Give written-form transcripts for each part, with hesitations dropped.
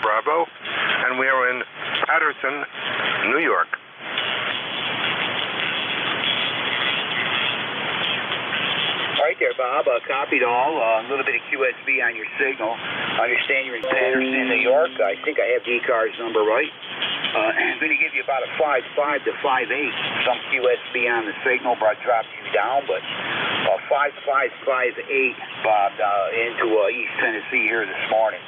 Bravo, and we are in Patterson, New York. All right there, Bob. Copied all. A little bit of QSB on your signal. I understand you're in Patterson, New York. I think I have the ECARS number right. I'm going to give you about a 5.5 to 5.8. Some QSB on the signal, but dropped you down. But 5.5, 5.8, Bob, into East Tennessee here this morning.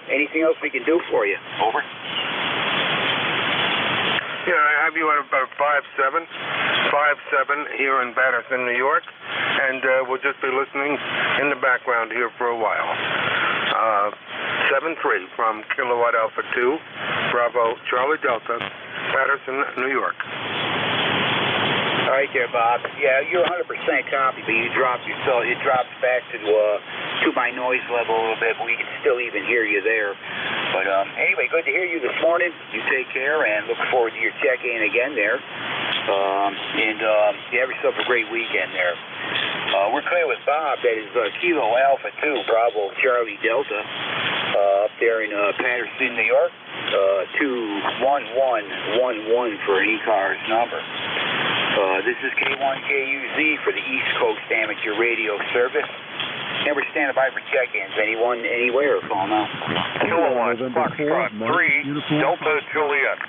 Anything else we can do for you? Over. Yeah, I have you at about 5.7 here in Patterson, New York, and we'll just be listening in the background here for a while. 7-3 from Kilowatt Alpha 2, Bravo, Charlie Delta, Patterson, New York. All right there, Bob. Yeah, you're 100% copy, but you dropped yourself. It drops back to my noise level a little bit, but we can still even hear you there. But anyway, good to hear you this morning. You take care, and look forward to your check-in again there. You have yourself a great weekend there. We're clear with Bob. That is Kilo Alpha 2, Bravo, Charlie Delta, up there in Patterson, New York. 21111 for an ECARS number. This is K1KUZ for the East Coast Amateur Radio Service. And we're standing by for check-ins. Anyone, anywhere, call now. Kilowatt, Foxtrot 3, Delta, Juliet.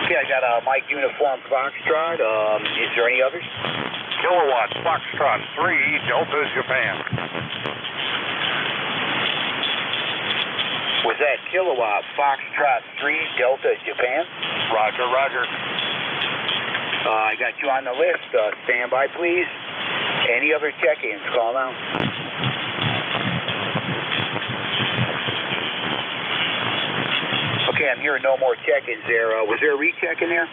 Okay, I got Mike Uniform Foxtrot. Is there any others? Kilowatt, Foxtrot 3, Delta, Japan. Was that Kilowatt, Foxtrot 3, Delta, Japan? Roger, roger. I got you on the list. Stand by, please. Any other check-ins? Call now. Okay, I'm hearing no more check-ins there. Was there a recheck in there?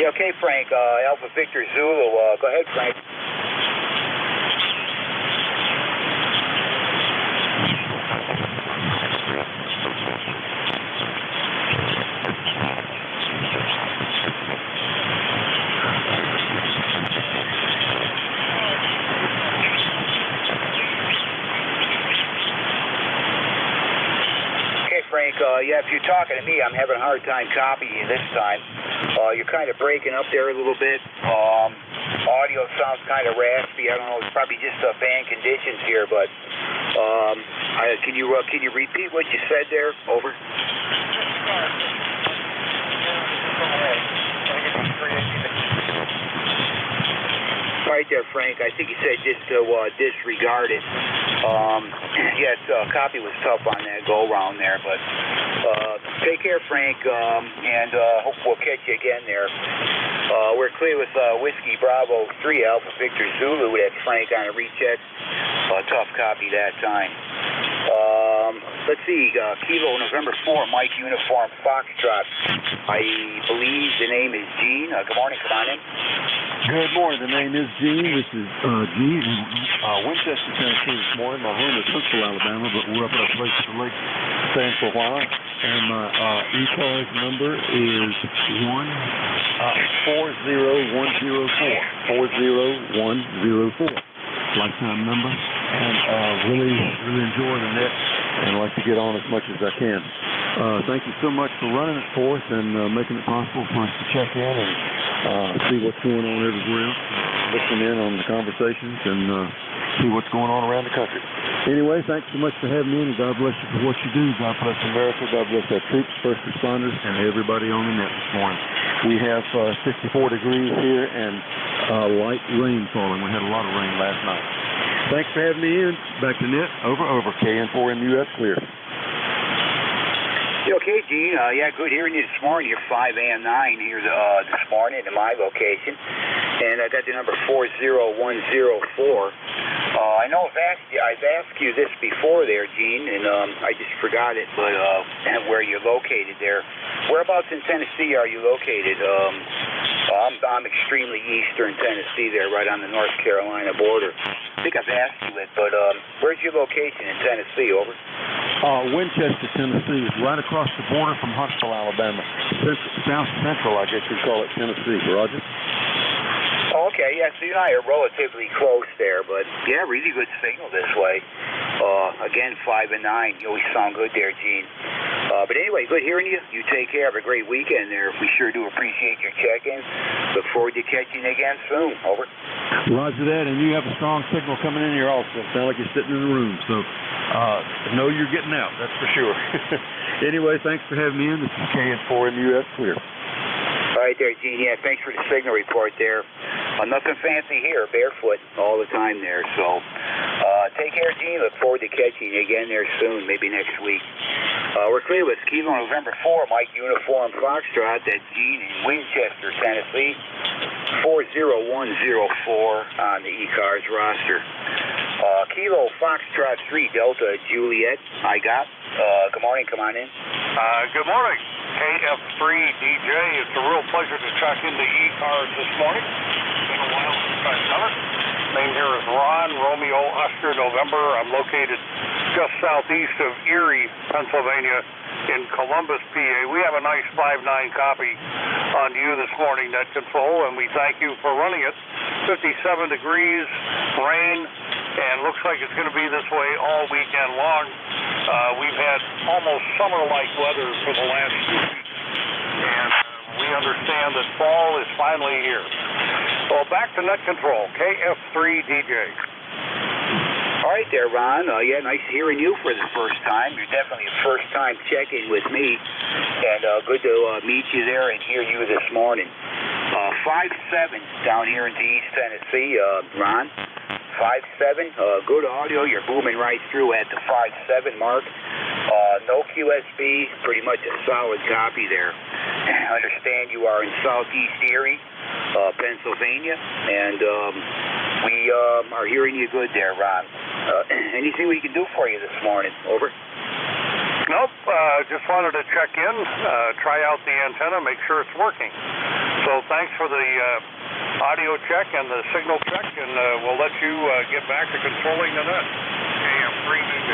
Yeah, okay, Frank. Alpha Victor Zulu. Go ahead, Frank. Frank, yeah, if you're talking to me, I'm having a hard time copying you this time. You're kind of breaking up there a little bit. Audio sounds kind of raspy. I don't know. It's probably just band conditions here, but can you repeat what you said there? Over. Right there, Frank. I think you said just to disregard it. Yes, copy was tough on that go-round there, but take care, Frank, and hope we'll catch you again there. We're clear with Whiskey Bravo 3 Alpha Victor Zulu. That's Frank on a recheck. Tough copy that time. Let's see, Kilo November 4, Mike Uniform Foxtrot. I believe the name is Gene. Good morning, come on in. Good morning, the name is Gene. This is Gene in Winchester, Tennessee this morning. My home is Huntsville, Alabama, but we're up at a place at the lake staying for a while. And my ECARS number is 40104. 40104. Lifetime number. And really enjoy the net and like to get on as much as I can. Thank you so much for running it for us and making it possible for us to check in and see what's going on everywhere else, listen in on the conversations and see what's going on around the country. Anyway, thanks so much for having me in. God bless you for what you do. God bless America. God bless our troops, first responders, and everybody on the net this morning. We have 54 degrees here and light rain falling. We had a lot of rain last night. Thanks for having me in. Back to net. Over. KN4NUS clear. Okay, Gene. Yeah, good hearing you this morning. You're 5 and 9 here this morning at my location. And I got the number 40104. I know I've asked you this before there, Gene, and I just forgot it, but where you're located there. Whereabouts in Tennessee are you located? I'm extremely eastern Tennessee there, right on the North Carolina border. I think I've asked you it, but where's your location in Tennessee? Over. Winchester, Tennessee. It's right across the border from Huntsville, Alabama. South Central, I guess you'd call it, Tennessee. Roger. Okay, yeah, so you and I are relatively close there, but yeah, really good signal this way. Again, 5 and 9. You always sound good there, Gene. But anyway, good hearing you. You take care. Have a great weekend there. We sure do appreciate your check-in. Look forward to catching you again soon. Over. Roger that, and you have a strong signal coming in here also. Sound like you're sitting in the room, so know you're getting out, that's for sure. Anyway, thanks for having me in. This is KN4NUS Clear. All right there, Gene. Yeah, thanks for the signal report there. Nothing fancy here, barefoot all the time there. So take care, Gene. Look forward to catching you again there soon, maybe next week. We're clear with Kilo November 4, Mike Uniform Foxtrot. That's Gene in Winchester, Tennessee. 40104 on the ECARS roster. Kilo Foxtrot 3 Delta Juliet. I got. Good morning. Come on in. Good morning. KF3 DJ. It's a real pleasure to check into ECARS this morning. It's been a while since I've done it. Name here is Ron Romeo Oscar November. I'm located just southeast of Erie, Pennsylvania, in Columbus, PA. We have a nice 5.9 copy on you this morning, net control, and we thank you for running it. 57 degrees, rain, and looks like it's going to be this way all weekend long. We've had almost summer-like weather for the last 2 weeks, and we understand that fall is finally here. Well, back to net control, KF3 DJ. All right there, Ron. Yeah, nice hearing you for the first time. You're definitely a first-time check-in with me, and good to meet you there and hear you this morning. 5.7 down here in East Tennessee, Ron. 5.7, good audio. You're booming right through at the 5.7 mark. No QSB, pretty much a solid copy there. I understand you are in southeast Erie, Pennsylvania, and we are hearing you good there, Ron. Anything we can do for you this morning? Over. Nope, just wanted to check in, try out the antenna, make sure it's working. So thanks for the audio check and the signal check, and we'll let you get back to controlling the net. KM3 DJ.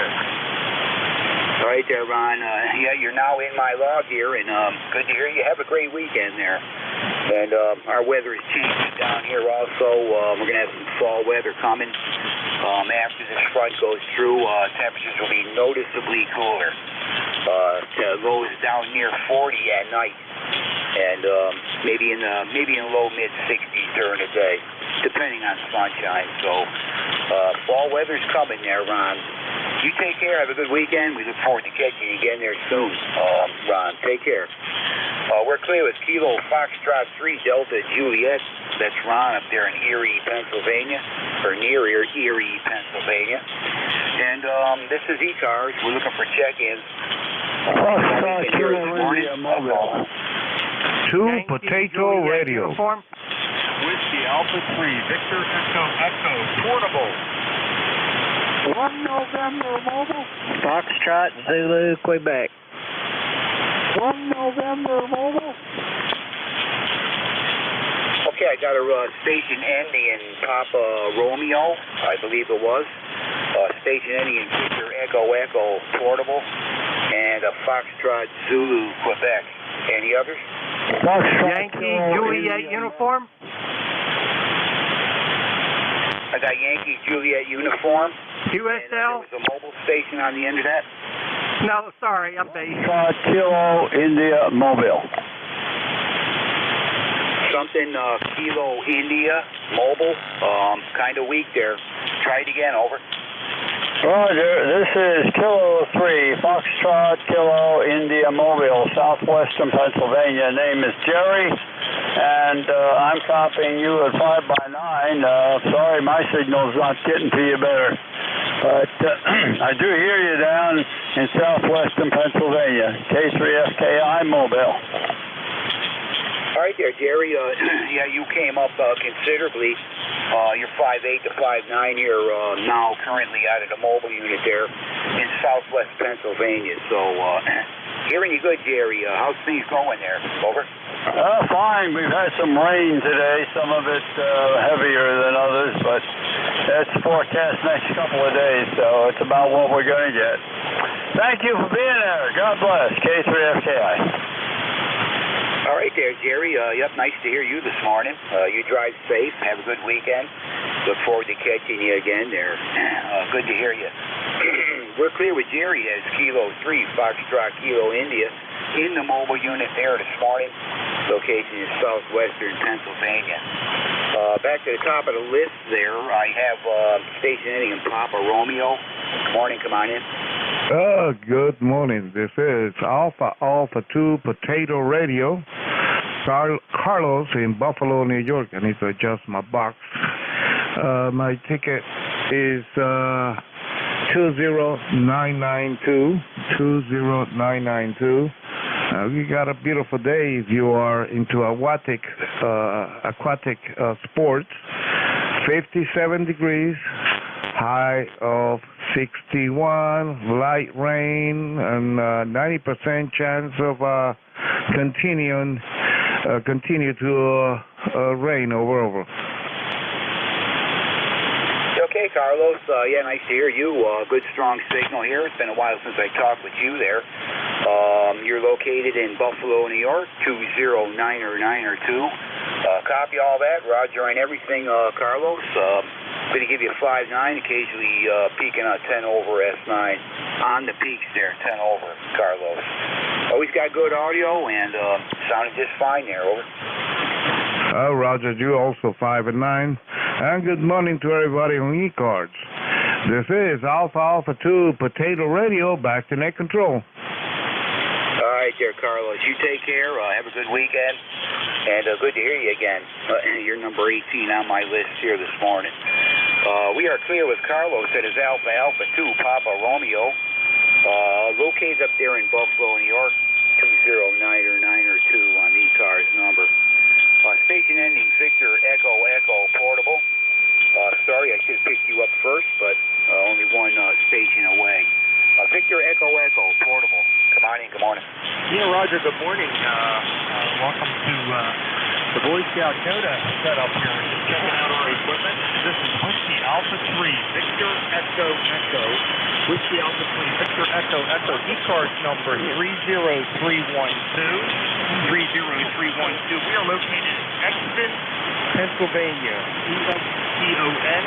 All right there, Ron. Yeah, you're now in my log here, and good to hear you. Have a great weekend there. And our weather is changing down here also. We're going to have some fall weather coming. After this front goes through, temperatures will be noticeably cooler. Lows down near 40 at night, and maybe in low mid 60s during the day, depending on sunshine. So fall weather's coming there, Ron. You take care. Have a good weekend. We look forward to catching you again there soon, Ron. Take care. We're clear with Kilo Foxtrot 3 Delta Juliet. That's Ron up there in Erie, Pennsylvania, or near Erie, Pennsylvania. And this is ECARS. We're looking for check-ins. Two Potato Radio. Whiskey Alpha 3, Victor Echo, portable. 1 November mobile. Foxtrot Zulu, Quebec. 1 November mobile. Okay, I got a station ending in Papa Romeo, I believe it was. Station ending in Victor Echo portable, and a Foxtrot Zulu, Quebec. Any others? Yankee Juliet uniform. I got Yankee Juliet uniform. QSL. There was a mobile station on the end of that. No, sorry, I'm base. Kilo India Mobile. Something Kilo India mobile. Kind of weak there. Try it again. Over. Roger, this is Kilo 3, Foxtrot Kilo India Mobile, southwestern Pennsylvania. Name is Jerry, and I'm copying you at 5x9. Sorry, my signal's not getting to you better, but I do hear you down in southwestern Pennsylvania. K3FKI Mobile. All right there, Jerry. Yeah, you came up considerably. You're 5'8" to 5'9" here now, currently out of the mobile unit there in southwest Pennsylvania. So, hearing you good, Jerry. How's things going there? Over. Fine. We've had some rain today, some of it heavier than others, but that's forecast next couple of days, so it's about what we're going to get. Thank you for being there. God bless. K3FKI. All right there, Jerry. Yep, nice to hear you this morning. You drive safe. Have a good weekend. Look forward to catching you again there. Good to hear you. We're clear with Jerry as Kilo 3, Foxtrot Kilo India, in the mobile unit there this morning. Location is southwestern Pennsylvania. Back to the top of the list there, I have station ending in Papa Romeo. Morning, come on in. Good morning. This is Alpha 2 Potato Radio. Carlos in Buffalo, New York. I need to adjust my box. My ticket is 20992. 20992. We got a beautiful day if you are into aquatic sports. 57 degrees, high of 61, light rain, and 90% chance of continue to rain over. Okay, Carlos. Yeah, nice to hear you. Good, strong signal here. It's been a while since I talked with you there. You're located in Buffalo, New York, 20992. Copy all that. Roger on everything, Carlos. Going to give you a 5-9, occasionally peaking on 10 over S9. On the peaks there, 10 over, Carlos. Always got good audio and sounded just fine there, over. Roger, you also 5 and 9. And good morning to everybody on ECARS. This is Alpha 2 Potato Radio, back to net control. All right there, Carlos. You take care. Have a good weekend. And good to hear you again. You're number 18 on my list here this morning. We are clear with Carlos at his Alpha 2 Papa Romeo. Located up there in Buffalo, New York, 20992 on ECARS number. Station ending Victor Echo Portable. Sorry, I should have picked you up first, but only one station away. Victor Echo Portable. Come on in, good morning. Yeah, Roger, good morning. Welcome to the Boy Scout Coda setup here. Just checking out our equipment. This is Whiskey Alpha 3, Victor Echo. Whiskey Alpha 3, Victor Echo. ECARS number 30312. 30312. We are located in Exton, Pennsylvania. EXTON.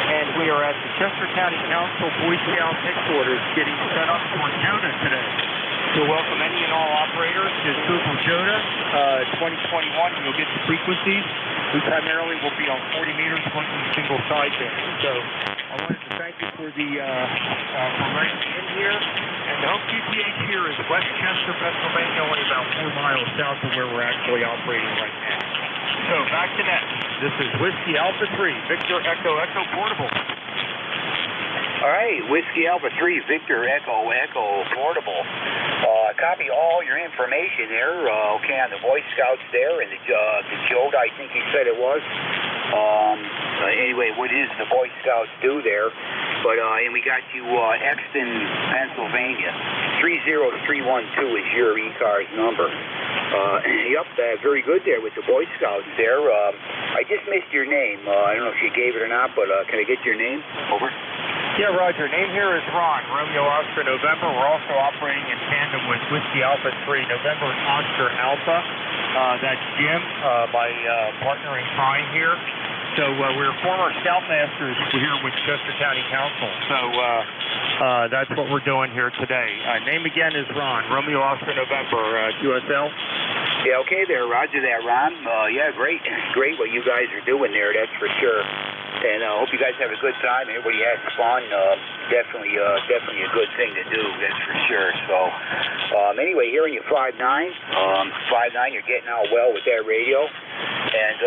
And we are at the Chester County Council Boy Scout headquarters getting set up for JOTA today. So welcome any and all operators to Google JOTA 2021. You'll get the frequencies. We primarily will be on 40 meters, looking single sideband. So I wanted to thank you for writing in here. And the home QTH here is West Chester, Pennsylvania, only about 4 miles south of where we're actually operating right now. So back to net. This is Whiskey Alpha 3, Victor Echo Portable. All right, Whiskey Alpha 3, Victor Echo Portable. Copy all your information there. Okay, on the Boy Scouts there and the JOTA, I think he said it was. Anyway, what is the Boy Scouts do there? But and we got you Exton, Pennsylvania. 30312 is your ECARS number. Yep, very good there with the Boy Scouts there. I just missed your name. I don't know if you gave it or not, but can I get your name? Over. Yeah, Roger. Name here is Ron, Romeo Oscar November. We're also operating in tandem with Whiskey Alpha 3, November Oscar Alpha. That's Jim, my partner in crime here. So we're former Scoutmasters here with Chester County Council. So that's what we're doing here today. Name again is Ron, Romeo Oscar November, USL. Yeah, okay there. Roger that, Ron. Yeah, great what you guys are doing there, that's for sure. And I hope you guys have a good time. Everybody has fun. Definitely a good thing to do, that's for sure. So anyway, hearing you 5-9. 5-9, you're getting out well with that radio. And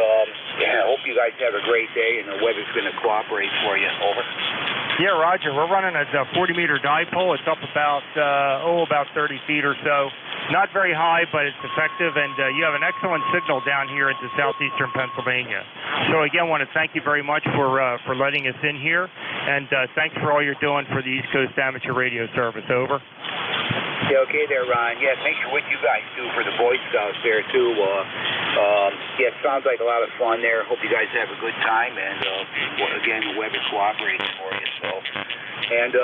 yeah, I hope you guys have a great day and the weather's going to cooperate for you. Over. Yeah, Roger. We're running a 40-meter dipole. It's up about 30 feet or so. Not very high, but it's effective, and you have an excellent signal down here into southeastern Pennsylvania. So again, I want to thank you very much for letting us in here, and thanks for all you're doing for the East Coast Amateur Radio Service. Over. Yeah, okay there, Ron. Yeah, thanks for what you guys do for the Boy Scouts there, too. Yeah, it sounds like a lot of fun there. Hope you guys have a good time, and again, the weather cooperates for you. So, and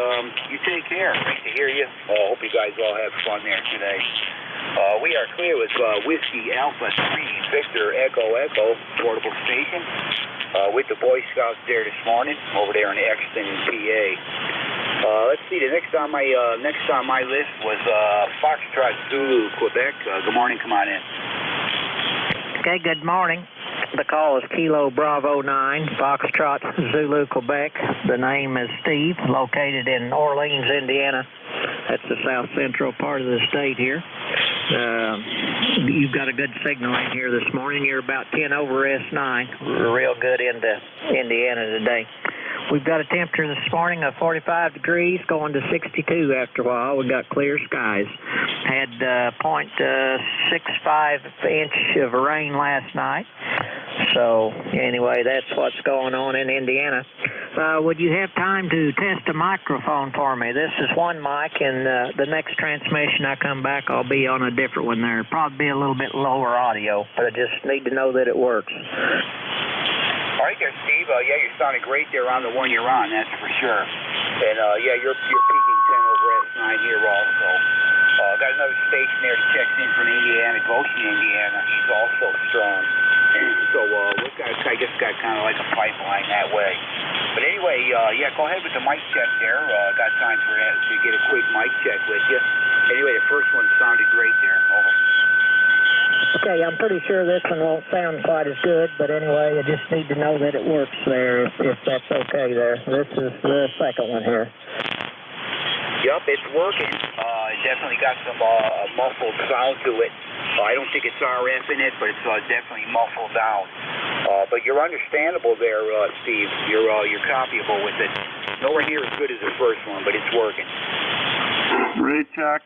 you take care. Great to hear you. Hope you guys all have fun there today. We are clear with Whiskey Alpha 3 Victor Echo Echo portable station with the Boy Scouts there this morning over there in Exton, PA. Let's see. The next on my list was Foxtrot Zulu Quebec. Good morning. Come on in. Okay, good morning. The call is Kilo Bravo 9, Foxtrot Zulu, Quebec. The name is Steve, located in Orleans, Indiana. That's the south central part of the state here. You've got a good signal in here this morning. You're about 10 over S9. We're real good into Indiana today. We've got a temperature this morning of 45 degrees, going to 62 after a while. We've got clear skies. Had 0.65 inch of rain last night. So anyway, that's what's going on in Indiana. Would you have time to test a microphone for me? This is one mic, and the next transmission I come back, I'll be on a different one there. Probably be a little bit lower audio, but I just need to know that it works. All right there, Steve. Yeah, you're sounding great there on the one you're on, that's for sure. And yeah, you're peaking 10 over S9 here also. Got another station there that checks in from Indiana, Goshen, Indiana. He's also strong. So we've got, I guess, got kind of like a pipeline that way. But anyway, yeah, go ahead with the mic check there. Got time for that to get a quick mic check with you. Anyway, the first one sounded great there. Over. Okay, I'm pretty sure this one won't sound quite as good, but anyway, I just need to know that it works there, if that's okay there. This is the second one here. Yup, it's working. It definitely got some muffled sound to it. I don't think it's RF in it, but it's definitely muffled down. But you're understandable there, Steve. You're copyable with it. Nowhere near as good as the first one, but it's working. Recheck.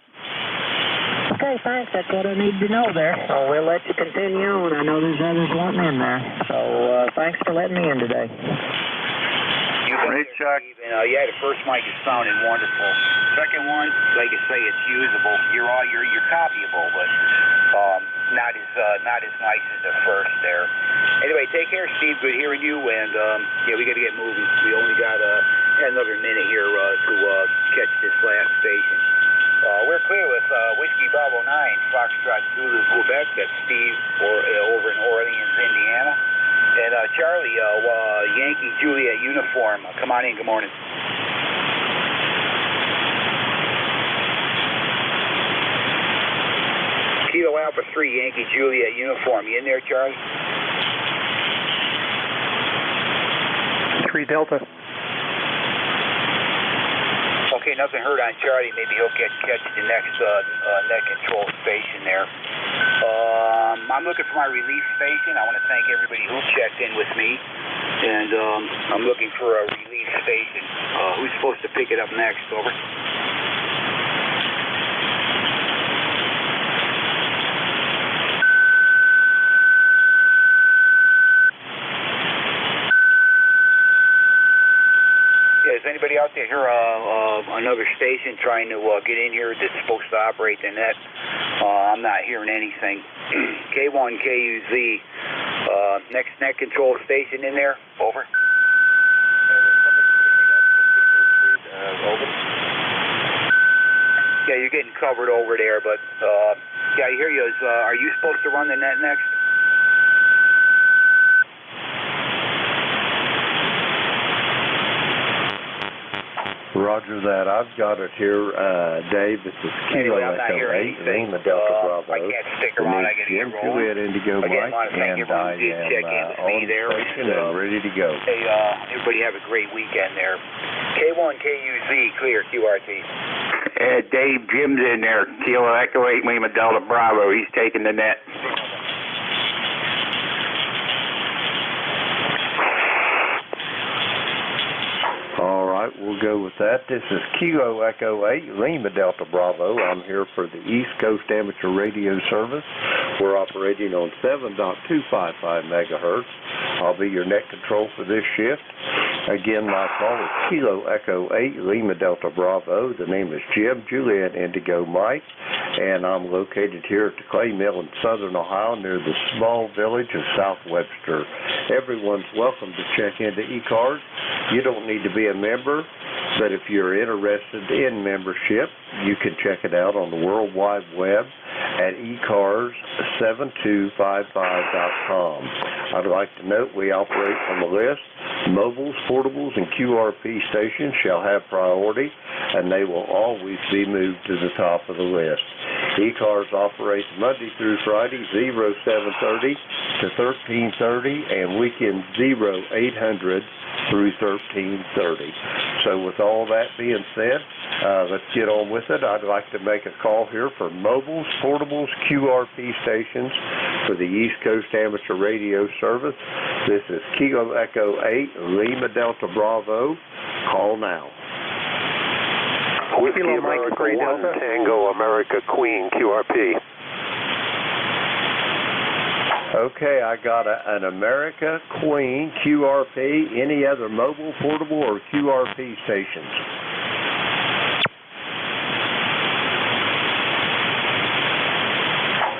Okay, thanks. That's what I need to know there. So we'll let you continue on. I know there's others wanting in there. So thanks for letting me in today. Great check. And, yeah, the first mic is sounding wonderful. Second one, like I say, it's usable. You're copyable, but not as nice as the first there. Anyway, take care, Steve. Good hearing you. And yeah, we got to get moving. We only got another minute here to catch this last station. We're clear with Whiskey Bravo 9, Foxtrot Zulu, Quebec. That's Steve over in Orleans, Indiana. And Charlie, Yankee Juliet uniform. Come on in. Good morning. Kilo Alpha 3, Yankee Juliet uniform. You in there, Charlie? 3 Delta. Okay, nothing heard on Charlie. Maybe he'll catch the next net control station there. I'm looking for my release station. I want to thank everybody who checked in with me. And I'm looking for a release station. Who's supposed to pick it up next? Over. Is anybody out there here, another station trying to get in here that's supposed to operate the net? I'm not hearing anything. K1KUZ, next net control station in there? Over. Over. Yeah, you're getting covered over there, but yeah, I hear you. Are you supposed to run the net next? Roger that. I've got it here, Dave. This is Kilo Echo 8, Lima Delta Bravo. I can't stick around. I got to get rolling. Juliet Indigo Mike, and I am on station and ready to go. Hey, everybody have a great weekend there. K1KUZ, clear, QRT. Dave, Jim's in there. Kilo Echo 8, Lima Delta Bravo. He's taking the net. We'll go with that. This is Kilo Echo 8, Lima Delta Bravo. I'm here for the East Coast Amateur Radio Service. We're operating on 7.255 megahertz. I'll be your net control for this shift. Again, my call is Kilo Echo 8, Lima Delta Bravo. The name is Jim, Juliet Indigo Mike, and I'm located here at the Clay Mill in southern Ohio near the small village of South Webster. Everyone's welcome to check into ECARS. You don't need to be a member, but if you're interested in membership, you can check it out on the World Wide Web at at ECARS7255.com. I'd like to note we operate on the list. Mobiles, portables, and QRP stations shall have priority, and they will always be moved to the top of the list. ECARS operates Monday through Friday, 0730 to 1330, and weekends 0800 through 1330. So with all that being said, let's get on with it. I'd like to make a call here for mobiles, portables, QRP stations for the East Coast Amateur Radio Service. This is Kilo Echo 8, Lima Delta Bravo. Call now. Whiskey America 1, Tango America Queen, QRP. Okay, I got an America Queen QRP. Any other mobile, portable, or QRP stations?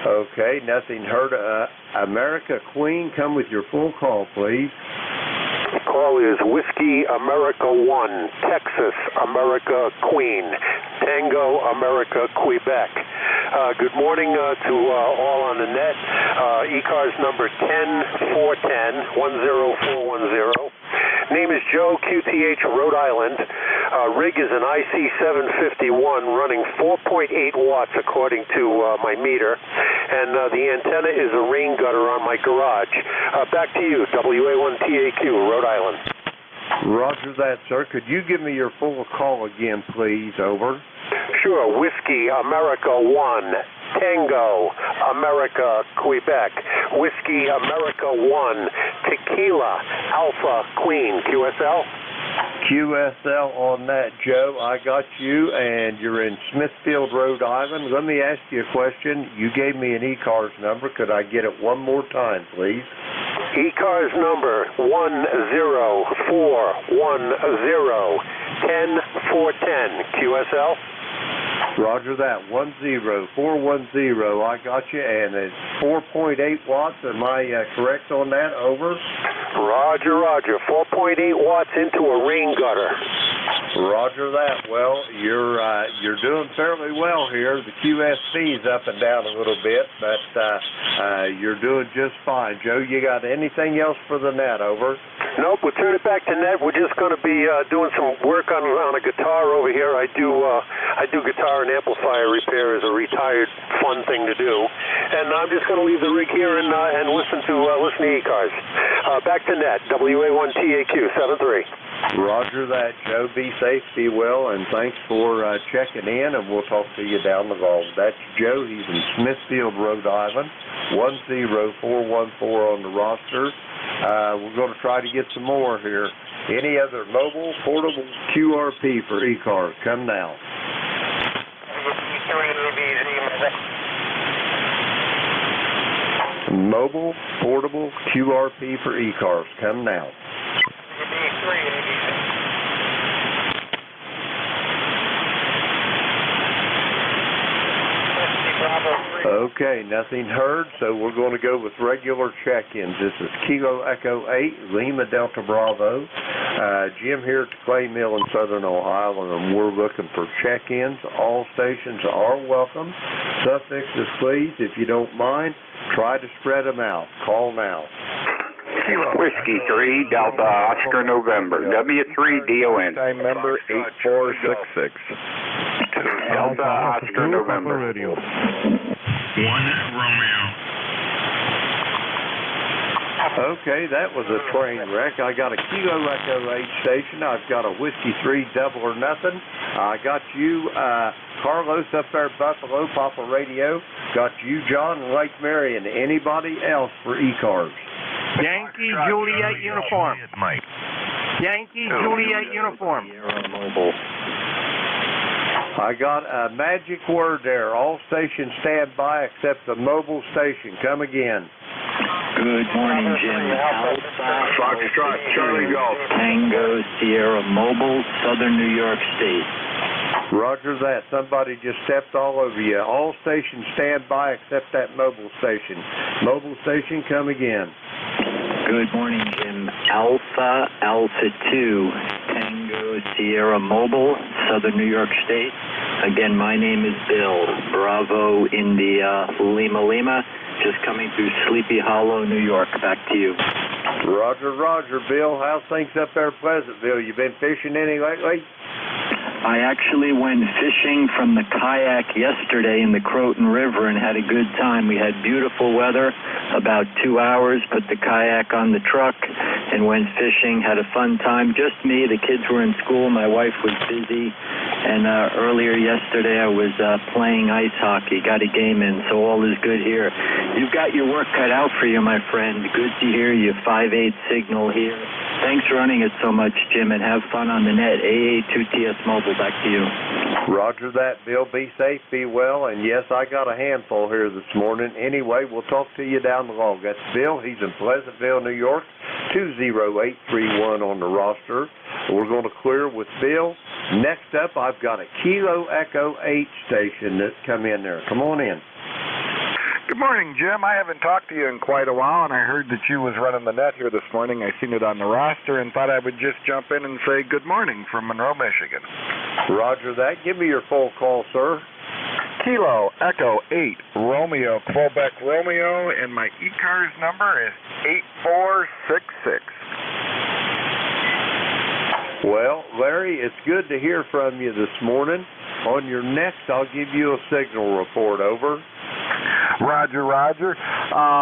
Okay, nothing heard. America Queen, come with your full call, please. Call is Whiskey America 1, Texas America Queen, Tango America Quebec. Good morning to all on the net. ECARS number 10410. Name is Joe, QTH, Rhode Island. Rig is an IC751 running 4.8 watts according to my meter, and the antenna is a rain gutter on my garage. Back to you, WA1TAQ, Rhode Island. Roger that, sir. Could you give me your full call again, please? Over. Sure. Whiskey America 1, Tango America Quebec. Whiskey America 1, Tequila Alpha Queen, QSL. QSL on that, Joe. I got you, and you're in Smithfield, Rhode Island. Let me ask you a question. You gave me an ECARS number. Could I get it one more time, please? ECARS number 10410, QSL. Roger that, 10410. I got you, and it's 4.8 watts. Am I correct on that? Over. Roger, roger. 4.8 watts into a rain gutter. Roger that. Well, you're doing fairly well here. The QSC is up and down a little bit, but you're doing just fine. Joe, you got anything else for the net? Over. Nope, we'll turn it back to net. We're just going to be doing some work on a guitar over here. I do guitar and amplifier repair as a retired fun thing to do, and I'm just going to leave the rig here and listen to ECARS. Back to net. WA1TAQ 73. Roger that, Joe. Be safe, be well, and thanks for checking in, and we'll talk to you down the road. That's Joe. He's in Smithfield, Rhode Island, 10414 on the roster. We're going to try to get some more here. Any other mobile, portable QRP for ECARS? Come now. Mobile, portable, QRP for ECARS. Come now. Okay, nothing heard, so we're going to go with regular check-ins. This is Kilo Echo 8, Lima Delta Bravo. Jim here at the Clay Mill in Southern Ohio, and we're looking for check-ins. All stations are welcome. Suffixes, please, if you don't mind. Try to spread them out. Call now. Whiskey 3, Delta Oscar November, W3DON. Time number 8466. Delta Oscar November. Radio. 1 Romeo. Okay, that was a train wreck. I got a Kilo Echo 8 station. I've got a Whiskey 3 double or nothing. I got you, Carlos up there at Buffalo, Papa Radio. Got you, John, in Lake Marion. Anybody else for ECARS? Yankee Juliet uniform. Mike. Yankee Juliet uniform. I got a magic word there. All stations stand by except the mobile station. Come again. Good morning, Jim. Alpha, Foxtrot, Charlie Golf. Tango, Sierra Mobile, Southern New York State. Roger that. Somebody just stepped all over you. All stations stand by except that mobile station. Mobile station, come again. Good morning, Jim. Alpha 2, Tango, Sierra Mobile, Southern New York State. Again, my name is Bill. Bravo, India, Lima, Lima. Just coming through Sleepy Hollow, New York. Back to you. Roger, Roger, Bill. How's things up there in Pleasantville? You been fishing any lately? I actually went fishing from the kayak yesterday in the Croton River and had a good time. We had beautiful weather, about 2 hours, put the kayak on the truck and went fishing, had a fun time. Just me, the kids were in school, my wife was busy, and earlier yesterday I was playing ice hockey, got a game in, so all is good here. You've got your work cut out for you, my friend. Good to hear you, 5/8 signal here. Thanks for running it so much, Jim, and have fun on the net. AA2TS Mobile, back to you. Roger that, Bill. Be safe, be well, and yes, I got a handful here this morning. Anyway, we'll talk to you down the log. That's Bill. He's in Pleasantville, New York, 20831 on the roster. We're going to clear with Bill. Next up, I've got a Kilo Echo 8 station that's come in there. Come on in. Good morning, Jim. I haven't talked to you in quite a while, and I heard that you was running the net here this morning. I seen it on the roster and thought I would just jump in and say good morning from Monroe, Michigan. Roger that. Give me your full call, sir. Kilo Echo 8 Romeo, Quebec Romeo, and my ECARS number is 8466. Well, Larry, it's good to hear from you this morning. On your next, I'll give you a signal report. Over. Roger, Roger.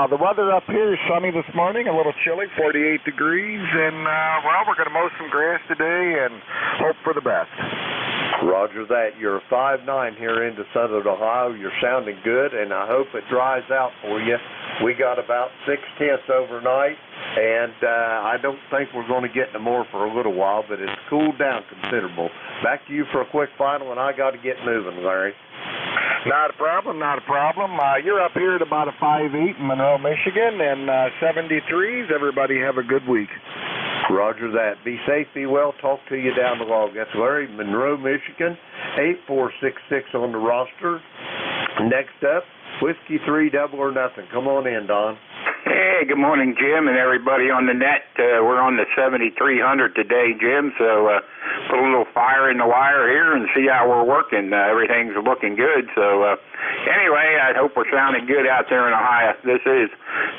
The weather up here is sunny this morning, a little chilly, 48 degrees, and, well, we're going to mow some grass today and hope for the best. Roger that. You're 5'9" here into Southern Ohio. You're sounding good, and I hope it dries out for you. We got about 6/10 overnight, and I don't think we're going to get no more for a little while, but it's cooled down considerable. Back to you for a quick final, and I got to get moving, Larry. Not a problem, not a problem. You're up here at about a 5'8" in Monroe, Michigan, and 73s. Everybody have a good week. Roger that. Be safe, be well. Talk to you down the log. That's Larry, Monroe, Michigan, 8466 on the roster. Next up, Whiskey 3 Double or Nothing. Come on in, Don. Hey, good morning, Jim, and everybody on the net. We're on the 7300 today, Jim, so put a little fire in the wire here and see how we're working. Everything's looking good, so anyway, I hope we're sounding good out there in Ohio. This is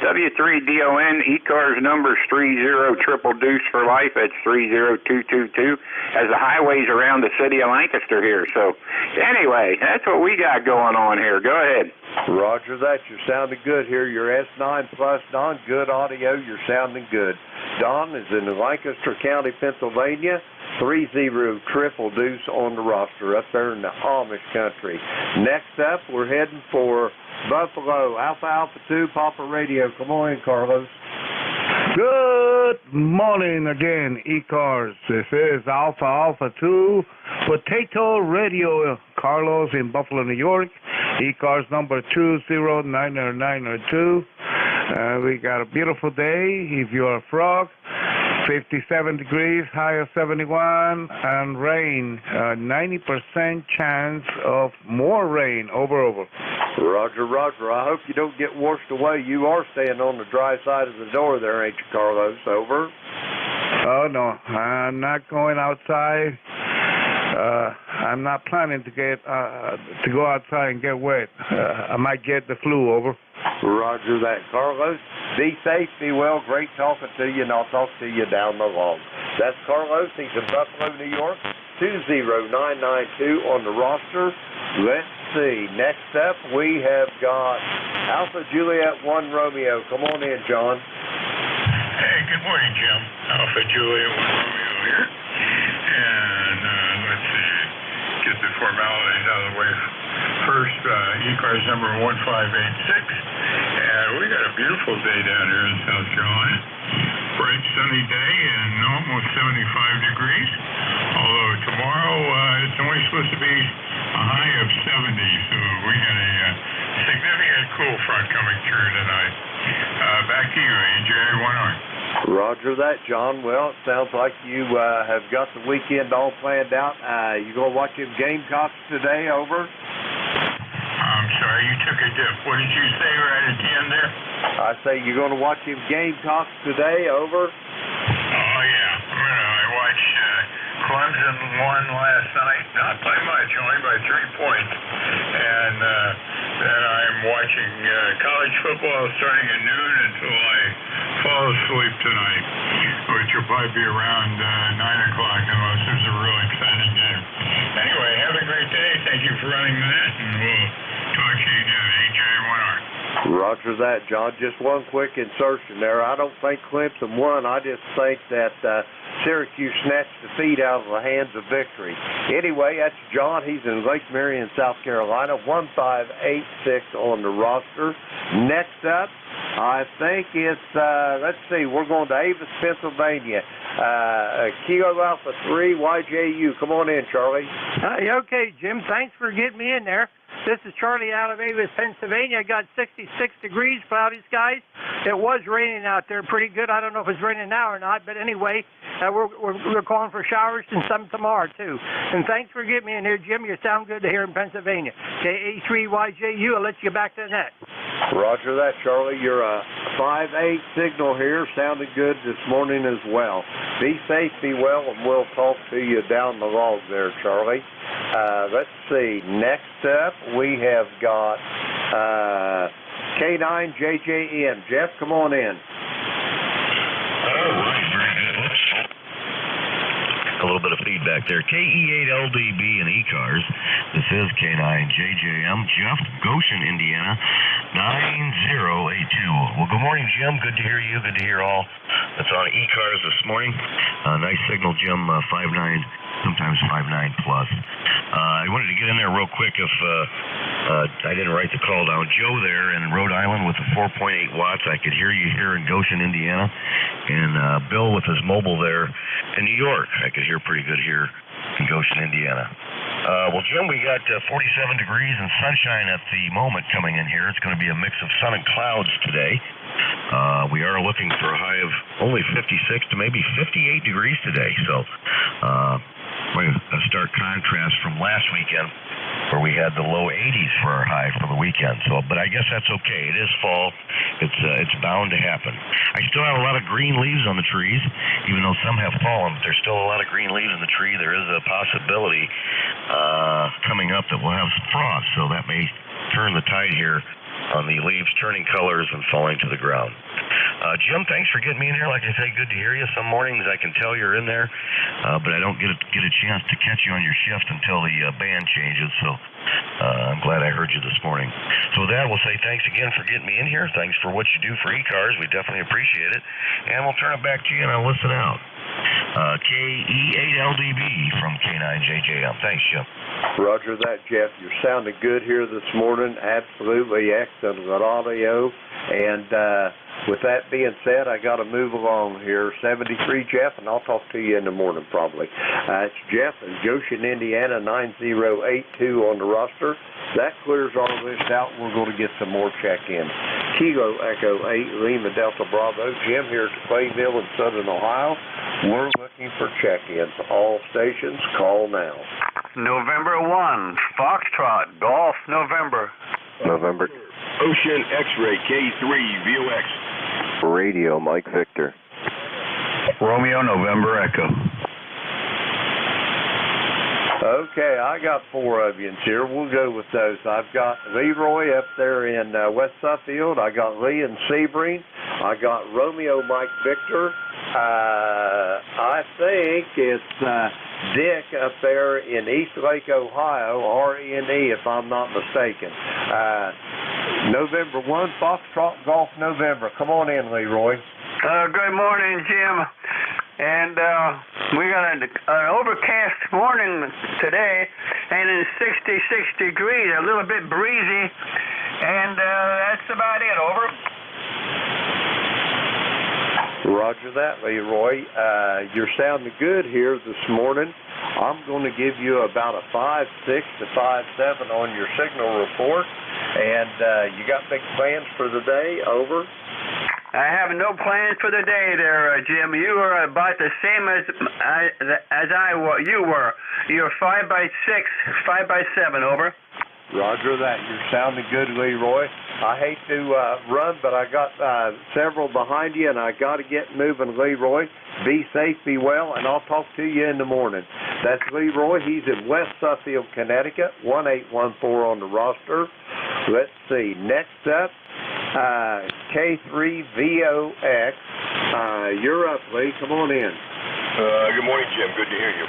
W3DON, ECARS numbers 30 triple deuce for life. That's 30222, as the highways around the city of Lancaster here. So anyway, that's what we got going on here. Go ahead. Roger that. You're sounding good here. You're S9 Plus, Don. Good audio. You're sounding good. Don is in Lancaster County, Pennsylvania. 30 triple deuce on the roster up there in the Amish country. Next up, we're heading for Buffalo. Alpha 2, Papa Radio. Come on in, Carlos. Good morning again, ECARS. This is Alpha 2 Potato Radio. Carlos in Buffalo, New York. ECARS number 2090902. We got a beautiful day. If you're a frog, 57 degrees, high of 71, and rain. 90% chance of more rain. Over. Roger, Roger. I hope you don't get washed away. You are staying on the dry side of the door there, ain't you, Carlos? Over. Oh, no. I'm not going outside. I'm not planning to go outside and get wet. I might get the flu. Over. Roger that. Carlos, be safe, be well. Great talking to you, and I'll talk to you down the log. That's Carlos. He's in Buffalo, New York. 20992 on the roster. Let's see. Next up, we have got Alpha Juliet 1 Romeo. Come on in, John. Hey, good morning, Jim. Alpha Juliet 1 Romeo here. And let's see, get the formalities out of the way. First, ECARS number 1586. And we got a beautiful day down here in South Carolina. Bright sunny day and almost 75 degrees. Although tomorrow it's only supposed to be a high of 70, so we got a significant cool front coming through tonight. Back to you, NJ1R. Roger that, John. Well, it sounds like you have got the weekend all planned out. You going to watch them Gamecocks today? Over. I'm sorry, you took a dip. What did you say right at the end there? I say you're going to watch them Gamecocks today. Over. Oh, yeah. I'm going to watch Clemson won last night, not by much, only by 3 points. And then I'm watching college football starting at noon until I fall asleep tonight, which will probably be around 9 o'clock unless there's a real exciting game. Anyway, have a great day. Thank you for running the net, and we'll talk to you again. AJ1R. Roger that, John. Just one quick insertion there. I don't think Clemson won. I just think that Syracuse snatched defeat out of the hands of victory. Anyway, that's John. He's in Lake Marion, South Carolina. 1586 on the roster. Next up, I think it's, let's see, we're going to Avis, Pennsylvania. Kilo Alpha 3, YJU. Come on in, Charlie. Okay, Jim. Thanks for getting me in there. This is Charlie out of Avis, Pennsylvania. I got 66 degrees, cloudy skies. It was raining out there pretty good. I don't know if it's raining now or not, but anyway, we're calling for showers and some tomorrow, too. And thanks for getting me in here, Jim. You sound good here in Pennsylvania. KA3YJU, I'll let you get back to the net. Roger that, Charlie. You're a 5-8 signal here. Sounded good this morning as well. Be safe, be well, and we'll talk to you down the log there, Charlie. Let's see. Next up, we have got K9JJN. Jeff, come on in. All right, very good. Oops. A little bit of feedback there. KE8LDB and ECARS. This is K9JJM. Jeff, Goshen, Indiana, 9082. Well, good morning, Jim. Good to hear you. Good to hear all that's on ECARS this morning. Nice signal, Jim. 5.9, sometimes 5.9 plus. I wanted to get in there real quick if I didn't write the call down. Joe there in Rhode Island with the 4.8 watts. I could hear you here in Goshen, Indiana. And Bill with his mobile there in New York. I could hear pretty good here in Goshen, Indiana. Well, Jim, we got 47 degrees and sunshine at the moment coming in here. It's going to be a mix of sun and clouds today. We are looking for a high of only 56 to maybe 58 degrees today. So, a stark contrast from last weekend where we had the low 80s for our high for the weekend. So, but I guess that's okay. It is fall. It's bound to happen. I still have a lot of green leaves on the trees, even though some have fallen. But there's still a lot of green leaves in the tree. There is a possibility coming up that we'll have some frost, so that may turn the tide here on the leaves turning colors and falling to the ground. Jim, thanks for getting me in here. Like I say, good to hear you. Some mornings I can tell you're in there, but I don't get a chance to catch you on your shift until the band changes, so I'm glad I heard you this morning. So with that, we'll say thanks again for getting me in here. Thanks for what you do for ECARS. We definitely appreciate it. And we'll turn it back to you, and I'll listen out. KE8LDB from K9JJM. Thanks, Jim. Roger that, Jeff. You're sounding good here this morning. Absolutely excellent audio. And with that being said, I got to move along here. 73, Jeff, and I'll talk to you in the morning probably. It's Jeff in Goshen, Indiana, 9082 on the roster. That clears our list out. We're going to get some more check-ins. Kilo Echo 8, Lima Delta Bravo. Jim here at Clayville in Southern Ohio. We're looking for check-ins. All stations, call now. November 1, Foxtrot, Golf, November. Ocean X-Ray K3 VOX. Radio, Mike Victor. Romeo, November, Echo. Okay, I got 4 of you here. We'll go with those. I've got Leroy up there in West Suffield. I got Lee in Sebring. I got Romeo, Mike Victor. I think it's Dick up there in East Lake, Ohio, RNE, if I'm not mistaken. November 1, Foxtrot Golf, November. Come on in, Leroy. Good morning, Jim. And we got an overcast morning today, and it's 66 degrees, a little bit breezy, and that's about it. Over. Roger that, Leroy. You're sounding good here this morning. I'm going to give you about a 5.6 to 5.7 on your signal report. And you got big plans for the day? Over. I have no plans for the day there, Jim. You are about the same as you were. You're 5 by 6, 5 by 7. Over. Roger that. You're sounding good, Leroy. I hate to run, but I got several behind you, and I got to get moving, Leroy. Be safe, be well, and I'll talk to you in the morning. That's Leroy. He's in West Suffield, Connecticut, 1814 on the roster. Let's see. Next up, K3VOX. You're up, Lee. Come on in. Good morning, Jim. Good to hear you.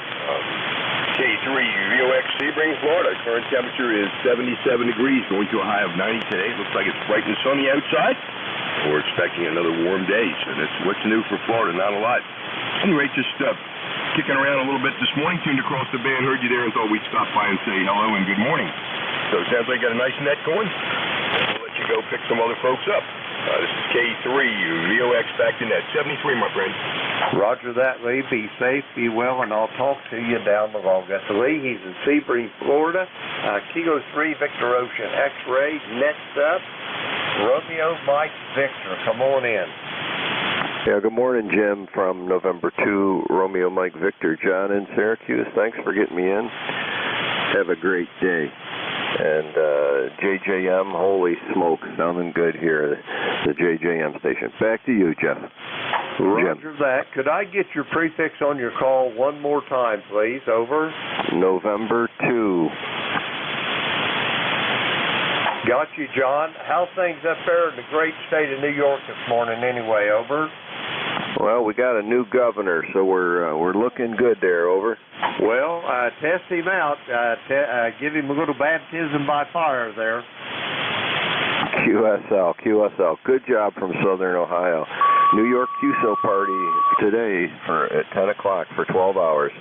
K3VOX, Sebring, Florida. Current temperature is 77 degrees, going to a high of 90 today. Looks like it's bright and sunny outside. We're expecting another warm day, so that's what's new for Florida. Not a lot. Anyway, just kicking around a little bit this morning. Tuned across the bay and heard you there and thought we'd stop by and say hello and good morning. So it sounds like you got a nice net going. We'll let you go pick some other folks up. This is K3VOX back to net. 73, my friend. Roger that, Lee. Be safe, be well, and I'll talk to you down the road. That's Lee. He's in Sebring, Florida. Kilo 3, Victor Ocean X-Ray. Next up, Romeo Mike Victor. Come on in. Yeah, good morning, Jim, from November 2, Romeo Mike Victor. John in Syracuse. Thanks for getting me in. Have a great day. And JJM, holy smoke, sounding good here, the JJM station. Back to you, Jeff. Roger that. Could I get your prefix on your call one more time, please? Over. November 2. Got you, John. How's things up there in the great state of New York this morning anyway? Over. Well, we got a new governor, so we're looking good there. Over. Well, test him out. Give him a little baptism by fire there. QSL. Good job from Southern Ohio. New York QSO party today at 10 o'clock for 12 hours.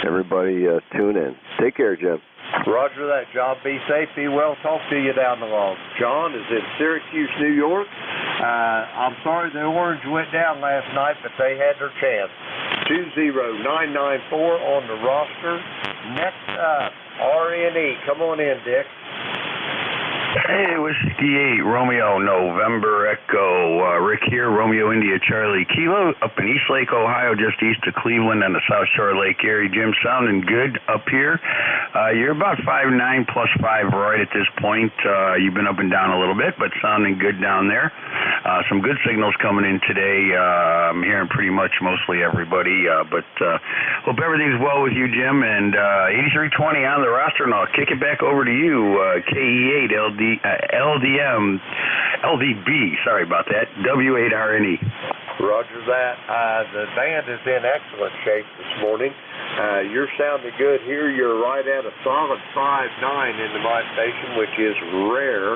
Everybody tune in. Take care, Jim. Roger that, John. Be safe, be well. Talk to you down the road. John is in Syracuse, New York. I'm sorry the Orange went down last night, but they had their chance. 20994 on the roster. Next up, RNE. Come on in, Dick. Hey, Whiskey 8, Romeo, November, Echo, Rick here, Romeo, India, Charlie, Kilo, up in Eastlake, Ohio, just east of Cleveland on the South Shore Lake area. Jim, sounding good up here. You're about 5'9" plus 5 right at this point. You've been up and down a little bit, but sounding good down there. Some good signals coming in today. I'm hearing pretty much mostly everybody, but hope everything's well with you, Jim, and 8320 on the roster, and I'll kick it back over to you, KE8, LDB, sorry about that, W8RNE. Roger that. The band is in excellent shape this morning. You're sounding good here. You're right at a solid 5'9" into my station, which is rare.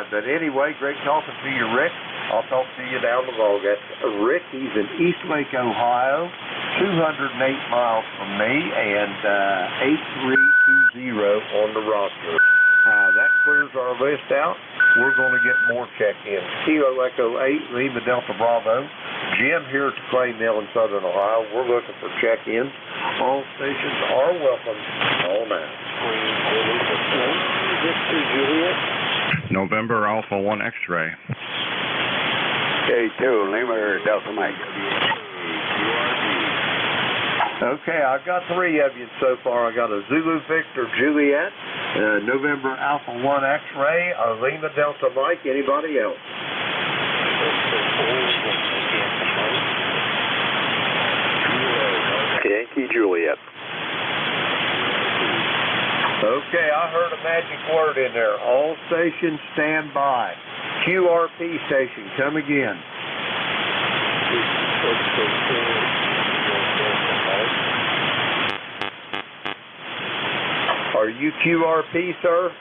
But anyway, great talking to you, Rick. I'll talk to you down the road. That's Rick. He's in Eastlake, Ohio, 208 miles from me, and 8320 on the roster. That clears our list out. We're going to get more check-ins. Kilo Echo 8, Lima Delta Bravo. Jim here at the Clay Mill in Southern Ohio. We're looking for check-ins. All stations are welcome. All now. November Alpha 1 X-Ray. K2, Lima Delta Mike. Okay, I've got 3 of you so far. I got a Zulu Victor Juliet, November Alpha 1 X-Ray, a Lima Delta Mike. Anybody else? Yankee Juliet. Okay, I heard a magic word in there. All stations stand by. QRP station, come again. Are you QRP, sir?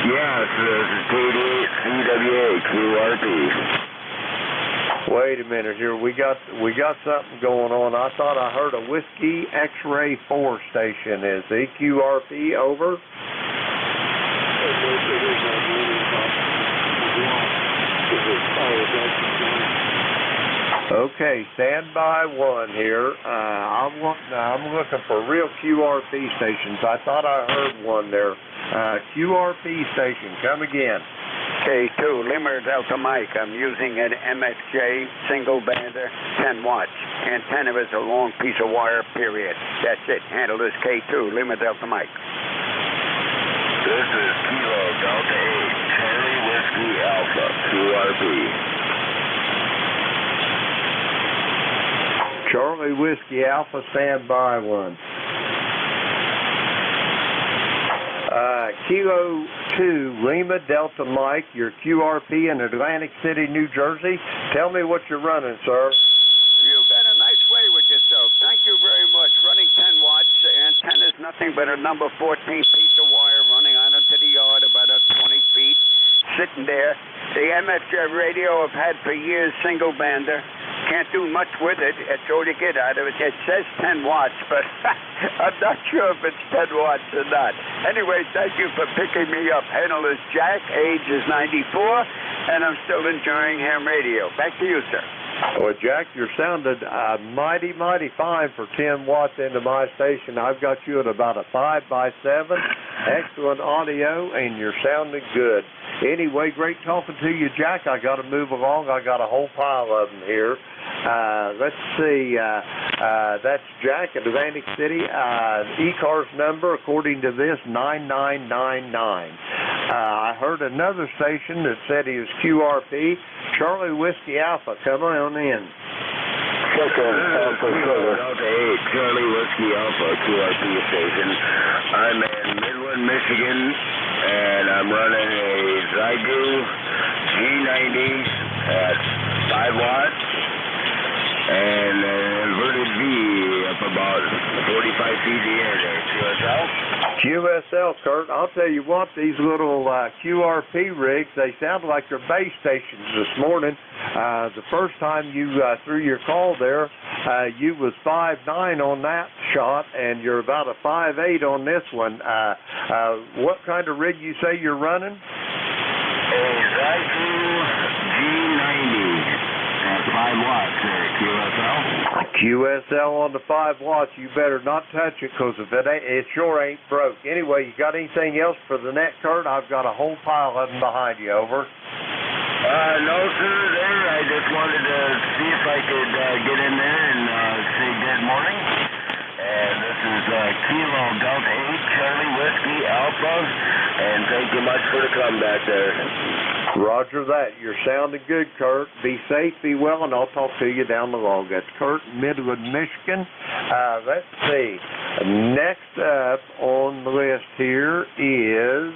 Yes, CWA, QRP. Wait a minute here. We got something going on. I thought I heard a Whiskey X-Ray 4 station. Is EQRP over? Okay, standby 1 here. I'm looking for real QRP stations. I thought I heard one there. QRP station, come again. K2, Lima Delta Mike. I'm using an MXJ single bander 10 watts. Antenna is a long piece of wire, period. That's it. Handle this K2, Lima Delta Mike. This is Kilo Delta 8, Charlie Whiskey Alpha, QRP. Charlie Whiskey Alpha, stand by 1. Kilo 2, Lima Delta Mike, your QRP in Atlantic City, New Jersey. Tell me what you're running, sir. You've got a nice way with yourself. Thank you very much. Running 10 watts. Antenna is nothing but a number 14 piece of wire running out into the yard about 20 feet. Sitting there. The MFJ radio I've had for years, single bander. Can't do much with it. That's all you get out of it. It says 10 watts, but I'm not sure if it's 10 watts or not. Anyway, thank you for picking me up. Handle is Jack. Age is 94, and I'm still enjoying ham radio. Back to you, sir. Well, Jack, you're sounding mighty fine for 10 watts into my station. I've got you at about a 5x7. Excellent audio, and you're sounding good. Anyway, great talking to you, Jack. I got to move along. I got a whole pile of them here. Let's see. That's Jack at Atlantic City. ECARS number, according to this, 9999. I heard another station that said he was QRP. Charlie Whiskey Alpha, come on in. Delta 8, Charlie Whiskey Alpha, QRP station. I'm in Midland, Michigan, and I'm running a Zygu G90 at 5 watts and an inverted V up about 45 feet in the air there. QSL, Kurt. I'll tell you what, these little QRP rigs, they sound like they're base stations this morning. The first time you threw your call there, you was 5'9" on that shot, and you're about a 5'8" on this one. What kind of rig you say you're running? A Zygu G90 at 5 watts there, QSL. QSL on the 5 watts. You better not touch it, because if it sure ain't broke. Anyway, you got anything else for the net, Kurt? I've got a whole pile of them behind you. Over. No, sir. There, I just wanted to see if I could get in there and say good morning. And this is Kilo Delta 8, Charlie Whiskey Alpha, and thank you much for the comeback there. Roger that. You're sounding good, Kurt. Be safe, be well, and I'll talk to you down the road. That's Kurt, Midland, Michigan. Let's see. Next up on the list here is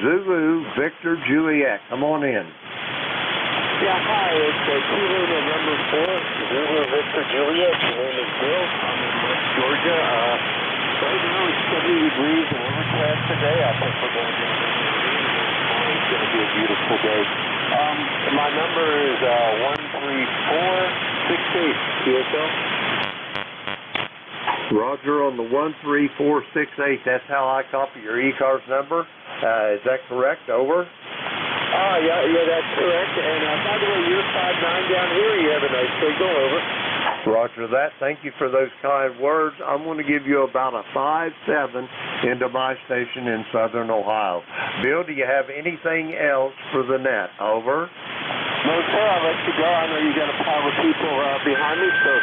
Zulu Victor Juliet. Come on in. Yeah, hi. It's Kilo November 4th, Zulu Victor Juliet. My name is Bill. I'm in West Georgia. Right now it's 70 degrees and overcast today. I think we're going to get it's going to be a beautiful day. My number is 13468 QSL. Roger on the 13468. That's how I copy your ECARS number. Is that correct? Over. Yeah, that's correct. And by the way, you're 5'9" down here. You have a nice signal. Over. Roger that. Thank you for those kind words. I'm going to give you about a 5'7" into my station in southern Ohio. Bill, do you have anything else for the net? Over. No, sir. I'll let you go. I know you got a pile of people behind me, so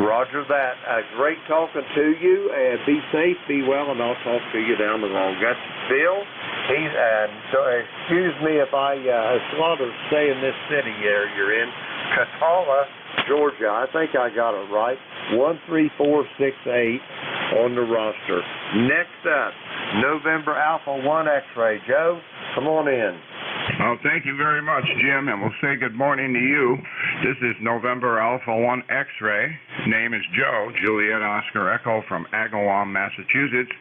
73. Roger that. Great talking to you, and be safe, be well, and I'll talk to you down the road. That's Bill. He's, so excuse me if I slaughter stay in this city there you're in. Catala, Georgia. I think I got it right. 13468 on the roster. Next up, November Alpha 1 X-Ray. Joe, come on in. Well, thank you very much, Jim, and we'll say good morning to you. This is November Alpha 1 X-Ray. Name is Joe, Juliet Oscar Echo from Agawam, Massachusetts,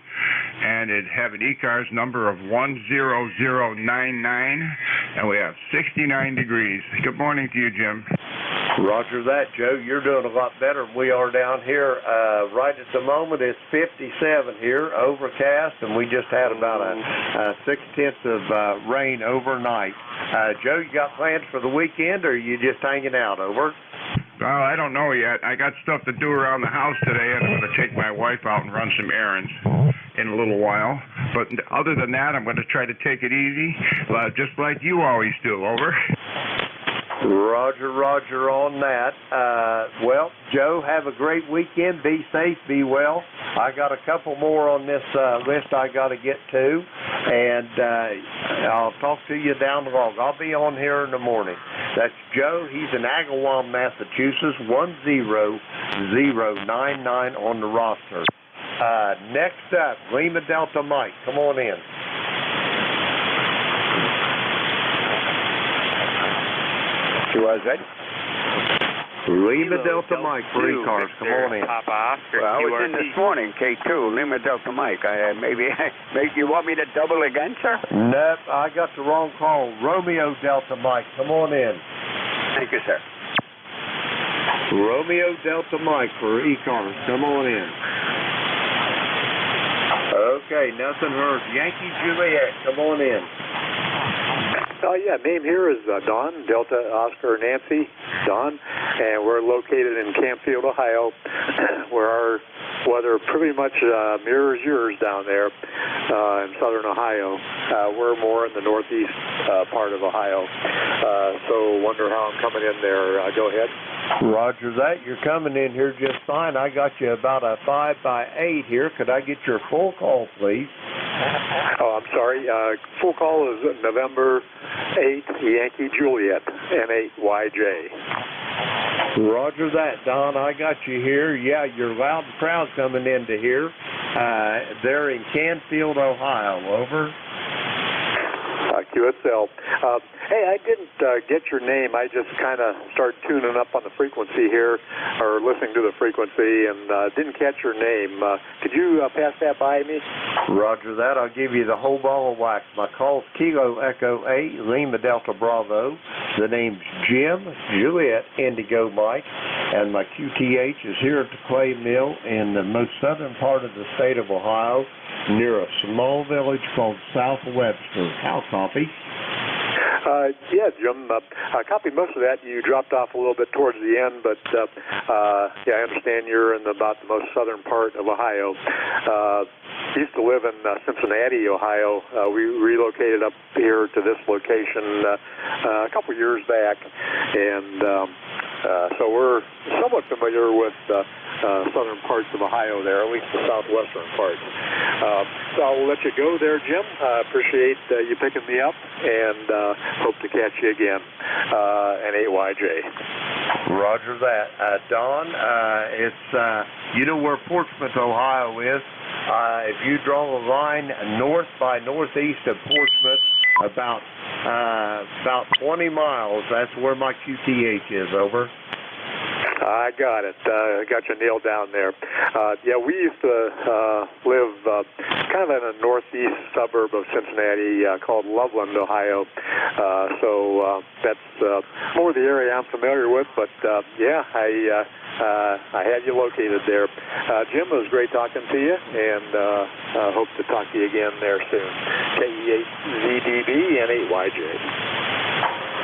and it have an ECARS number of 10099, and we have 69 degrees. Good morning to you, Jim. Roger that, Joe. You're doing a lot better than we are down here. Right at the moment, it's 57 here, overcast, and we just had about a 6/10 of rain overnight. Joe, you got plans for the weekend, or are you just hanging out? Over. Well, I don't know yet. I got stuff to do around the house today, and I'm going to take my wife out and run some errands in a little while. But other than that, I'm going to try to take it easy, just like you always do. Over. Roger on that. Well, Joe, have a great weekend. Be safe, be well. I got a couple more on this list I got to get to, and I'll talk to you down the road. I'll be on here in the morning. That's Joe. He's in Agawam, Massachusetts, 10099 on the roster. Next up, Lima Delta Mike. Come on in. QRZ? Lima Delta Mike for ECARS. Come on in. Papa Oscar, well, I was in this morning, K2, Lima Delta Mike. Maybe you want me to double again, sir? Nope, I got the wrong call. Romeo Delta Mike. Come on in. Thank you, sir. Romeo Delta Mike for ECARS. Come on in. Okay, nothing heard. Yankee Juliet. Come on in. Yeah, name here is Don, Delta Oscar Nancy, Don, and we're located in Campfield, Ohio, where our weather pretty much mirrors yours down there in southern Ohio. We're more in the northeast part of Ohio, so wonder how I'm coming in there. Go ahead. Roger that. You're coming in here just fine. I got you about a 5x8 here. Could I get your full call, please? Oh, I'm sorry. Full call is November 8, Yankee Juliet, N8YJ. Roger that, Don. I got you here. Yeah, you're loud and proud coming into here. They're in Canfield, Ohio. Over. QSL. Hey, I didn't get your name. I just kind of started tuning up on the frequency here, or listening to the frequency, and didn't catch your name. Could you pass that by me? Roger that. I'll give you the whole ball of wax. My call's Kilo Echo 8, Lima Delta Bravo. The name's Jim, Juliet, Indigo Mike, and my QTH is here at the Clay Mill in the most southern part of the state of Ohio, near a small village called South Webster. How copy? Yeah, Jim, I copied most of that. You dropped off a little bit towards the end, but yeah, I understand you're in about the most southern part of Ohio. Used to live in Cincinnati, Ohio. We relocated up here to this location a couple years back, and so we're somewhat familiar with southern parts of Ohio there, at least the southwestern parts. So I'll let you go there, Jim. Appreciate you picking me up, and hope to catch you again. N8YJ. Roger that. Don, it's, you know where Portsmouth, Ohio is. If you draw a line north by northeast of Portsmouth, about 20 miles, that's where my QTH is. Over. I got it. I got you nailed down there. Yeah, we used to live kind of in a northeast suburb of Cincinnati called Loveland, Ohio. So that's more the area I'm familiar with. But yeah, I had you located there. Jim, it was great talking to you, and hope to talk to you again there soon. KE8ZDB N8YJ.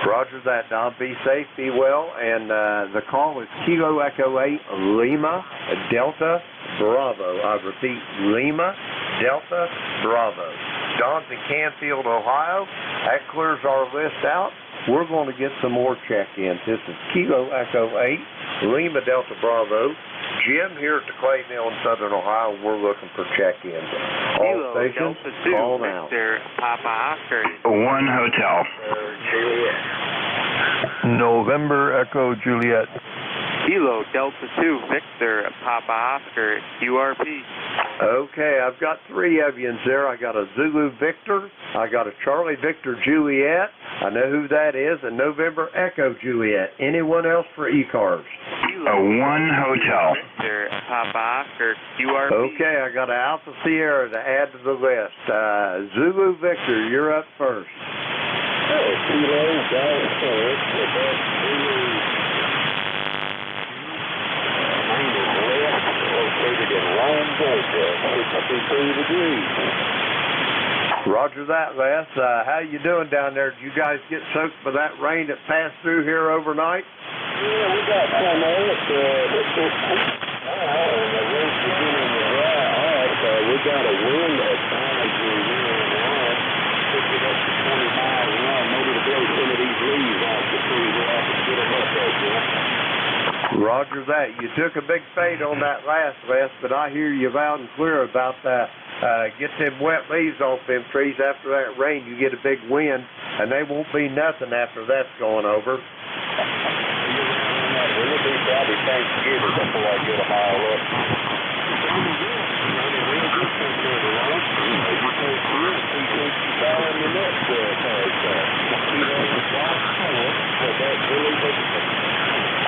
Roger that, Don. Be safe, be well, and the call is Kilo Echo 8, Lima, Delta, Bravo. I repeat, Lima, Delta, Bravo. Don's in Canfield, Ohio. That clears our list out. We're going to get some more check-ins. This is Kilo Echo 8, Lima, Delta, Bravo. Jim here at the Clay Mill in southern Ohio. We're looking for check-ins. All stations, call now. Papa Oscar. 1 hotel. Juliet. November Echo Juliet. Kilo Delta 2 Victor Papa Oscar QRP. Okay, I've got 3 of you in there. I got a Zulu Victor, I got a Charlie Victor Juliet, I know who that is, and November Echo Juliet. Anyone else for ECARS? A 1 hotel. Victor Papa Oscar QRP. Okay, I got an Alpha Sierra to add to the list. Zulu Victor, you're up first. Kilo Delta located in Rome, Georgia, 63 degrees. Roger that, Les. How you doing down there? Did you guys get soaked by that rain that passed through here overnight? Yeah, we got some of it. And the rain's beginning to dry off. We got a wind advisory here in Rome, picking up to 20 miles an hour. Maybe to blow some of these leaves off the trees off and get them up there, Jim. Roger that. You took a big fade on that last, Les, but I hear you loud and clear about that. Get them wet leaves off them trees. After that rain, you get a big wind, and they won't be nothing after that's going over. It'll be probably Thanksgiving before I get a mile up.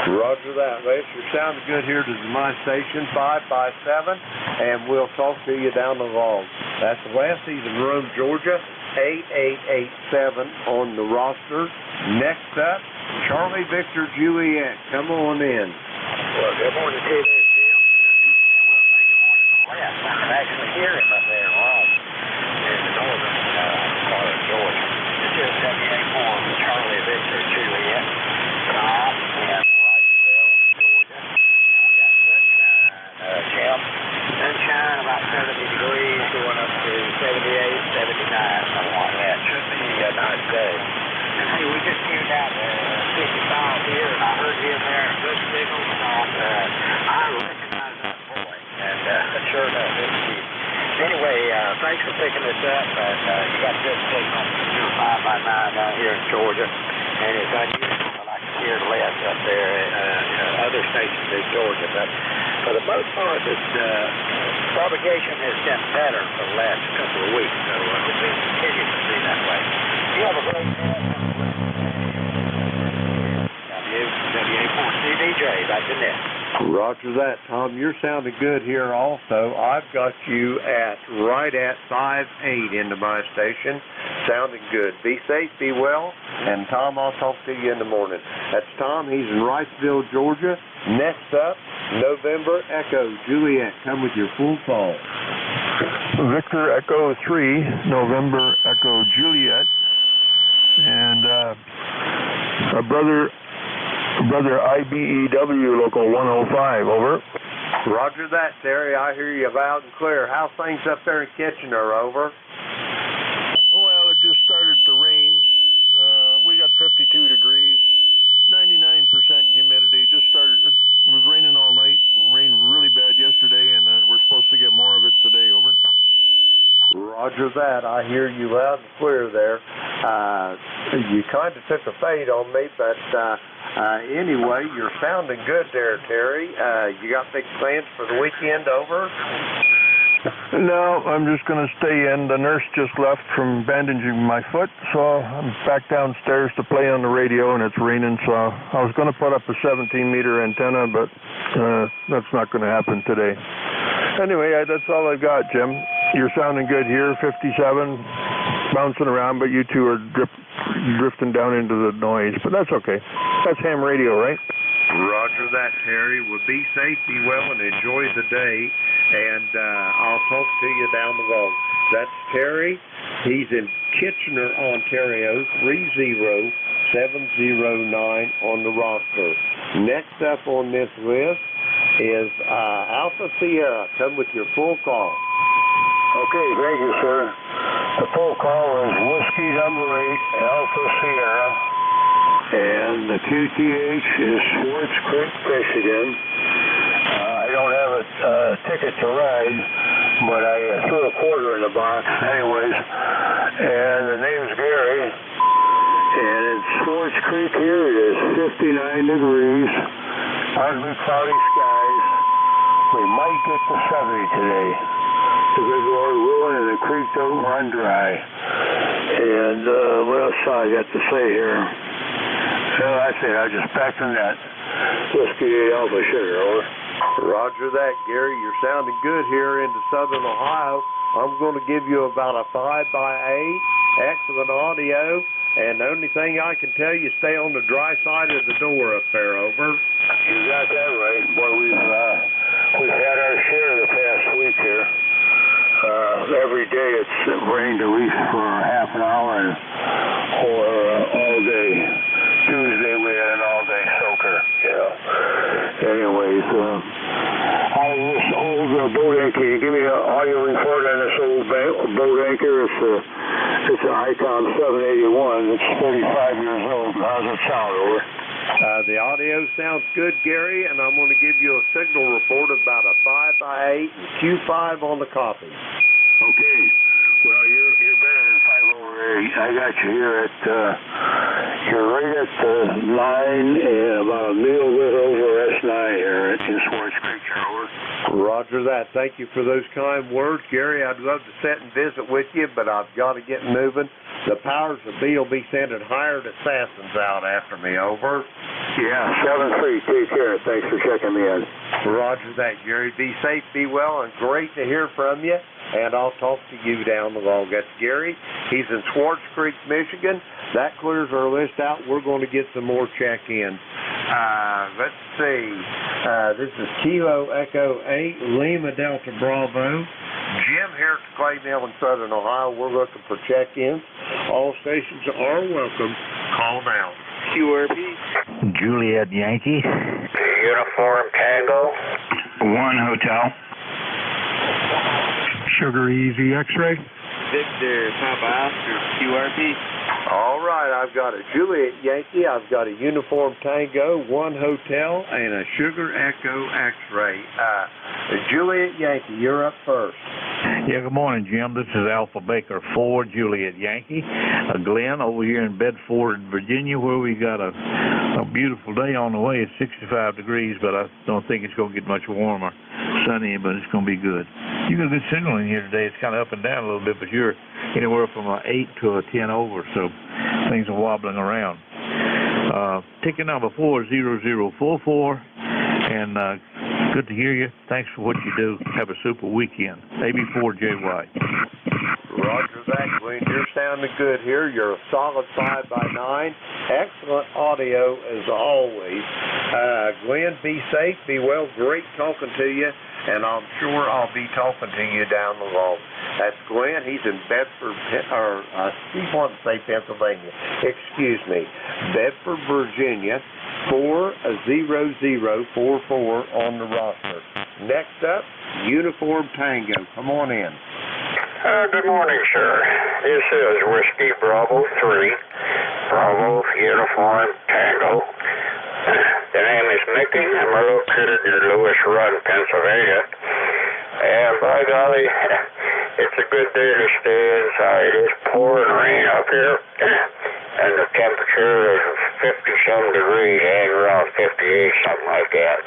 Roger that, Les. You're sounding good here to my station, 5x7, and we'll talk to you down the log. That's Les. He's in Rome, Georgia, 8887 on the roster. Next up, Charlie Victor Juliet. Come on in. Well, good morning to you, Jim. And we'll say good morning to Les. I can actually hear him up there in the northern part of Georgia. This is 78-4 Charlie Victor Juliet. Tom and Wrightsville, Georgia. And we got sunshine, Jim. Sunshine about 70 degrees going up to 78, 79, something like that. Should be a nice day. And hey, we just came down to 55 here, and I heard him there, good signal, I recognize that boy, and sure enough, it's you. Anyway, thanks for picking this up, and you got good signal from your 5x9 down here in Georgia, and it's unusual that I can hear less up there in other stations in Georgia, but for the most part, propagation has gotten better for the last couple of weeks, so we'll continue to be that way. You have a great day. WA4CDJ, back to net. Roger that, Tom. You're sounding good here also. I've got you right at 5'8" into my station. Sounding good. Be safe, be well, and Tom, I'll talk to you in the morning. That's Tom. He's in Wrightsville, Georgia. Next up, November Echo Juliet. Come with your full call. Victor Echo 3, November Echo Juliet, and brother IBEW Local 105, over. Roger that, Terry. I hear you loud and clear. How's things up there in Kitchener, over? Well, it just started to rain. We got 52 degrees, 99% humidity. Just started. It was raining all night. Rained really bad yesterday, and we're supposed to get more of it today, over. Roger that. I hear you loud and clear there. You kind of took a fade on me, but anyway, you're sounding good there, Terry. You got big plans for the weekend, over? No, I'm just going to stay in. The nurse just left from bandaging my foot, so I'm back downstairs to play on the radio, and it's raining, so I was going to put up a 17-meter antenna, but that's not going to happen today. Anyway, that's all I've got, Jim. You're sounding good here, 57, bouncing around, but you two are drifting down into the noise, but that's okay. That's ham radio, right? Roger that, Terry. Well, be safe, be well, and enjoy the day, and I'll talk to you down the road. That's Terry. He's in Kitchener, Ontario, 30709 on the roster. Next up on this list is Alpha Sierra. Come with your full call. Okay, thank you, sir. The full call is Whiskey number 8, Alpha Sierra, and the QTH is Swartz Creek, Michigan. I don't have a ticket to ride, but I threw a quarter in the box anyways, and the name's Gary, and in Swartz Creek here it is 59 degrees, partly cloudy skies. We might get to 70 today. The good Lord willing, and the creek don't run dry. And what else I got to say here? Well, that's it. I just packed the net. Whiskey 8 Alpha Sugar, over. Roger that, Gary. You're sounding good here into southern Ohio. I'm going to give you about a 5x8, excellent audio, and the only thing I can tell you, stay on the dry side of the door up there, over. You got that right. Boy, we've had our share the past week here. Every day it's rained at least for half an hour or all day. Tuesday we had an all-day soaker. Yeah. Anyways, how is this old boat anchor? Can you give me an audio report on this old boat anchor? It's an ICOM 781. It's 35 years old. How's it sound, over? The audio sounds good, Gary, and I'm going to give you a signal report about a 5x8 and Q5 on the copy. Okay. Well, you're better than 5/8. I got you here at You're right at 9, about a little bit over S9 here in Swartz Creek, over. Roger that. Thank you for those kind words. Gary, I'd love to sit and visit with you, but I've got to get moving. The powers that be will be sending hired assassins out after me, over. Yeah, 7-3. Take care. Thanks for checking me in. Roger that, Gary. Be safe, be well, and great to hear from you. And I'll talk to you down the road. That's Gary. He's in Swartz Creek, Michigan. That clears our list out. We're going to get some more check-in. Let's see. This is Kilo Echo 8, Lima Delta Bravo. Jim here at Clay Mill in Southern Ohio. We're looking for check-ins. All stations are welcome. Call now. QRP. Juliet Yankee. Uniform Tango. 1 Hotel. Sugar Easy X-Ray. Victor Papa Oscar, QRP. All right, I've got a Juliet Yankee, I've got a Uniform Tango, 1 Hotel, and a Sugar Echo X-Ray. Juliet Yankee, you're up first. Yeah, good morning, Jim. This is Alpha Baker 4, Juliet Yankee. Glenn over here in Bedford, Virginia, where we got a beautiful day on the way. It's 65 degrees, but I don't think it's going to get much warmer. Sunny, but it's going to be good. You got a good signal in here today. It's kind of up and down a little bit, but you're anywhere from an 8 to a 10 over, so things are wobbling around. Ticket number 40044, and good to hear you. Thanks for what you do. Have a super weekend. AB4JY. Roger that, Glenn. You're sounding good here. You're a solid 5x9. Excellent audio as always. Glenn, be safe, be well. Great talking to you, and I'm sure I'll be talking to you down the road. That's Glenn. He's in Bedford, or I want to say Pennsylvania. Excuse me. Bedford, Virginia, 40044 on the roster. Next up, Uniform Tango. Come on in. Good morning, sir. This is Whiskey Bravo 3, Bravo Uniform Tango. The name is Mickey, and we're located in Lewis Run, Pennsylvania. And by golly, it's a good day to stay inside. It's pouring rain up here, and the temperature is 50-some degrees, and around 58, something like that.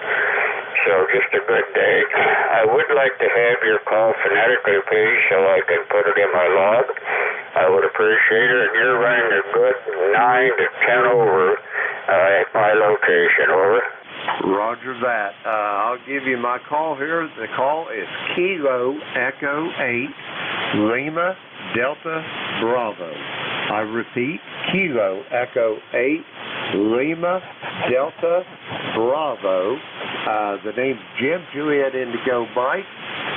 So just a good day. I would like to have your call phonetically, please, so I can put it in my log. I would appreciate it. And you're running a good 9 to 10 over at my location, over. Roger that. I'll give you my call here. The call is Kilo Echo 8, Lima Delta Bravo. I repeat, Kilo Echo 8, Lima Delta Bravo. The name's Jim, Juliet Indigo Mike,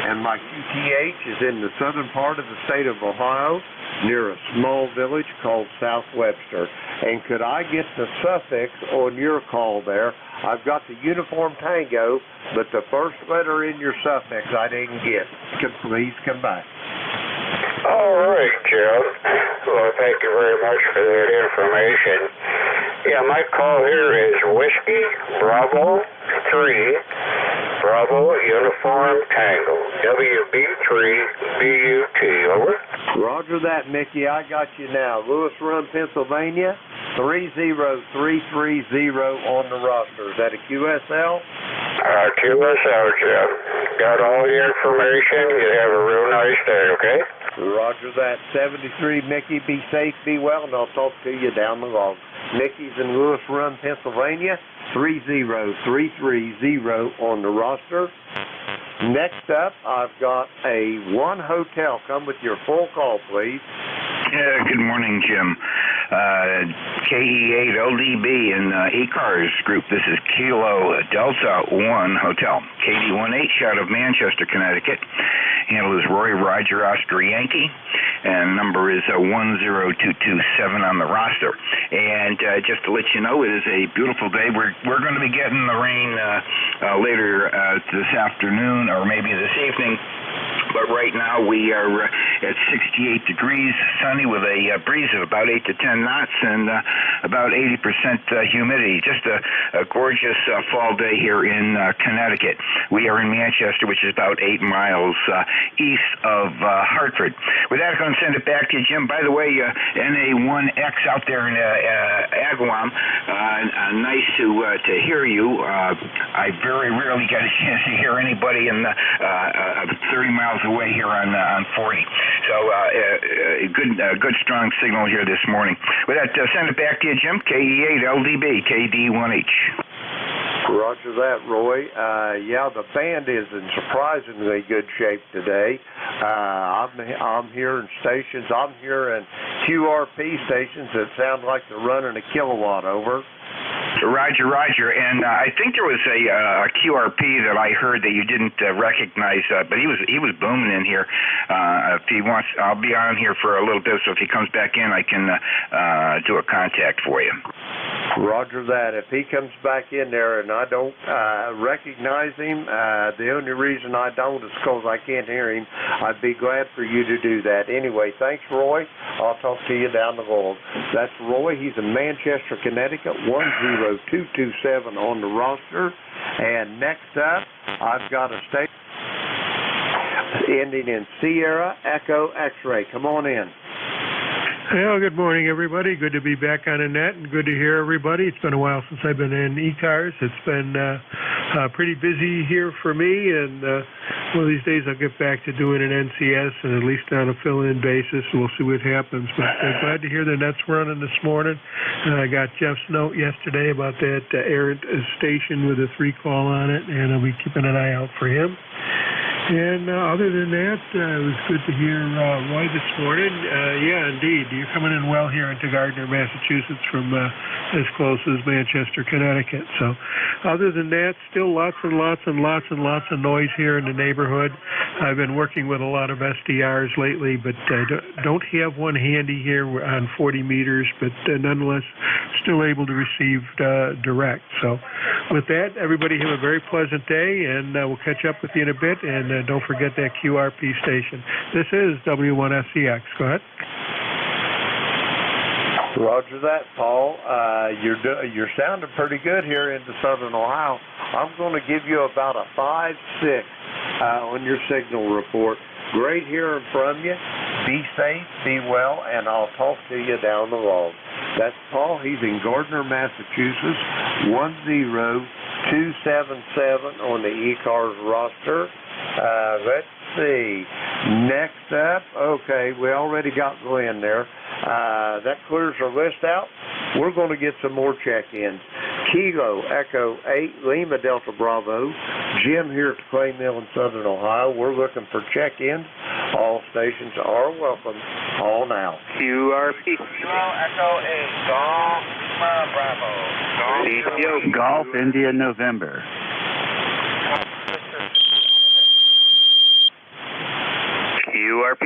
and my QTH is in the southern part of the state of Ohio, near a small village called South Webster. And could I get the suffix on your call there? I've got the Uniform Tango, but the first letter in your suffix I didn't get. Please come back. All right, Jim. Well, thank you very much for that information. Yeah, my call here is Whiskey Bravo 3, Bravo Uniform Tango, WB3BUT, over. Roger that, Mickey. I got you now. Lewis Run, Pennsylvania, 30330 on the roster. Is that a QSL? QSL, Jim. Got all the information. You have a real nice day, okay? Roger that. 73, Mickey. Be safe, be well, and I'll talk to you down the road. Mickey's in Lewis Run, Pennsylvania, 30330 on the roster. Next up, I've got a 1 Hotel. Come with your full call, please. Good morning, Jim. KE8LDB in ECARS group. This is Kilo Delta 1 Hotel. KD18 out of Manchester, Connecticut. Handle is Roy Roger Oscar Yankee, and number is 10227 on the roster. And just to let you know, it is a beautiful day. We're going to be getting the rain later this afternoon or maybe this evening. but right now we are at 68 degrees, sunny with a breeze of about 8 to 10 knots and about 80% humidity. Just a gorgeous fall day here in Connecticut. We are in Manchester, which is about 8 miles east of Hartford. With that, I'm going to send it back to you, Jim. By the way, NA1X out there in Agawam, nice to hear you. I very rarely get a chance to hear anybody in 30 miles away here on 40. So good strong signal here this morning. With that, send it back to you, Jim. KE8 LDB KD1H. Roger that, Roy. Yeah, the band is in surprisingly good shape today. I'm hearing stations. I'm hearing QRP stations that sound like they're running a kilowatt over. Roger. And I think there was a QRP that I heard that you didn't recognize, but he was booming in here. If he wants, I'll be on here for a little bit, so if he comes back in, I can do a contact for you. Roger that. If he comes back in there and I don't recognize him, the only reason I don't is because I can't hear him. I'd be glad for you to do that. Anyway, thanks, Roy. I'll talk to you down the road. That's Roy. He's in Manchester, Connecticut, 10227 on the roster. And next up, I've got a station ending in Sierra Echo X-Ray. Come on in. Well, good morning, everybody. Good to be back on the net and good to hear everybody. It's been a while since I've been in ECARS. It's been pretty busy here for me, and one of these days I'll get back to doing an NCS, and at least on a fill-in basis. We'll see what happens. But glad to hear the net's running this morning. I got Jeff's note yesterday about that errant station with a 3 call on it, and I'll be keeping an eye out for him. And other than that, it was good to hear Roy this morning. Yeah, indeed. You're coming in well here into Gardner, Massachusetts from as close as Manchester, Connecticut. So other than that, still lots and lots of noise here in the neighborhood. I've been working with a lot of SDRs lately, but don't have one handy here on 40 meters, but nonetheless still able to receive direct. So with that, everybody have a very pleasant day, and we'll catch up with you in a bit. And don't forget that QRP station. This is W1SCX. Go ahead. Roger that, Paul. You're sounding pretty good here into Southern Ohio. I'm going to give you about a 5-6 on your signal report. Great hearing from you. Be safe, be well, and I'll talk to you down the road. That's Paul. He's in Gardner, Massachusetts, 10277 on the ECARS roster. Let's see. Next up, okay, we already got Glenn there. That clears our list out. We're going to get some more check-ins. Kilo Echo 8, Lima Delta Bravo. Jim here at the Clay Mill in Southern Ohio. We're looking for check-ins. All stations are welcome. All now. QRP. Kilo Echo 8, Golf Lima Bravo. Golf India November. QRP.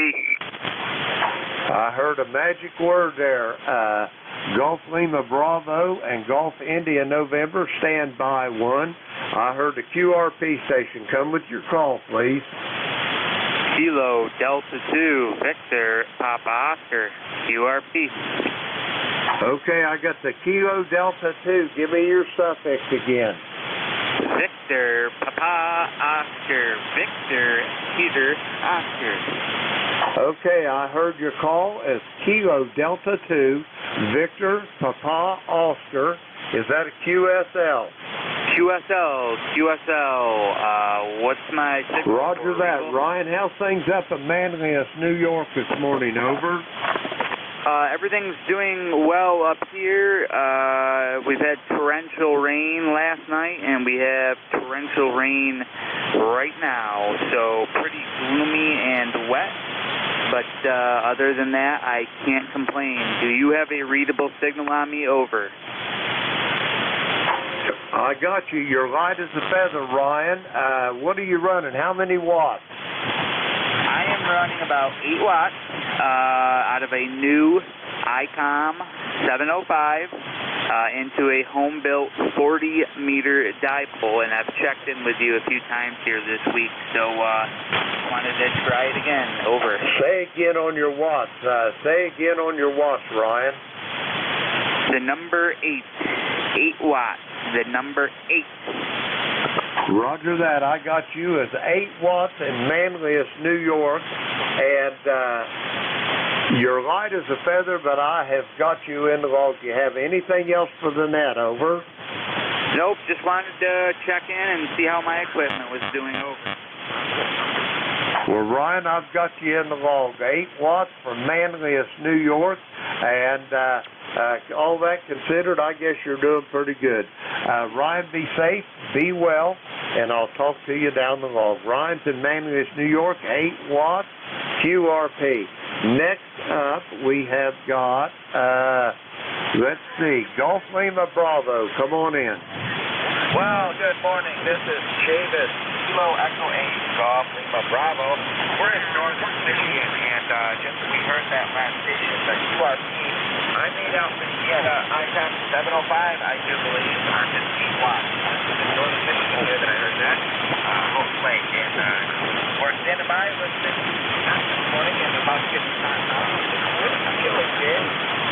I heard a magic word there. Golf Lima Bravo and Golf India November, stand by 1. I heard the QRP station. Come with your call, please. Kilo Delta 2, Victor Papa Oscar, QRP. Okay, I got the Kilo Delta 2. Give me your suffix again. Victor Papa Oscar, Victor Peter Oscar. Okay, I heard your call as Kilo Delta 2, Victor Papa Oscar. Is that a QSL? QSL. What's my signal? Roger that. Ryan, how's things up in Manlius, New York this morning? Over. Everything's doing well up here. We've had torrential rain last night, and we have torrential rain right now, so pretty gloomy and wet. But other than that, I can't complain. Do you have a readable signal on me? Over. I got you. You're light as a feather, Ryan. What are you running? How many watts? I am running about 8 watts out of a new ICOM 705 into a home-built 40-meter dipole, and I've checked in with you a few times here this week. So wanted to try it again. Over. Say again on your watts. Say again on your watts, Ryan. The number 8. 8 watts. The number 8. Roger that. I got you as 8 watts in Manlius, New York, and you're light as a feather, but I have got you in the log. Do you have anything else for the net? Over. Nope, just wanted to check in and see how my equipment was doing. Over. Well, Ryan, I've got you in the log. 8 watts from Manlius, New York, and all that considered, I guess you're doing pretty good. Ryan, be safe, be well, and I'll talk to you down the log. Ryan's in Manlius, New York, 8 watts, QRP. Next up, we have got, let's see, Golf Lima Bravo. Come on in. Well, good morning. This is Chavis, Kilo Echo 8, Golf Lima Bravo. We're in northern Michigan, and just as we heard that last station, the QRP, I made out pretty good. ITAP 705, I do believe, on 15 watts. This is in northern Michigan here that I heard that. Oak Lake, and we're standing by listening this morning, and about to get some hot now. It's chilly here.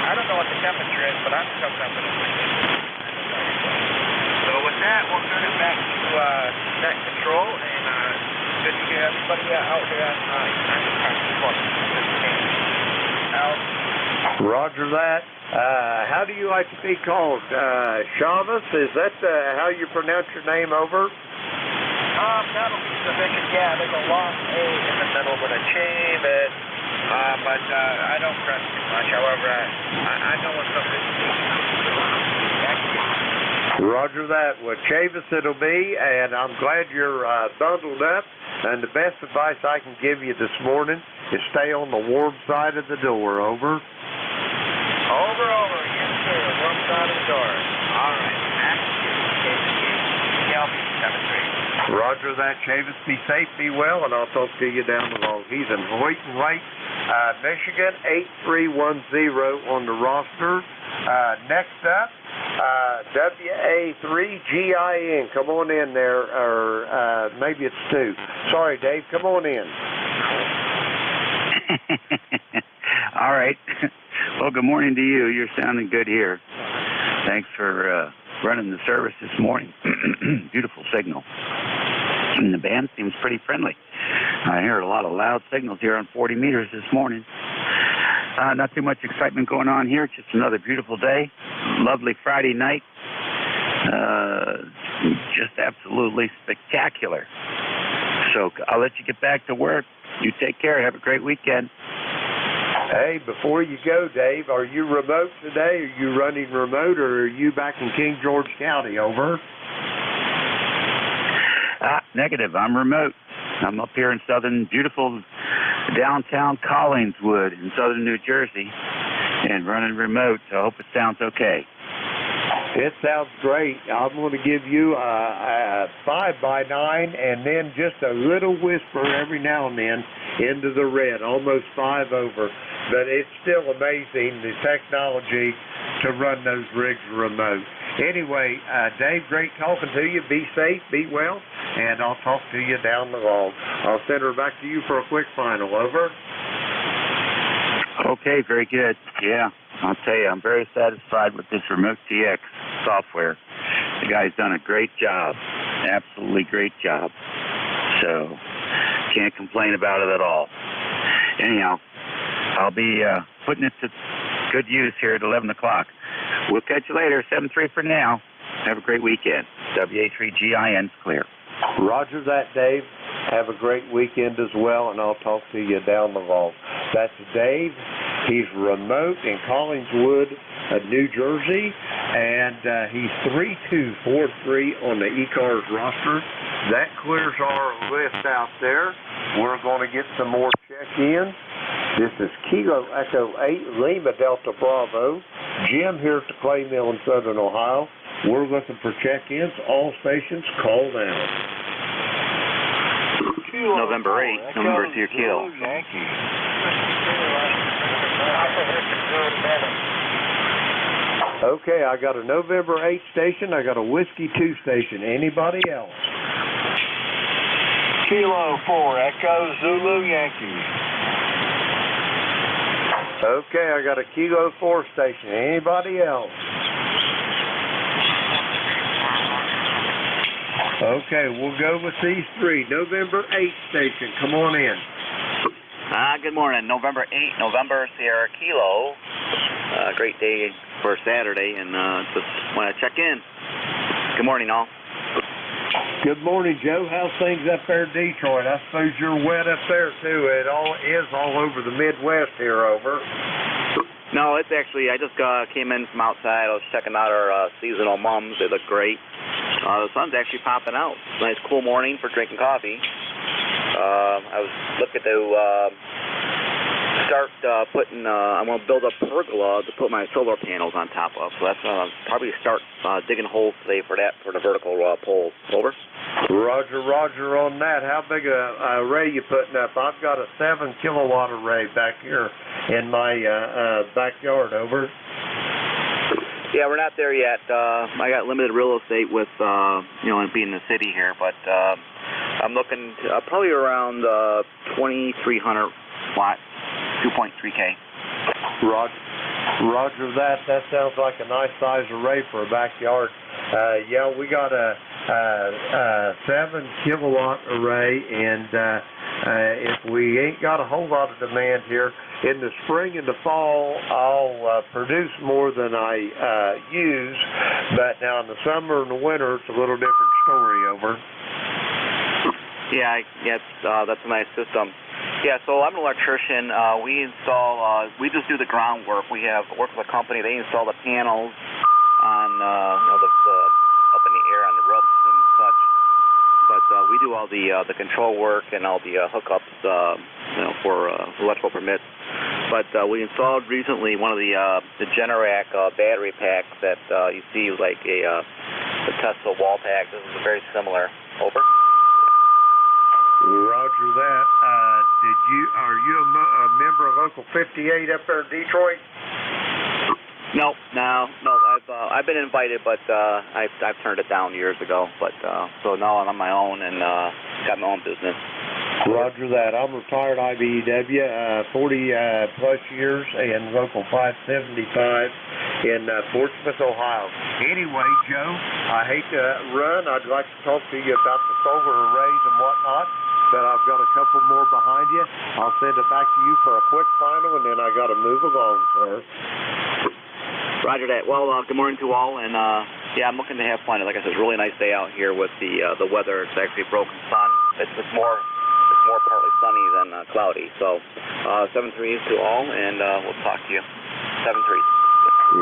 I don't know what the temperature is, but I'm covered up in a pretty good. So with that, we'll turn it back to net control, and good to hear everybody out here on Roger that. How do you like to be called? Chavez? Is that how you pronounce your name? Over? That'll be sufficient. Yeah, there's a long A in the middle with a Chavis, but I don't press too much. However, I know what something Roger that. Well, Chavis it'll be, and I'm glad you're bundled up. And the best advice I can give you this morning is stay on the warm side of the door. Over. Over. Yes, sir. Warm side of the door. All right. Roger that, Chavis. Be safe, be well, and I'll talk to you down the road. He's in Hoyton Lake, Michigan, 8310 on the roster. Next up, WA3GIN. Come on in there, or maybe it's 2. Sorry, Dave. Come on in. All right. Well, good morning to you. You're sounding good here. Thanks for running the service this morning. Beautiful signal. And the band seems pretty friendly. I hear a lot of loud signals here on 40 meters this morning. Not too much excitement going on here. Just another beautiful day. Lovely Friday night. Just absolutely spectacular. So I'll let you get back to work. You take care. Have a great weekend. Hey, before you go, Dave, are you remote today? Are you running remote, or are you back in King George County? Over. Negative. I'm remote. I'm up here in beautiful downtown Collingswood in southern New Jersey, and running remote, so I hope it sounds okay. It sounds great. I'm going to give you a 5x9 and then just a little whisper every now and then into the red, almost 5 over. But it's still amazing, the technology to run those rigs remote. Anyway, Dave, great talking to you. Be safe, be well, and I'll talk to you down the road. I'll send her back to you for a quick final. Over. Okay, very good. Yeah, I'll tell you, I'm very satisfied with this Remote TX software. The guy's done a great job, absolutely great job. So, can't complain about it at all. Anyhow, I'll be putting it to good use here at 11 o'clock. We'll catch you later. 7-3 for now. Have a great weekend. WA3GIN's clear. Roger that, Dave. Have a great weekend as well, and I'll talk to you down the road. That's Dave. He's remote in Collingswood, New Jersey, and he's 3243 on the ECARS roster. That clears our list out there. We're going to get some more check-ins. This is Kilo Echo 8, Lima Delta Bravo. Jim here at the Clay Mill in Southern Ohio. We're looking for check-ins. All stations, call now. November 8th, number to your kill. Okay, I got a November 8 station. I got a Whiskey 2 station. Anybody else? Kilo 4, Echo Zulu Yankee. Okay, I got a Kilo 4 station. Anybody else? Okay, we'll go with these three. November 8 station, come on in. Good morning. November 8, November Sierra Kilo. Great day for Saturday, and just want to check in. Good morning, all. Good morning, Joe. How's things up there in Detroit? I suppose you're wet up there, too. It is all over the Midwest here, over. No, it's actually, I just came in from outside. I was checking out our seasonal mums. They look great. The sun's actually popping out. Nice cool morning for drinking coffee. I was looking to start putting, I'm going to build a pergola to put my solar panels on top of. So that's probably start digging holes today for that, for the vertical poles. Over. Roger on that. How big a array you putting up? I've got a 7 kilowatt array back here in my backyard. Over. Yeah, we're not there yet. I got limited real estate with, being in the city here, but I'm looking probably around 2,300 watt, 2.3K. Roger that. That sounds like a nice size array for a backyard. Yeah, we got a 7 kilowatt array, and if we ain't got a whole lot of demand here, in the spring and the fall, I'll produce more than I use, but now in the summer and the winter, it's a little different story. Over. Yeah, that's a nice system. Yeah, so I'm an electrician. We just do the groundwork. We work with a company. They install the panels on, the up in the air on the roofs and such. But we do all the control work and all the hookups, for electrical permits. But we installed recently one of the Generac battery packs that you see, like the Tesla wall pack. This is very similar. Over. Roger that. Are you a member of Local 58 up there in Detroit? No. I've been invited, but I've turned it down years ago. But so now I'm on my own and got my own business. Roger that. I'm retired IBEW, 40 plus years, and Local 575 in Portsmouth, Ohio. Anyway, Joe, I hate to run. I'd like to talk to you about the solar arrays and whatnot, but I've got a couple more behind you. I'll send it back to you for a quick final, and then I got to move along, sir. Roger that. Well, good morning to all, and I'm looking to have fun. Like I said, it's a really nice day out here with the weather. It's actually broken sun. It's more partly sunny than cloudy. So 7-3 to all, and we'll talk to you. 7-3.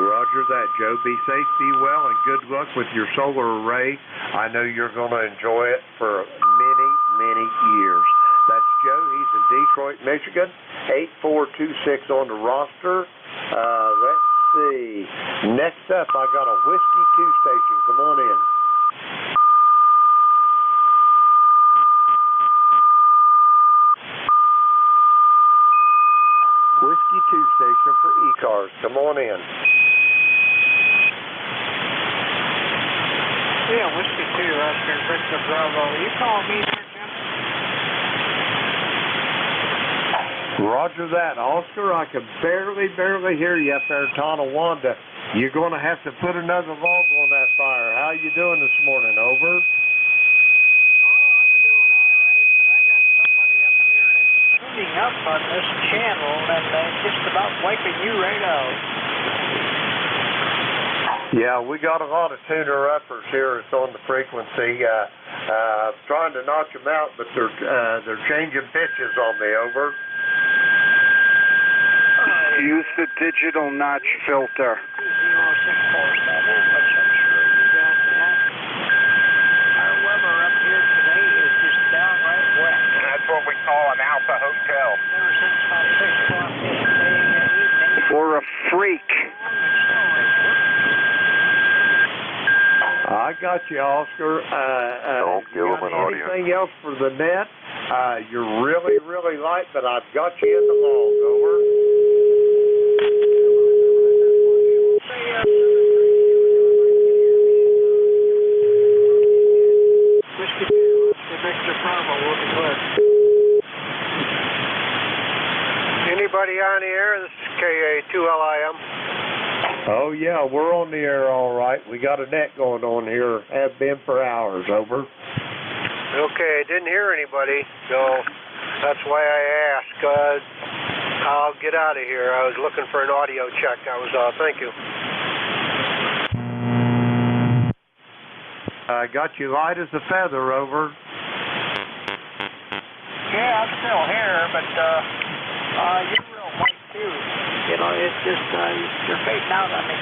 Roger that, Joe. Be safe, be well, and good luck with your solar array. I know you're going to enjoy it for many, many years. That's Joe. He's in Detroit, Michigan. 8426 on the roster. Let's see. Next up, I got a Whiskey 2 station. Come on in. Whiskey 2 station for ECARS. Come on in. Yeah, Whiskey 2, Oscar Victor Bravo. You call me there, Jim? Roger that, Oscar. I can barely hear you up there in Tonawanda. You're going to have to put another log on that fire. How you doing this morning? Over. Up on this channel and just about wiping you right out. Yeah, we got a lot of tuner-uppers here that's on the frequency. Trying to notch them out, but they're changing pitches on me. Over. Use the digital notch filter. 20647, which I'm sure you got that. Our weather up here today is just downright wet. That's what we call an alpha hotel. Ever since about 6 o'clock yesterday evening. For a freak. I got you, Oscar. Don't give them an audio. Anything else for the net? You're really light, but I've got you in the log. Over. Whiskey 2, Oscar Victor Bravo, we'll be glad. Oh, yeah, we're on the air all right. We got a net going on here. Have been for hours. Over. Okay, didn't hear anybody, so that's why I asked. I'll get out of here. I was looking for an audio check. That was all. Thank you. I got you light as a feather. Over. Yeah, I'm still here, but you're real white too. You know, it's just you're fading out on me.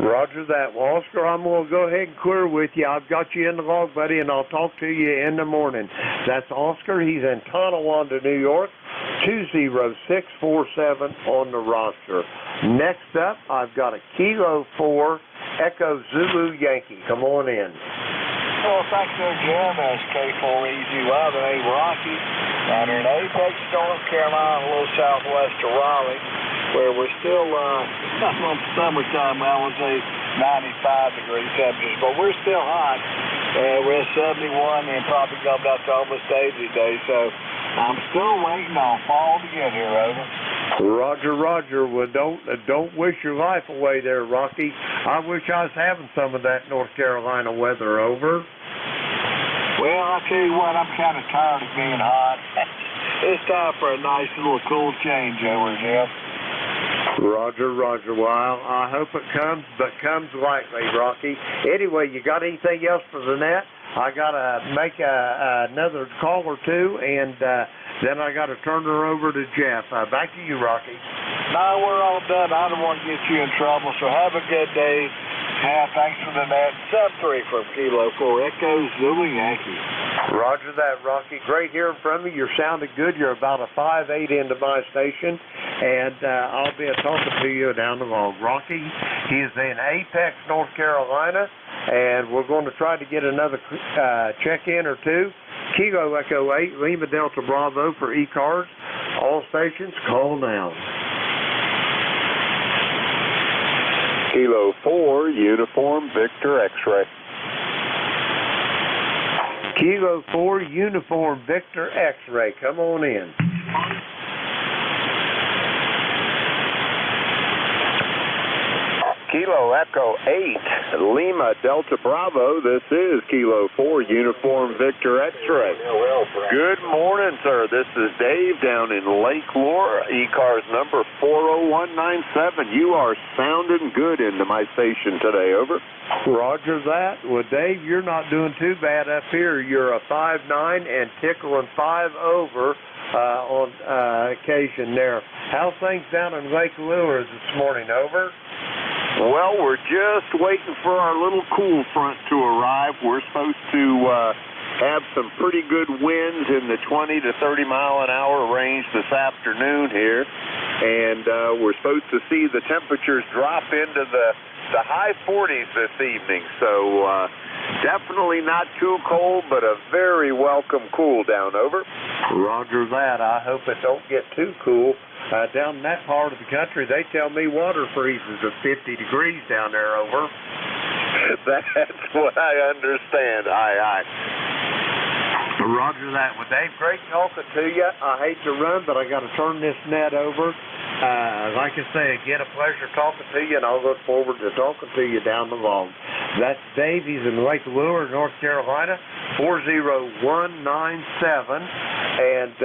Roger that. Well, Oscar, I'm going to go ahead and clear with you. I've got you in the log, buddy, and I'll talk to you in the morning. That's Oscar. He's in Tonawanda, New York, 20647 on the roster. Next up, I've got a Kilo 4 Echo Zulu Yankee. Come on in. Well, thanks there, Jim. That's K4EZY, the name Rocky. Down here in Apex, North Carolina, a little southwest of Raleigh, where we're still, summertime, I would say 95 degree temperatures, but we're still hot. We're at 71 and probably going up to almost 80 today, so I'm still waiting on fall to get here, over. Roger, Roger. Well, don't wish your life away there, Rocky. I wish I was having some of that North Carolina weather. Over. Well, I'll tell you what, I'm kind of tired of being hot. It's time for a nice little cool change over, Jim. Roger, Roger. Well, I hope it comes, but comes lightly, Rocky. Anyway, you got anything else for the net? I got to make another call or two, and then I got to turn her over to Jeff. Back to you, Rocky. No, we're all done. I don't want to get you in trouble, so have a good day. Thanks for the net. 7-3 from Kilo 4 Echo Zulu Yankee. Roger that, Rocky. Great hearing from you. You're sounding good. You're about a 5-8 into my station, and I'll be talking to you down the road. Rocky, he's in Apex, North Carolina, and we're going to try to get another check-in or two. Kilo Echo 8, Lima Delta Bravo for ECARS. All stations, call now. Kilo 4, Uniform Victor X-Ray. Kilo 4, Uniform Victor X-Ray. Come on in. Kilo Echo 8, Lima Delta Bravo. This is Kilo 4, Uniform Victor X-Ray. Good morning, sir. This is Dave down in Lake Lure, ECARS number 40197. You are sounding good into my station today, over. Roger that. Well, Dave, you're not doing too bad up here. You're a 5'9" and tickling 5 over on occasion there. How's things down in Lake Lure this morning, over? Well, we're just waiting for our little cool front to arrive. We're supposed to have some pretty good winds in the 20 to 30 mile an hour range this afternoon here, and we're supposed to see the temperatures drop into the high 40s this evening. So definitely not too cold, but a very welcome cool down, over. Roger that. I hope it don't get too cool. Down in that part of the country, they tell me water freezes at 50 degrees down there, over. That's what I understand. Aye. Roger that. Well, Dave, great talking to you. I hate to run, but I got to turn this net over. Like I say, again, a pleasure talking to you, and I'll look forward to talking to you down the road. That's Dave. He's in Lake Lure, North Carolina, 40197. And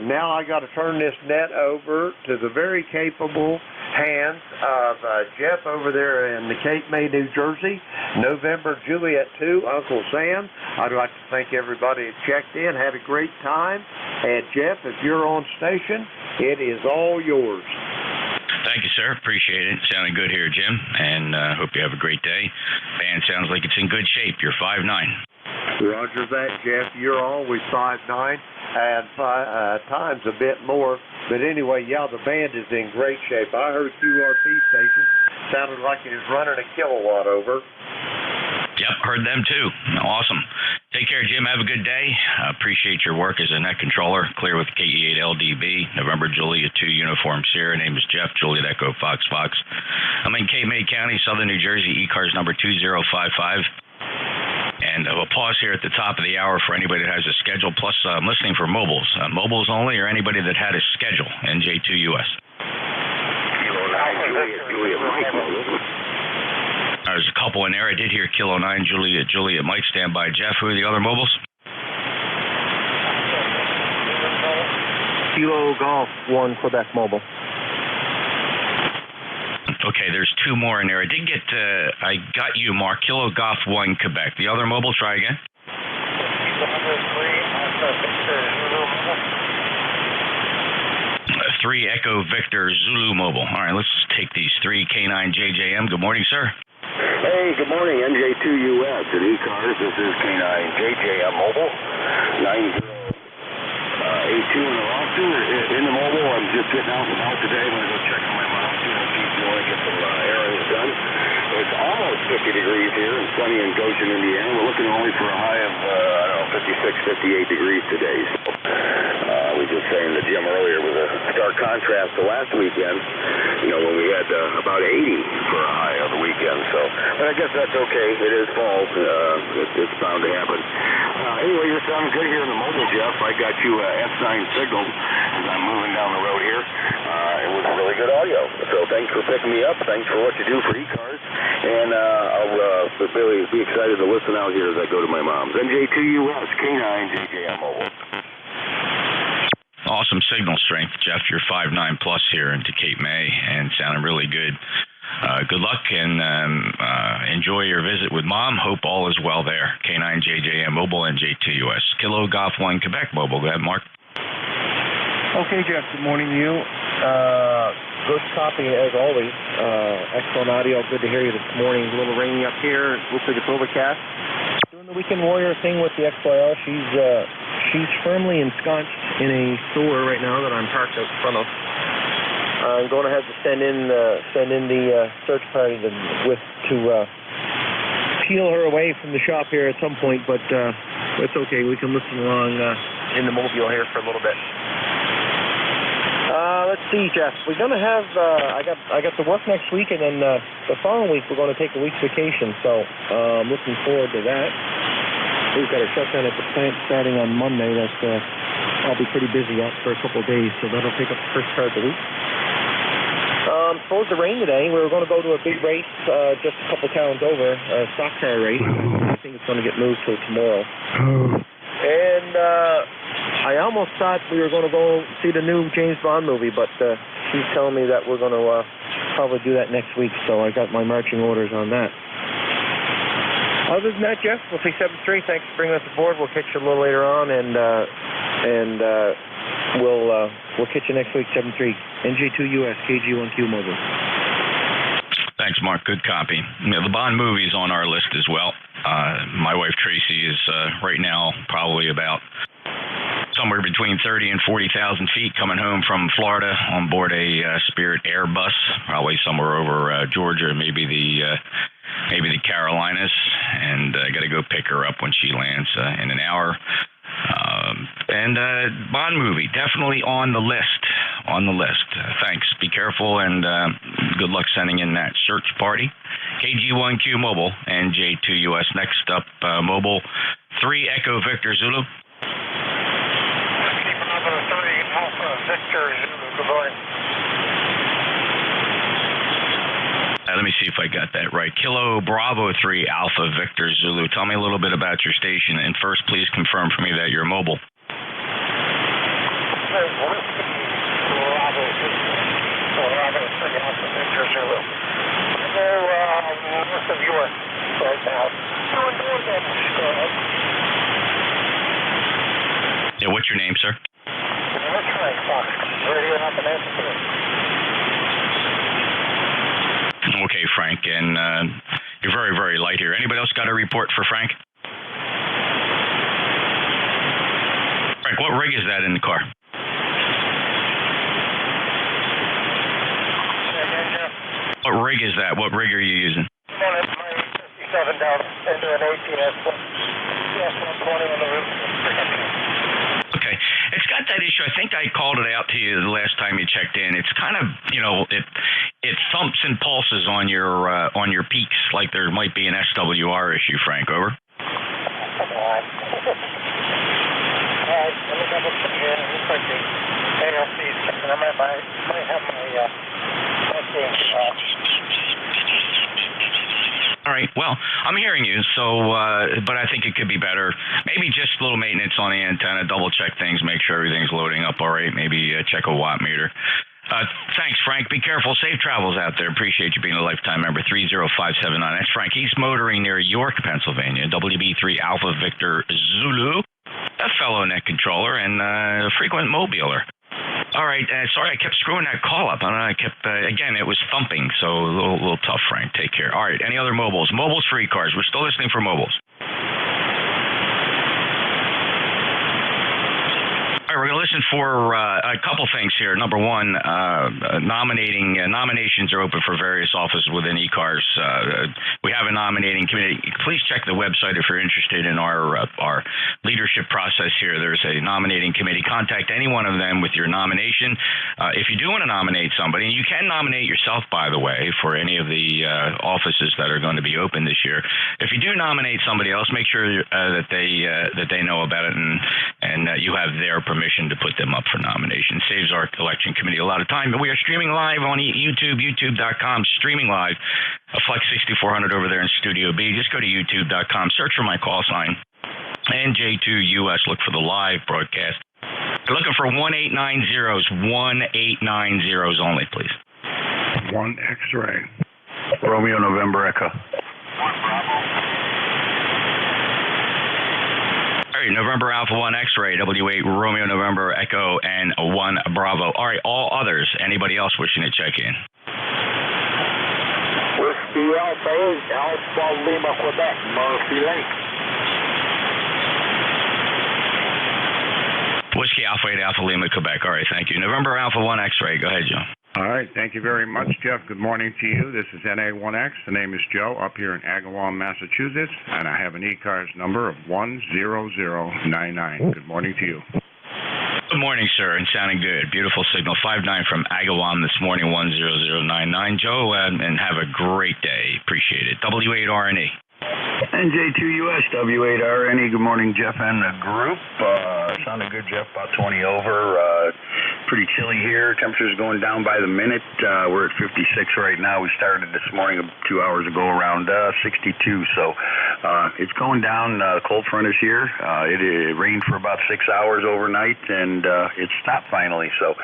now I got to turn this net over to the very capable hands of Jeff over there in the Cape May, New Jersey. November Juliet 2, Uncle Sam. I'd like to thank everybody that checked in, had a great time. And Jeff, if you're on station, it is all yours. Thank you, sir. Appreciate it. Sounding good here, Jim, and hope you have a great day. Band sounds like it's in good shape. You're 5'9". Roger that, Jeff. You're always 5'9", and times a bit more. But anyway, yeah, the band is in great shape. I heard QRP station. Sounded like it was running a kilowatt, over. Yep, heard them too. Awesome. Take care, Jim. Have a good day. Appreciate your work as a net controller. Clear with KE8LDB, November Juliet 2 Uniform Sierra. Name is Jeff, Juliet Echo Fox. I'm in Cape May County, Southern New Jersey, ECARS number 2055. And we'll pause here at the top of the hour for anybody that has a schedule. Plus, I'm listening for mobiles. Mobiles only, or anybody that had a schedule, NJ2US. Kilo Juliet Mike mobile. There's a couple in there. I did hear Kilo 9 Juliet Mike stand by. Jeff, who are the other mobiles? Kilo Golf 1 Quebec mobile. Okay, there's two more in there. I did get, I got you, Mark. Kilo Golf 1 Quebec. The other mobile, try again. 3 Echo Victor Zulu mobile. All right, let's take these three. K9 JJM. Good morning, sir. Hey, good morning, NJ2US at ECARS. This is K9 JJM mobile. 9082 in the roster in the mobile. I'm just getting out and about today. I'm going to go check on my mom, see if she's going to get some errands done. It's almost 50 degrees here and sunny in Goshen, Indiana. We're looking only for a high of, 56, 58 degrees today. So, we were just saying in the gym earlier was a stark contrast to last weekend, when we had about 80 for a high on the weekend. So, but I guess that's okay. It is fall. It's bound to happen. Anyway, you're sounding good here in the mobile, Jeff. I got you S9 signal as I'm moving down the road here. It was really good audio. So thanks for picking me up. Thanks for what you do for ECARS. And I'll really be excited to listen out here as I go to my mom's. NJ2US, K9, JJM mobile. Awesome signal strength, Jeff. You're 5'9" plus here into Cape May and sounding really good. Good luck and enjoy your visit with Mom. Hope all is well there. K9 JJM mobile, NJ2US. Kilo Golf 1 Quebec mobile. Go ahead, Mark. Okay, Jeff. Good morning to you. Good copy as always. Excellent audio. Good to hear you this morning. A little rainy up here. Looks like it's overcast. Doing the Weekend Warrior thing with the XYL. She's firmly ensconced in a store right now that I'm parked out in front of. I'm going to have to send in the search party to peel her away from the shop here at some point, but it's okay. We can listen along in the mobile here for a little bit. Let's see, Jeff. We're going to have I got to work next week, and then the following week we're going to take a week's vacation. So I'm looking forward to that. We've got a shutdown at the plant starting on Monday. I'll be pretty busy out for a couple of days, so that'll take up the first part of the week. Supposed to rain today. We were going to go to a big race just a couple towns over, a stock car race. I think it's going to get moved till tomorrow. And I almost thought we were going to go see the new James Bond movie, but she's telling me that we're going to probably do that next week, so I got my marching orders on that. Other than that, Jeff, we'll take 7-3. Thanks for bringing us aboard. We'll catch you a little later on, and we'll catch you next week, 7-3. NJ2US, KG1Q mobile. Thanks, Mark. Good copy. The Bond movie's on our list as well. My wife, Tracy, is right now probably about somewhere between 30 and 40,000 feet coming home from Florida on board a Spirit Airbus, probably somewhere over Georgia, maybe the Carolinas, and I got to go pick her up when she lands in an hour. And Bond movie, definitely on the list. Thanks. Be careful, and good luck sending in that search party. KG1Q mobile, NJ2US. Next up, mobile 3 Echo Victor Zulu. Let me see if I got that right. Kilo Bravo 3 Alpha Victor Zulu. Tell me a little bit about your station, and first, please confirm for me that you're mobile. Yeah, what's your name, sir? Okay, Frank, and you're very, very light here. Anybody else got a report for Frank? Frank, what rig is that in the car? What rig is that? What rig are you using? My 57 down into an ATS 120 on the roof. Okay. It's got that issue. I think I called it out to you the last time you checked in. It's kind of, it thumps and pulses on your peaks like there might be an SWR issue, Frank. Over. Come on. All right. Let me double check here. Looks like the ALC is checking. I might have my All right. Well, I'm hearing you, so but I think it could be better. Maybe just a little maintenance on the antenna, double check things, make sure everything's loading up all right. Maybe check a watt meter. Thanks, Frank. Be careful. Safe travels out there. Appreciate you being a lifetime member. 30579. That's Frank. He's motoring near York, Pennsylvania. WB3 Alpha Victor Zulu. A fellow net controller and a frequent mobiler. All right. Sorry, I kept screwing that call up. I kept, again, it was thumping, so a little tough, Frank. Take care. All right. Any other mobiles? Mobiles for ECARS. We're still listening for mobiles. All right, we're going to listen for a couple things here. Number one, nominations are open for various offices within ECARS. We have a nominating committee. Please check the website if you're interested in our leadership process here. There's a nominating committee. Contact any one of them with your nomination. If you do want to nominate somebody, and you can nominate yourself, by the way, for any of the offices that are going to be open this year. If you do nominate somebody else, make sure that they know about it and you have their permission to put them up for nomination. Saves our election committee a lot of time. But we are streaming live on YouTube, youtube.com, streaming live. A Flex 6400 over there in Studio B. Just go to youtube.com, search for my call sign, NJ2US, look for the live broadcast. We're looking for 1890s, 1890s only, please. 1 X-ray. Romeo November Echo. 1 Bravo. All right, November Alpha 1 X-ray, W8 Romeo November Echo, and 1 Bravo. All right, all others. Anybody else wishing to check in? Whiskey Alpha 8 Alpha Lima, Quebec, Murphy Lake. Whiskey Alpha 8 Alpha Lima, Quebec. All right, thank you. November Alpha 1 X-ray. Go ahead, Joe. All right, thank you very much, Jeff. Good morning to you. This is NA1X. The name is Joe, up here in Agawam, Massachusetts, and I have an ECARS number of 10099. Good morning to you. Good morning, sir, and sounding good. Beautiful signal. 59 from Agawam this morning, 10099. Joe, and have a great day. Appreciate it. W8RNE. NJ2US, W8RNE. Good morning, Jeff and the group. Sounding good, Jeff. About 20 over. Pretty chilly here. Temperature's going down by the minute. We're at 56 right now. We started this morning 2 hours ago around 62. So it's going down. The cold front is here. It rained for about 6 hours overnight, and it stopped finally. So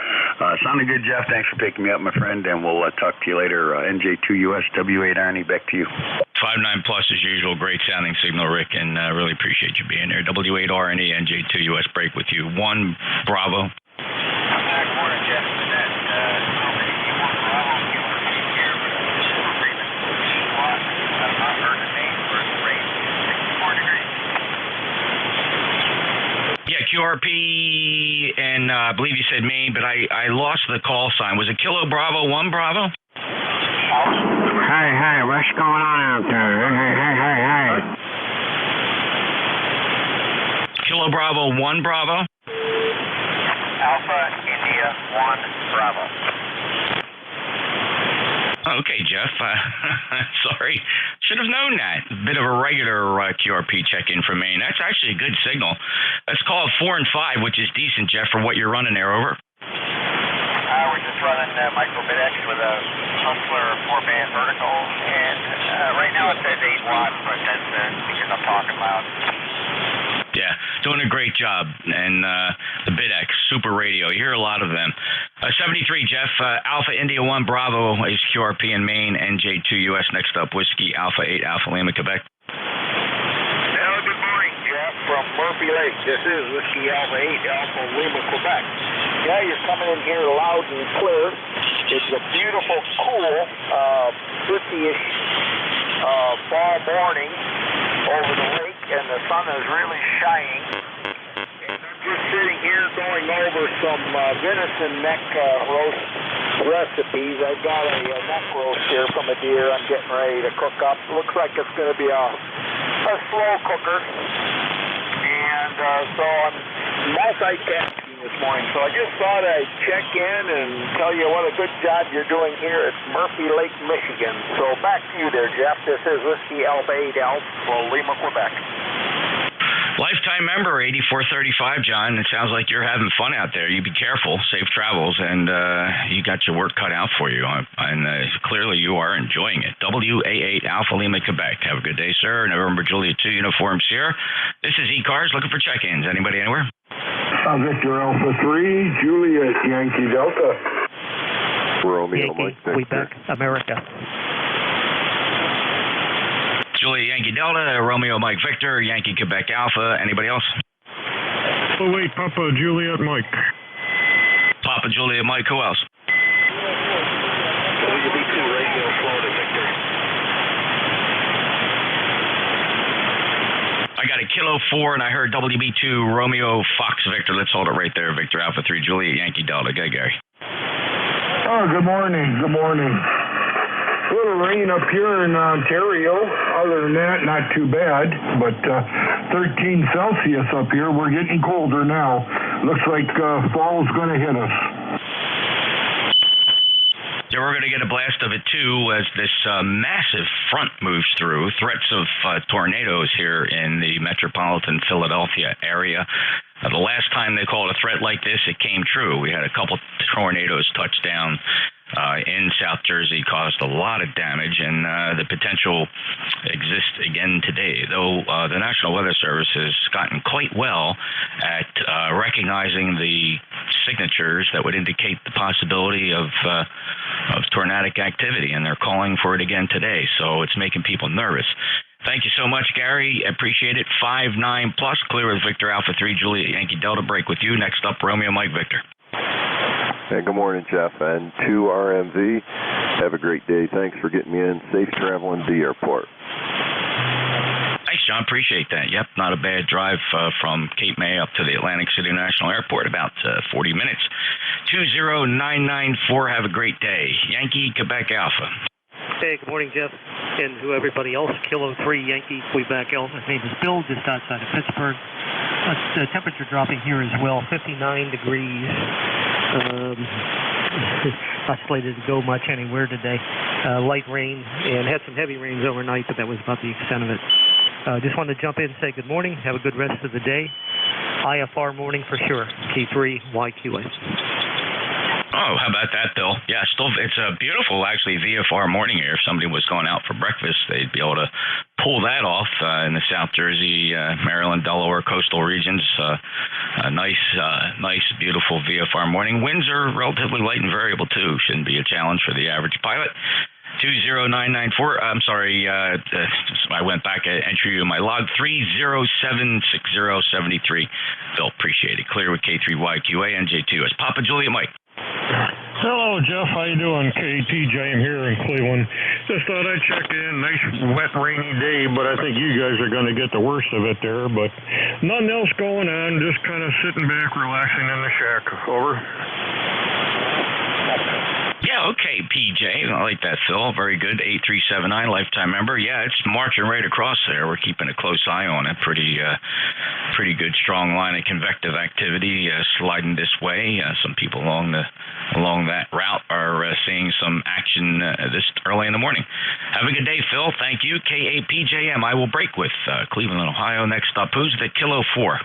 sounding good, Jeff. Thanks for picking me up, my friend, and we'll talk to you later. NJ2US, W8RNE, back to you. 59 plus as usual. Great sounding signal, Rick, and really appreciate you being there. W8RNE, NJ2US, break with you. 1 Bravo. Yeah, QRP, and I believe you said Maine, but I lost the call sign. Was it Kilo Bravo 1 Bravo? Hey, what's going on out there? Hey. Kilo Bravo 1 Bravo? Alpha India 1 Bravo. Okay, Jeff. Sorry. Should have known that. A bit of a regular QRP check-in from Maine. That's actually a good signal. Let's call it 4 and 5, which is decent, Jeff, for what you're running there. Over. We're just running micro-bit-X with a Hustler 4-band vertical, and right now it says 8 watts, but that's because I'm talking loud. Yeah, doing a great job. And the BitX, super radio. You hear a lot of them. 73, Jeff. Alpha India 1 Bravo is QRP in Maine. NJ2US next up. Whiskey Alpha 8 Alpha Lima, Quebec. Hello, good morning, Jeff, from Murphy Lake. This is Whiskey Alpha 8 Alpha Lima, Quebec. Yeah, you're coming in here loud and clear. It's a beautiful, cool, 50-ish fall morning over the lake, and the sun is really shining. And I'm just sitting here going over some venison neck roast recipes. I've got a neck roast here from a deer I'm getting ready to cook up. Looks like it's going to be a slow cooker. And so I'm multitasking this morning. So I just thought I'd check in and tell you what a good job you're doing here at Murphy Lake, Michigan. So back to you there, Jeff. This is Whiskey Alpha 8 Alpha Lima, Quebec. Lifetime member, 8435, John. It sounds like you're having fun out there. You be careful, safe travels, and you got your work cut out for you. And clearly you are enjoying it. WA8 Alpha Lima, Quebec. Have a good day, sir. November Juliet 2 Uniform Sierra. This is ECARS looking for check-ins. Anybody anywhere? Victor Alpha 3, Juliet Yankee Delta. Romeo Yankee, Quebec, America. Juliet Yankee Delta, Romeo Mike Victor, Yankee Quebec Alpha. Anybody else? Oh, wait, Papa Juliet Mike. Papa Juliet Mike, who else? WB2 Radio Florida Victor. I got a Kilo 4, and I heard WB2 Romeo Fox Victor. Let's hold it right there. Victor Alpha 3, Juliet Yankee Delta. Go, Gary. Oh, good morning. Good morning. A little rain up here in Ontario. Other than that, not too bad. But 13 Celsius up here. We're getting colder now. Looks like fall's going to hit us. Yeah, we're going to get a blast of it, too, as this massive front moves through. Threats of tornadoes here in the metropolitan Philadelphia area. The last time they called a threat like this, it came true. We had a couple tornadoes touch down in South Jersey, caused a lot of damage, and the potential exists again today, though the National Weather Service has gotten quite well at recognizing the signatures that would indicate the possibility of tornadic activity, and they're calling for it again today, so it's making people nervous. Thank you so much, Gary. Appreciate it. 5-9 plus, clear with Victor Alpha 3, Juliet Yankee Delta. Break with you. Next up, Romeo Mike Victor. Hey, good morning, Jeff, and to RMV. Have a great day. Thanks for getting me in. Safe traveling to the airport. Thanks, John. Appreciate that. Yep, not a bad drive from Cape May up to the Atlantic City International Airport, about 40 minutes. 20994, have a great day. Yankee, Quebec Alpha. Hey, good morning, Jeff, and to everybody else. Kilo 3, Yankee, Quebec Alpha. His name is Bill, just outside of Pittsburgh. The temperature dropping here as well, 59 degrees. Not slated to go much anywhere today. Light rain, and had some heavy rains overnight, but that was about the extent of it. Just wanted to jump in and say good morning. Have a good rest of the day. IFR morning for sure. T3 YQA. Oh, how about that, Bill? Yeah, still, it's a beautiful, actually, VFR morning here. If somebody was going out for breakfast, they'd be able to pull that off in the South Jersey, Maryland, Delaware coastal regions. A nice, beautiful VFR morning. Winds are relatively light and variable, too. Shouldn't be a challenge for the average pilot. 20994, I'm sorry, I went back and entered you in my log, 3076073. Bill, appreciate it. Clear with K3YQA, NJ2US. Papa Juliet Mike. Hello, Jeff. How you doing? KTJ, I'm here in Cleveland. Just thought I'd check in. Nice, wet, rainy day, but I think you guys are going to get the worst of it there. But nothing else going on. Just kind of sitting back, relaxing in the shack. Over. Yeah, okay, PJ. I like that, Phil. Very good. 8379, lifetime member. Yeah, it's marching right across there. We're keeping a close eye on it. Pretty good, strong line of convective activity sliding this way. Some people along that route are seeing some action this early in the morning. Have a good day, Phil. Thank you. KAPJM. I will break with Cleveland, Ohio. Next up, who's the Kilo 4?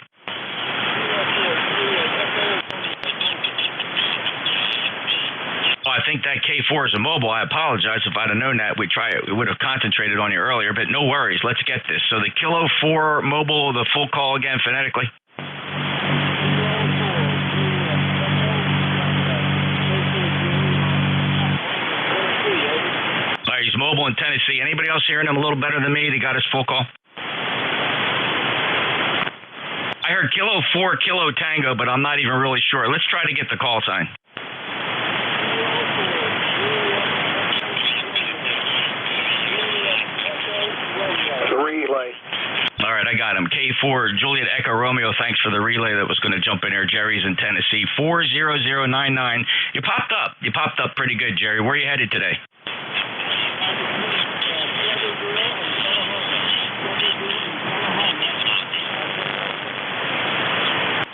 I think that K4 is a mobile. I apologize. If I'd have known that, we would have concentrated on you earlier, but no worries. Let's get this. So the Kilo 4 mobile, the full call again phonetically. All right, he's mobile in Tennessee. Anybody else hearing him a little better than me? They got his full call? I heard Kilo 4, Kilo Tango, but I'm not even really sure. Let's try to get the call sign. Relay. All right, I got him. K4, Juliet Echo Romeo, thanks for the relay that was going to jump in here. Jerry's in Tennessee, 40099. You popped up. You popped up pretty good, Jerry. Where are you headed today?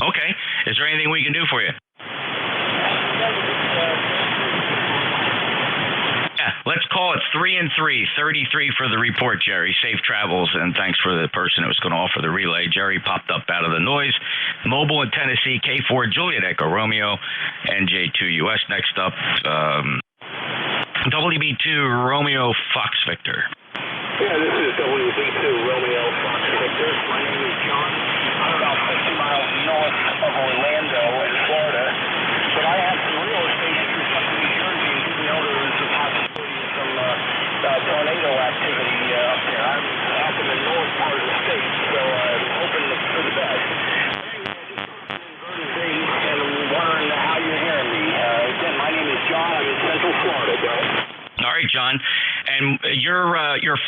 Okay. Is there anything we can do for you? Yeah, let's call it 3 3 and 3, 33 for the report, Jerry. Safe travels, and thanks for the person that was going to offer the relay. Jerry popped up out of the noise. Mobile in Tennessee, K4 Juliet Echo Romeo, NJ2US next up. WB2 Romeo Fox Victor. Yeah, this is WB2 Romeo Fox Victor. My name is John. I'm about 50 miles north of Orlando in Florida, but I have some real estate interest up in New Jersey, and didn't know there was a possibility of some tornado activity up there. I'm up in the north part of the state, so I'm hoping for the best. And I'm wondering how you're hearing me. Again, my name is John. I'm in Central Florida, guys. All right, John. And you're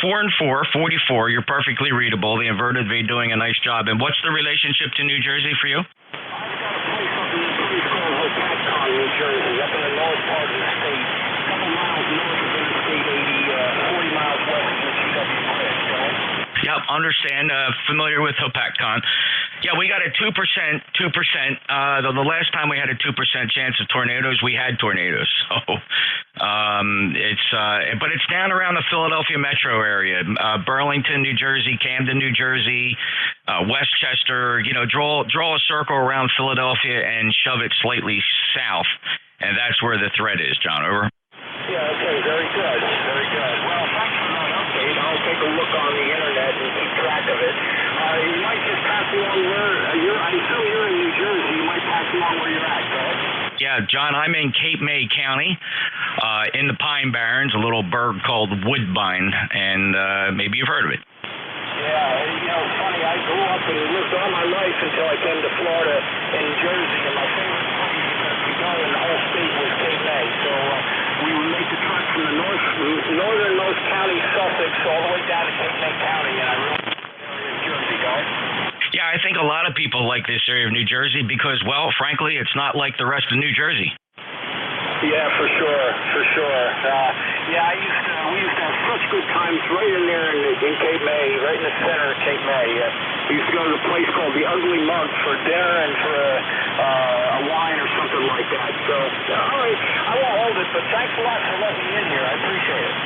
4 and 4, 44. You're perfectly readable. The inverted V doing a nice job. And what's the relationship to New Jersey for you? I've got a place up in the place called Hopatcon, New Jersey, up in the north part of the state, a couple miles north of Interstate 80, 40 miles west of the GW Bridge, right? Yep, understand. Familiar with Hopatcon. Yeah, we got a 2%. The last time we had a 2% chance of tornadoes, we had tornadoes. So but it's down around the Philadelphia metro area, Burlington, New Jersey, Camden, New Jersey, Westchester. You know, draw a circle around Philadelphia and shove it slightly south, and that's where the threat is. John, over. Yeah, okay, very good, very good. Well, thanks for that update. I'll take a look on the internet and keep track of it. You might just pass along where I assume you're in New Jersey. You might pass along where you're at, correct? Yeah, John, I'm in Cape May County, in the Pine Barrens, a little burg called Woodbine, and maybe you've heard of it. Yeah, you know, it's funny. I grew up and lived all my life until I came to Florida and New Jersey, and my favorite place to go in the whole state was Cape May. So we would make the trek from the northernmost county, Sussex, all the way down to Cape May County, and I really like that area of Jersey, guys. Yeah, I think a lot of people like this area of New Jersey because, well, frankly, it's not like the rest of New Jersey. Yeah, for sure, for sure. Yeah, we used to have such good times right in there in Cape May, right in the center of Cape May. We used to go to a place called the Ugly Mug for dinner and for a wine or something like that. So, all right, I won't hold it, but thanks a lot for letting me in here. I appreciate it.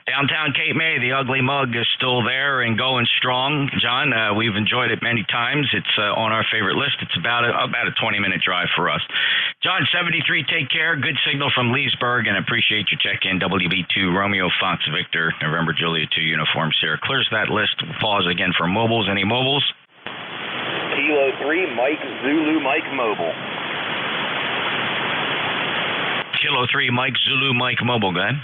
Downtown Cape May, the Ugly Mug is still there and going strong. John, we've enjoyed it many times. It's on our favorite list. It's about a 20-minute drive for us. John, 73, take care. Good signal from Leesburg, and appreciate your check-in. WB2 Romeo Fox Victor, November Juliet 2 Uniform Sierra. Clears that list. We'll pause again for mobiles. Any mobiles? Kilo 3, Mike Zulu Mike Mobile. Kilo 3, Mike Zulu Mike Mobile. Go ahead.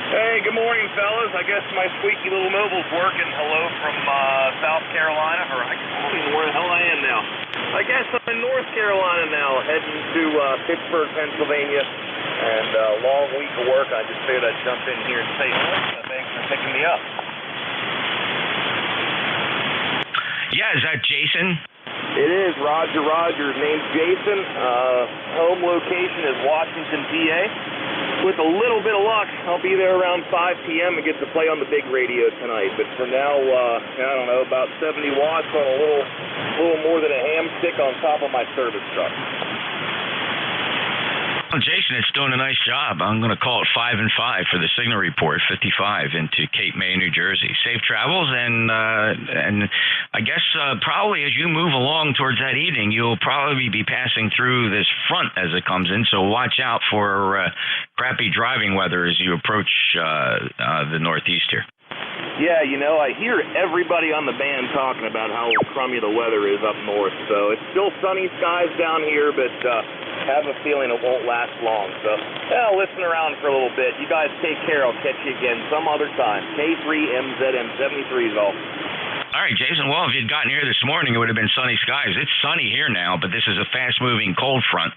Hey, good morning, fellas. I guess my squeaky little mobile's working. Hello from South Carolina, or I don't even know where the hell I am now. I guess I'm in North Carolina now, heading to Pittsburgh, Pennsylvania, and long week of work. I just figured I'd jump in here and say hello. Thanks for picking me up. Yeah, is that Jason? It is, Roger. Name's Jason. Home location is Washington, PA. With a little bit of luck, I'll be there around 5 p.m. and get to play on the big radio tonight. But for now, I don't know, about 70 watts on a little more than a ham stick on top of my service truck. Well, Jason, it's doing a nice job. I'm going to call it 5 and 5 for the signal report, 55 into Cape May, New Jersey. Safe travels, and I guess probably as you move along towards that evening, you'll probably be passing through this front as it comes in. So watch out for crappy driving weather as you approach the Northeast here. Yeah, you know, I hear everybody on the band talking about how crummy the weather is up north. So it's still sunny skies down here, but have a feeling it won't last long. So, yeah, listen around for a little bit. You guys take care. I'll catch you again some other time. K3MZM73 is all. All right, Jason. Well, if you'd gotten here this morning, it would have been sunny skies. It's sunny here now, but this is a fast-moving cold front,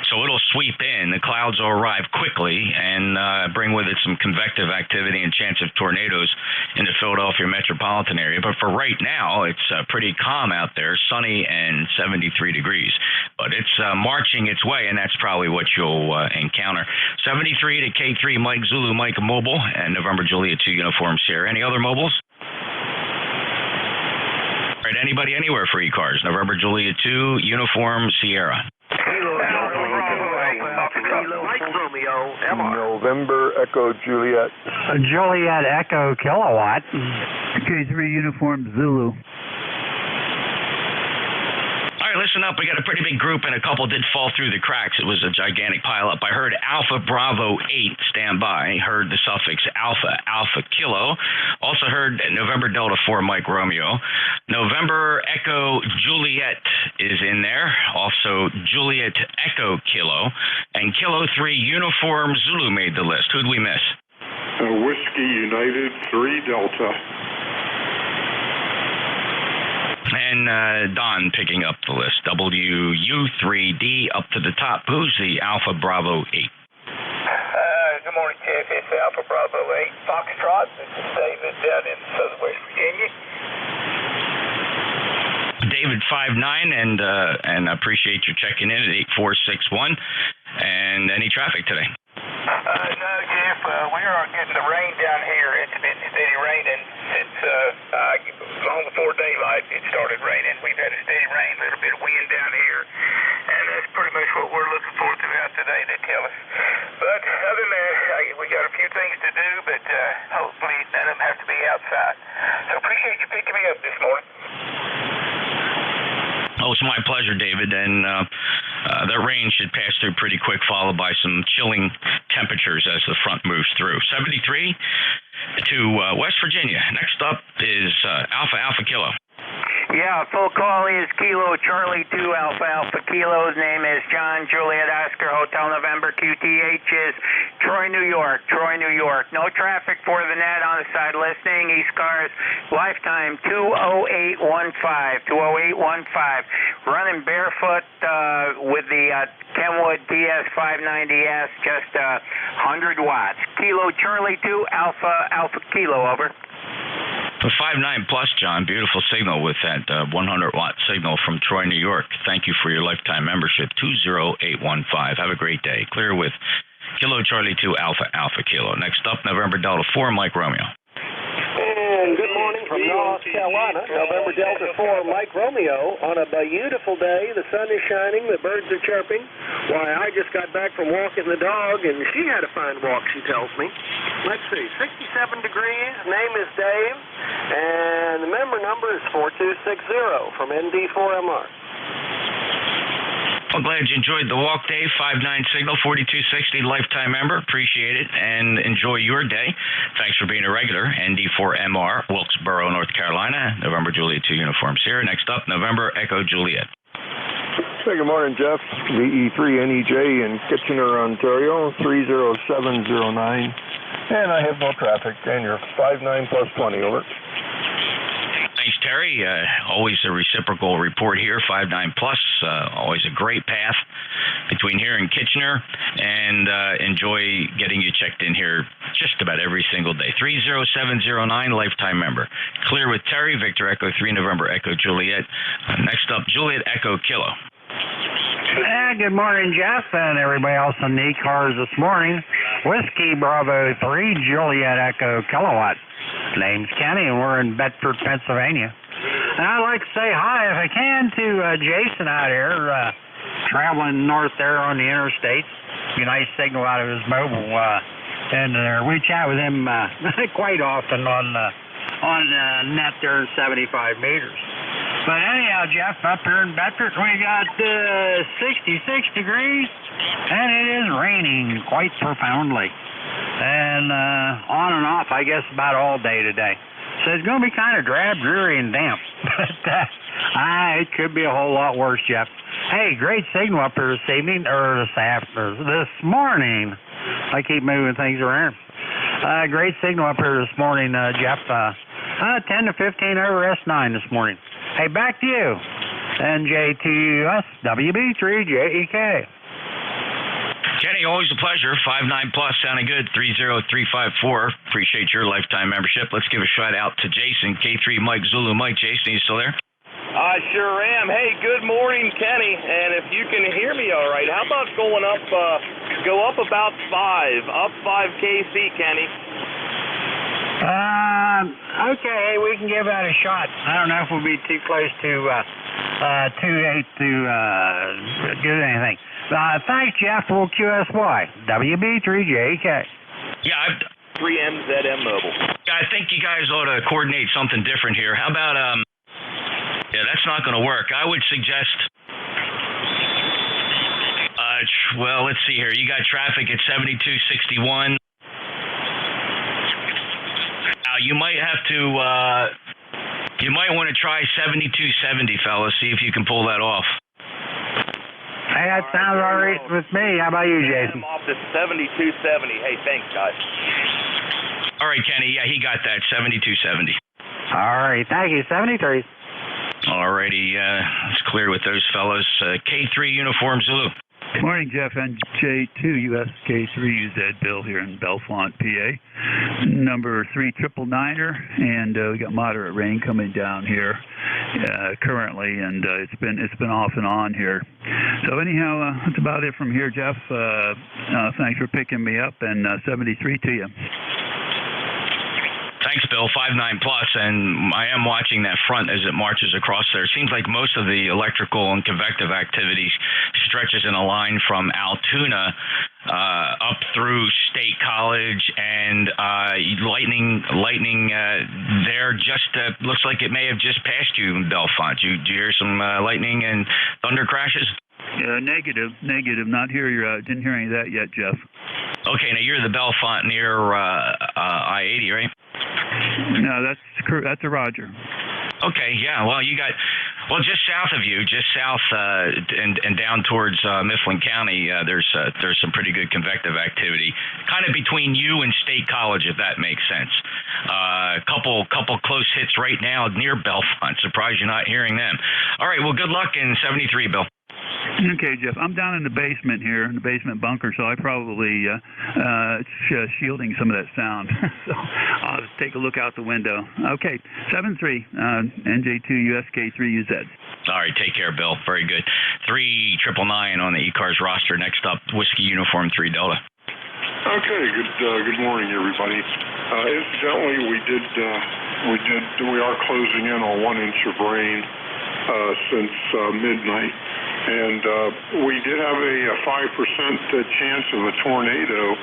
so it'll sweep in. The clouds will arrive quickly and bring with it some convective activity and chance of tornadoes in the Philadelphia metropolitan area. But for right now, it's pretty calm out there, sunny and 73 degrees. But it's marching its way, and that's probably what you'll encounter. 73 to K3 Mike Zulu Mike Mobile and November Juliet 2 Uniform Sierra. Any other mobiles? All right, anybody anywhere for ECARS? November Juliet 2 Uniform Sierra. Kilo Mike Romeo Romeo, MR. November Echo Juliet. Juliet Echo Kilowatt. K3 Uniform Zulu. All right, listen up. We got a pretty big group, and a couple did fall through the cracks. It was a gigantic pileup. I heard Alpha Bravo 8 stand by. Heard the suffix Alpha, Alpha Kilo. Also heard November Delta 4 Mike Romeo. November Echo Juliet is in there. Also Juliet Echo Kilo. And Kilo 3 Uniform Zulu made the list. Who'd we miss? Whiskey United 3 Delta. And Don picking up the list. WU3D up to the top. Who's the Alpha Bravo 8? Good morning, Jeff. It's Alpha Bravo 8 Foxtrot. This is David down in southwest Virginia. David 59, and appreciate your checking in at 8461. And any traffic today? No, Jeff. We are getting the rain down here. It's been steady raining since long before daylight. It started raining. We've had a steady rain, a little bit of wind down here, and that's pretty much what we're looking for throughout today, they tell us. But other than that, we got a few things to do, but hopefully none of them have to be outside. So appreciate you picking me up this morning. Oh, it's my pleasure, David. And the rain should pass through pretty quick, followed by some chilling temperatures as the front moves through. 73 to West Virginia. Next up is Alpha Alpha Kilo. Yeah, full call is Kilo Charlie 2 Alpha Alpha Kilo. His name is John Juliet Oscar Hotel November. QTH is Troy, New York. Troy, New York. No traffic for the net on the side listening. ECARS lifetime 20815. 20815. Running barefoot with the Kenwood DS590S, just 100 watts. Kilo Charlie 2 Alpha Alpha Kilo, over. The 59 plus, John, beautiful signal with that 100-watt signal from Troy, New York. Thank you for your lifetime membership, 20815. Have a great day. Clear with Kilo Charlie 2 Alpha Alpha Kilo. Next up, November Delta 4 Mike Romeo. And good morning from North Carolina, November Delta 4 Mike Romeo. On a beautiful day, the sun is shining, the birds are chirping. Why, I just got back from walking the dog, and she had a fine walk, she tells me. Let's see, 67 degrees, name is Dave, and the member number is 4260 from ND4MR. Well, glad you enjoyed the walk, Dave. 59 signal, 4260 lifetime member. Appreciate it, and enjoy your day. Thanks for being a regular. ND4MR, Wilkesboro, North Carolina. November Juliet 2 Uniform Sierra. Next up, November Echo Juliet. Hey, good morning, Jeff. VE3NEJ in Kitchener, Ontario, 30709. And I have no traffic, and you're 59 plus 20, over. Thanks, Terry. Always a reciprocal report here, 59 plus. Always a great path between here and Kitchener, and enjoy getting you checked in here just about every single day. 30709, lifetime member. Clear with Terry, Victor Echo 3, November Echo Juliet. Next up, Juliet Echo Kilo. Good morning, Jeff, and everybody else on the ECARS this morning. Whiskey Bravo 3, Juliet Echo Kilowatt. Name's Kenny, and we're in Bedford, Pennsylvania. And I'd like to say hi, if I can, to Jason out here, traveling north there on the interstate. Be a nice signal out of his mobile, and we chat with him quite often on net there in 75 meters. But anyhow, Jeff, up here in Bedford, we got 66 degrees, and it is raining quite profoundly. And on and off, I guess, about all day today. So it's going to be kind of drab, dreary, and damp. But it could be a whole lot worse, Jeff. Hey, great signal up here this evening, or this morning. I keep moving things around. Great signal up here this morning, Jeff. 10 to 15 over S9 this morning. Hey, back to you. NJ2US WB3JEK. Kenny, always a pleasure. 59 plus, sounding good. 30354. Appreciate your lifetime membership. Let's give a shout out to Jason, K3 Mike Zulu Mike. Jason, you still there? I sure am. Hey, good morning, Kenny. And if you can hear me all right, how about going up, go up about 5, up 5 KC, Kenny? Okay, we can give that a shot. I don't know if we'll be too close to too late to do anything. Thanks, Jeff. We'll QSY. WB3JK. Yeah, 3MZM Mobile. I think you guys ought to coordinate something different here. How about, yeah, that's not going to work. I would suggest, well, let's see here. You got traffic at 7261. You might have to, you might want to try 7270, fellas. See if you can pull that off. Hey, that sounds all right with me. How about you, Jason? I'm off to 7270. Hey, thanks, guys. All right, Kenny. Yeah, he got that, 7270. All right, thank you. 73. All righty, it's clear with those fellas. K3 Uniform Zulu. Good morning, Jeff. NJ2US K3UZ Bill here in Bellefonte, PA. Number 3999er, and we got moderate rain coming down here currently, and it's been off and on here. So anyhow, that's about it from here, Jeff. Thanks for picking me up, and 73 to you. Thanks, Bill. 59 plus, and I am watching that front as it marches across there. It seems like most of the electrical and convective activity stretches in a line from Altoona up through State College, and lightning there just looks like it may have just passed you in Bellefonte. Did you hear some lightning and thunder crashes? Negative. Not here. Didn't hear any of that yet, Jeff. Okay, now you're the Bellefonte near I-80, right? No, that's a Roger. Okay, yeah. Well, you got just south of you, just south and down towards Mifflin County. There's some pretty good convective activity, kind of between you and State College, if that makes sense. Couple close hits right now near Bellefonte. Surprised you're not hearing them. All right. Well, good luck in 73, Bill. Okay, Jeff. I'm down in the basement here, in the basement bunker, so I probably shielding some of that sound. So I'll take a look out the window. Okay, 73, NJ2US K3UZ. All right, take care, Bill. Very good. 3999 on the ECARS roster. Next up, Whiskey Uniform 3 Delta. Okay, good morning, everybody. Incidentally, we are closing in on 1 inch of rain since midnight. And we did have a 5% chance of a tornado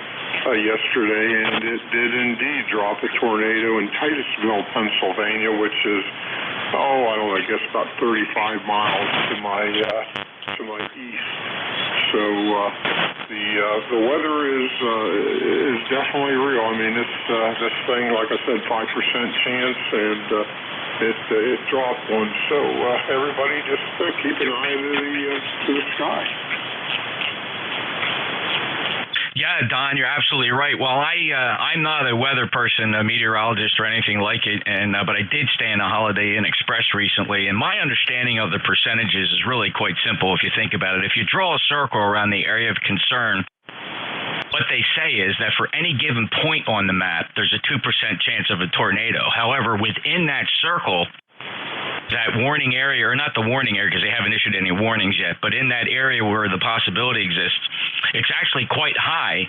yesterday, and it did indeed drop a tornado in Titusville, Pennsylvania, which is, I guess about 35 miles to my east. So the weather is definitely real. I mean, this thing, like I said, 5% chance, and it dropped one. So everybody just keep an eye to the sky. Yeah, Don, you're absolutely right. Well, I'm not a weather person, a meteorologist or anything like it, but I did stay in a Holiday Inn Express recently, and my understanding of the percentages is really quite simple if you think about it. If you draw a circle around the area of concern, what they say is that for any given point on the map, there's a 2% chance of a tornado. However, within that circle, that warning area, or not the warning area because they haven't issued any warnings yet, but in that area where the possibility exists, it's actually quite high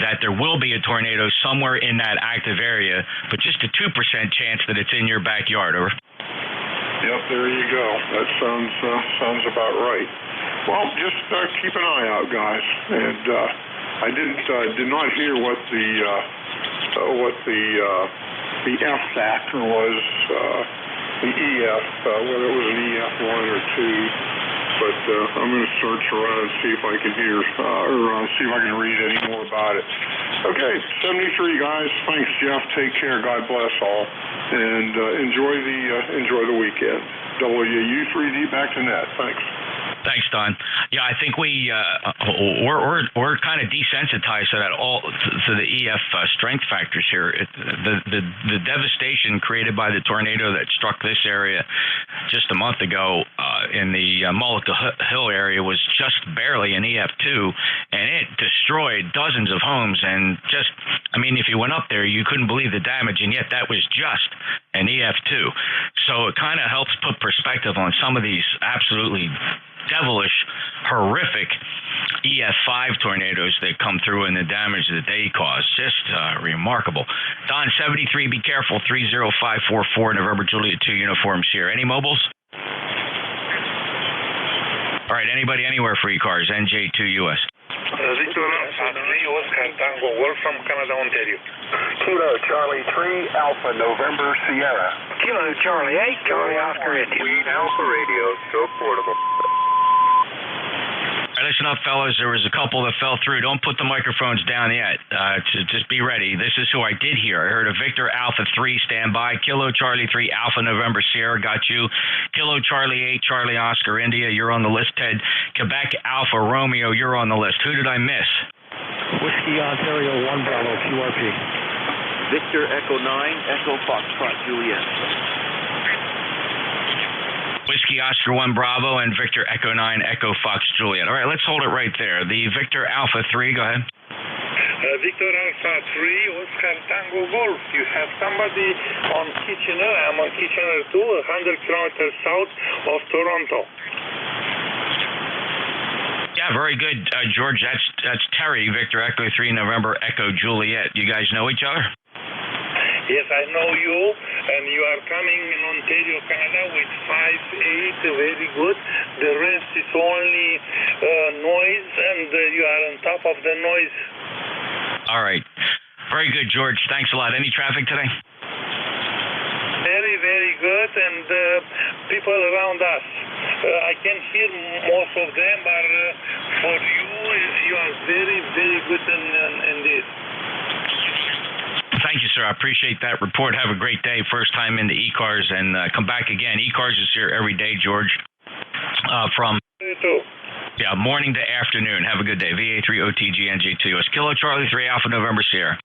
that there will be a tornado somewhere in that active area, but just a 2% chance that it's in your backyard. Over. Yep, there you go. That sounds about right. Well, just keep an eye out, guys. And I did not hear what the F factor was, the EF, whether it was an EF1 or 2. But I'm going to search around and see if I can hear or see if I can read any more about it. Okay, 73 guys. Thanks, Jeff. Take care. God bless all, and enjoy the weekend. WU3D back to net. Thanks. Thanks, Don. Yeah, I think we're kind of desensitized to that to the EF strength factors here. The devastation created by the tornado that struck this area just a month ago in the Mullica Hill area was just barely an EF2, and it destroyed dozens of homes. And if you went up there, you couldn't believe the damage, and yet that was just an EF2. So it kind of helps put perspective on some of these absolutely devilish, horrific EF5 tornadoes that come through and the damage that they cause. Just remarkable. Don, 73, be careful, 30544, November Juliet 2 Uniform Sierra. Any mobiles? All right, anybody anywhere for ECARS, NJ2US. Victor Alpha 3, Oscar Tango Golf from Canada, Ontario. Kilo Charlie 3, Alpha November Sierra. Kilo Charlie 8, Charlie Oscar India. Queen Alpha Radio, so portable. All right, listen up, fellas. There was a couple that fell through. Don't put the microphones down yet. Just be ready. This is who I did hear. I heard a Victor Alpha 3 standby. Kilo Charlie 3 Alpha November Sierra got you. Kilo Charlie 8 Charlie Oscar India, you're on the list, Ted. Quebec Alpha Romeo, you're on the list. Who did I miss? Whiskey Ontario 1 Bravo QRP. Victor Echo 9 Echo Foxtrot Juliet. Whiskey Oscar 1 Bravo and Victor Echo 9 Echo Fox Juliet. All right, let's hold it right there. The Victor Alpha 3, go ahead. Victor Alpha 3, Oscar Tango Golf. You have somebody on Kitchener. I'm on Kitchener 2, 100 kilometers south of Toronto. Yeah, very good, George. That's Terry, Victor Echo 3 November Echo Juliet. You guys know each other? Yes, I know you, and you are coming in Ontario, Canada with 5.8, very good. The rest is only noise, and you are on top of the noise. All right. Very good, George. Thanks a lot. Any traffic today? Very, very good, and people around us. I can hear most of them, but for you, you are very, very good in this. Thank you, sir. I appreciate that report. Have a great day. First time into ECARS, and come back again. ECARS is here every day, George. From morning to afternoon. Have a good day. VA3OTG NJ2US. Kilo Charlie 3 Alpha November Sierra.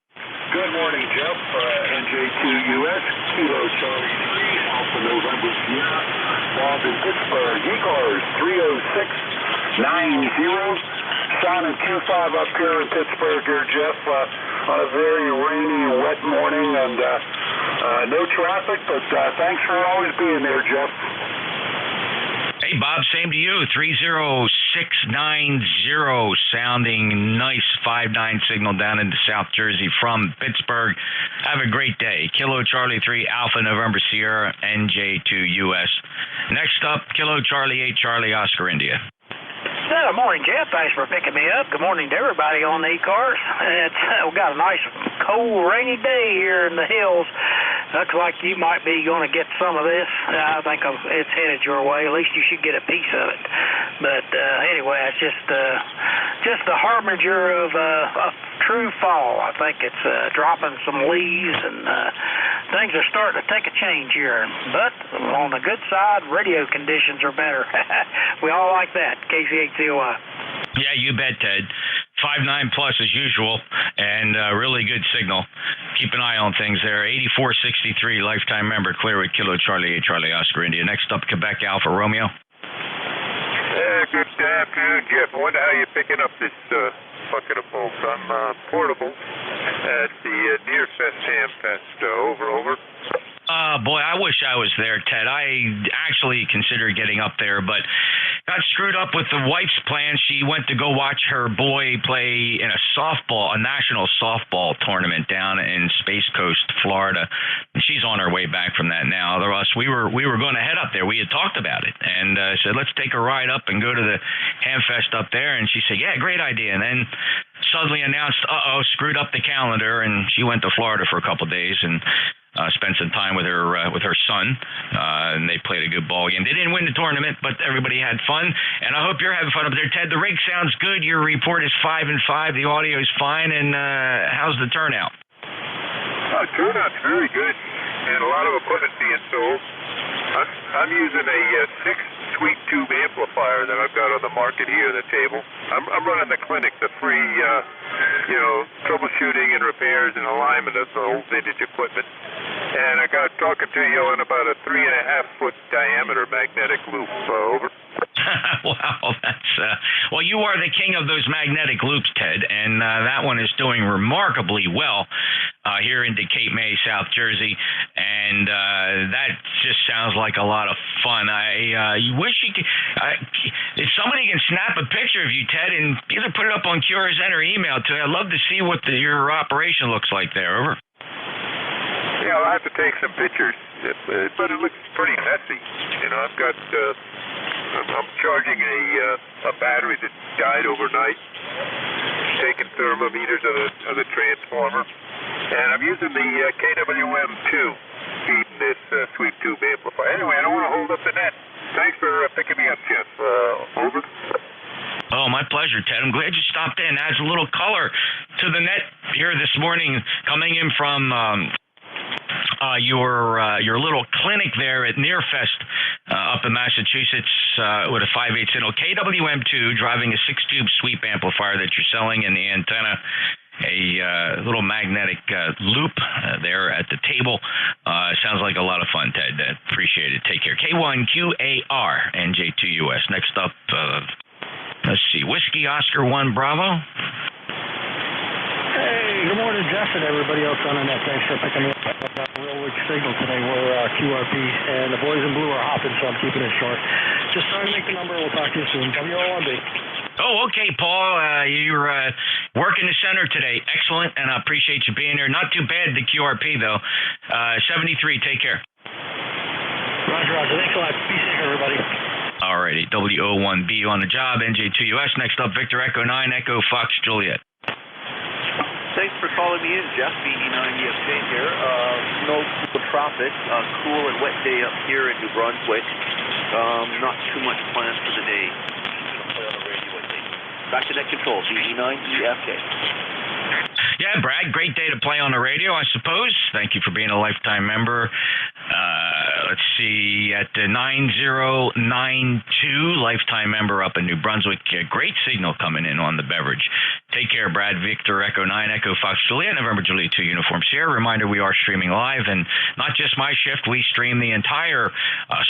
Good morning, Jeff. NJ2US, Kilo Charlie 3, Alpha November Sierra. Bob in Pittsburgh, ECARS 30690. Sounding 25 up here in Pittsburgh here, Jeff, on a very rainy and wet morning, and no traffic, but thanks for always being there, Jeff. Hey, Bob, same to you. 30690, sounding nice 5-9 signal down into South Jersey from Pittsburgh. Have a great day. Kilo Charlie 3 Alpha November Sierra NJ2US. Next up, Kilo Charlie 8 Charlie Oscar India. Good morning, Jeff. Thanks for picking me up. Good morning to everybody on the ECARS. We've got a nice, cold, rainy day here in the hills. Looks like you might be going to get some of this. I think it's headed your way. At least you should get a piece of it. But anyway, it's just the harbinger of a true fall. I think it's dropping some leaves, and things are starting to take a change here. But on the good side, radio conditions are better. We all like that. KCHCOI. Yeah, you bet, Ted. 5.9 plus as usual, and really good signal. Keep an eye on things there. 8463, lifetime member, clear with Kilo Charlie 8 Charlie Oscar India. Next up, Quebec Alpha Romeo. Good afternoon, Jeff. I wonder how you're picking up this bucket of bolts. I'm portable at the Deerfest Hamfest. Over. Boy, I wish I was there, Ted. I actually considered getting up there, but got screwed up with the wife's plans. She went to go watch her boy play in a national softball tournament down in Space Coast, Florida. And she's on her way back from that now. We were going to head up there. We had talked about it, and said, let's take a ride up and go to the Hamfest up there. And she said, yeah, great idea. And then suddenly announced, screwed up the calendar, and she went to Florida for a couple of days and spent some time with her son, and they played a good ball game. They didn't win the tournament, but everybody had fun, and I hope you're having fun up there, Ted. The rig sounds good. Your report is 5 and 5. The audio is fine, and how's the turnout? Turnout's very good, and a lot of equipment being sold. I'm using a 6-tweet tube amplifier that I've got on the market here on the table. I'm running the clinic, the free, troubleshooting and repairs and alignment of the old vintage equipment. And I got talking to you on about a 3.5-foot diameter magnetic loop. Over. Wow, that's well, you are the king of those magnetic loops, Ted, and that one is doing remarkably well here into Cape May, South Jersey, and that just sounds like a lot of fun. I wish you could, if somebody can snap a picture of you, Ted, and either put it up on QRZ or email to me. I'd love to see what your operation looks like there. Over. Yeah, I'll have to take some pictures, but it looks pretty messy. I've got I'm charging a battery that died overnight, taking thermometers of the transformer, and I'm using the KWM2 feeding this sweep tube amplifier. Anyway, I don't want to hold up the net. Thanks for picking me up, Jeff. Over. Oh, my pleasure, Ted. I'm glad you stopped in. Adds a little color to the net here this morning, coming in from your little clinic there at Nearfest up in Massachusetts with a 5/8 signal KWM2, driving a 6-tube sweep amplifier that you're selling, and the antenna, a little magnetic loop there at the table. Sounds like a lot of fun, Ted. Appreciate it. Take care. K1QAR NJ2US. Next up, let's see, Whiskey Oscar 1 Bravo. Hey, good morning, Jeff, and everybody else on the net. Thanks for picking me up. Real weak signal today. We're QRP, and the boys in blue are hopping, so I'm keeping it short. Just trying to make the number. We'll talk to you soon. WO1B. Oh, okay, Paul. You're working the center today. Excellent, and I appreciate you being here. Not too bad, the QRP, though. 73, take care. Roger, roger. Thanks a lot. Be safe, everybody. Alrighty, WO1B on the job. NJ2US. Next up, Victor Echo 9, Echo Fox Juliet. Thanks for calling me in, Jeff. BE9EFJ here. No traffic. Cool and wet day up here in New Brunswick. Not too much planned for the day. Play on the radio, I think. Back to net control. BE9EFJ. Yeah, Brad, great day to play on the radio, I suppose. Thank you for being a lifetime member. Let's see, at 9092, lifetime member up in New Brunswick. Great signal coming in on the beverage. Take care, Brad. Victor Echo 9, Echo Fox Juliet, November Juliet 2, Uniform Sierra. Reminder, we are streaming live, and not just my shift. We stream the entire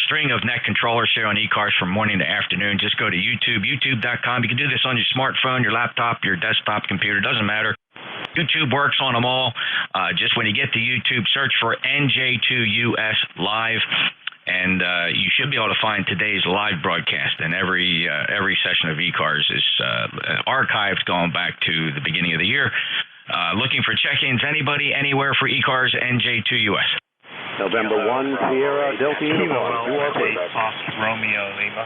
string of net controllers here on ECARS from morning to afternoon. Just go to YouTube, youtube.com. You can do this on your smartphone, your laptop, your desktop computer, doesn't matter. YouTube works on them all. Just when you get to YouTube, search for NJ2US Live, and you should be able to find today's live broadcast. And every session of ECARS is archived going back to the beginning of the year. Looking for check-ins, anybody, anywhere for ECARS NJ2US. November 1, Sierra, Delta Uniform, Fox, Romeo, Lima.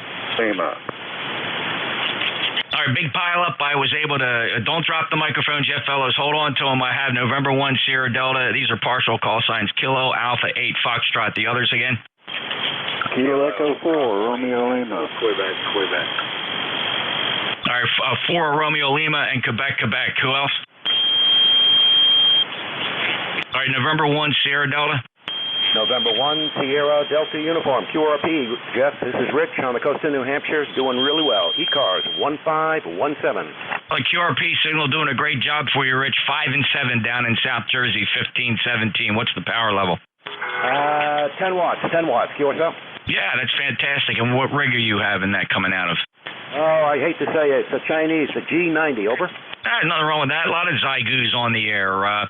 All right, big pile up. I was able to, don't drop the microphone, Jeff Fellows. Hold on to them. I have November 1, Sierra Delta. These are partial call signs. Kilo, Alpha 8, Foxtrot. The others again? Kilo Echo 4, Romeo Lima. Quebec. All right, 4 Romeo Lima and Quebec. Who else? All right, November 1, Sierra Delta. November 1, Sierra Delta Uniform, QRP. Jeff, this is Rich on the coast of New Hampshire, doing really well. ECARS 1517. QRP signal doing a great job for you, Rich. 5 and 7 down in South Jersey, 1517. What's the power level? 10 watts, QSL. Yeah, that's fantastic. And what rig are you having that coming out of? Oh, I hate to say it. It's a Chinese, the G90, over. Nothing wrong with that. A lot of Zygoos on the air.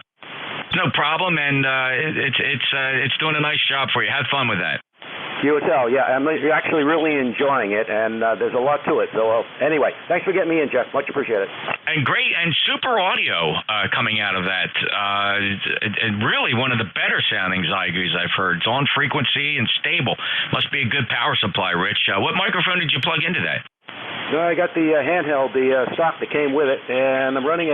No problem, and it's doing a nice job for you. Have fun with that. QSL, yeah, I'm actually really enjoying it, and there's a lot to it. So anyway, thanks for getting me in, Jeff. Much appreciated. And great, and super audio coming out of that. And really one of the better sounding Zygoos I've heard. It's on frequency and stable. Must be a good power supply, Rich. What microphone did you plug into that? I got the handheld, the stock that came with it, and I'm running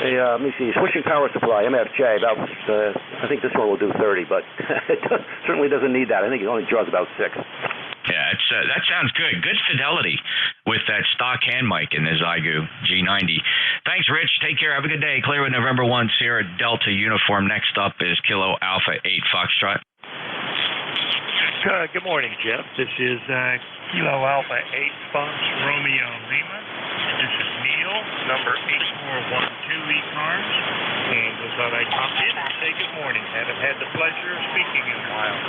let me see, switching power supply, MFJ, about, I think this one will do 30, but it certainly doesn't need that. I think it only draws about 6. Yeah, that sounds good. Good fidelity with that stock hand mic in the Zygo G90. Thanks, Rich. Take care. Have a good day. Clear with November 1, Sierra Delta Uniform. Next up is Kilo Alpha 8 Foxtrot. Good morning, Jeff. This is Kilo Alpha 8 Fox Romeo Lima. This is Neil, number 8412 ECARS, and just thought I'd pop in and say good morning. Haven't had the pleasure of speaking in a while.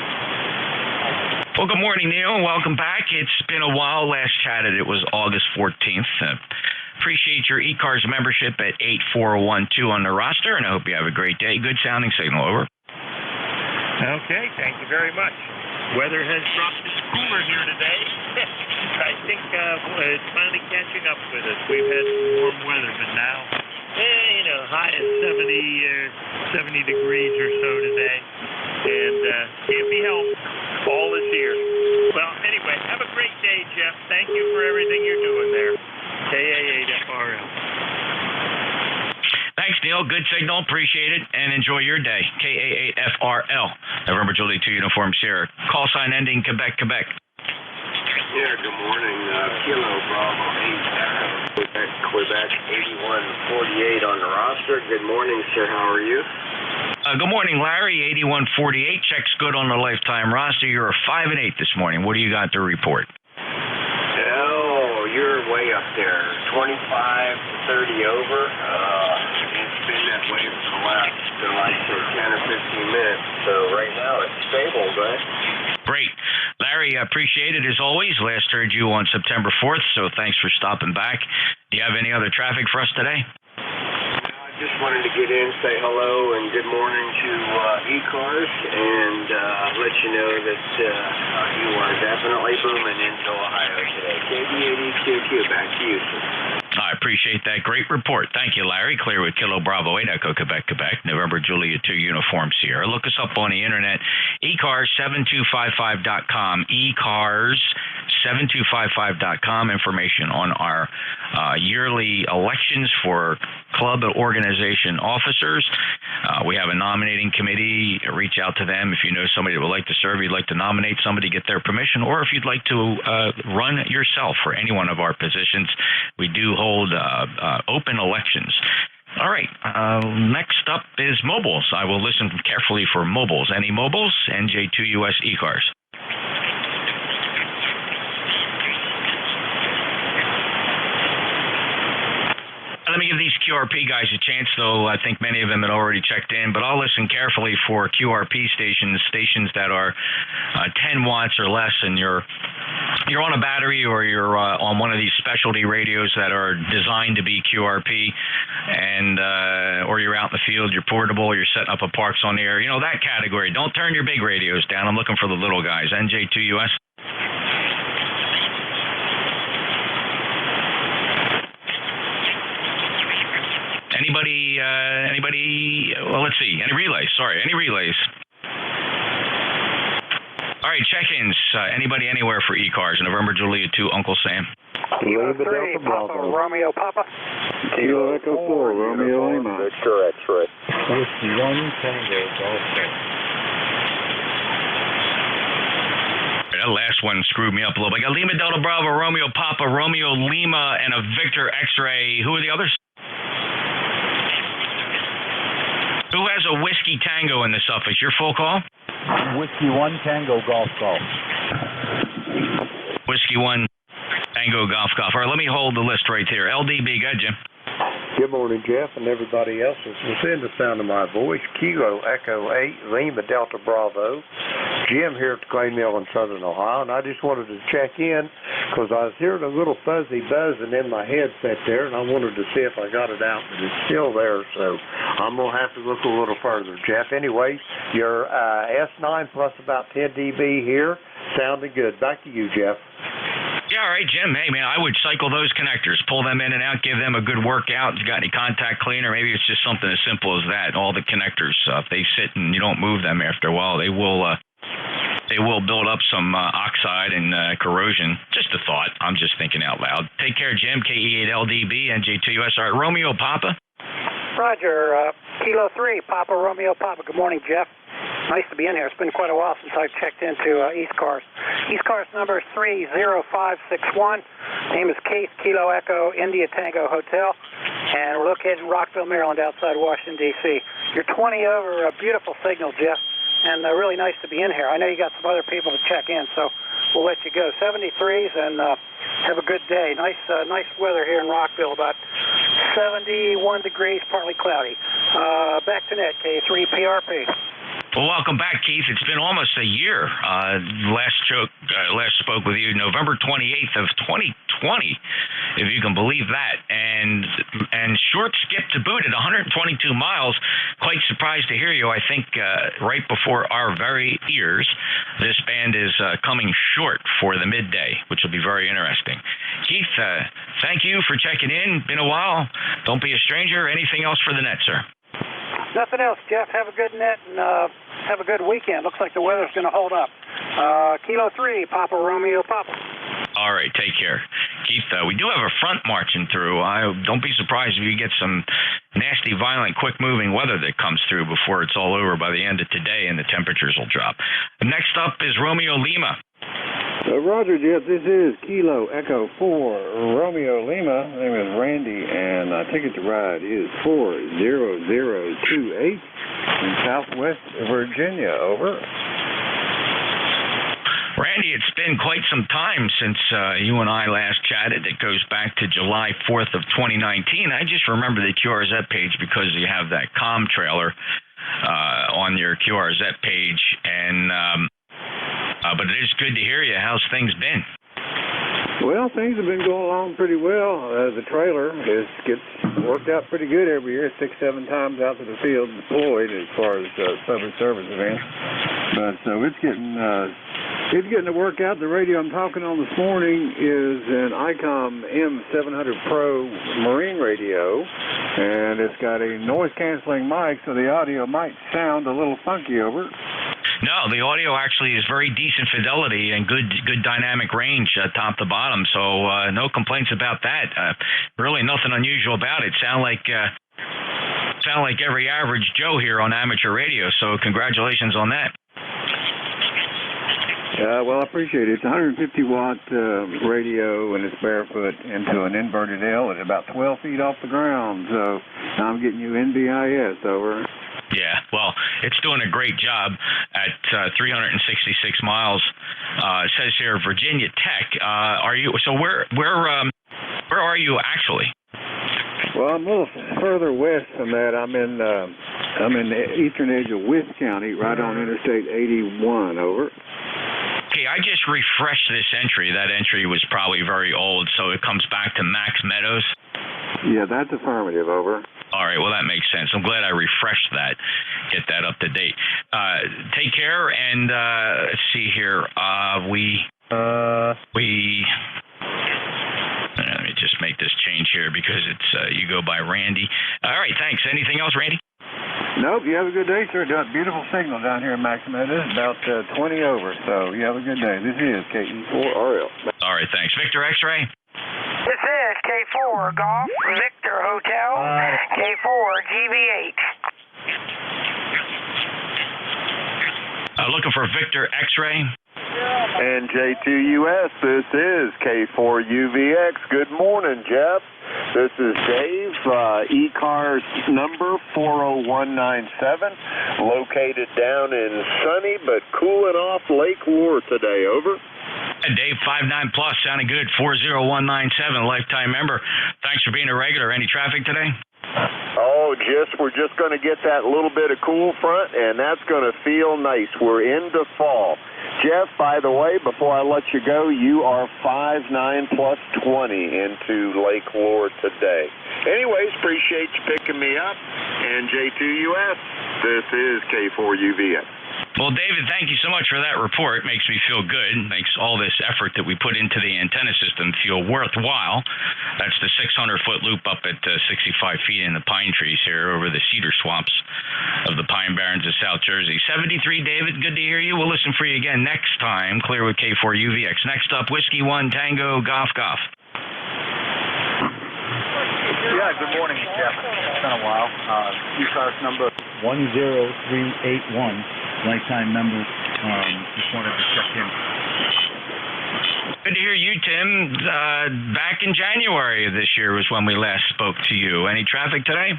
Well, good morning, Neil. Welcome back. It's been a while. Last chatted, it was August 14th. Appreciate your ECARS membership at 8412 on the roster, and I hope you have a great day. Good sounding signal, over. Okay, thank you very much. Weather has dropped. It's cooler here today. I think it's finally catching up with us. We've had some warm weather, but now, high at 70 degrees or so today. And can't be helped. Fall is here. Well, anyway, right. Have a great day, Jeff. Thank you for everything you're doing there. KA8FRL. Thanks, Neil. Good signal. Appreciate it. And enjoy your day. KA8FRL. November Julie 2 Uniform Sierra. Call sign ending Quebec, Quebec. Yeah, good morning. Kilo Bravo 8 Quebec 8148 on the roster. Good morning, sir. How are you? Good morning, Larry. 8148. Checks good on the lifetime roster. You're a 5-8 this morning. What do you got to report? Oh, you're way up there. 25 to 30 over. It's been that way for the last, I'd say, 10 or 15 minutes. So right now it's stable, but... Great. Larry, I appreciate it as always. Last heard you on September 4th, so thanks for stopping back. Do you have any other traffic for us today? I just wanted to get in, say hello and good morning to ECARS, and let you know that you are definitely booming into Ohio today. KD8EQQ, back to you, sir. I appreciate that great report. Thank you, Larry. Clear with Kilo Bravo 8 Echo Quebec, Quebec. November Julia 2 Uniform Sierra. Look us up on the internet. ECARS7255.com. ECARS7255.com. Information on our yearly elections for club and organization officers. We have a nominating committee. Reach out to them if you know somebody that would like to serve, you'd like to nominate somebody, get their permission, or if you'd like to run yourself for any one of our positions. We do hold open elections. All right. Next up is mobiles. I will listen carefully for mobiles. Any mobiles? NJ2US ECARS. Let me give these QRP guys a chance, though I think many of them had already checked in, but I'll listen carefully for QRP stations that are 10 watts or less, and you're on a battery or you're on one of these specialty radios that are designed to be QRP, and or you're out in the field, you're portable, you're setting up a parks on the air, you know, that category. Don't turn your big radios down. I'm looking for the little guys. NJ2US. Anybody, well, let's see. Any relays? Sorry, any relays? All right, check-ins. Anybody anywhere for ECARS? November Julia 2, Uncle Sam. Kilo 3, Papa, Romeo Papa. Kilo Echo 4, Romeo Lima. That's correct, right. Whiskey 1, Tango, Golf. That last one screwed me up a little bit. I got Lima Delta Bravo, Romeo Papa, Romeo Lima, and a Victor X-Ray. Who are the others? Who has a Whiskey Tango in the suffix? Your full call? Whiskey 1, Tango, Golf, Golf. Whiskey 1, Tango, Golf, Golf. All right, let me hold the list right here. LDB, go ahead, Jim. Good morning, Jeff, and everybody else is within the sound of my voice. Kilo Echo 8, Lima Delta Bravo. Jim here at the Clay Mill in Southern Ohio, and I just wanted to check in because I was hearing a little fuzzy buzzing in my headset there, and I wanted to see if I got it out, but it's still there, so I'm going to have to look a little further. Jeff, anyway, your S9 plus about 10 dB here, sounding good. Back to you, Jeff. Yeah, all right, Jim. Hey, man, I would cycle those connectors, pull them in and out, give them a good workout. You got any contact cleaner? Maybe it's just something as simple as that. All the connectors, if they sit and you don't move them after a while, they will build up some oxide and corrosion. Just a thought. I'm just thinking out loud. Take care, Jim. KE8LDB, NJ2US. All right, Romeo Papa. Roger. Kilo 3, Papa, Romeo Papa. Good morning, Jeff. Nice to be in here. It's been quite a while since I've checked into ECARS. ECARS number is 30561. Name is Keith, Kilo Echo, India Tango Hotel. And we're located in Rockville, Maryland, outside Washington, D.C. You're 20 over. A beautiful signal, Jeff. And really nice to be in here. I know you got some other people to check in, so we'll let you go. 73s, and have a good day. Nice weather here in Rockville, about 71 degrees, partly cloudy. Back to net, K3PRP. Well, welcome back, Keith. It's been almost a year. Last spoke with you November 28th of 2020, if you can believe that. And short skip to boot at 122 miles. Quite surprised to hear you. I think right before our very ears, this band is coming short for the midday, which will be very interesting. Keith, thank you for checking in. Been a while. Don't be a stranger. Anything else for the net, sir? Nothing else, Jeff. Have a good net and have a good weekend. Looks like the weather's going to hold up. Kilo 3, Papa Romeo Papa. All right, take care. Keith, we do have a front marching through. Don't be surprised if you get some nasty, violent, quick-moving weather that comes through before it's all over by the end of today, and the temperatures will drop. Next up is Romeo Lima. Roger, Jeff, this is Kilo Echo 4, Romeo Lima. My name is Randy, and I ticket to ride is 40028 in Southwest Virginia. Over. Randy, it's been quite some time since you and I last chatted. It goes back to July 4th of 2019. I just remember the QRZ page because you have that comm trailer on your QRZ page, and but it is good to hear you. How's things been? Well, things have been going along pretty well. The trailer gets worked out pretty good every year, 6-7 times out to the field deployed as far as public service events. But so it's getting to work out. The radio I'm talking on this morning is an ICOM M700 Pro Marine radio, and it's got a noise-canceling mic, so the audio might sound a little funky over. No, the audio actually is very decent fidelity and good dynamic range top to bottom, so no complaints about that. Really nothing unusual about it. Sound like every average Joe here on amateur radio, so congratulations on that. Well, I appreciate it. It's a 150-watt radio, and it's barefoot into an inverted L at about 12 feet off the ground, so I'm getting you NBIS, over. Yeah, well, it's doing a great job at 366 miles. It says here Virginia Tech. Are you? So where are you actually? Well, I'm a little further west from that. I'm in the eastern edge of Wythe County, right on Interstate 81. Over. Okay, I just refreshed this entry. That entry was probably very old, so it comes back to Max Meadows. Yeah, that's affirmative. Over. All right, well, that makes sense. I'm glad I refreshed that, get that up to date. Take care, and let's see here. Let me just make this change here because it's you go by Randy. All right, thanks. Anything else, Randy? Nope, you have a good day, sir. Got a beautiful signal down here in Max Meadows, about 20 over, so you have a good day. This is KE4RL. All right, thanks. Victor X-Ray? This is K4 Golf Victor Hotel, K4 GV8. Looking for Victor X-Ray. NJ2US, this is K4UVX. Good morning, Jeff. This is Dave, ECARS number 40197, located down in sunny but cooling off Lake Lure today. Over. Dave, 59 plus, sounding good, 40197, lifetime member. Thanks for being a regular. Any traffic today? Oh, we're just going to get that little bit of cool front, and that's going to feel nice. We're into fall. Jeff, by the way, before I let you go, you are 5'9 plus 20 into Lake Lure today. Anyways, appreciate you picking me up. NJ2US, this is K4UVX. Well, David, thank you so much for that report. It makes me feel good. It makes all this effort that we put into the antenna system feel worthwhile. That's the 600-foot loop up at 65 feet in the pine trees here over the cedar swamps of the Pine Barrens of South Jersey. 73, David, good to hear you. We'll listen for you again next time. Clear with K4UVX. Next up, Whiskey 1 Tango Golf Golf. Yeah, good morning, Jeff. It's been a while. ECARS number 10381. Lifetime member. Just wanted to check in. Good to hear you, Tim. Back in January of this year was when we last spoke to you. Any traffic today?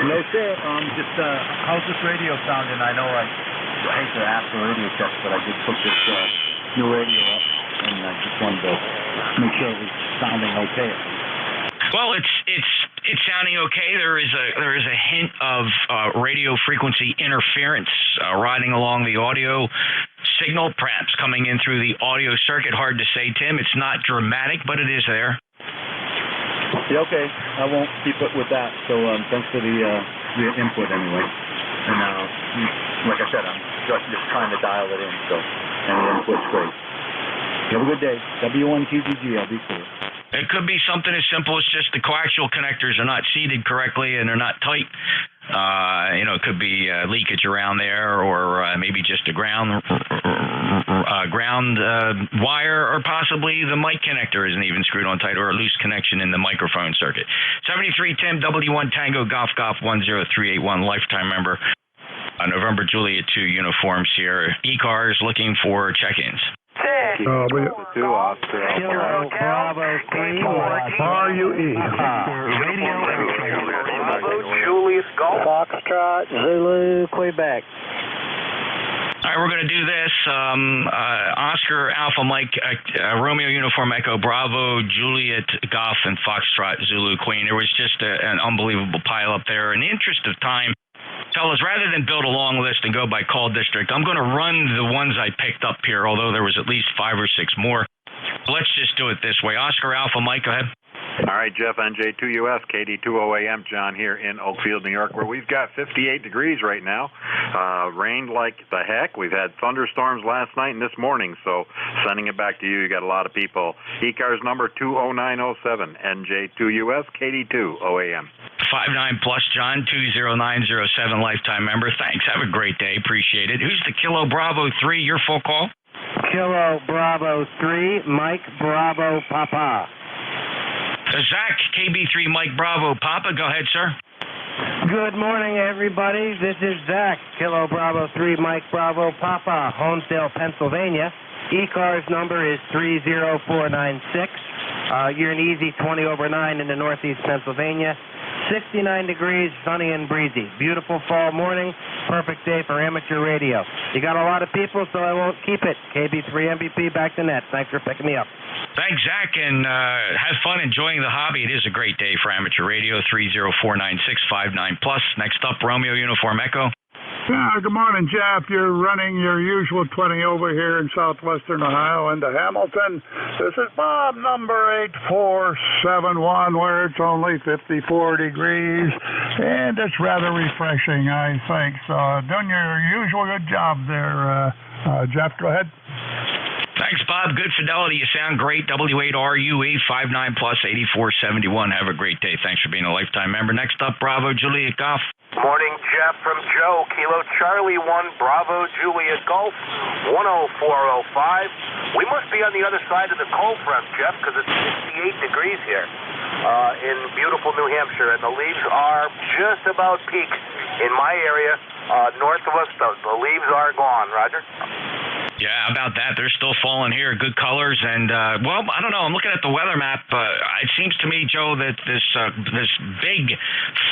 No, sir. Just how's this radio sounding? I know I hate to ask for radio checks, but I did put this new radio up, and I just wanted to make sure it was sounding okay. Well, it's sounding okay. There is a hint of radio frequency interference riding along the audio signal, perhaps coming in through the audio circuit. Hard to say, Tim. It's not dramatic, but it is there. Yeah, okay. I won't keep up with that. So thanks for the input anyway. And like I said, I'm just trying to dial it in. So and the input's great. You have a good day. W1TGG. I'll be clear. It could be something as simple as just the coaxial connectors are not seated correctly and they're not tight. It could be leakage around there, or maybe just a ground wire, or possibly the mic connector isn't even screwed on tight, or a loose connection in the microphone circuit. 7310 W1 Tango Golf 10381, lifetime member. November Juliet 2 uniform Sierra. ECARS looking for check-ins. Bravo 3, RUE. Bravo Julius Golf. Foxtrot, Zulu, Quebec. All right, we're going to do this. Oscar, Alpha, Mike, Romeo, Uniform, Echo, Bravo, Juliet, Golf, and Foxtrot, Zulu, Queen. There was just an unbelievable pile up there. In the interest of time, fellas, rather than build a long list and go by call district, I'm going to run the ones I picked up here, although there was at least 5 or 6 more. Let's just do it this way. Oscar, Alpha, Mike, go ahead. All right, Jeff, NJ2US, KD2OAM, John here in Oakfield, New York, where we've got 58 degrees right now. Rained like the heck. We've had thunderstorms last night and this morning, so sending it back to you. You got a lot of people. ECARS number 20907, NJ2US, KD2OAM. 59 plus, John, 20907, lifetime member. Thanks. Have a great day. Appreciate it. Who's the Kilo Bravo 3? Your full call? Kilo Bravo 3, Mike Bravo Papa. Zach, KB3 Mike Bravo Papa. Go ahead, sir. Good morning, everybody. This is Zach, Kilo Bravo 3, Mike Bravo Papa, Homestead, Pennsylvania. ECARS number is 30496. You're an easy 20 over 9 in the northeast Pennsylvania. 69 degrees, sunny and breezy. Beautiful fall morning. Perfect day for amateur radio. You got a lot of people, so I won't keep it. KB3 MVP back to net. Thanks for picking me up. Thanks, Zach, and have fun enjoying the hobby. It is a great day for amateur radio. 3049659 plus. Next up, Romeo Uniform Echo. Good morning, Jeff. You're running your usual 20 over here in southwestern Ohio into Hamilton. This is Bob, number 8471, where it's only 54 degrees, and it's rather refreshing, I think. So doing your usual good job there, Jeff. Go ahead. Thanks, Bob. Good fidelity. You sound great. W8RUE 59 plus 8471. Have a great day. Thanks for being a lifetime member. Next up, Bravo Juliet Golf. Morning, Jeff from Joe. Kilo Charlie 1, Bravo Juliet Golf, 10405. We must be on the other side of the cold front, Jeff, because it's 68 degrees here in beautiful New Hampshire, and the leaves are just about peaked in my area. North of us, the leaves are gone. Roger? Yeah, about that. They're still falling here. Good colors. And, well, I don't know. I'm looking at the weather map. It seems to me, Joe, that this big,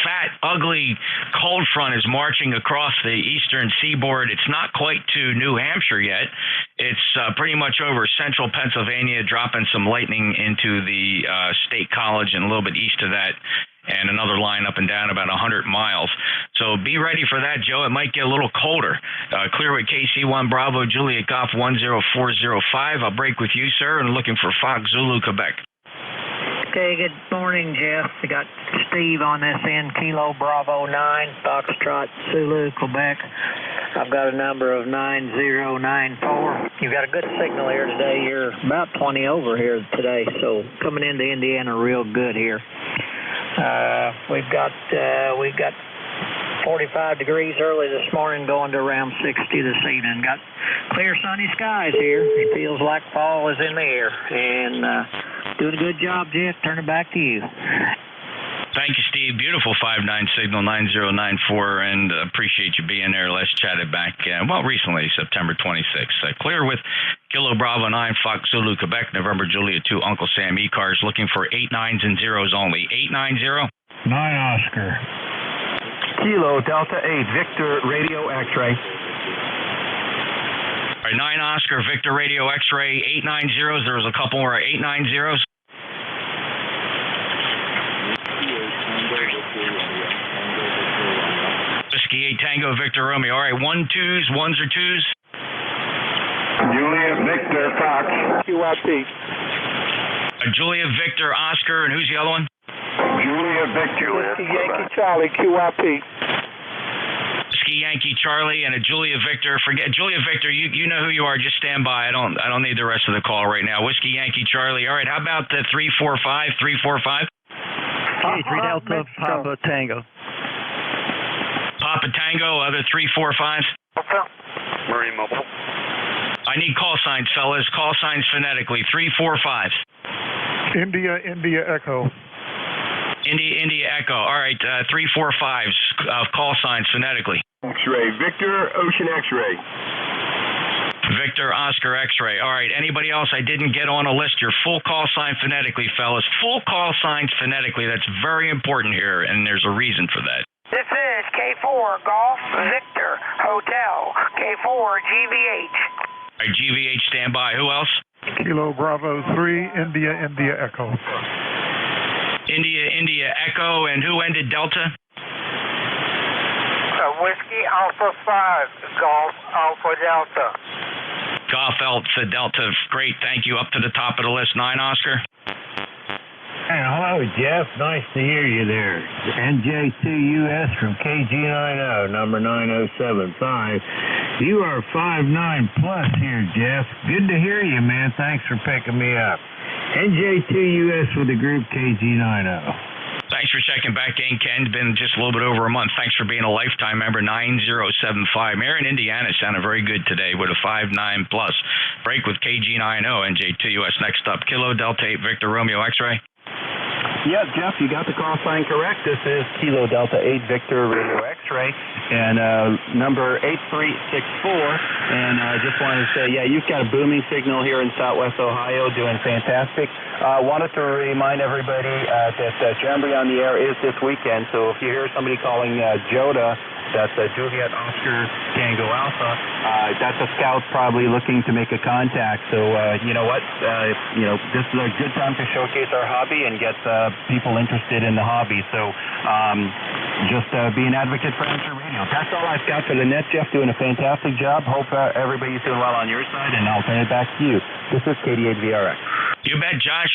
fat, ugly cold front is marching across the eastern seaboard. It's not quite to New Hampshire yet. It's pretty much over central Pennsylvania, dropping some lightning into the State College and a little bit east of that, and another line up and down about 100 miles. So be ready for that, Joe. It might get a little colder. Clearwood KC1 Bravo Juliet Golf 10405. I'll break with you, sir, and looking for Fox Zulu, Quebec. Okay, good morning, Jeff. We got Steve on this end, Kilo Bravo 9, Foxtrot Zulu, Quebec. I've got a number of 9094. You've got a good signal here today. You're about 20 over here today, so coming into Indiana real good here. We've got 45 degrees early this morning, going to around 60 this evening. Got clear sunny skies here. It feels like fall is in the air. And doing a good job, Jeff. Turn it back to you. Thank you, Steve. Beautiful 59 signal 9094, and appreciate you being there. Let's chat it back. Recently, September 26th. Clear with Kilo Bravo 9, Fox Zulu, Quebec, November Juliet 2, Uncle Sam ECARS, looking for 8 9s and 0s only. 890. 9 Oscar. Kilo Delta 8, Victor Radio X-ray. All right, 9 Oscar, Victor Radio X-ray, 890s. There was a couple more 890s. Whiskey 8 Tango Victor Romeo. All right, 1 2s, 1s or 2s. Julia Victor Fox. QRP. Julia Victor Oscar, and who's the other one? Julia Victor. Whiskey Yankee Charlie, QRP. Whiskey Yankee Charlie and a Julia Victor. Forget Julia Victor. You know who you are. Just stand by. I don't need the rest of the call right now. Whiskey Yankee Charlie. All right. How about the 345? 345. Okay, 3 Delta Papa Tango. Papa Tango, other 345s. Marine Mobile. I need call signs, fellas. Call signs phonetically. 345s. India Echo. India Echo. All right, 345s. Call signs phonetically. X-ray. Victor Ocean X-ray. Victor Oscar X-ray. All right, anybody else I didn't get on a list? Your full call sign phonetically, fellas. Full call signs phonetically. That's very important here, and there's a reason for that. This is K4 Golf Victor Hotel, K4 GVH. All right, GVH standby. Who else? Kilo Bravo 3, India Echo. India Echo, and who ended Delta? Whiskey Alpha 5, Golf Alpha Delta. Golf Alpha Delta. Great, thank you. Up to the top of the list. 9, Oscar. Hey, hello, Jeff. Nice to hear you there. NJ2US from KG90, number 9075. You are 5'9" plus here, Jeff. Good to hear you, man. Thanks for picking me up. NJ2US with the group KG90. Thanks for checking back in, Ken. It's been just a little bit over a month. Thanks for being a lifetime member. 9075. Mayor in Indiana sounded very good today with a 5'9" plus. Break with KG90, NJ2US. Next up, Kilo Delta 8 Victor Romeo X-ray. Yeah, Jeff, you got the call sign correct. This is Kilo Delta 8 Victor Radio X-ray and number 8364. And I just wanted to say, yeah, you've got a booming signal here in Southwest Ohio, doing fantastic. Wanted to remind everybody that Jamboree on the Air is this weekend. So if you hear somebody calling JOTA, that's Juliet Oscar Tango Alpha. That's a scout probably looking to make a contact. So you know what? This is a good time to showcase our hobby and get people interested in the hobby. So just be an advocate for amateur radio. That's all I've got for the net, Jeff. Doing a fantastic job. Hope everybody's doing well on your side, and I'll turn it back to you. This is KD8VRX. You bet, Josh,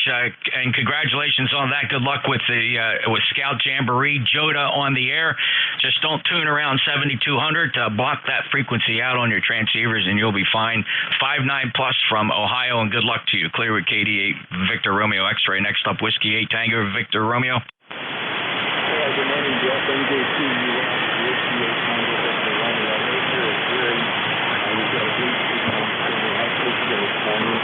and congratulations on that. Good luck with the with Scout Jamboree. JOTA on the air. Just don't tune around 7200. Block that frequency out on your transceivers, and you'll be fine. 5'9" plus from Ohio, and good luck to you. Clear with KD8 Victor Romeo X-ray. Next up, Whiskey 8 Tango Victor Romeo. Good morning, Jeff. NJ2US Whiskey 8 Tango Victor Romeo. Right here is Gary. We've got a great signal for the X-ray this morning.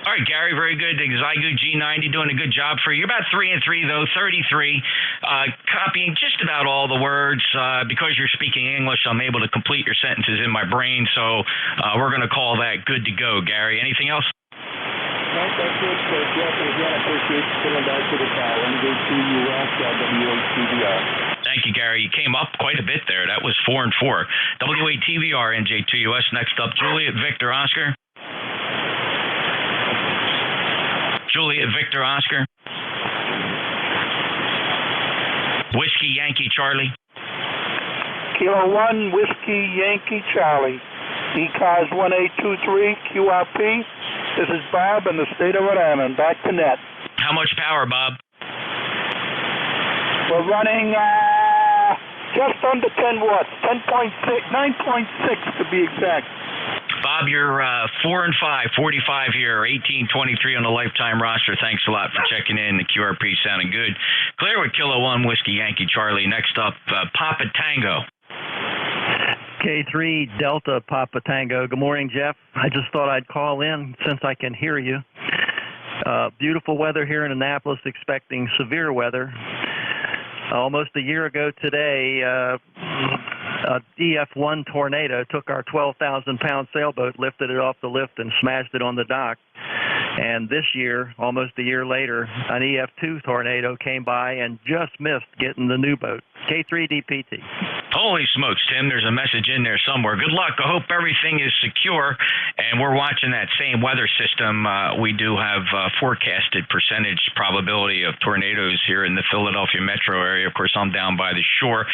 All right, Gary, very good. Zygo G90 doing a good job for you. You're about 3 and 3 though, 33. Copying just about all the words. Because you're speaking English, I'm able to complete your sentences in my brain. So we're going to call that good to go, Gary. Anything else? No, that's it. Jeff, again, I appreciate you coming back to the call. NJ2US WATVR. Thank you, Gary. You came up quite a bit there. That was 4 and 4. WATVR NJ2US. Next up, Juliet Victor Oscar. Juliet Victor Oscar. Whiskey Yankee Charlie. Kilo 1 Whiskey Yankee Charlie. ECARS 1823 QRP. This is Bob in the state of Rhode Island. Back to net. How much power, Bob? We're running just under 10 watts. 10.6, 9.6 to be exact. Bob, you're 4 and 5, 45 here, 1823 on the lifetime roster. Thanks a lot for checking in. The QRP sounding good. Clear with Kilo 1 Whiskey Yankee Charlie. Next up, Papa Tango. K3 Delta Papa Tango. Good morning, Jeff. I just thought I'd call in since I can hear you. Beautiful weather here in Annapolis, expecting severe weather. Almost a year ago today, a DF1 tornado took our 12,000-pound sailboat, lifted it off the lift, and smashed it on the dock. And this year, almost a year later, an EF2 tornado came by and just missed getting the new boat. K3DPT. Holy smokes, Tim, there's a message in there somewhere. Good luck. I hope everything is secure, and we're watching that same weather system. We do have forecasted percentage probability of tornadoes here in the Philadelphia metro area. Of course, I'm down by the shore.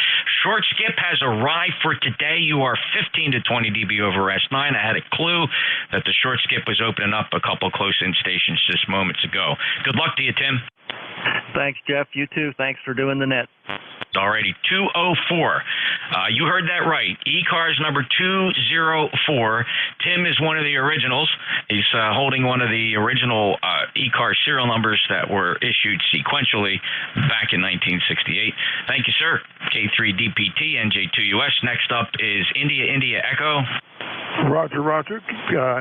Short skip has arrived for today. You are 15 to 20 dB over S9. I had a clue that the short skip was opening up a couple close-in stations just moments ago. Good luck to you, Tim. Thanks, Jeff. You too. Thanks for doing the net. Alrighty, 204. You heard that right. ECARS number 204. Tim is one of the originals. He's holding one of the original ECARS serial numbers that were issued sequentially back in 1968. Thank you, sir. K3DPT, NJ2US. Next up is India Echo. Roger, Roger.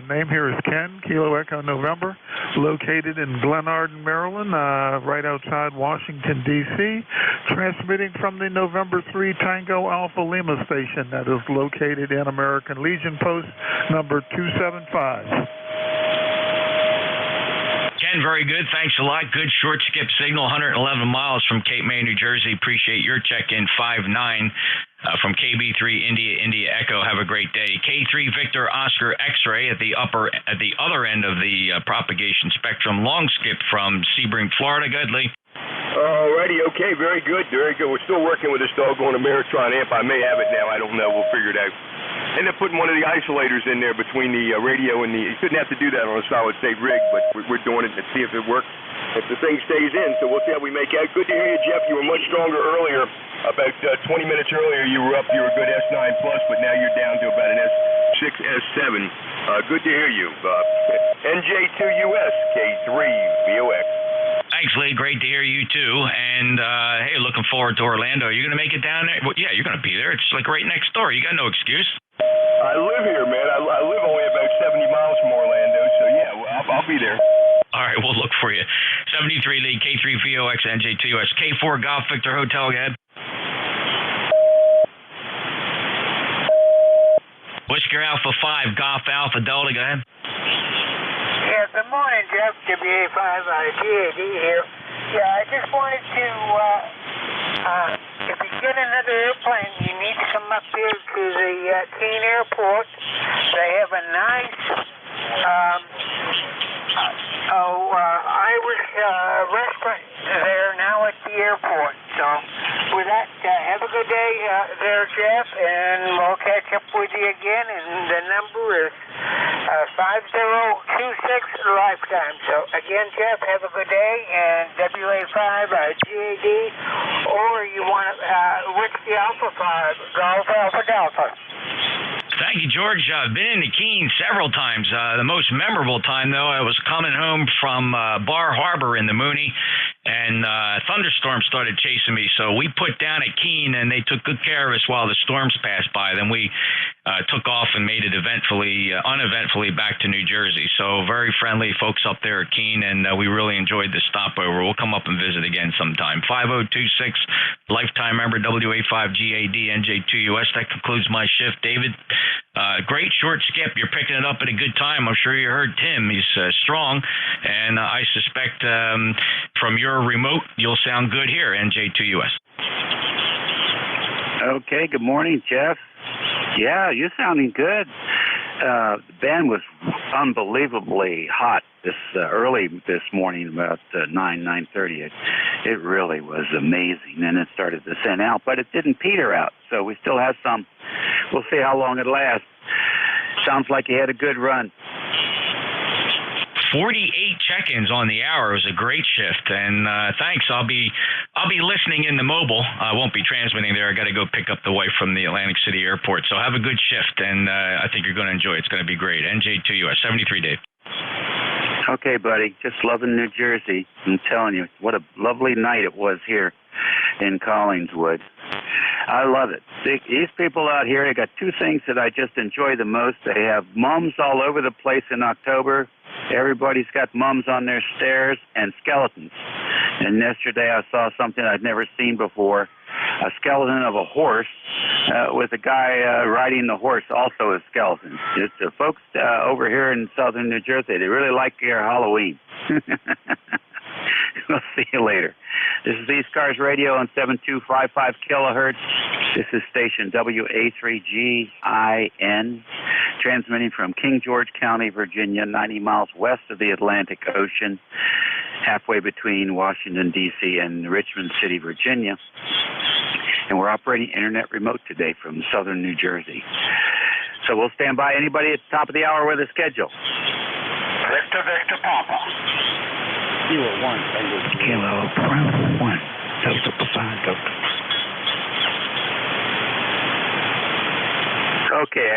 Name here is Ken, Kilo Echo November, located in Glenarden, Maryland, right outside Washington, D.C., transmitting from the November 3 Tango Alpha Lima station that is located in American Legion Post number 275. Ken, very good. Thanks a lot. Good short skip signal, 111 miles from Cape May, New Jersey. Appreciate your check-in, 59. From KB3 India Echo. Have a great day. K3 Victor Oscar X-ray at the other end of the propagation spectrum. Long skip from Sebring, Florida. Good, Lee. Alrighty, okay, very good. We're still working with this doggone Ameritron amp. I may have it now. I don't know. We'll figure it out. And then putting one of the isolators in there between the radio and the. You couldn't have to do that on a solid state rig, but we're doing it to see if it works. If the thing stays in, so we'll see how we make out. Good to hear you, Jeff. You were much stronger earlier. About 20 minutes earlier, you were up. You were a good S9 plus, but now you're down to about an S6, S7. Good to hear you. NJ2US K3VOX. Thanks, Lee. Great to hear you too. And hey, looking forward to Orlando. Are you going to make it down there? Well, yeah, you're going to be there. It's like right next door. You got no excuse. I live here, man. I live only about 70 miles from Orlando, so yeah, I'll be there. All right, we'll look for you. 73 Lee, K3VOX, NJ2US, K4 Golf Victor Hotel, go ahead. Whisker Alpha 5, Golf Alpha Delta, go ahead. Yeah, good morning, Jeff. WA5 GAD here. Yeah, I just wanted to, if you get another airplane, you need to come up here to the Keene Airport. They have a nice Irish restaurant there now at the airport. So with that, have a good day there, Jeff, and we'll catch up with you again. And the number is 5026 lifetime. So again, Jeff, have a good day, and WA5 GAD, or you want to Whiskey Alpha 5 Golf Alpha Delta. Thank you, George. I've been into Keene several times. The most memorable time, though, I was coming home from Bar Harbor in the Mooney, and thunderstorms started chasing me. So we put down at Keene, and they took good care of us while the storms passed by. Then we took off and made it uneventfully back to New Jersey. So very friendly folks up there at Keene, and we really enjoyed the stopover. We'll come up and visit again sometime. 5026, lifetime member, WA5 GAD, NJ2US. That concludes my shift. David, great short skip. You're picking it up at a good time. I'm sure you heard Tim. He's strong, and I suspect from your remote, you'll sound good here, NJ2US. Okay, good morning, Jeff. Yeah, you're sounding good. The band was unbelievably hot early this morning, about 9:30. It really was amazing, and it started to thin out, but it didn't peter out, so we still have some. We'll see how long it lasts. Sounds like you had a good run. 48 check-ins on the hour. It was a great shift, and thanks. I'll be listening in the mobile. I won't be transmitting there. I got to go pick up the wife from the Atlantic City airport. So have a good shift, and I think you're going to enjoy it. It's going to be great. NJ2US 73, Dave. Okay, buddy. Just loving New Jersey. I'm telling you, what a lovely night it was here in Collingswood. I love it. These people out here, they got two things that I just enjoy the most. They have mums all over the place in October. Everybody's got mums on their stairs and skeletons. And yesterday I saw something I'd never seen before, a skeleton of a horse with a guy riding the horse, also a skeleton. It's folks over here in southern New Jersey, they really like your Halloween. We'll see you later. This is ECARS Radio on 7255 kilohertz. This is station WA3GIN, transmitting from King George County, Virginia, 90 miles west of the Atlantic Ocean, halfway between Washington, D.C. and Richmond City, Virginia. And we're operating internet remote today from southern New Jersey. So we'll stand by. Anybody at the top of the hour with a schedule? Victor Papa. Kilo 1, Kilo 1, Delta 5, Delta.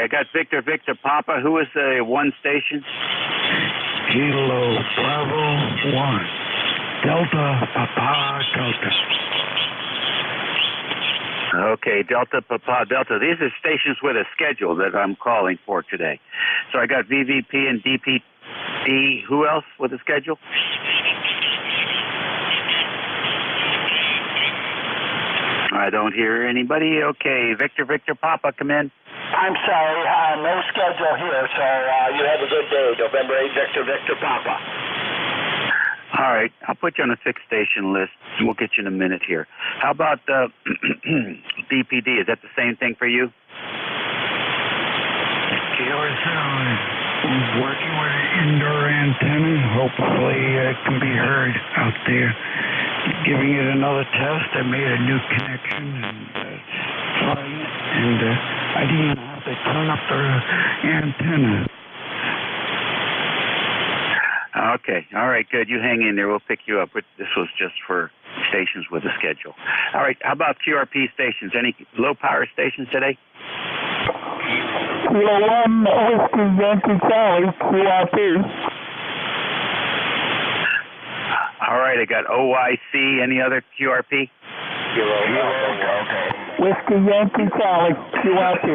I got Victor Papa. Who was the one station? Kilo Bravo 1. Delta Papa Delta. Okay, Delta Papa Delta. These are stations with a schedule that I'm calling for today. So I got VVP and DPD. Who else with a schedule? I don't hear anybody. Okay, Victor Papa, come in. I'm sorry, no schedule here, so you have a good day. November 8, Victor Papa. All right, I'll put you on a 6-station list. We'll get you in a minute here. How about DPD? Is that the same thing for you? I'm working with an indoor antenna. Hopefully it can be heard out there. Giving it another test. I made a new connection and trying it. And I didn't even have to turn up the antenna. Okay. All right, good. You hang in there. We'll pick you up. This was just for stations with a schedule. All right. How about QRP stations? Any low-power stations today? Kilo 1 Whiskey Yankee Charlie, QRP. All right. I got OYC. Any other QRP? Whiskey Yankee Charlie, QRP.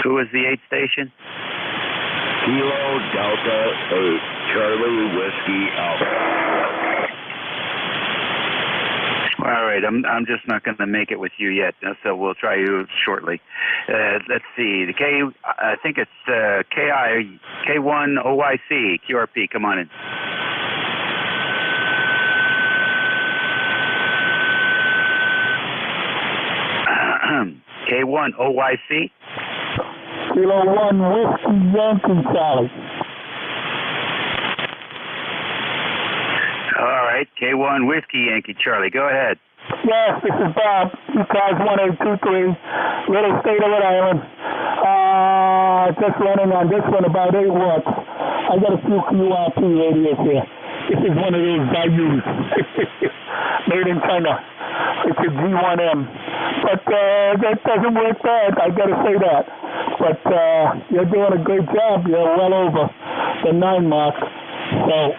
Who was the 8th station? Kilo Delta 8, Charlie Whiskey Alpha. All right, I'm just not going to make it with you yet, so we'll try you shortly. Let's see, the I think it's K1 OYC, QRP, come on in. K1 OYC. Kilo 1 Whiskey Yankee Charlie. All right, K1 Whiskey Yankee Charlie. Go ahead. Yes, this is Bob. ECARS 1823, Little State of Rhode Island. Just running on this one about 8 watts. I got a few QRP radios here. This is one of those I use. Made in China. It's a G1M. But that doesn't work bad, I got to say that. But you're doing a great job. You're well over the 9 mark. So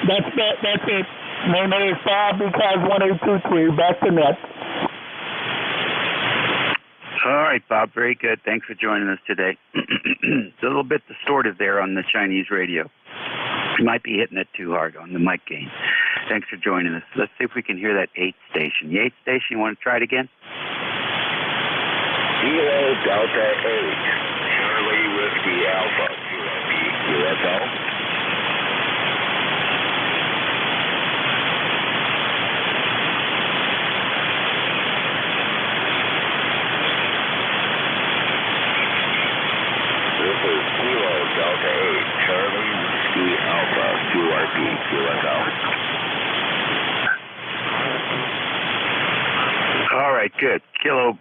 that's it. My name is Bob, ECARS 1823. Back to net. All right, Bob. Very good. Thanks for joining us today. It's a little bit distorted there on the Chinese radio. You might be hitting it too hard on the mic gain. Thanks for joining us. Let's see if we can hear that 8th station. The 8th station, you want to try it again? Kilo Delta 8, Charlie Whiskey Alpha, UFO. This is Kilo Delta 8, Charlie Whiskey Alpha, QRP, UFO. All right, good. Kilo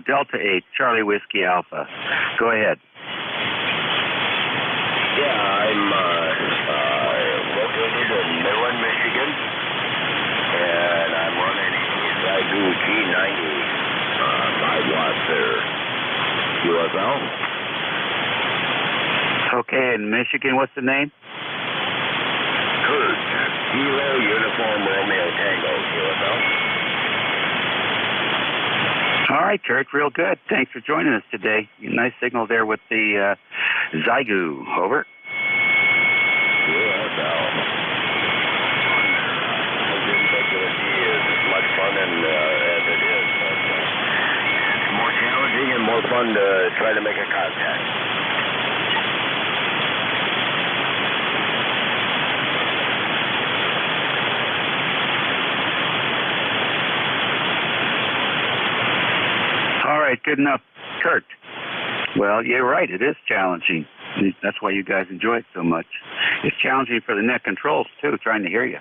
Delta 8, Charlie Whiskey Alpha. Go ahead. Yeah, I'm located in Midland, Michigan, and I'm running Zygu G90, 5 watts there. UFO. Okay, in Michigan, what's the name? Kurt, Kilo Uniform Romeo Tango, UFO. All right, Kurt, real good. Thanks for joining us today. Nice signal there with the Zygu. Over. UFO. I didn't think it would be as much fun as it is. But, it's more challenging and more fun to try to make a contact. All right, good enough. Kurt. Well, you're right. It is challenging. That's why you guys enjoy it so much. It's challenging for the net controls, too, trying to hear you.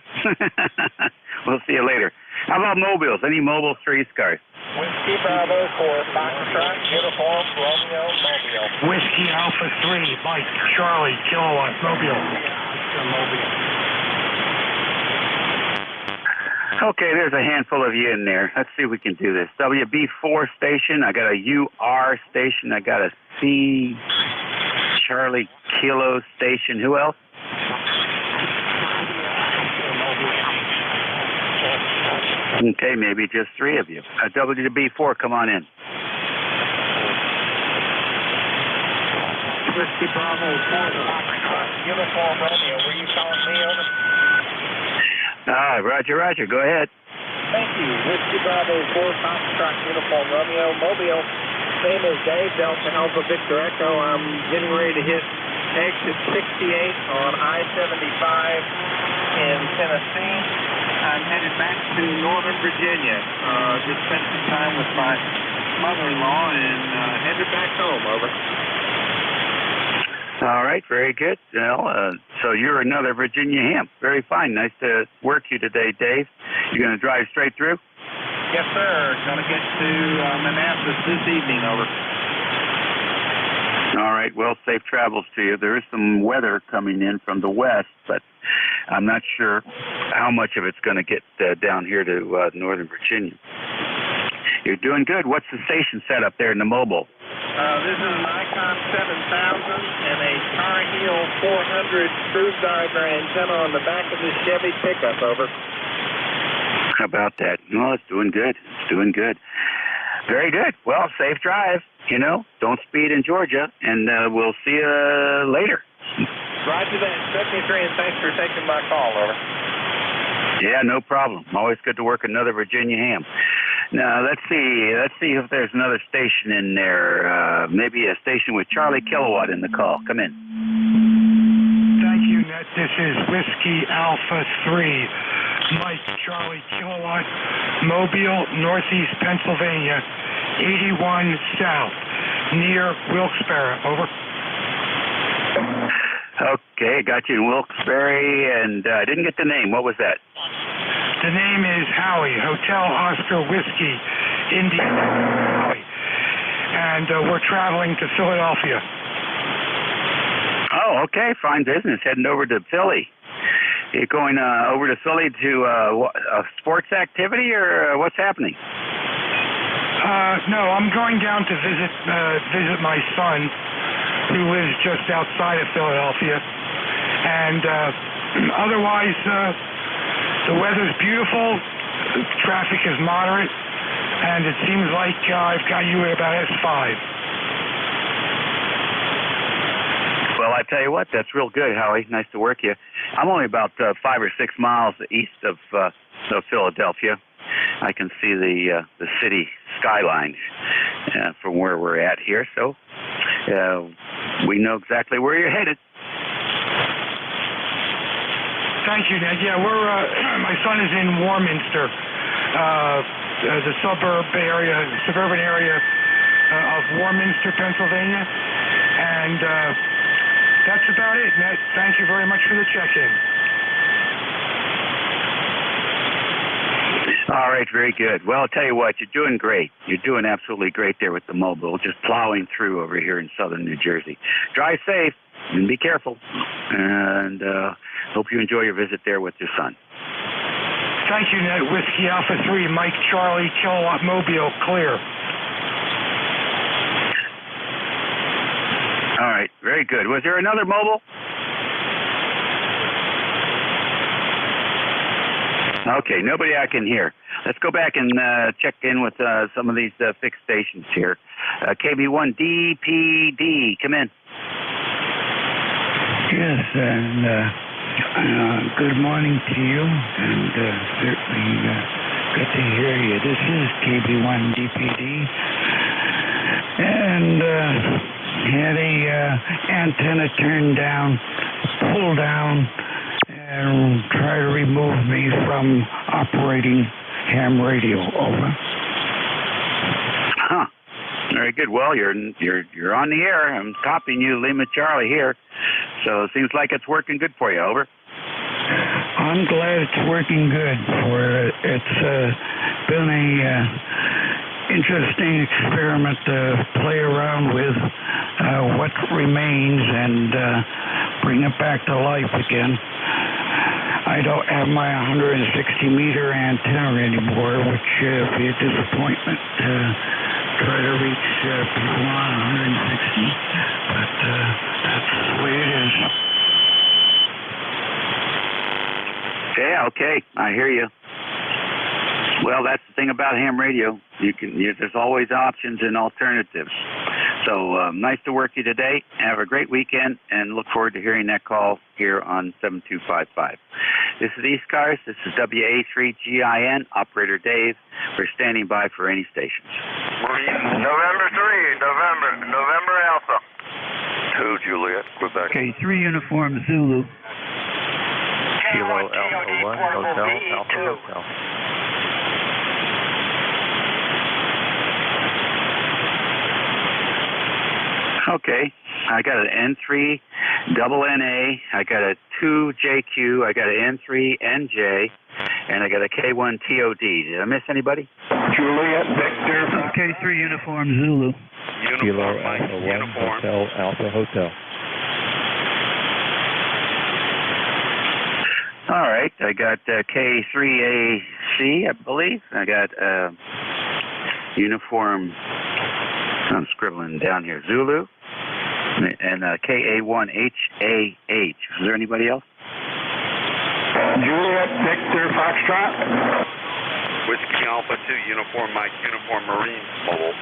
We'll see you later. How about mobiles? Any mobiles for ECARS? Whiskey Bravo for Foxtrot, Uniform, Romeo, Mobile. Whiskey Alpha 3, Mike, Charlie, Kilowatt, Mobile. Okay, there's a handful of you in there. Let's see if we can do this. WB4 station. I got a UR station. I got a C Charlie Kilo station. Who else? Okay, maybe just 3 of you. WB4, come on in. Whiskey Bravo 4, Uniform Romeo. Were you calling me over? Roger. Go ahead. Thank you. Whiskey Bravo 4, Foxtrot Uniform Romeo, Mobile. Name is Dave, Delta Alpha Victor Echo. I'm getting ready to hit exit 68 on I-75 in Tennessee. I'm headed back to Northern Virginia. Just spent some time with my mother-in-law and headed back home. Over. All right, very good. Well, so you're another Virginia ham. Very fine. Nice to work you today, Dave. You're going to drive straight through? Yes, sir. Going to get to Manassas this evening. Over. All right. Well, safe travels to you. There is some weather coming in from the west, but I'm not sure how much of it's going to get down here to Northern Virginia. You're doing good. What's the station set up there in the mobile? This is an Icon 7000 and a Tar Heel 400 screwdriver antenna on the back of this Chevy pickup. Over. How about that? No, it's doing good. Very good. Well, safe drive. Don't speed in Georgia, and we'll see you later. Roger that. 73, and thanks for taking my call. Over. Yeah, no problem. Always good to work another Virginia ham. Now, let's see if there's another station in there. Maybe a station with Charlie Kilowatt in the call. Come in. Thank you, Ned. This is Whiskey Alpha 3, Mike Charlie Kilowatt, Mobile, Northeast Pennsylvania, 81 South, near Wilkes-Barre. Over. Okay, got you in Wilkes-Barre, and I didn't get the name. What was that? The name is Howie, Hotel Oscar Whiskey, India, Howie. And we're traveling to Philadelphia. Oh, okay, fine business. Heading over to Philly. You're going over to Philly to a sports activity, or what's happening? No, I'm going down to visit my son, who lives just outside of Philadelphia. And otherwise, the weather's beautiful, the traffic is moderate, and it seems like I've got you at about S5. Well, I tell you what, that's real good, Howie. Nice to work you. I'm only about 5 or 6 miles east of Philadelphia. I can see the city skyline from where we're at here, so we know exactly where you're headed. Thank you, Ned. Yeah, my son is in Warminster, the suburban area of Warminster, Pennsylvania, and that's about it, Ned. Thank you very much for the check-in. All right, very good. Well, I'll tell you what, you're doing great. You're doing absolutely great there with the mobile, just plowing through over here in southern New Jersey. Drive safe and be careful, and hope you enjoy your visit there with your son. Thank you, Ned. Whiskey Alpha 3, Mike Charlie Kilowatt Mobile, clear. All right, very good. Was there another mobile? Okay, nobody I can hear. Let's go back and check in with some of these fixed stations here. KB1 DPD, come in. Yes, and good morning to you, and certainly good to hear you. This is KB1 DPD, and had a antenna turned down, pulled down, and try to remove me from operating ham radio. Over. Huh. Very good. Well, you're on the air. I'm copying you, Lima Charlie here. So it seems like it's working good for you. Over. I'm glad it's working good for it. It's been a interesting experiment to play around with what remains and bring it back to life again. I don't have my 160-meter antenna anymore, which would be a disappointment to try to reach people on 160, but that's the way it is. Yeah, okay, I hear you. Well, that's the thing about ham radio. There's always options and alternatives. So nice to work you today. Have a great weekend, and look forward to hearing that call here on 7255. This is ECARS. This is WA3GIN. Operator Dave. We're standing by for any stations. November 3, November Alpha. 2 Juliet, Quebec. Okay, 3 Uniform Zulu. Kilo Alpha 1, Hotel, Alpha Hotel. Okay, I got an N3 double NA, I got a 2JQ, I got an N3 NJ, and I got a K1 TOD. Did I miss anybody? Juliet Victor. Okay, 3 Uniform Zulu. Kilo Alpha 1, Hotel, Alpha Hotel. All right, I got K3AC, I believe. I got uniform, I'm scribbling down here, Zulu, and KA1HAH. Is there anybody else? Juliet Victor Foxtrot. Whiskey Alpha 2, Uniform Mike, Uniform Marine Mobile.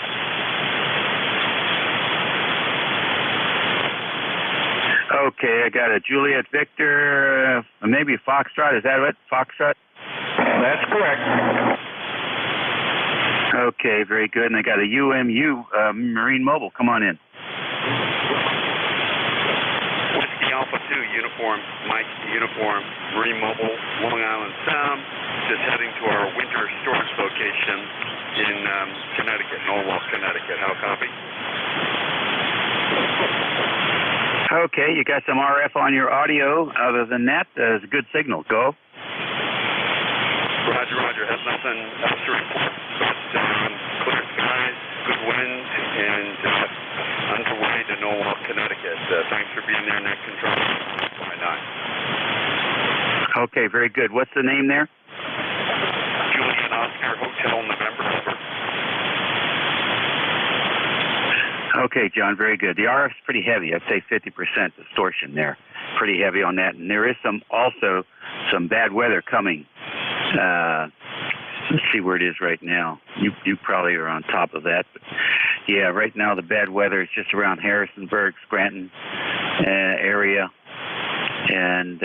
Okay, I got a Juliet Victor, maybe Foxtrot. Is that it? Foxtrot? That's correct. Okay, very good. And I got a UMU Marine Mobile. Come on in. Whiskey Alpha 2, Uniform Mike, Uniform Marine Mobile, Long Island Sound. Just heading to our winter storage location in Connecticut, Norwalk, Connecticut. How copy? Okay, you got some RF on your audio. Other than that, it's a good signal. Go. Roger, roger. Have nothing else to report. Clear skies, good wind, and underway to Norwalk, Connecticut. Thanks for being there, Net Control. 9. Okay, very good. What's the name there? Juliet Oscar Hotel, November. Okay, John, very good. The RF's pretty heavy. I'd say 50% distortion there. Pretty heavy on that. And there is also some bad weather coming. Let's see where it is right now. You probably are on top of that. But yeah, right now the bad weather is just around Harrisonburg, Scranton area. And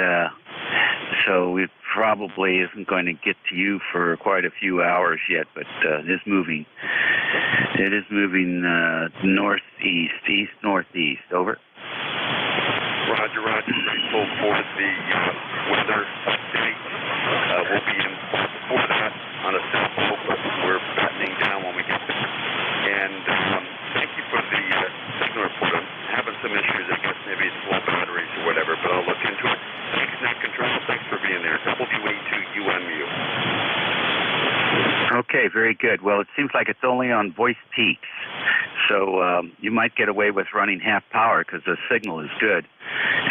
so it probably isn't going to get to you for quite a few hours yet, but it is moving. It is moving northeast, east-northeast. Over. Roger, roger. Grateful for the weather update. We'll be in before that on a sample, but we're battening down when we get there. And thank you for the signal report. I'm having some issues. I guess maybe it's low batteries or whatever, but I'll look into it. Thanks, Net Control. Thanks for being there. WA2UMU. Okay, very good. Well, it seems like it's only on voice peaks. So you might get away with running half power because the signal is good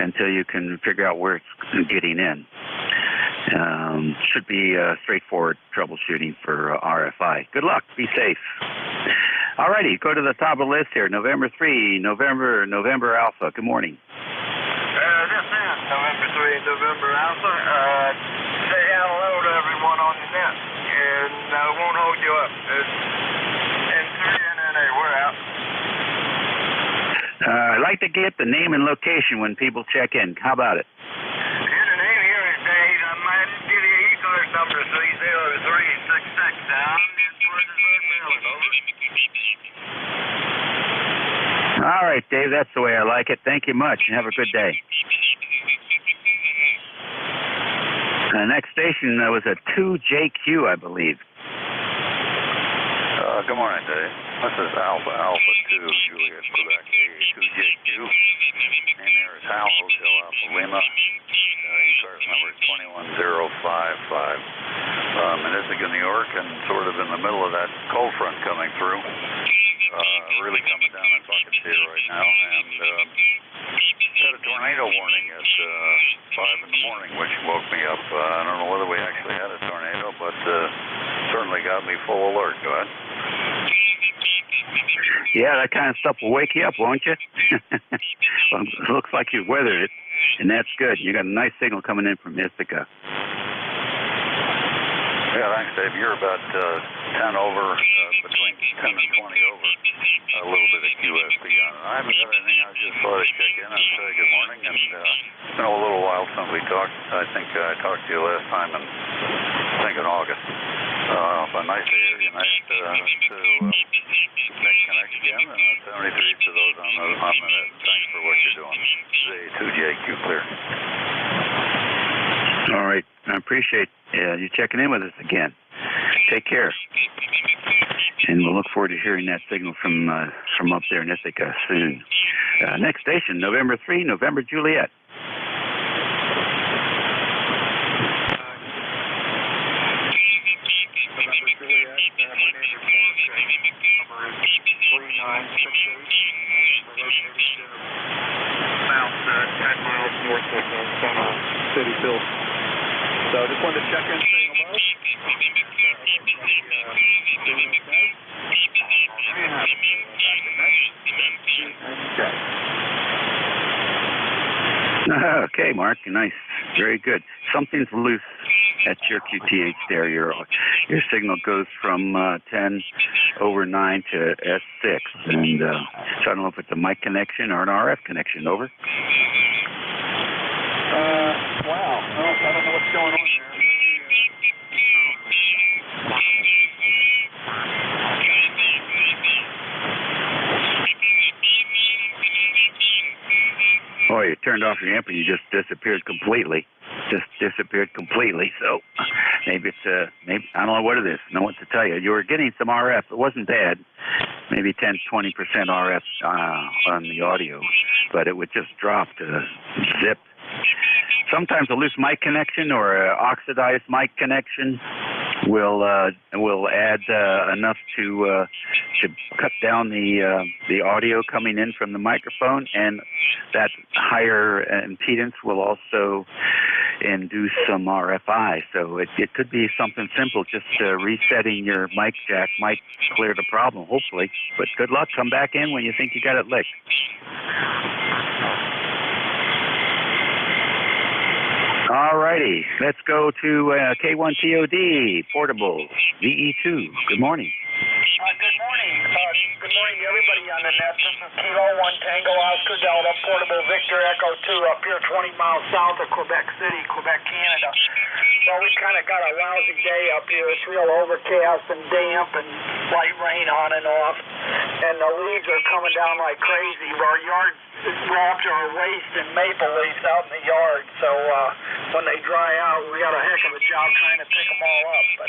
until you can figure out where it's getting in. Should be straightforward troubleshooting for RFI. Good luck. Be safe. All righty, go to the top of the list here. November 3, November Alpha. Good morning. This is November 3, November Alpha. Say hello to everyone on the net, and I won't hold you up. It's N3NNA, we're out. I'd like to get the name and location when people check in. How about it? Yeah, the name here is Dave. I might give you ECARS number 30366 down. All right, Dave, that's the way I like it. Thank you much, and have a good day. The next station was a 2JQ, I believe. Good morning, Dave. This is Alpha 2, Juliet, Quebec, 2JQ. Name there is Hal Hotel Alpha Lima. ECARS number is 21055. In Ithaca, New York, and sort of in the middle of that cold front coming through. really coming down in buckets here right now, and had a tornado warning at 5 in the morning, which woke me up. I don't know whether we actually had a tornado, but certainly got me full alert. Go ahead. Yeah, that kind of stuff will wake you up, won't you? Well, it looks like you've weathered it, and that's good. You got a nice signal coming in from Ithaca. Yeah, thanks, Dave. You're about 10 over, between 10 and 20 over. A little bit of QSP on it. I haven't got anything. I just thought I'd check in and say good morning. And it's been a little while since we talked. I think I talked to you last time in August. But nice to hear you. Nice to connect again. And 73 to those on the net. Thanks for what you're doing. Z2JQ clear. All right. I appreciate you checking in with us again. Take care. And we'll look forward to hearing that signal from up there in Ithaca soon. Next station, November 3, November Juliet. November Juliet, my name is Mark. Number is 3968. We're located about 10 miles north of Summer City Hill. So I just wanted to check in, say hello. Okay, Mark, nice. Very good. Something's loose at your QTH there. Your signal goes from 10 over 9 to S6. And so I don't know if it's a mic connection or an RF connection. Over. Wow. I don't know what's going on there. Boy, you turned off your amp and you just disappeared completely. So maybe it's maybe I don't know what it is. Know what to tell you. You were getting some RF. It wasn't bad. Maybe 10, 20% RF on the audio, but it would just drop to zip. Sometimes a loose mic connection or an oxidized mic connection will add enough to cut down the audio coming in from the microphone, and that higher impedance will also induce some RFI. So it could be something simple. Just resetting your mic jack might clear the problem, hopefully. But good luck. Come back in when you think you got it licked. All righty, let's go to K1TOD, portable, VE2. Good morning. Good morning. Good morning to everybody on the net. This is Kilo 1 Tango Oscar Delta, portable Victor Echo 2 up here 20 miles south of Quebec City, Quebec, Canada. Well, we kind of got a lousy day up here. It's real overcast and damp and light rain on and off. And the leaves are coming down like crazy. Our yard we're up to our waist in maple leaves out in the yard. So when they dry out, we got a heck of a job trying to pick them all up. But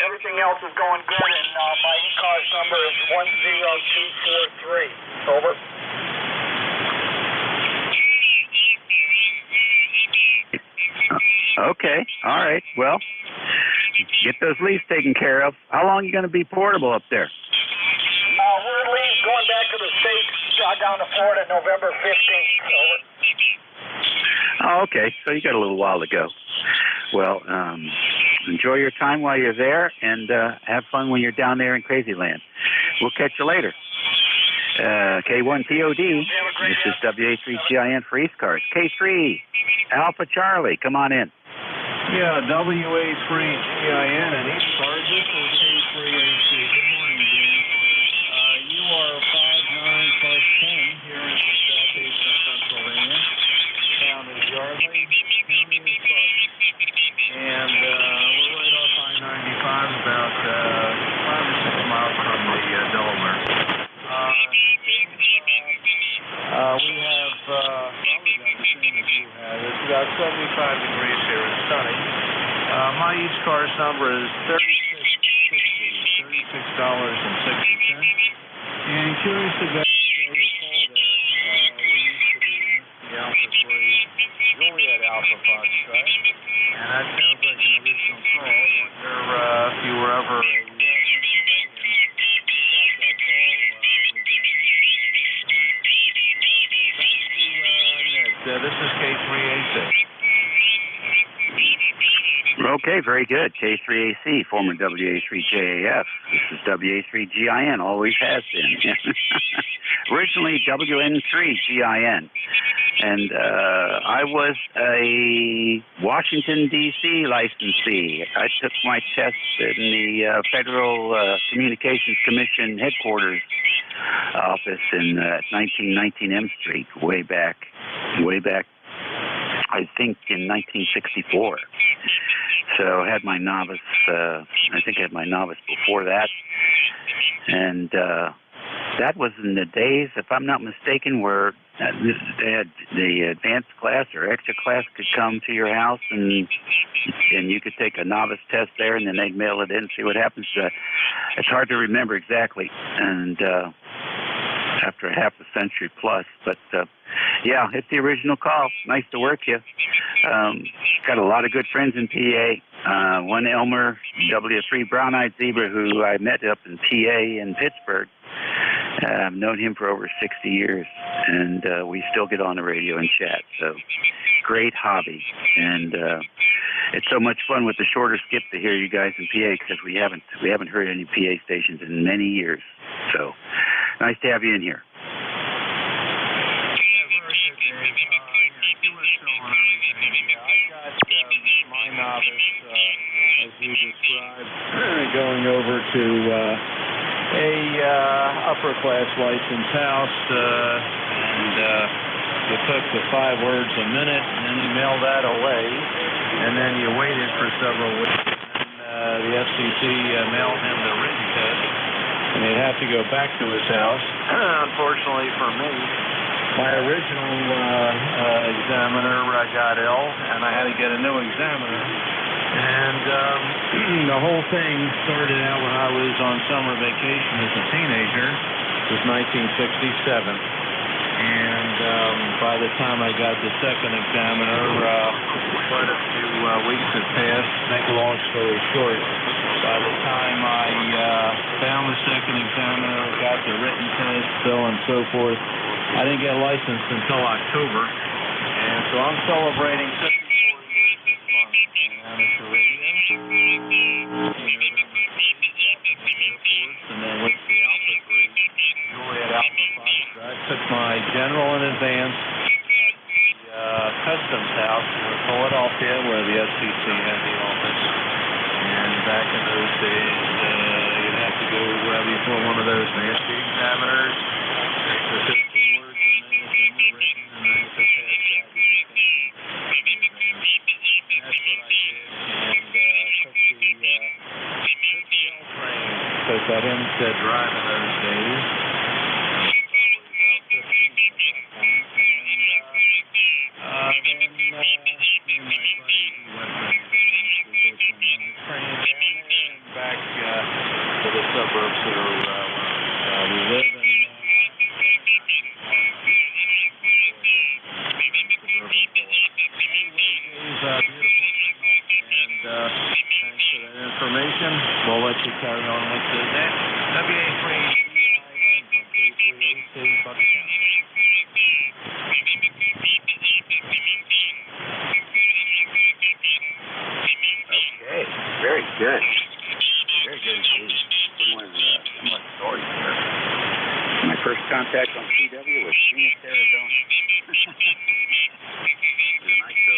everything else is going good, and my ECARS number is 10243. Over. Okay. All right. Well, get those leaves taken care of. How long are you going to be portable up there? We're going back to the States, down to Florida, November 15th. Over. Oh, okay. So you got a little while to go. Well, enjoy your time while you're there, and have fun when you're down there in Crazy Land. We'll catch you later. K1TOD. This is WA3CIN for ECARS. K3, Alpha Charlie, come on in. Yeah, WA3CIN and ECARS. This is K3AC. Good morning, Dan. You are 5'9" plus 10 here in the southeast of Pennsylvania. Town is Yardley, county is Buck. And we're right off I-95, about 5 or 6 miles from the Delaware. We have probably about the same as you have. It's about 75 degrees here. It's sunny. My ECARS number is $36.60. And curious about your call there. We used to be the Alpha 3 Juliet Alpha Foxtrot. And that sounds like an original call. I wonder if you were ever a Pennsylvanian, got that call Okay, very good. K3AC, former WA3JAF. This is WA3GIN, always has been. Originally WN3GIN. And I was a Washington, D.C. licensee. I took my test in the Federal Communications Commission headquarters office in 1919 M Street, way back, I think in 1964. So I had my novice, I think I had my novice before that. And that was in the days, if I'm not mistaken, where they had the advanced class or extra class could come to your house and you could take a novice test there and then they'd mail it in and see what happens. It's hard to remember exactly. And after a half a century plus, but yeah, it's the original call. Nice to work you. Got a lot of good friends in PA. One Elmer W3 Brown-Eyed Zebra, who I met up in PA in Pittsburgh. I've known him for over 60 years, and we still get on the radio and chat. So great hobby, and it's so much fun with the shorter skip to hear you guys in PA because we haven't heard any PA stations in many years. So nice to have you in here. My novice, as you described, going over to a upper class licensed house, and you took the 5 words a minute, and then you mailed that away, and then you waited for several weeks, and the FCC mailed him the written test, and he'd have to go back to his house. Unfortunately for me, my original examiner got ill, and I had to get a new examiner. And the whole thing started out when I was on summer vacation as a teenager. It was 1967. And by the time I got the second examiner, quite a few weeks had passed. Make a long story short, by the time I found the second examiner, got the written test, so on and so forth, I didn't get licensed until October, and so I'm celebrating 54 years this month in amateur radio. And then with the Alpha 3, Juliet Alpha 5, I took my general in advance at the Customs House in Philadelphia, where the FCC had the office. And back in those days, you'd have to go before one of those nasty examiners. I didn't drive in those days. Probably about 15 at that point. And then me and my buddy, he went from training down there and back to the suburbs where we live. And thanks for that information. We'll let you carry on with the next WA3GIN from K3AC Bucktown. Okay, very good. Very good indeed. Similar story here. My first contact on CW was Phoenix, Arizona. The ISO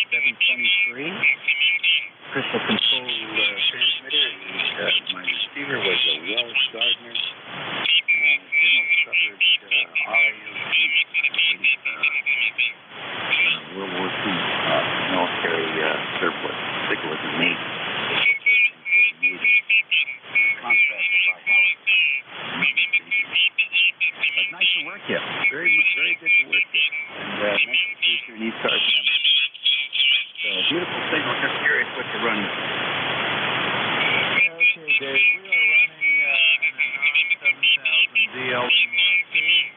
723 crystal control transmitter. My receiver was a Wells Gardner General Coverage RAOT. World War II military surplus. I think it was a Navy. Contracted by Howard. But nice to work you. Very good to work you. And nice to see you in ECARS members. So, beautiful signal. Just curious what you're running. Okay, Dave. We are running an 7000 DLE Mark II.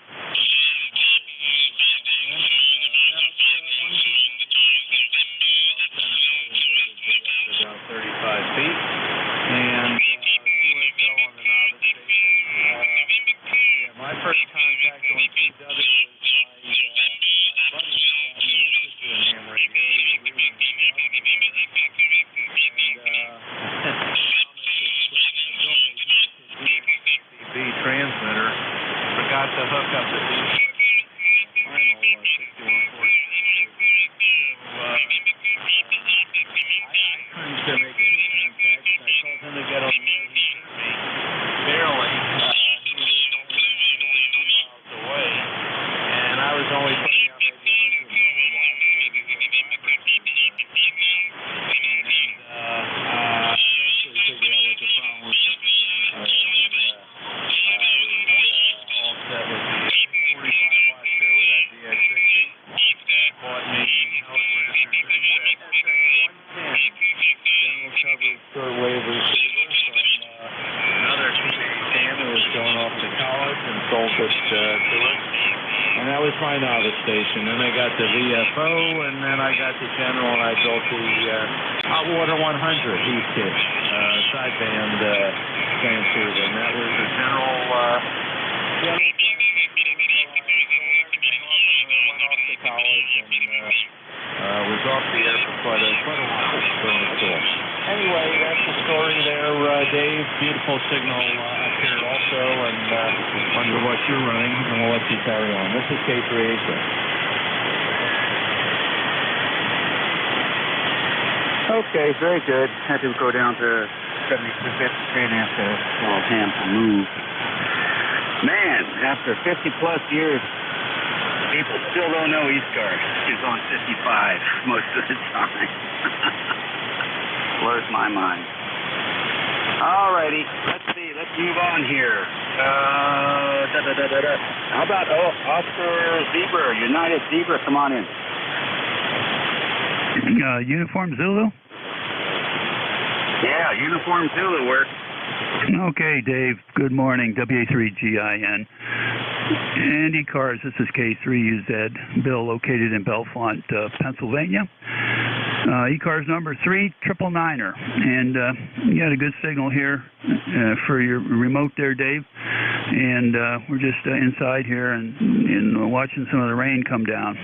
About 35 feet. And QSL on the novice station. My first contact on CW was my buddy who got me interested in General coverage shortwave receiver from another fan who was going off to college and sold it to us. And that was my novice station. Then I got the VFO, and then I got the General, and I built the Hot Water 100 E-Kit sideband transceiver. And that was the General went off to college and was off the air for quite a while during the course. Anyway, that's the story there, Dave. Beautiful signal up here also, and wonder what you're running, and we'll let you carry on. This is K3HA. Okay, very good. Had to go down to 7253 and have to little hand to move. Man, after 50-plus years, people still don't know ECARS is on 55 most of the time. Blows my mind. All righty, let's see. Let's move on here. How about Oscar Zebra, United Zebra? Come on in. Uniform Zulu? Yeah, Uniform Zulu works. Okay, Dave. Good morning. WA3GIN. And ECARS, this is K3UZ. Bill located in Bellefonte, Pennsylvania. ECARS number 3999er. And you got a good signal here for your remote there, Dave. And we're just inside here and watching some of the rain come down.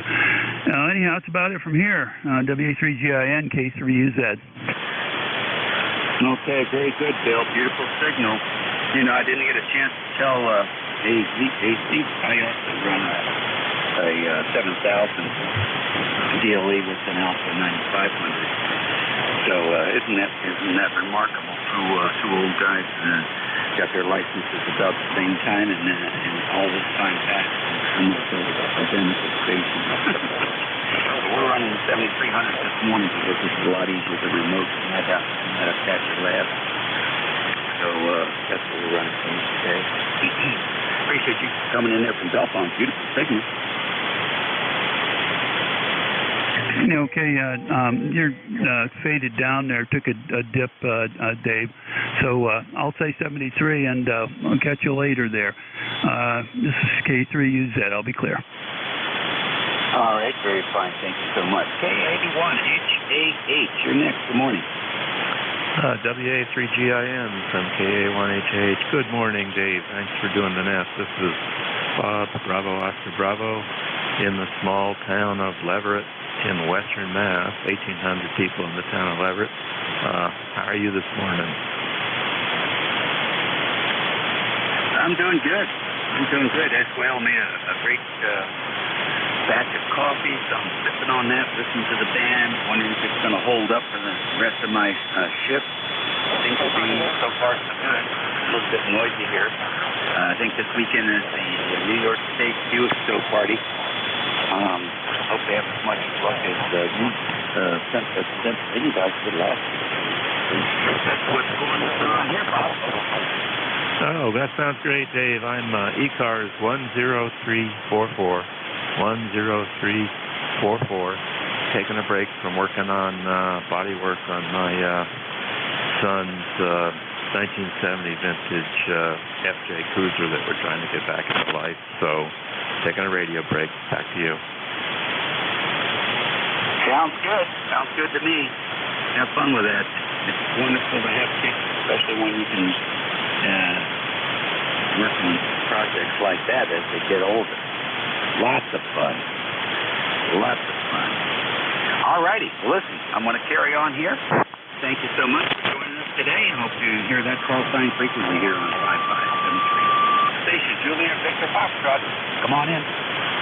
Anyhow, that's about it from here. WA3GIN, K3UZ. Okay, very good, Bill. Beautiful signal. You know, I didn't get a chance to tell AC. I also run a 7,000 DLE with an Alpha 9500. So isn't that remarkable? Two old guys got their licenses about the same time, and all this time passed, almost identical stations. So we're running 7300 this morning because it's a lot easier to remote than that Apache Lab. So that's what we're running from today. Appreciate you coming in there from Bellefonte. Beautiful signal. Okay, you're faded down there, took a dip, Dave. So I'll say 73, and I'll catch you later there. This is K3UZ. I'll be clear. All right, very fine. Thank you so much. K81HAH, you're next. Good morning. WA3GIN from KA1HH. Good morning, Dave. Thanks for doing the nest. This is Bob, Bravo, Oscar, Bravo, in the small town of Leverett in western Mass. 1,800 people in the town of Leverett. How are you this morning? I'm doing good. That whale made a great batch of coffee, so I'm sipping on that, listening to the band, wondering if it's going to hold up for the rest of my shift. Things will be so far so good. A little bit noisy here. I think this weekend is the New York State Buick Show party. Hope they have as much luck as you guys did last year. That's what's going on here, Bob. Oh, that sounds great, Dave. I'm ECARS 10344. 10344, taking a break from working on body work on my son's 1970 vintage FJ Cruiser that we're trying to get back into life. So, taking a radio break. Back to you. Sounds good to me. Have fun with that. It's wonderful to have kids, especially when you can work on projects like that as they get older. Lots of fun. All righty. Well, listen, I'm going to carry on here. Thank you so much for joining us today, and hope you hear that call sign frequently here on 5573. Station Juliet Victor Foxtrot. Come on in.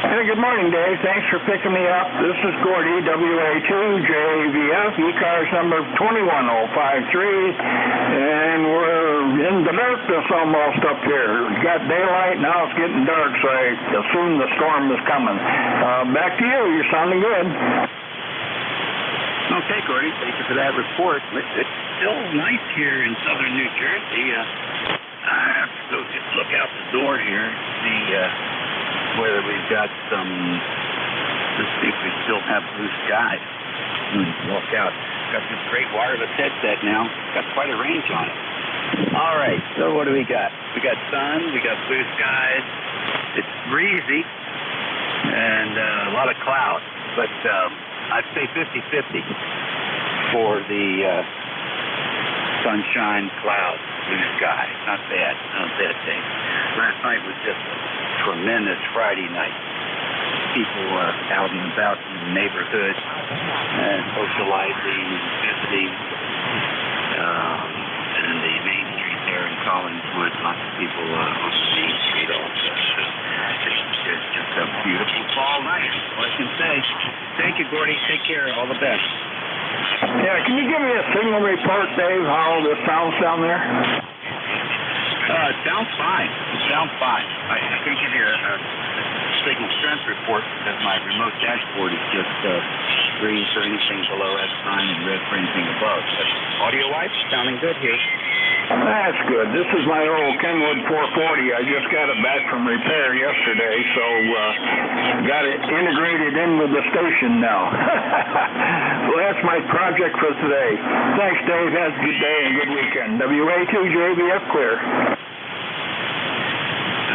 Hey, good morning, Dave. Thanks for picking me up. This is Gordy, WA2JVF, ECARS number 21053, and we're in the darkness almost up here. It's got daylight, now it's getting dark, so I assume the storm is coming. Back to you. You're sounding good. Okay, Gordy, thank you for that report. It's still nice here in southern New Jersey. I have to go just look out the door here, see whether we've got some, let's see if we still have blue skies. walk out. Got this great wireless headset now. Got quite a range on it. All right, so what do we got? We got sun, we got blue skies. It's breezy and a lot of clouds, but I'd say 50-50 for the sunshine, clouds, blue sky. Not bad, not bad thing. Last night was just a tremendous Friday night. People out and about in the neighborhood and socializing, visiting, and the main street there in Collingswood. Lots of people on the main street also. It's just a beautiful fall night. All I can say. Thank you, Gordy. Take care. All the best. Yeah, can you give me a signal report, Dave, how it sounds down there? It sounds fine. It sounds fine. I can give you a signal strength report because my remote dashboard is just green for anything below S9 and red for anything above. But audio-wise, sounding good here. That's good. This is my old Kenwood 440. I just got it back from repair yesterday, so got it integrated in with the station now. Well, that's my project for today. Thanks, Dave. Have a good day and good weekend. WA2JBF clear.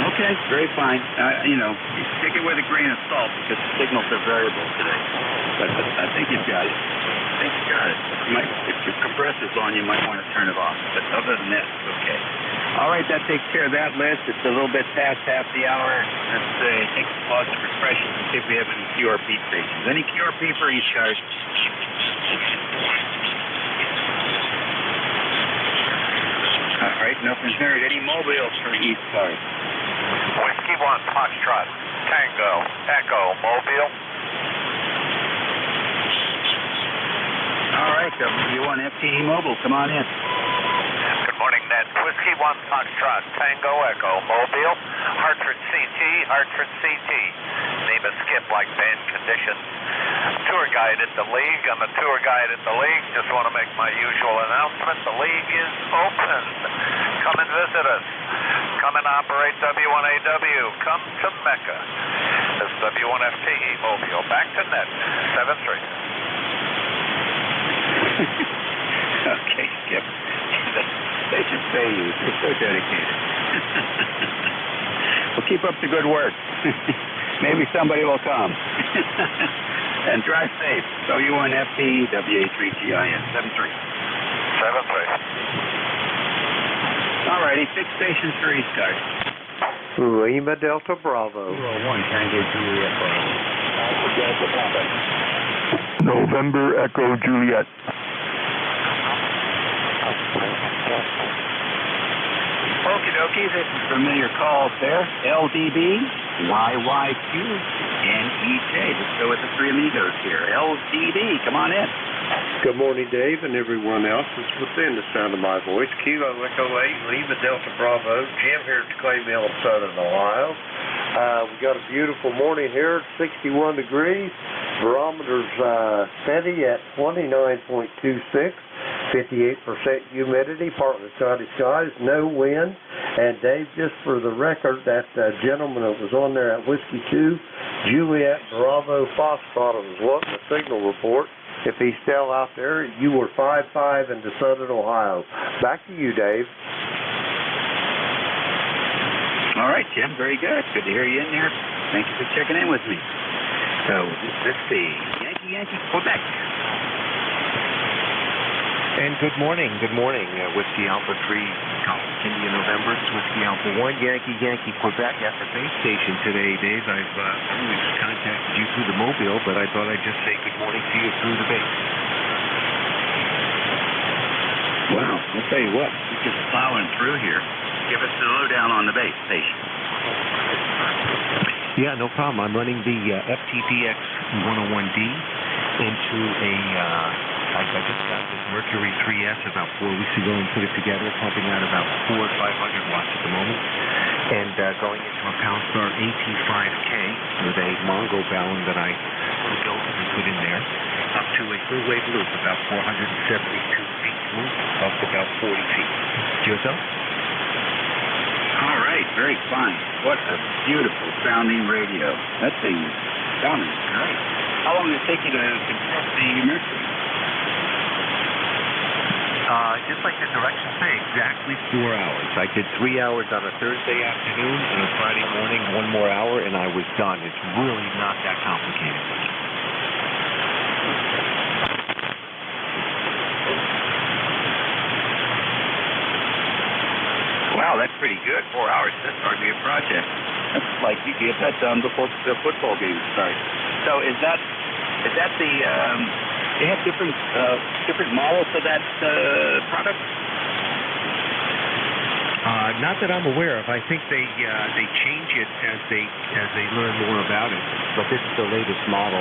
Okay, very fine. Take it with a grain of salt because the signals are variable today. But I think you've got it. I think you got it. If your compressor's on, you might want to turn it off. But other than that, it's okay. All right, that takes care of that list. It's a little bit past half the hour. Let's take a pause to refreshes and see if we have any QRP stations. Any QRP for ECARS? All right, nothing's heard. Any mobiles for ECARS? Whiskey 1, Foxtrot, Tango, Echo, Mobile. All right, W1 FTE Mobile, come on in. Good morning, Ned. Whiskey 1, Foxtrot, Tango, Echo, Mobile. Hartford CT, Hartford CT. Name is Skip like band conditions. Tour guide at the League. I'm a tour guide at the League. Just want to make my usual announcement. The League is open. Come and visit us. Come and operate W1AW. Come to Mecca. This is W1FTE Mobile. Back to net. 7-3. Okay, Skip. They should pay you. You're so dedicated. Well, keep up the good work. Maybe somebody will come. And drive safe. W1FT, WA3GIN. 7-3. 7-3. All righty, 6 stations for ECARS. Lima Delta Bravo. 201, Tango Juliet Bravo. Delta Papa. November Echo Juliet. Okie dokie, this is familiar calls there. LDB, YYQ, and EJ. Let's go with the three amigos here. LDB, come on in. Good morning, Dave, and everyone else that's within the sound of my voice. Kilo Echo 8, Lima Delta Bravo. Jim here at Clay Mill in Southern Ohio. We got a beautiful morning here, 61 degrees. Barometer's steady at 29.26. 58% humidity, partly cloudy skies, no wind. And Dave, just for the record, that gentleman that was on there at Whiskey 2, Juliet Bravo Foxtrot, was wanting a signal report. If he's still out there, you were 5-5 into Southern Ohio. Back to you, Dave. All right, Jim, very good. Good to hear you in there. Thank you for checking in with me. So, let's see. Yankee, Quebec. And good morning. Whiskey Alpha 3, India November, Whiskey Alpha 1, Yankee, Quebec at the base station today, Dave. I've always contacted you through the mobile, but I thought I'd just say good morning to you through the base. Wow, I'll tell you what, we're just plowing through here. Give us the lowdown on the base station. Yeah, no problem. I'm running the FTPX 101D into a... I just got this Mercury 3S about 4 weeks ago and put it together, pumping out about 400 or 500 watts at the moment, and going into a Palstar AT5K with a Mongo balun that I built and put in there, up to a full wave loop, about 472 feet loop, up to about 40 feet. Yourself? All right, very fine. What a beautiful sounding radio. That thing is sounding great. How long did it take you to construct the Mercury? just like the directions say, exactly 4 hours. I did 3 hours on a Thursday afternoon and a Friday morning, 1 more hour, and I was done. It's really not that complicated. Wow, that's pretty good. 4 hours. That's hardly a project. That's like you get that done before the football game starts. So is that the they have different models for that product? Not that I'm aware of. I think they change it as they learn more about it. But this is the latest model.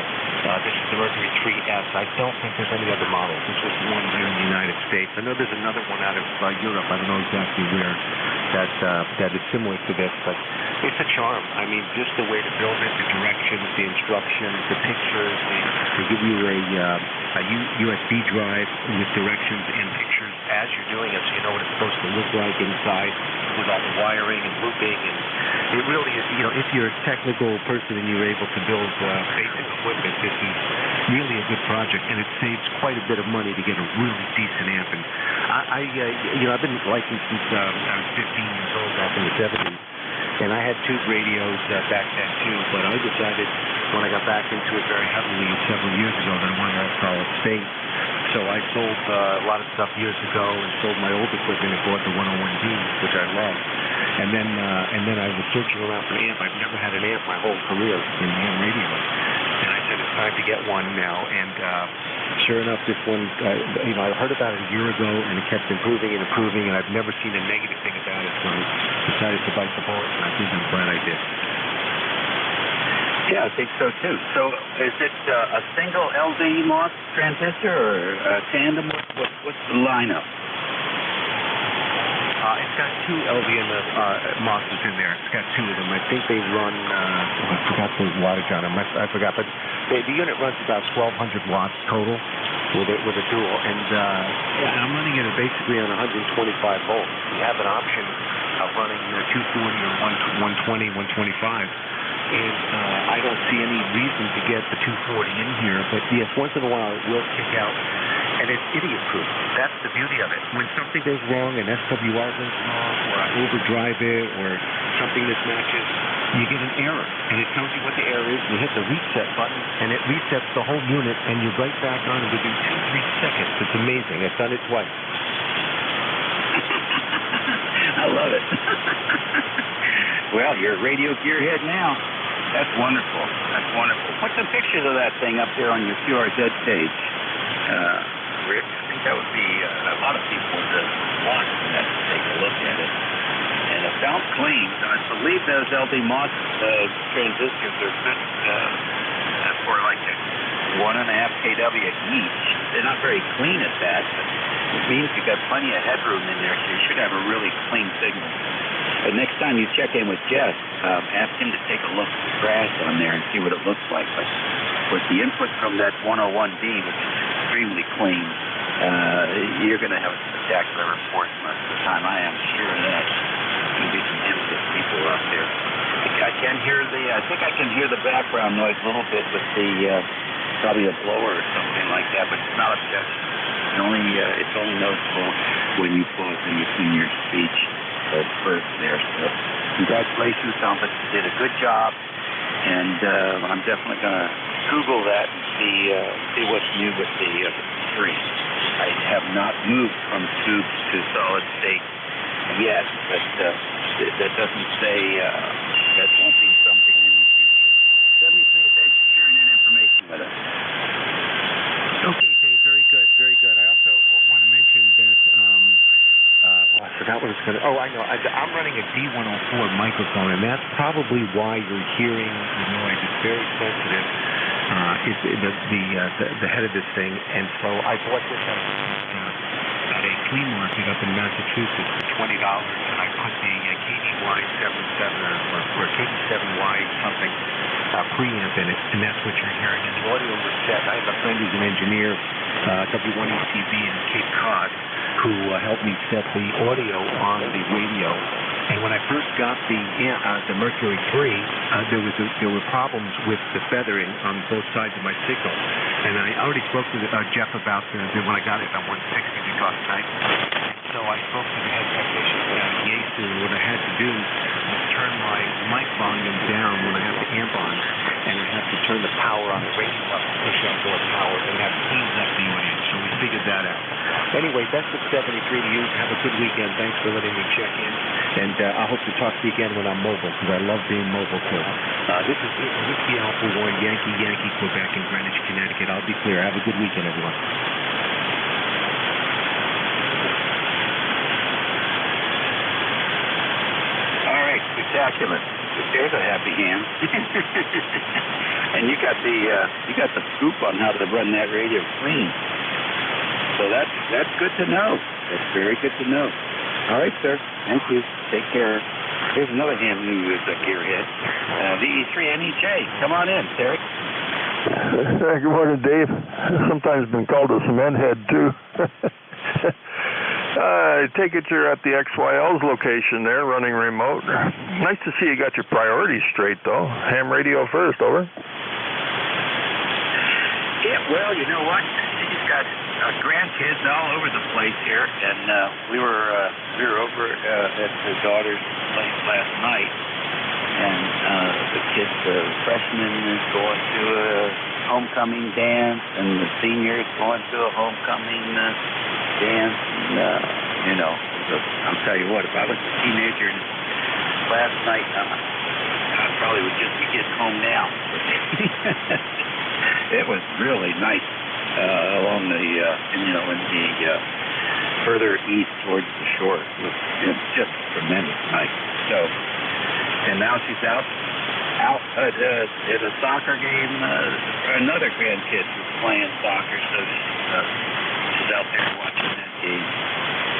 This is the Mercury 3S. I don't think there's any other model. This is one here in the United States. I know there's another one out of Europe. I don't know exactly where that is similar to this, but it's a charm. I mean, just the way to build it, the directions, the instructions, the pictures. They give you a USB drive with directions and pictures as you're doing it, so you know what it's supposed to look like inside with all the wiring and looping. And it really is, if you're a technical person and you're able to build basic equipment, this is really a good project, and it saves quite a bit of money to get a really decent amp. And I've been licensed since I was 15 years old back in the 70s. And I had tube radios back then too, but I decided when I got back into it very heavily several years ago that I wanted a solid state. So I sold a lot of stuff years ago and sold my old equipment and bought the 101D, which I love. And then I was searching around for an amp. I've never had an amp my whole career in ham radio. And I said it's time to get one now. And sure enough, this one, I heard about it a year ago, and it kept improving and improving, and I've never seen a negative thing about it. So I decided to bite the bullet, and I think I'm glad I did. Yeah, I think so too. So is it a single LD MOS transistor or a tandem? What's the lineup? It's got two LVM MOSs in there. It's got two of them. I think they run, I forgot the wattage on them. I forgot, but the unit runs about 1,200 watts total with a dual. And I'm running it basically on 125 volts. You have an option of running 240 or 120, 125. And I don't see any reason to get the 240 in here. But yes, once in a while it will kick out. And it's idiot-proof. That's the beauty of it. When something goes wrong, an SWR goes wrong, or I overdrive it, or something mismatches, you get an error. And it tells you what the error is. You hit the reset button, and it resets the whole unit, and you're right back on it within 2-3 seconds. It's amazing. I've done it twice. I love it. Well, you're a radio gearhead now. That's wonderful. That's wonderful. Put some pictures of that thing up there on your QRZ page. Rick, I think that would be a lot of people would want that to take a look at it. And it sounds clean. I believe those LD MOS transistors are good for like 1.5 kW each. They're not very clean at that, but it means you've got plenty of headroom in there, so you should have a really clean signal. And next time you check in with Jeff, ask him to take a look at the grass on there and see what it looks like. But with the input from that 101D, which is extremely clean, you're going to have a spectacular report most of the time. I am sure of that. There's going to be some idiot people out there. I think I can hear the background noise a little bit with the probably a blower or something like that, but it's not objection. It's only noticeable when you pause in between your speech first there. So congratulations, sounds like you did a good job, and I'm definitely going to Google that and see what's new with the 3. I have not moved from tubes to solid state yet, but that doesn't say that won't be something in the future. 73, thanks for sharing that information with us. Okay, Dave, very good, very good. I also want to mention that, I forgot what I was going to, I know, I'm running a D104 microphone, and that's probably why you're hearing the noise. It's very sensitive. It's the head of this thing, and so I bought this at a flea market up in Massachusetts for $20, and I put the KDY77 or KD7Y something preamp in it, and that's what you're hearing. And the audio was set. I have a friend who's an engineer, W1ECB in Cape Cod, who helped me set the audio on the radio And when I first got the Mercury 3, there were problems with the feathering on both sides of my signal. And I already spoke to Jeff about when I got it on 160 we talked tonight. So I spoke to the head technician down at Yaesu, and what I had to do was turn my mic volume down when I have the amp on, and I have to turn the power on the radio up, push out more power, and that cleans up the audio. So we figured that out. Anyway, best of 73 to you. Have a good weekend. Thanks for letting me check in. And I hope to talk to you again when I'm mobile, because I love being mobile too. This is Whiskey Alpha 1, Yankee, Quebec, in Greenwich, Connecticut. I'll be clear. Have a good weekend, everyone. All right, spectacular. There's a happy hand. And you got the scoop on how to run that radio clean. So that's good to know. That's very good to know. All right, sir. Thank you. Take care. Here's another ham who is a gearhead. VE3 NEJ. Come on in, Terry. Good morning, Dave. Sometimes been called a cement head, too. I take it you're at the XYL's location there, running remote. Nice to see you got your priorities straight, though. Ham radio first, over. Yeah, well, you know what? He's got grandkids all over the place here, and we were over at the daughter's place last night, and the kid, the freshman, is going to a homecoming dance, and the senior is going to a homecoming dance. And, I'll tell you what, if I was a teenager last night, I probably would just be getting home now. It was really nice along the, in the further east towards the shore. It was just tremendous night. So, and now she's out at a soccer game. Another grandkid was playing soccer, so she's out there watching that game.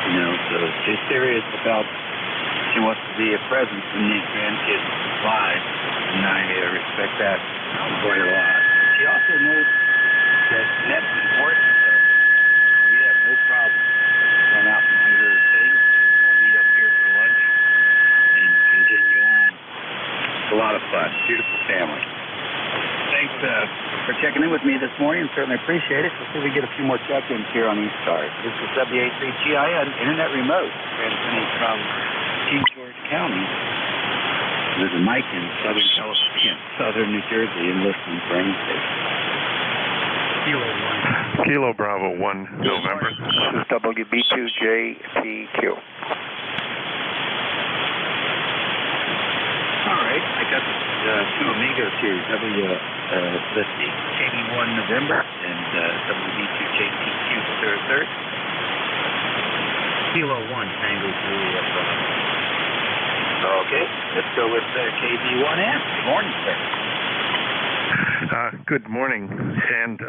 So she's serious about. She wants to be a presence in these grandkids' lives, and I respect that quite a lot. She also knows that that's important, so we have no problem going out and do her thing. We'll meet up here for lunch and continue on. It's a lot of fun. Beautiful family. Thanks for checking in with me this morning. Certainly appreciate it. Let's see if we get a few more check-ins here on ECARS. This is WA3GIN Internet Remote, transmitting from King George County. There's a mic in southern New Jersey, and listening for any station. Kilo Bravo 1, November. This is WB2JPQ. All right, I got two amigos here, let's see, KB1 November and WB2JPQ third. Kilo 1, Tango Juliet. Okay, let's go with KB1M. Good morning, sir. Good morning, and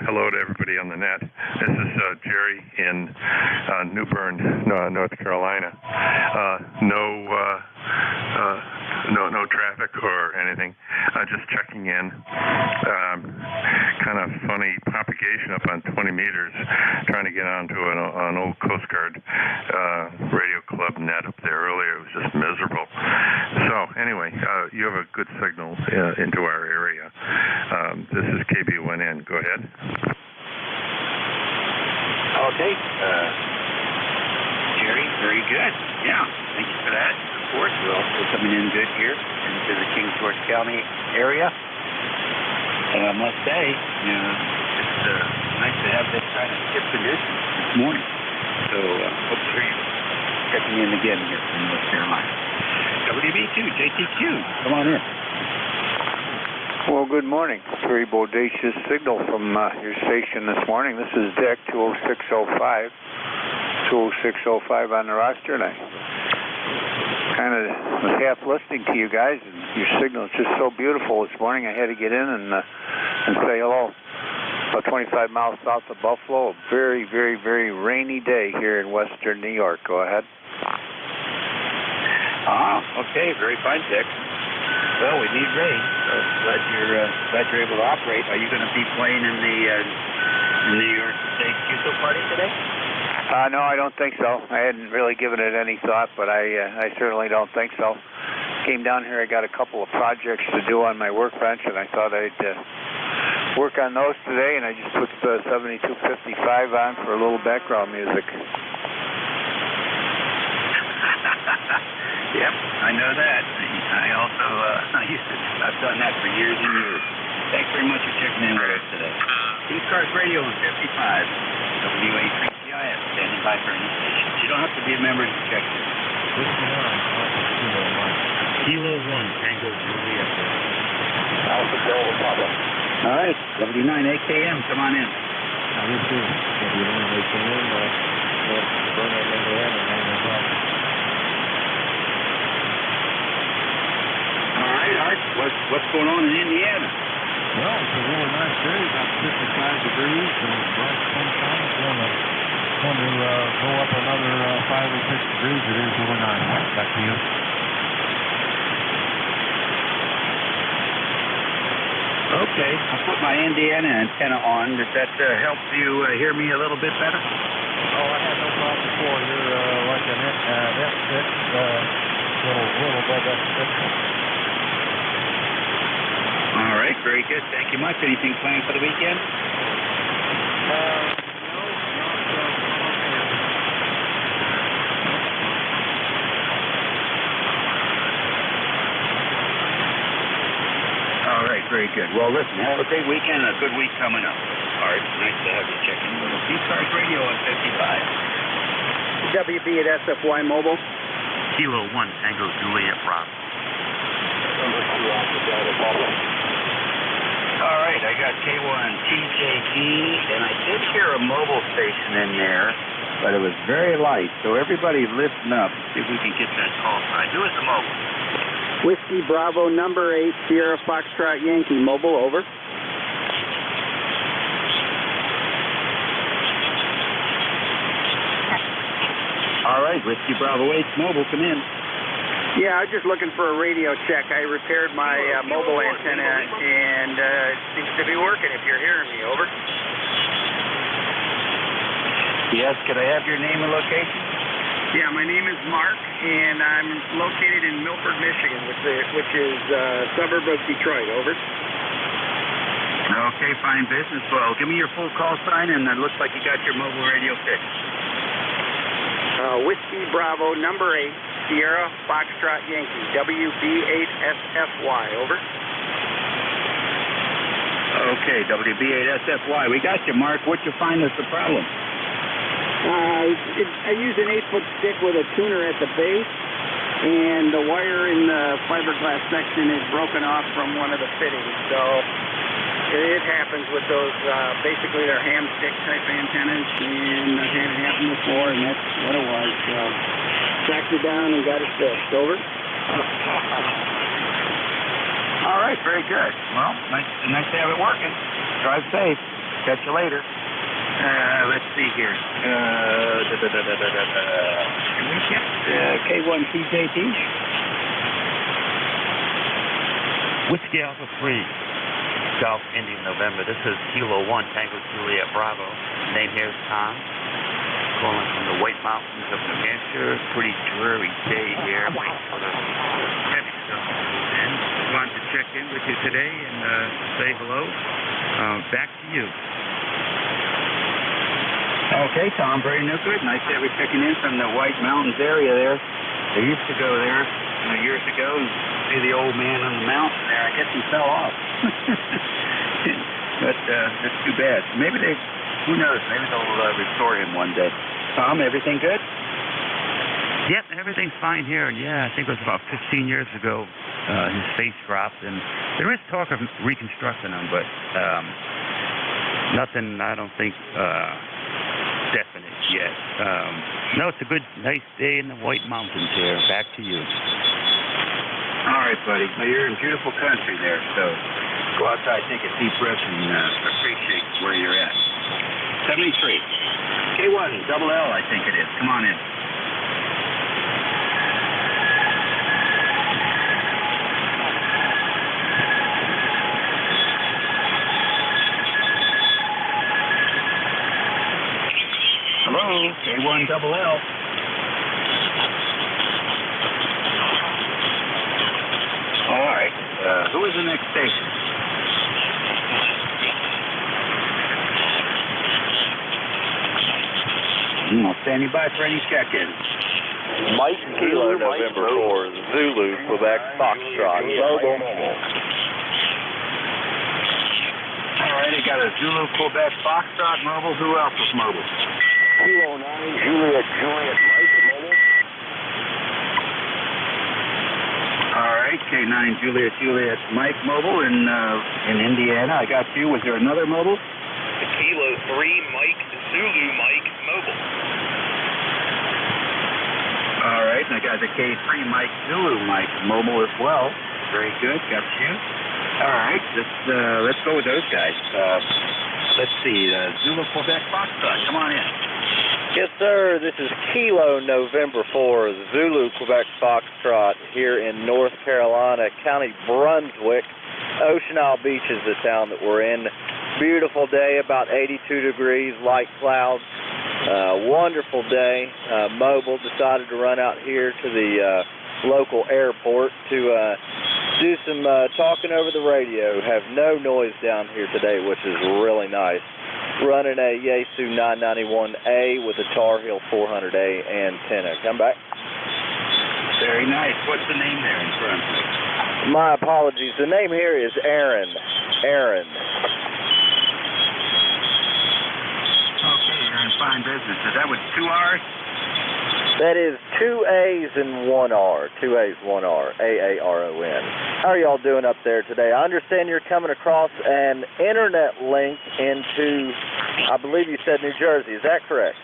hello to everybody on the net. This is Jerry in New Bern, North Carolina. No traffic or anything. Just checking in. Kind of funny propagation up on 20 meters. Trying to get onto an old Coast Guard radio club net up there earlier. It was just miserable. So anyway, you have a good signal into our area. This is KB1N. Go ahead. Okay. Jerry, very good. Yeah, thank you for that. Of course, we're also coming in good here into the King George County area. And I must say, it's nice to have this kind of tip condition this morning. So hope to hear you checking in again here from North Carolina. WB2, JTQ, come on in. Well, good morning. Very bodacious signal from your station this morning. This is Deck 20605. 20605 on the roster, and I kind of was half listening to you guys, and your signal is just so beautiful this morning. I had to get in and say hello. About 25 miles south of Buffalo, a very, very, very rainy day here in western New York. Go ahead. Okay, very fine, Dick. Well, we need rain, so glad you're able to operate. Are you going to be playing in the New York today's QSO party today? No, I don't think so. I hadn't really given it any thought, but I certainly don't think so. Came down here, I got a couple of projects to do on my workbench, and I thought I'd work on those today, and I just put the 7255 on for a little background music. Yep, I know that. I also, I've done that for years and years. Thanks very much for checking in with us today. ECARS Radio on 55, WA3GIS, standing by for any station. You don't have to be a member to check in. Kilo 1, Tango Juliet. Alpha Delta Papa. All right, W9 AKM, come on in. This is W9 AKM, Bernard Indiana, All right, Art, what's going on in Indiana? Well, it's a really nice day, about 55 degrees, and bright sunshine. It's going to go up another 5 or 6 degrees. It is really nice. Back to you. Okay, I'll put my Indiana antenna on. Does that help you hear me a little bit better? Oh, I had no problem before. You're like an F6, little above F6. All right, very good. Thank you much. Anything planned for the weekend? All right, very good. Well, listen, have a great weekend and a good week coming up. All right, nice to have you checking with us. ECARS Radio on 55. WB at SFY Mobile. Kilo 1, Tango Juliet Bravo. All right, I got K1 TJE, and I did hear a mobile station in there, but it was very light. So everybody listen up. See if we can get that call sign. Who is the mobile? Whiskey Bravo number 8, Sierra Foxtrot Yankee Mobile, over. All right, Whiskey Bravo 8 Mobile, come in. Yeah, I was just looking for a radio check. I repaired my mobile antenna, and it seems to be working if you're hearing me, over. Yes, could I have your name and location? Yeah, my name is Mark, and I'm located in Milford, Michigan, which is a suburb of Detroit, over. Okay, fine business. Well, give me your full call sign, and it looks like you got your mobile radio fixed. Whiskey Bravo number 8, Sierra Foxtrot Yankee, WB8SFY, over. Okay, WB8SFY. We got you, Mark. What'd you find is the problem? I use an 8-foot stick with a tuner at the base, and the wire in the fiberglass section is broken off from one of the fittings. So it happens with those, basically they're ham stick type antennas, and I've had it happen before, and that's what it was. So tracked it down and got it fixed, over. All right, very good. Well, nice to have it working. Drive safe. Catch you later. Let's see here. Can we get K1 TJT? Whiskey Alpha 3, Golf Indian November. This is Kilo 1, Tango Juliet Bravo. Name here is Tom. Calling from the White Mountains of New Hampshire. Pretty dreary day here. Waiting for the heavy stuff to move in. Wanted to check in with you today and say hello. Back to you. Okay, Tom, very good. Nice to have you checking in from the White Mountains area there. I used to go there years ago and see the old man on the mountain there. I guess he fell off. But that's too bad. Maybe who knows, maybe they'll restore him one day. Tom, everything good? Yep, everything's fine here. Yeah, I think it was about 15 years ago his face dropped, and there is talk of reconstructing him, but nothing, I don't think, definite yet. No, it's a good, nice day in the White Mountains here. Back to you. All right, buddy. Well, you're in beautiful country there, so go outside, take a deep breath, and appreciate where you're at. 73. K1, double L, I think it is. Come on in. K1 double L. All right. Who is the next station? I'm standing by for any check-in. Mike Kilo, November 4, Zulu, Quebec, Foxtrot, Mobile. All right, I got a Zulu, Quebec, Foxtrot, Mobile. Who else is mobile? Kilo 9, Juliet, Mike, Mobile. All right, K9, Juliet, Mike, mobile in Indiana. I got you. Was there another mobile? Kilo 3, Mike, Zulu, Mike, mobile. All right, and I got the K3, Mike, Zulu, Mike, mobile as well. Very good, got you. All right, let's go with those guys. Let's see, Zulu, Quebec, Foxtrot, come on in. Yes, sir. This is Kilo, November 4, Zulu, Quebec, Foxtrot, here in North Carolina, County Brunswick. Ocean Isle Beach is the town that we're in. Beautiful day, about 82 degrees, light clouds. Wonderful day. Mobile decided to run out here to the local airport to do some talking over the radio. Have no noise down here today, which is really nice. Running a Yaesu 991A with a Tar Heel 400A antenna. Come back. Very nice. What's the name there in front? My apologies. The name here is Aaron. Aaron. Okay, you're in fine business. Is that with 2 R's? That is 2 A's and 1 R. 2 A's, 1 R. AARON. How are y'all doing up there today? I understand you're coming across an internet link into, I believe you said New Jersey. Is that correct?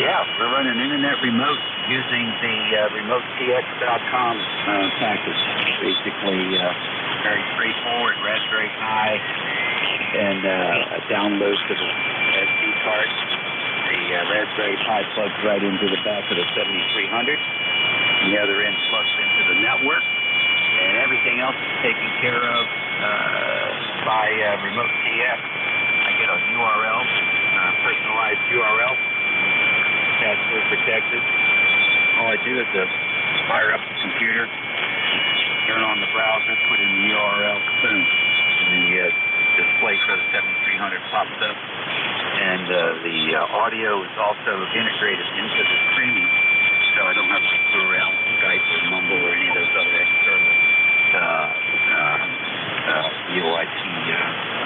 Yeah, we're running internet remote using the remotepx.com package. Basically, very straightforward, Raspberry Pi, and a download to the SD card. The Raspberry Pi plugs right into the back of the 7300. And the other end plugs into the network. And everything else is taken care of by Remote TX. I get a URL, personalized URL, password protected. All I do is fire up the computer, turn on the browser, put in the URL, boom, and the display for the 7300 pops up. And the audio is also integrated into the streaming, so I don't have to screw around with Skype or Mumble or any of those other external VoIP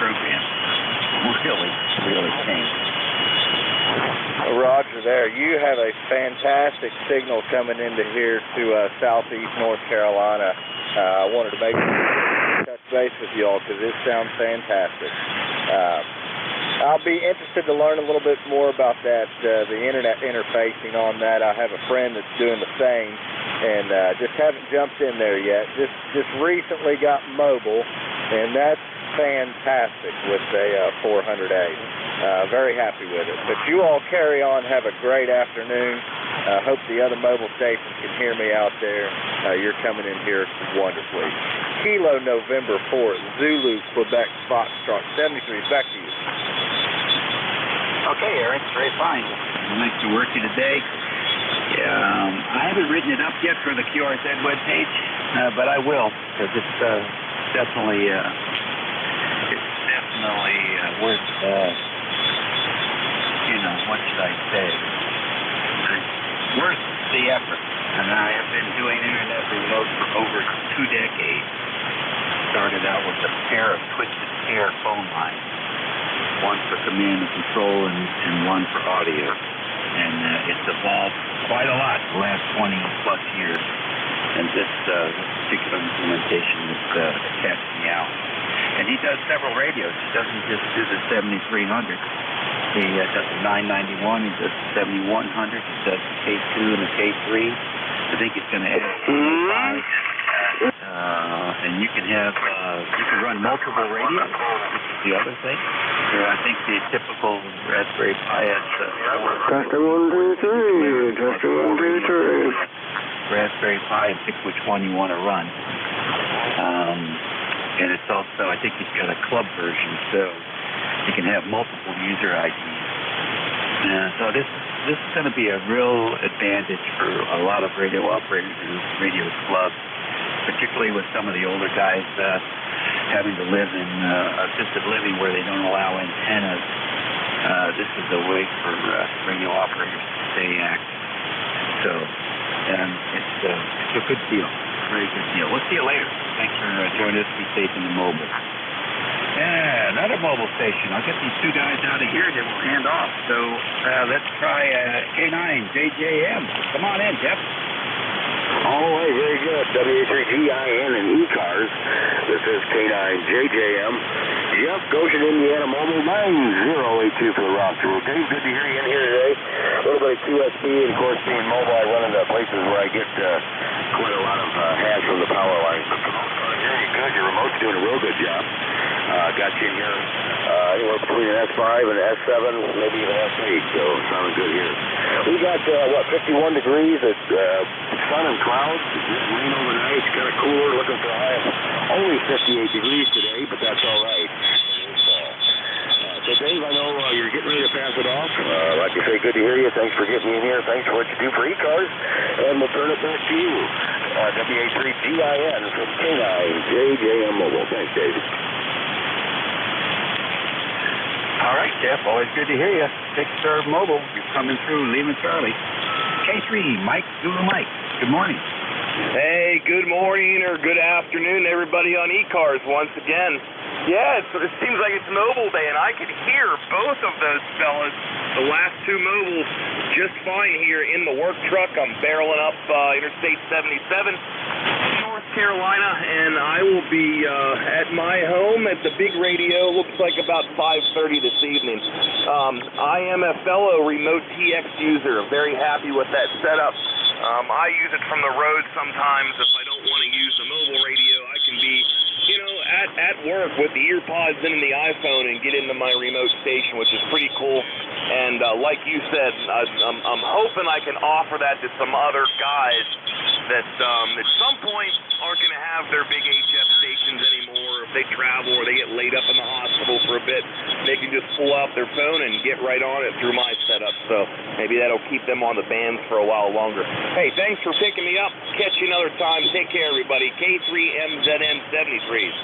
programs. Really came. Roger there. You have a fantastic signal coming into here to southeast North Carolina. I wanted to make touch base with you all because it sounds fantastic. I'll be interested to learn a little bit more about that, the internet interfacing on that. I have a friend that's doing the same, and just haven't jumped in there yet. Just recently got mobile, and that's fantastic with a 400A. Very happy with it. But you all carry on. Have a great afternoon. Hope the other mobile stations can hear me out there. You're coming in here wonderfully. Kilo November 4, Zulu, Quebec, Foxtrot, 73. Back to you. Okay, Eric, very fine. Nice to work you today. I haven't written it up yet for the QRZ webpage, but I will, because it's definitely worth, what should I say? It's worth the effort. And I have been doing internet remote for over 2 decades. Started out with a pair of twisted pair phone lines. One for command and control and one for audio. And it's evolved quite a lot the last 20 plus years. And this particular implementation is catching me out. And he does several radios. He doesn't just do the 7300. He does the 991, he does the 7100, he does the K2 and the K3. I think he's going to add 5. And you can run multiple radios. This is the other thing. I think the typical Raspberry Pi has Tester 1, 2, 3. Tester 1, 2, 3. Raspberry Pi, and pick which one you want to run. And it's also, I think he's got a club version, so you can have multiple user IDs. So this is going to be a real advantage for a lot of radio operators and radio clubs, particularly with some of the older guys having to live in assisted living where they don't allow antennas. This is a way for radio operators to stay active. So it's a good deal, very good deal. We'll see you later. Thanks for joining us. Be safe in the mobile. Yeah, another mobile station. I'll get these two guys out of here, then we'll hand off. So let's try K9 JJM. Come on in, Jeff. All right, very good. WA3GIN and ECARS. This is K9JJM. Jeff, Goshen, Indiana, mobile 9082 for the roster. Well, Dave, good to hear you in here today. A little bit of QSB, and of course, being mobile, I run into places where I get quite a lot of hash from the power line. Very good. Your remote's doing a real good job. Got you in here anywhere between an S5 and an S7, maybe even an S8, so sounding good here. We got, 51 degrees. It's sun and clouds. Rain overnight. It's kind of cooler. Looking for a high of only 58 degrees today, but that's all right. So, Dave, I know you're getting ready to pass it off. Like I say, good to hear you. Thanks for getting me in here. Thanks for what you do for ECARS. And we'll turn it back to you. WA3GIN from K9JJM Mobile. Thanks, Dave. All right, Jeff. Always good to hear you. 6-Serve Mobile. You're coming through, leaving Charlie. K3, Mike, Zulu Mike. Good morning. Hey, good morning or good afternoon, everybody on ECARS once again. Yeah, it seems like it's mobile day, and I could hear both of those fellas, the last two mobiles, just fine here in the work truck. I'm barreling up Interstate 77, North Carolina, and I will be at my home at the big radio, looks like about 5:30 this evening. I am a fellow remote TX user, very happy with that setup. I use it from the road sometimes. If I don't want to use the mobile radio, I can be, at work with the ear pods in the iPhone and get into my remote station, which is pretty cool. And like you said, I'm hoping I can offer that to some other guys that at some point aren't going to have their big HF stations anymore. If they travel or they get laid up in the hospital for a bit, they can just pull out their phone and get right on it through my setup. So maybe that'll keep them on the bands for a while longer. Hey, thanks for picking me up. Catch you another time. Take care, everybody. K3MZN 73s.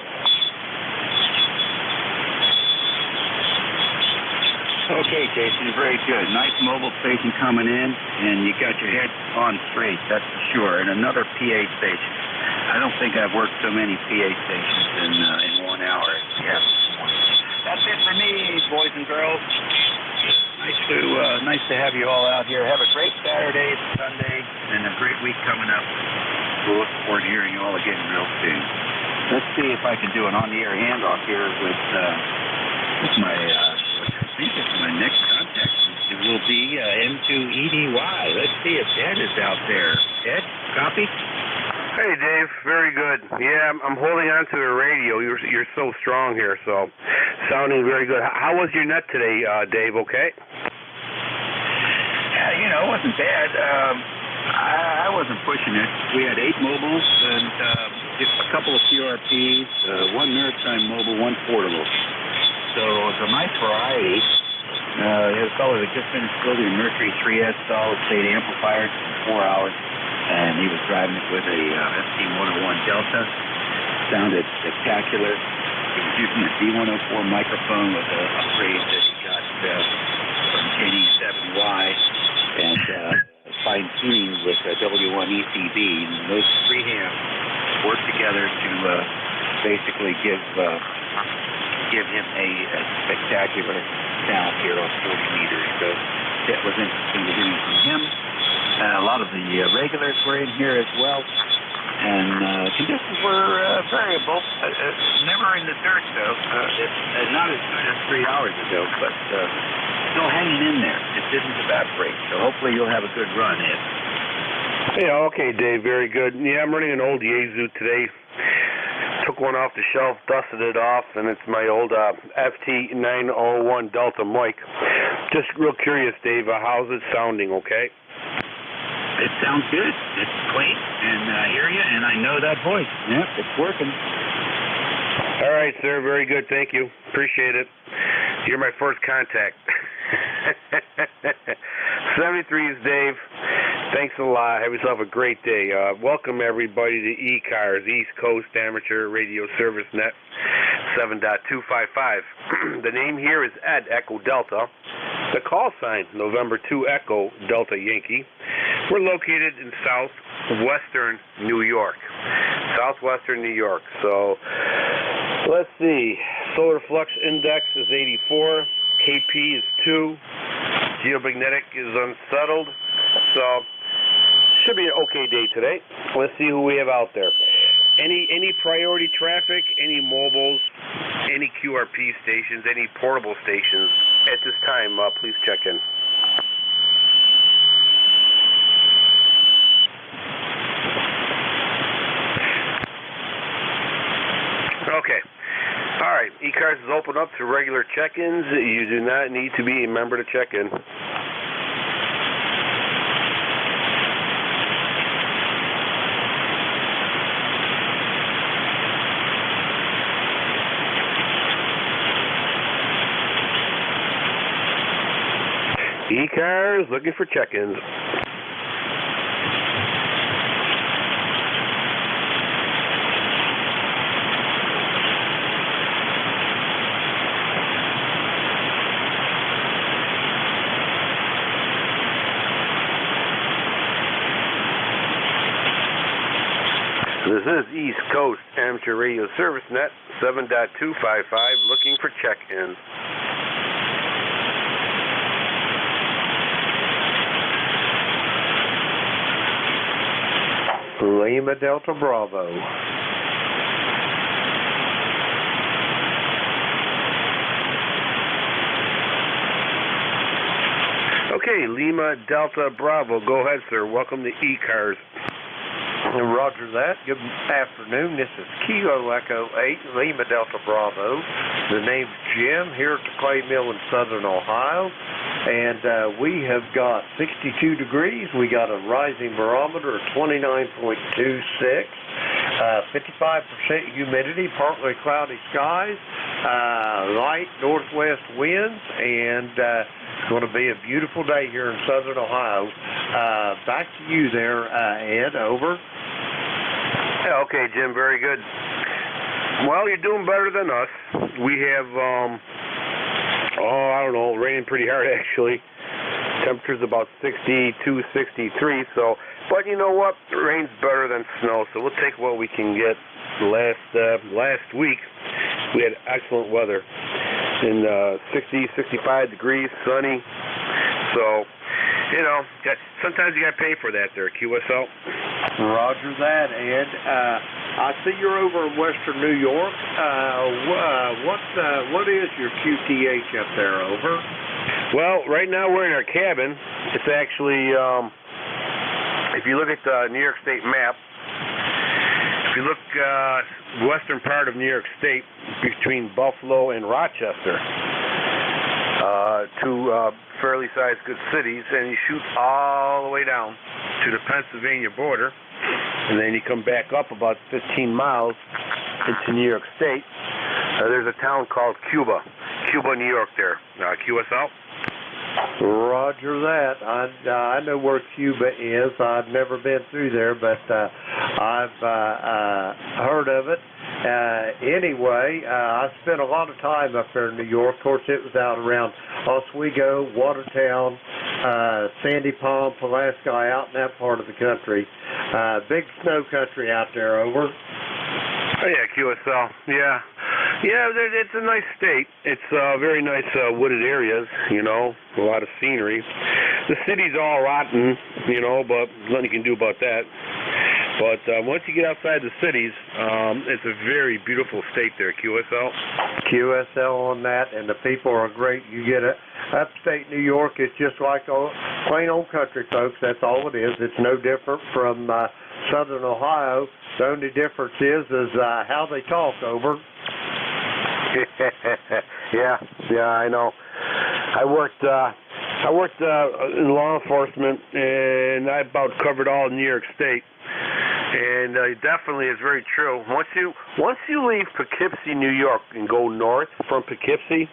Okay, Jason, very good. Nice mobile station coming in, and you got your head on straight, that's for sure. And another PA station. I don't think I've worked so many PA stations in 1 hour. Yeah. That's it for me, boys and girls. Nice to have you all out here. Have a great Saturday, Sunday, and a great week coming up. We'll look forward to hearing you all again real soon. Let's see if I can do an on-the-air handoff here with my... I think it's my next contact. It will be M2EDY. Let's see if Ed is out there. Ed, copy? Hey, Dave. Very good. Yeah, I'm holding on to the radio. You're so strong here, so sounding very good. How was your net today, Dave? Okay? Yeah, it wasn't bad. I wasn't pushing it. We had 8 mobiles and just a couple of QRPs, 1 maritime mobile, 1 portable. So it's a nice variety. There's a fellow that just finished building a Mercury 3S solid-state amplifier for 4 hours, and he was driving it with a ST101 Delta. Sounded spectacular. He was using a D104 microphone with an upgrade that he got from KD7Y, and fine-tuning with W1 ECB. And those 3 amps work together to basically give him a spectacular sound here on 40 meters. So that was interesting to hear from him. A lot of the regulars were in here as well. And conditions were variable. Never in the dirt, though. Not as good as 3 hours ago, but still hanging in there. It didn't evaporate. So hopefully you'll have a good run, Ed. Yeah, okay, Dave. Very good. Yeah, I'm running an old Yaesu today. Took one off the shelf, dusted it off, and it's my old FT901 Delta mic. Just real curious, Dave, how's it sounding, okay? It sounds good. It's quaint, and I hear you, and I know that voice. Yep, it's working. All right, sir. Very good. Thank you. Appreciate it. You're my first contact. 73's Dave. Thanks a lot. Have yourself a great day. Welcome everybody to ECARS, East Coast Amateur Radio Service Net 7.255. The name here is Ed Echo Delta. The call sign, November 2 Echo Delta Yankee. We're located in southwestern New York. Southwestern New York. So, let's see. Solar flux index is 84. KP is 2. Geomagnetic is unsettled. So, should be an okay day today. Let's see who we have out there. Any priority traffic, any mobiles, any QRP stations, any portable stations at this time, please check in. Okay. All right. ECARS is open up to regular check-ins. You do not need to be a member to check in. ECARS looking for check-ins. This is East Coast Amateur Radio Service Net 7.255 looking for check-ins. Lima Delta Bravo. Okay, Lima Delta Bravo. Go ahead, sir. Welcome to ECARS. Roger that. Good afternoon. This is Kilo Echo 8, Lima Delta Bravo. The name's Jim here at the Clay Mill in Southern Ohio. And we have got 62 degrees. We got a rising barometer of 29.26. 55% humidity, partly cloudy skies, light northwest winds, and it's going to be a beautiful day here in Southern Ohio. Back to you there, Ed. Over. Yeah, okay, Jim. Very good. Well, you're doing better than us. We have, I don't know, raining pretty hard actually. Temperature's about 62, 63. So, but you know what? Rain's better than snow, so we'll take what we can get. Last week, we had excellent weather in 60, 65 degrees, sunny. So, you know, sometimes you got to pay for that there, QSL. Roger that, Ed. I see you're over in Western New York. What is your QTH up there? Over. Well, right now we're in our cabin. It's actually, if you look at the New York State map, if you look western part of New York State between Buffalo and Rochester, two fairly sized good cities, and you shoot all the way down to the Pennsylvania border, and then you come back up about 15 miles into New York State. There's a town called Cuba, New York there. QSL? Roger that. I know where Cuba is. I've never been through there, but I've heard of it. Anyway, I spent a lot of time up there in New York. Of course, it was out around Oswego, Watertown, Sandy Palm, Pulaski, out in that part of the country. Big snow country out there. Over. Oh, yeah, QSL. Yeah, it's a nice state. It's very nice wooded areas, you know, a lot of scenery. The city's all rotten, you know, but nothing you can do about that. But once you get outside the cities, it's a very beautiful state there, QSL. QSL on that, and the people are great. You get it. Upstate New York, it's just like plain old country, folks. That's all it is. It's no different from Southern Ohio. The only difference is how they talk. Over. Yeah, I know. I worked in law enforcement, and I about covered all of New York State. And definitely, it's very true. Once you leave Poughkeepsie, New York, and go north from Poughkeepsie,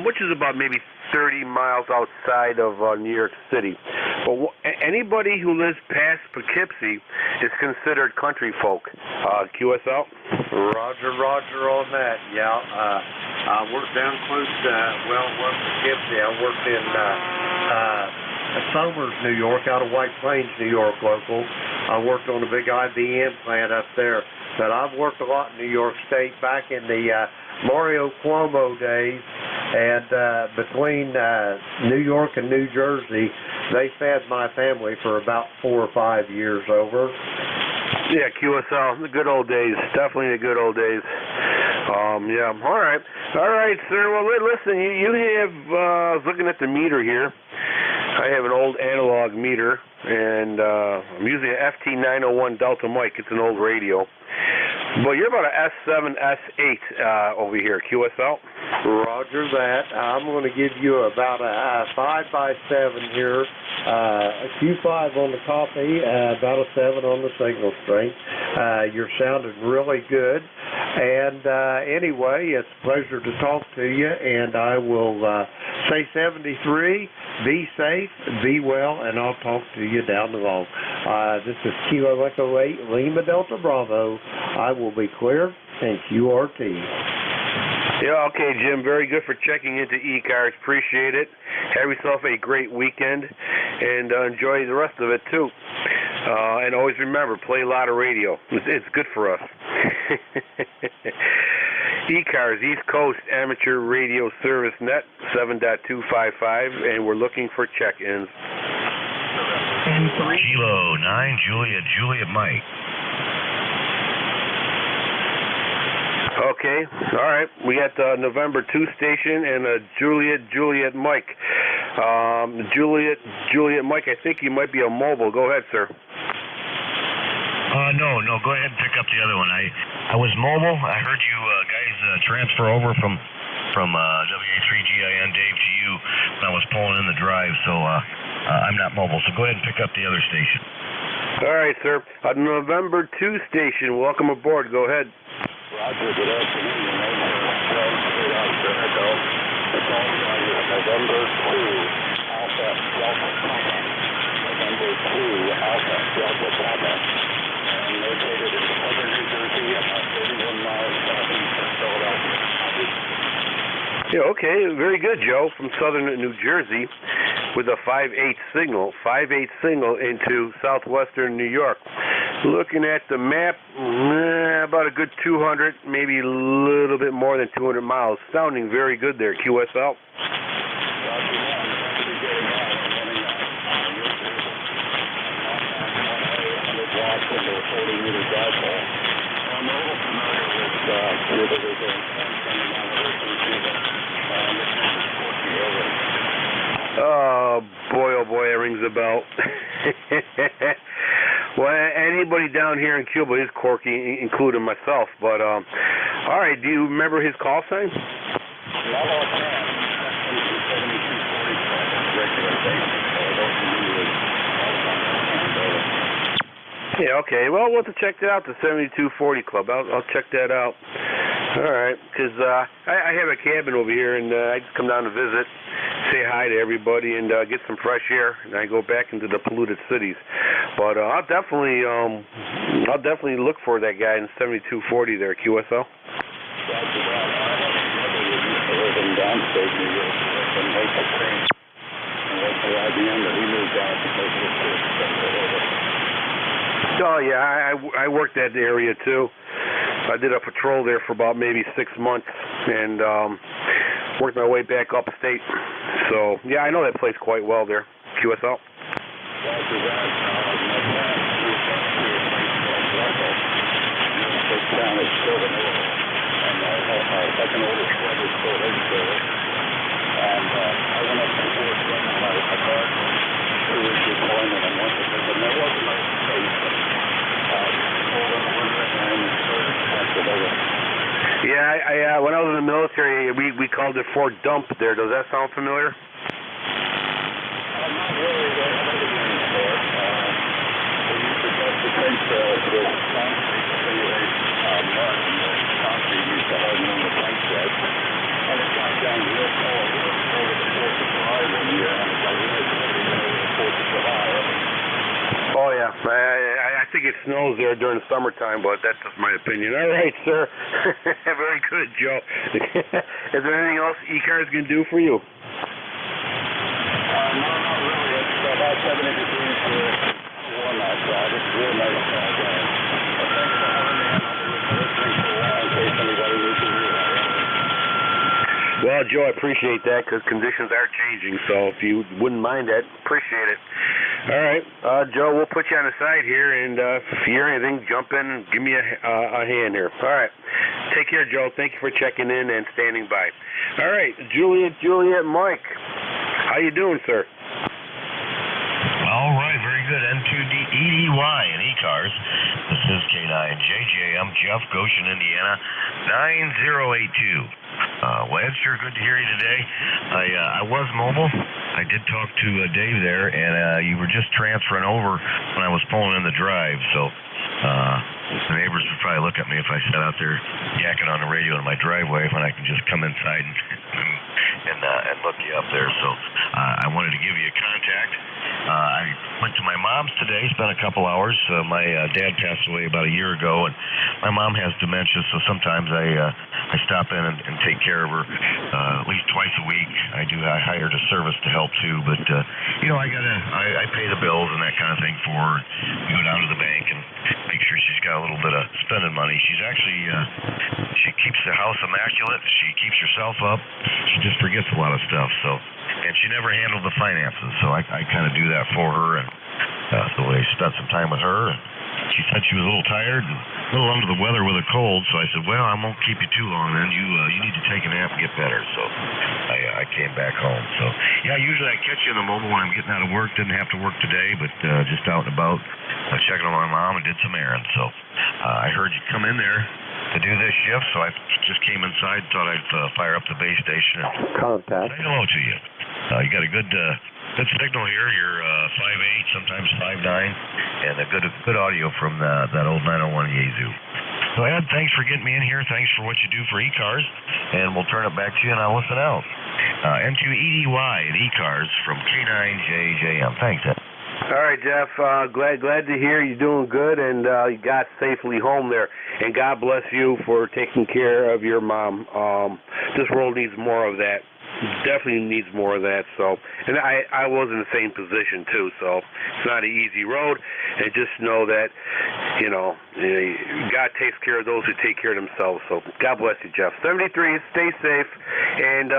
which is about maybe 30 miles outside of New York City. But anybody who lives past Poughkeepsie is considered country folk. QSL? Roger on that. Yeah, I worked down close to, west Poughkeepsie. I worked in Somers, New York, out of White Plains, New York local. I worked on a big IBM plant up there. But I've worked a lot in New York State back in the Mario Cuomo days, and between New York and New Jersey, they fed my family for about 4 or 5 years over. Yeah, QSL, the good old days, definitely the good old days. Yeah, all right, sir. Well, listen, you have, I was looking at the meter here. I have an old analog meter, and I'm using an FT901 Delta mic. It's an old radio. But you're about a S7, S8 over here, QSL? Roger that. I'm going to give you about a 5x7 here, a Q5 on the copy, about a 7 on the signal strength. You're sounding really good. And anyway, it's a pleasure to talk to you, and I will say 73. Be safe, be well, and I'll talk to you down the road. This is Kilo Echo 8, Lima Delta Bravo. I will be clear, and QRT. Yeah, okay, Jim. Very good for checking into ECARS. Appreciate it. Have yourself a great weekend, and enjoy the rest of it, too. And always remember, play a lot of radio. It's good for us. ECARS, East Coast Amateur Radio Service Net, 7.255, and we're looking for check-ins. Kilo 9, Juliet Mike. Okay, all right. We got the November 2 station and a Juliet Mike. Juliet Mike, I think you might be a mobile. Go ahead, sir. No, go ahead and pick up the other one. I was mobile. I heard you guys transfer over from WA3GIN Dave to you when I was pulling in the drive, so I'm not mobile. So go ahead and pick up the other station. All right, sir. November 2 station. Welcome aboard. Go ahead. Roger, good afternoon. Your name is Echo. November 2 Alpha Delta Papa. November 2 Alpha Delta Papa. And located in southern New Jersey, about 31 miles southeast of Philadelphia. Yeah, okay. Very good, Joe, from southern New Jersey with a 5/8 signal. 5/8 signal into southwestern New York. Looking at the map, about a good 200, maybe a little bit more than 200 miles. Sounding very good there, QSL. Oh boy, it rings a bell. Well, anybody down here in Cuba is quirky, including myself. But all right, do you remember his call sign? Yeah, okay. Well, we'll have to check that out, the 7240 Club. I'll check that out. All right, because I have a cabin over here, and I just come down to visit, say hi to everybody, and get some fresh air, and I go back into the polluted cities. But I'll definitely look for that guy in 7240 there, QSL. Oh yeah, I worked that area too. I did a patrol there for about maybe 6 months, and worked my way back upstate. So yeah, I know that place quite well there, QSL. Yeah, when I was in the military, we called it Fort Dump there. Does that sound familiar? down the list all over the 4th of July one year, and it's like the 4th of July. Oh, yeah. I think it snows there during the summertime, but that's just my opinion. All right, sir. Very good, Joe. Is there anything else ECARS can do for you? No, not really. It's about 70 degrees here on that side. It's real nice out there. But thanks for having me. I'll be listening for a while in case anybody needs to hear that. Well, Joe, I appreciate that because conditions are changing, so if you wouldn't mind that, appreciate it. All right, Joe, we'll put you on the side here, and if you hear anything, jump in and give me a hand here. All right. Take care, Joe. Thank you for checking in and standing by. All right, Juliet, Mike. How you doing, sir? All right, very good. N2EDY and ECARS. This is K9JJ. I'm Jeff, Goshen, Indiana, 9082. Well, it's sure good to hear you today. I was mobile. I did talk to Dave there, and you were just transferring over when I was pulling in the drive, so the neighbors would probably look at me if I sat out there yakking on the radio in my driveway when I can just come inside and look you up there. So I wanted to give you a contact. I went to my mom's today, spent a couple hours. My dad passed away about a year ago, and my mom has dementia, so sometimes I stop in and take care of her at least twice a week. I hired a service to help too, but I pay the bills and that kind of thing for her. We go down to the bank and make sure she's got a little bit of spending money. She's actually she keeps the house immaculate. She keeps herself up. She just forgets a lot of stuff. And she never handled the finances, so I kind of do that for her. And so I spent some time with her. And she said she was a little tired and a little under the weather with a cold. So I said, well, I won't keep you too long then. You need to take a nap and get better. So I came back home. So yeah, usually I catch you in the mobile when I'm getting out of work. Didn't have to work today, but just out and about checking on my mom and did some errands. So I heard you come in there to do this shift, so I just came inside, thought I'd fire up the base station and say hello to you. You got a good signal here. You're 5'8", sometimes 5'9", and a good audio from that old 901 Yaesu. So Ed, thanks for getting me in here. Thanks for what you do for ECARS, and we'll turn it back to you, and I'll listen out. N2EDY and ECARS from K9JJM. Thanks, Ed. All right, Jeff. Glad to hear you're doing good and you got safely home there. And God bless you for taking care of your mom. This world needs more of that. Definitely needs more of that. So, and I was in the same position too. So it's not an easy road. And just know that God takes care of those who take care of themselves. So God bless you, Jeff. 73. Stay safe and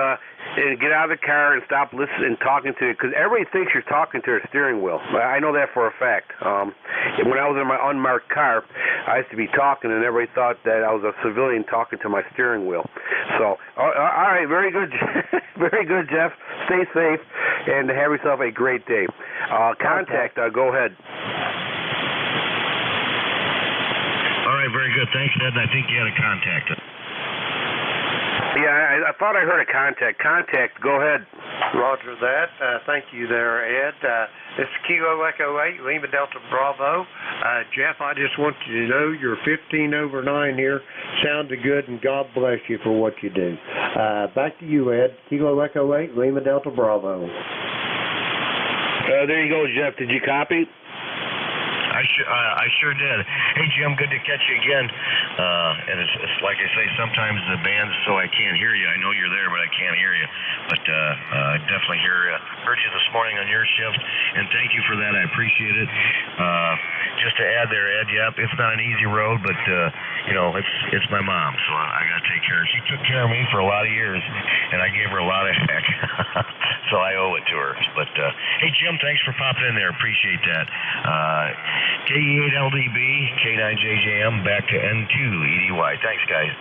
get out of the car and stop listening and talking to it, because everybody thinks you're talking to their steering wheel. I know that for a fact. When I was in my unmarked car, I used to be talking, and everybody thought that I was a civilian talking to my steering wheel. So, all right, very good. Very good, Jeff. Stay safe and have yourself a great day. Contact, go ahead. All right, very good. Thanks, Ed. I think you had a contact. Yeah, I thought I heard a contact. Contact, go ahead. Roger that. Thank you there, Ed. This is Kilo Echo 8, Lima Delta Bravo. Jeff, I just want you to know you're 15 over 9 here. Sounded good, and God bless you for what you do. Back to you, Ed. Kilo Echo 8, Lima Delta Bravo. There you go, Jeff. Did you copy? I sure did. Hey, Jim, good to catch you again. And it's like I say, sometimes the band's so I can't hear you. I know you're there, but I can't hear you. But I definitely heard you this morning on your shift, and thank you for that. I appreciate it. Just to add there, Ed, yep, it's not an easy road, but it's my mom, so I got to take care of her. She took care of me for a lot of years, and I gave her a lot of heck, so I owe it to her. But hey, Jim, thanks for popping in there. Appreciate that. KE8LDB, K9JJM, back to N2EDY. Thanks, guys.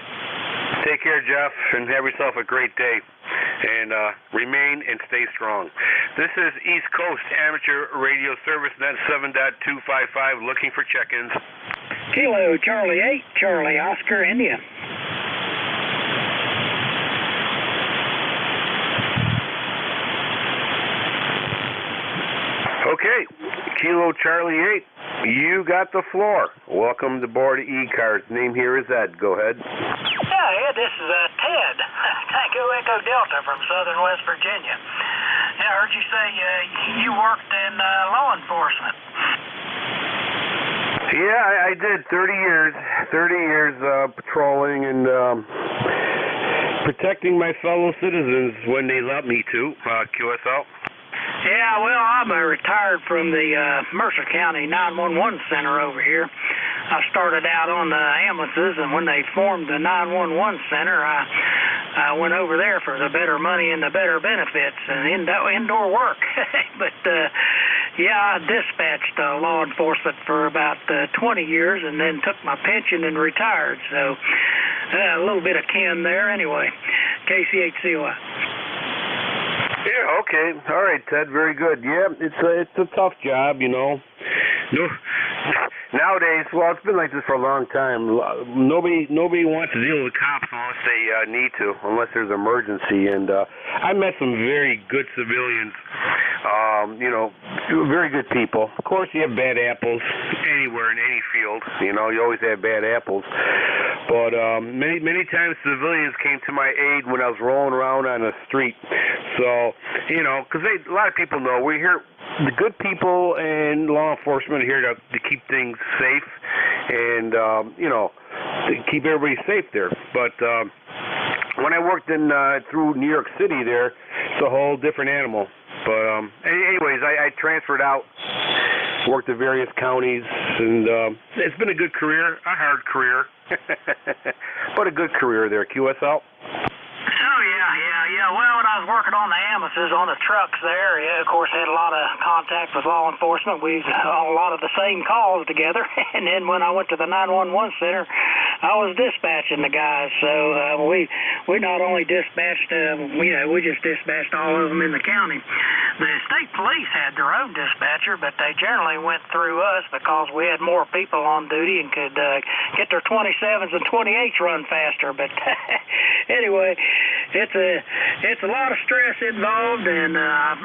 Take care, Jeff, and have yourself a great day. And remain and stay strong. This is East Coast Amateur Radio Service, net 7.255, looking for check-ins. Kilo Charlie 8, Charlie Oscar, India. Okay, Kilo Charlie 8, you got the floor. Welcome to board ECARS. Name here is Ed. Go ahead. Yeah, Ed, this is Ted. Tango Echo Delta from southern West Virginia. Yeah, I heard you say you worked in law enforcement. Yeah, I did 30 years patrolling and protecting my fellow citizens when they let me to, QSL. Yeah, well, I'm retired from the Mercer County 911 Center over here. I started out on the ambulances, and when they formed the 911 Center, I went over there for the better money and the better benefits and indoor work. But, yeah, I dispatched law enforcement for about 20 years and then took my pension and retired. So a little bit of kin there anyway. KCHCOI. Yeah, okay. All right, Ted, very good. Yeah, it's a tough job, you know. No, nowadays, well, it's been like this for a long time. Nobody wants to deal with cops unless they need to, unless there's an emergency. And I met some very good civilians, you know, very good people. Of course, you have bad apples anywhere in any field. You know, you always have bad apples. But many times civilians came to my aid when I was rolling around on the street. So, you know, because a lot of people know we're here. The good people and law enforcement are here to keep things safe and, you know, to keep everybody safe there. But when I worked in through New York City there, it's a whole different animal. But anyways, I transferred out, worked at various counties, and it's been a good career, a hard career, but a good career there, QSL. Oh, yeah. Well, when I was working on the ambulances, on the trucks there, yeah, of course, had a lot of contact with law enforcement. We had a lot of the same calls together. And then when I went to the 911 Center, I was dispatching the guys. So we not only dispatched, you know, we just dispatched all of them in the county. The state police had their own dispatcher, but they generally went through us because we had more people on duty and could get their 27s and 28s run faster. But anyway, it's a lot of stress involved, and I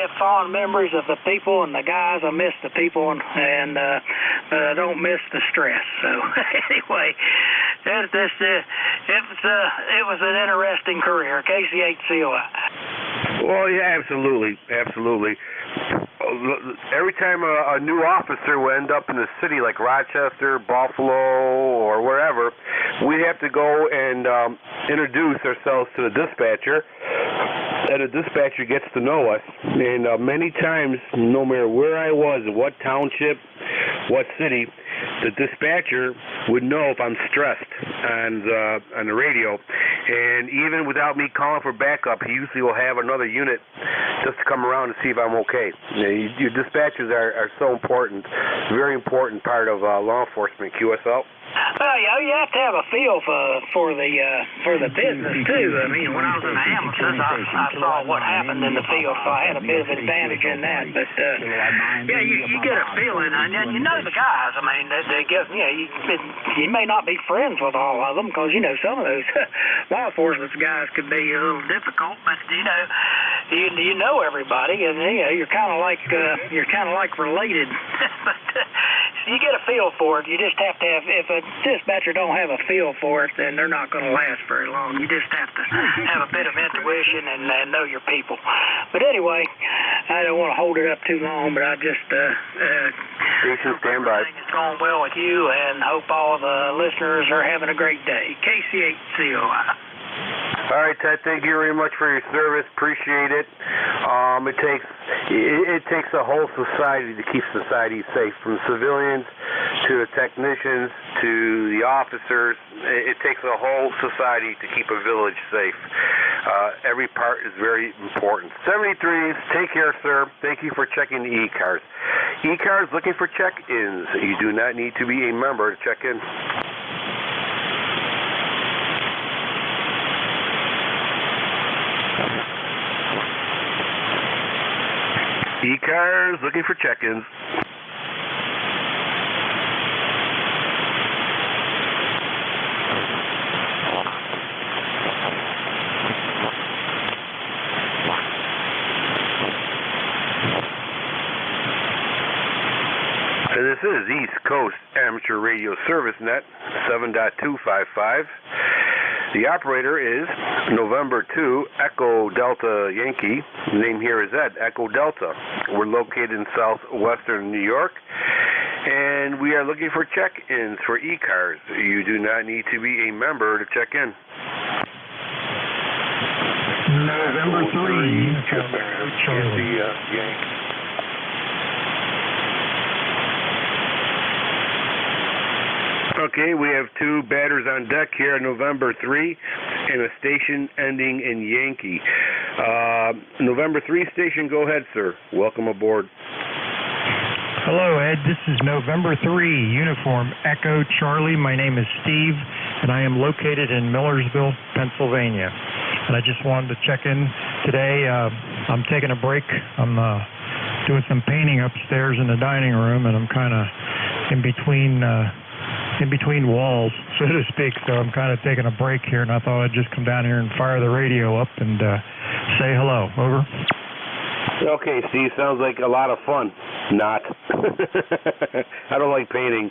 have fond memories of the people and the guys. I miss the people, and but I don't miss the stress. So anyway, it was an interesting career. KCHCOI. Well, yeah, absolutely. Every time a new officer will end up in a city like Rochester, Buffalo, or wherever, we have to go and introduce ourselves to the dispatcher, and the dispatcher gets to know us. And many times, no matter where I was, what township, what city, the dispatcher would know if I'm stressed on the radio. And even without me calling for backup, he usually will have another unit just to come around and see if I'm okay. Your dispatchers are so important, very important part of law enforcement, QSL. Well, you have to have a feel for the business too. I mean, when I was in the ambulances, I saw what happened in the field, so I had a bit of advantage in that. But yeah, you get a feeling, and you know the guys. I mean, they get, you may not be friends with all of them because you know some of those law enforcement guys could be a little difficult, but you know everybody, and you're kind of like related. But you get a feel for it. You just have to have, if a dispatcher don't have a feel for it, then they're not going to last very long. You just have to have a bit of intuition and know your people. But anyway, I don't want to hold it up too long, but I just Station standby. It's going well with you, and hope all the listeners are having a great day. KCHCOI. All right, Ted, thank you very much for your service. Appreciate it. It takes a whole society to keep society safe, from civilians to the technicians to the officers. It takes a whole society to keep a village safe. Every part is very important. 73s, take care, sir. Thank you for checking the ECARS. ECARS looking for check-ins. You do not need to be a member to check in. ECARS looking for check-ins. This is East Coast Amateur Radio Service Net 7.255. The operator is November 2, Echo Delta Yankee. The name here is Ed, Echo Delta. We're located in southwestern New York, and we are looking for check-ins for ECARS. You do not need to be a member to check in. November 3, Charlie. Yankee. Okay, we have two batters on deck here on November 3 and a station ending in Yankee. November 3 station, go ahead, sir. Welcome aboard. Hello, Ed. This is November 3, Uniform Echo Charlie. My name is Steve, and I am located in Millersville, Pennsylvania. And I just wanted to check in today. I'm taking a break. I'm doing some painting upstairs in the dining room, and I'm kind of in between walls, so to speak. So I'm kind of taking a break here, and I thought I'd just come down here and fire the radio up and say hello. Over. Okay, Steve, sounds like a lot of fun. Not. I don't like painting.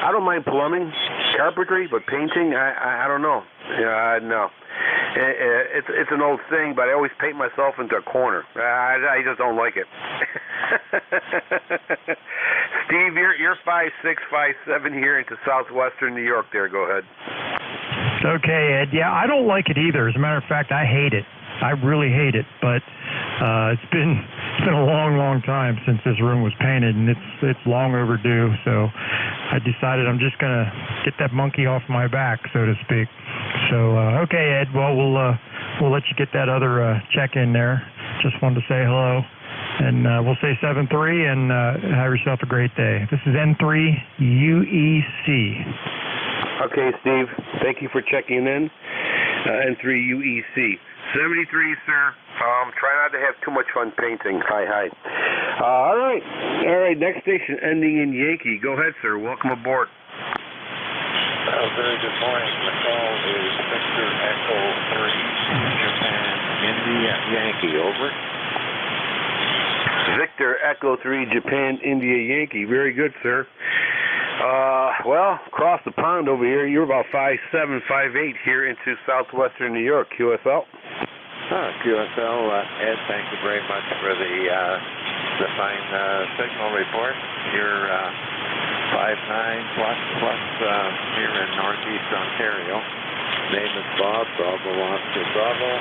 I don't mind plumbing, carpentry, but painting, I don't know. No. It's an old thing, but I always paint myself into a corner. I just don't like it. Steve, you're 5'6", 5'7" here into southwestern New York there. Go ahead. Okay, Ed. Yeah, I don't like it either. As a matter of fact, I hate it. I really hate it, but it's been a long time since this room was painted, and it's long overdue. So I decided I'm just gonna get that monkey off my back, so to speak. So okay, Ed. Well, we'll let you get that other check in there. Just wanted to say hello, and we'll say 7-3, and have yourself a great day. This is N3UEC. Okay, Steve. Thank you for checking in. N3UEC. 73, sir. Try not to have too much fun painting. Hi. All right. Next station ending in Yankee. Go ahead, sir. Welcome aboard. Very good morning. The call is Victor Echo 3, Japan, India, Yankee. Over. Victor Echo 3, Japan, India, Yankee. Very good, sir. Well, across the pond over here, you're about 5'7", 5'8" here into southwestern New York. QSL. QSL, Ed, thank you very much for the fine signal report. You're 5'9" plus here in northeast Ontario. Name is Bob, Bravo Oscar Bravo.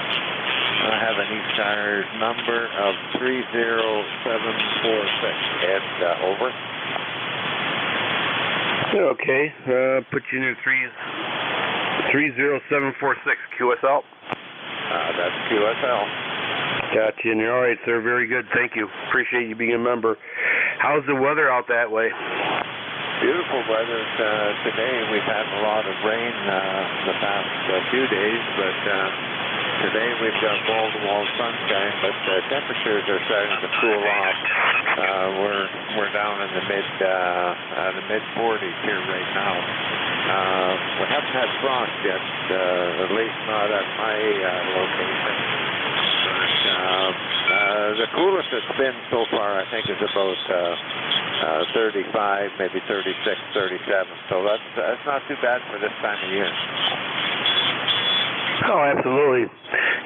I have an ECARS number of 30746. Ed, over. Okay, put you in 30746, QSL. That's QSL. Got you in there. All right, sir, very good. Thank you. Appreciate you being a member. How's the weather out that way? Beautiful weather today. We've had a lot of rain the past few days, but today we've got wall-to-wall sunshine, but temperatures are starting to cool off. We're down in the mid 40s here right now. We haven't had frost yet, at least not at my location. But the coolest it's been so far, I think, is about 35, maybe 36, 37. So that's not too bad for this time of year. Oh, absolutely.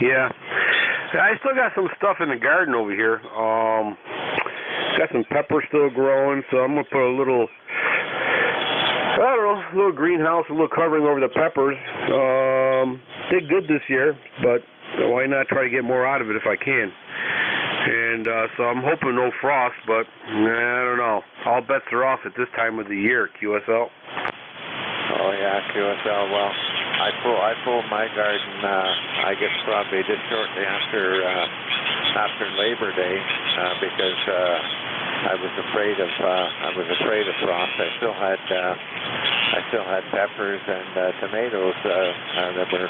Yeah. I still got some stuff in the garden over here. Got some pepper still growing, so I'm going to put a little, a little greenhouse, a little covering over the peppers. Did good this year, but why not try to get more out of it if I can? And so I'm hoping no frost, but I don't know. All bets are off at this time of the year, QSL. Oh, yeah, QSL. Well, I pulled my garden, I guess probably just shortly after Labor Day, because I was afraid of frost. I still had peppers and tomatoes that were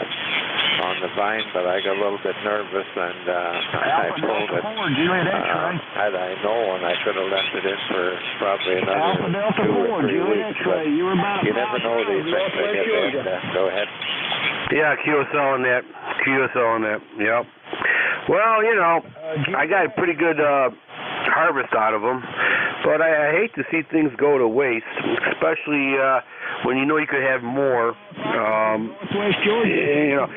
on the vine, but I got a little bit nervous and I pulled it. Had I known, I could have left it in for probably another 2 or 3 weeks. But you never know these things. Go ahead. Yeah, QSL on that. Yep. Well, I got a pretty good harvest out of them. But I hate to see things go to waste, especially when you know you could have more. You know,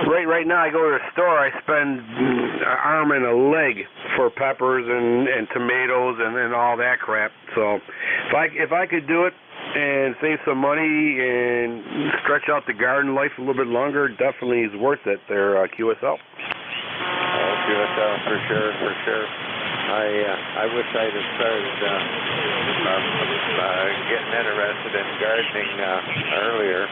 right now I go to the store, I spend an arm and a leg for peppers and tomatoes and all that crap. So if I could do it and save some money and stretch out the garden life a little bit longer, definitely is worth it there, QSL. QSL, for sure. I wish I'd have started getting interested in gardening earlier.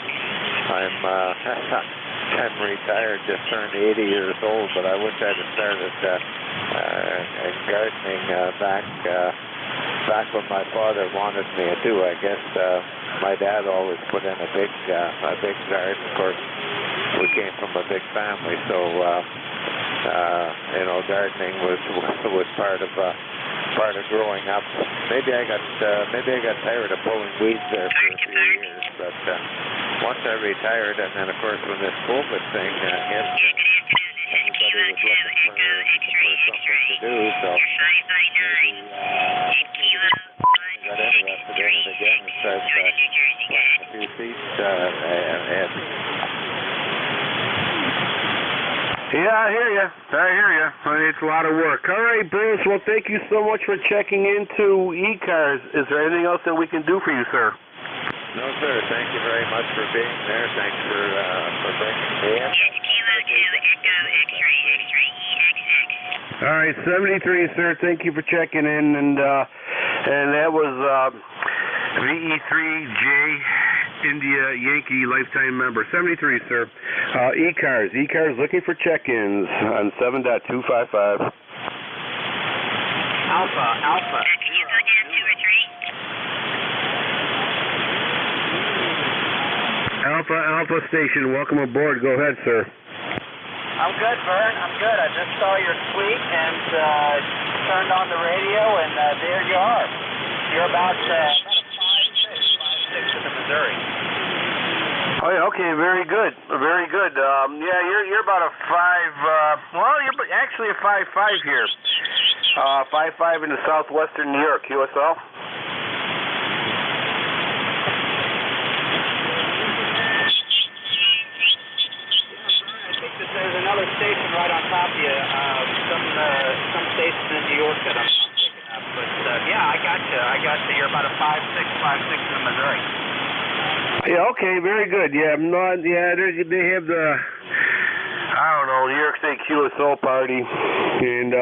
I'm retired, just turned 80 years old, but I wish I'd have started gardening back when my father wanted me to. I guess my dad always put in a big garden. Of course, we came from a big family, so gardening was part of growing up. Maybe I got tired of pulling weeds there for a few years, but once I retired, and then of course when this COVID thing hit, everybody was looking for something to do, so maybe got interested in it again and started planting a few seeds. Yeah, I hear you. It's a lot of work. All right, Bruce. Well, thank you so much for checking into ECARS. Is there anything else that we can do for you, sir? No, sir. Thank you very much for being there. Thanks for bringing me in. All right, 73, sir. Thank you for checking in, and that was VE3J. India Yankee lifetime member. 73, sir. ECARS looking for check-ins on 7.255. Alpha. Can you go down 2 or 3? Alpha station. Welcome aboard. Go ahead, sir. I'm good, Vern. I'm good. I just saw your tweet and turned on the radio, and there you are. You're about 5-6 in the Missouri. Oh, yeah, okay, very good. Yeah, you're about a 5. You're actually a 5.5 here. 5.5 into southwestern New York, QSL. There's another station right on top of you, some station in New York that I'm picking up. But yeah, I got you. You're about a 5.6 in the Missouri. Yeah, okay, very good. Yeah, they have the, I don't know, New York State QSO party, and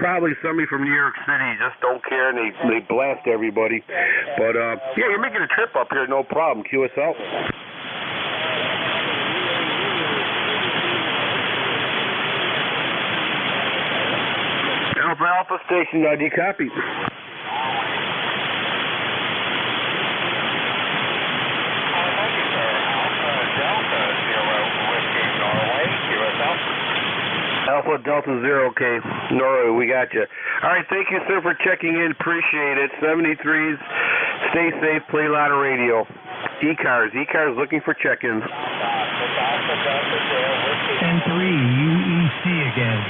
probably somebody from New York City just don't care, and they blast everybody. But yeah, you're making a trip up here, no problem, QSL. Alpha station, do you copy? Alpha Delta 0, okay. Norway, we got you. All right, thank you, sir, for checking in. Appreciate it. 73s, stay safe, play a lot of radio. ECARS looking for check-ins. N3, UEC again.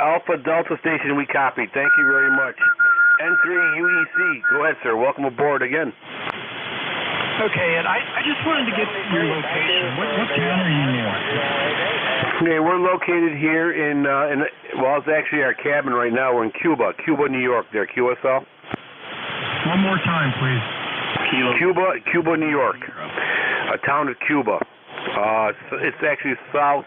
Alpha Delta Station, we copied. Thank you very much. N3 UEC, go ahead, sir. Welcome aboard again. Okay, and I just wanted to get your location. What town are you near? Okay, we're located here in it's actually our cabin right now. We're in Cuba, New York there, QSL. One more time, please. Cuba, New York. A town of Cuba. It's actually south,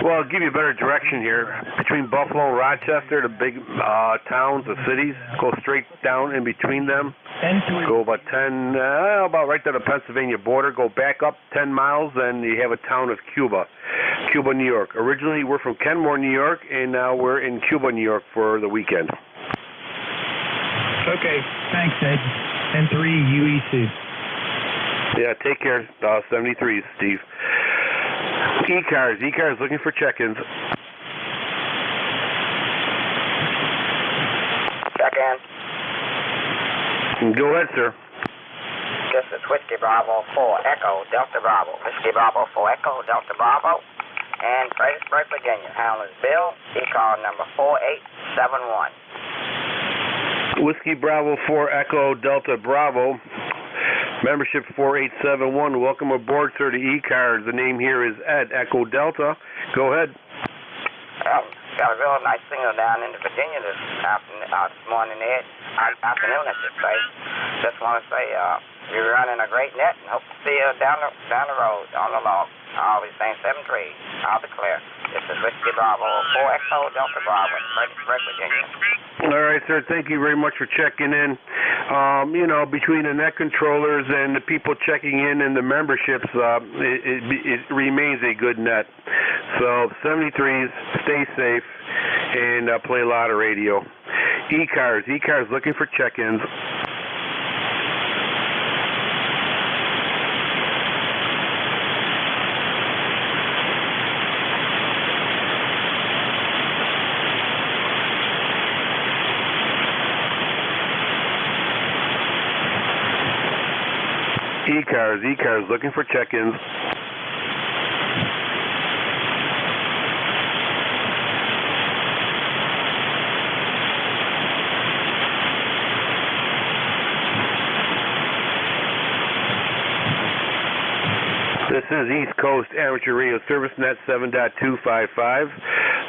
I'll give you a better direction here. Between Buffalo and Rochester, the big towns, the cities, go straight down in between them. Go about about right to the Pennsylvania border. Go back up 10 miles, and you have a town of Cuba, New York. Originally, we're from Kenmore, New York, and now we're in Cuba, New York for the weekend. Okay, thanks, Ed. N3 UEC. Yeah, take care. 73s, Steve. ECARS looking for check-ins. Check-in. Go ahead, sir. This is Whiskey Bravo 4 Echo Delta Bravo. Whiskey Bravo 4 Echo Delta Bravo. and Fredericksburg, Virginia. Handlers Bill, ECARS number 4871. Whiskey Bravo 4 Echo Delta Bravo. Membership 4871. Welcome aboard, sir, to ECARS. The name here is Ed, Echo Delta. Go ahead. Got a real nice signal down into Virginia this morning, Ed. Afternoon, I should say. Just want to say you're running a great net and hope to see you down the road, on the log. I'll be saying 7-3. I'll declare. This is Whiskey Bravo 4 Echo Delta Bravo in Fredericksburg, Virginia. All right, sir. Thank you very much for checking in. Between the net controllers and the people checking in and the memberships, it remains a good net. So 73s, stay safe, and play a lot of radio. ECARS looking for check-ins. ECARS looking for check-ins. This is East Coast Amateur Radio Service Net 7.255.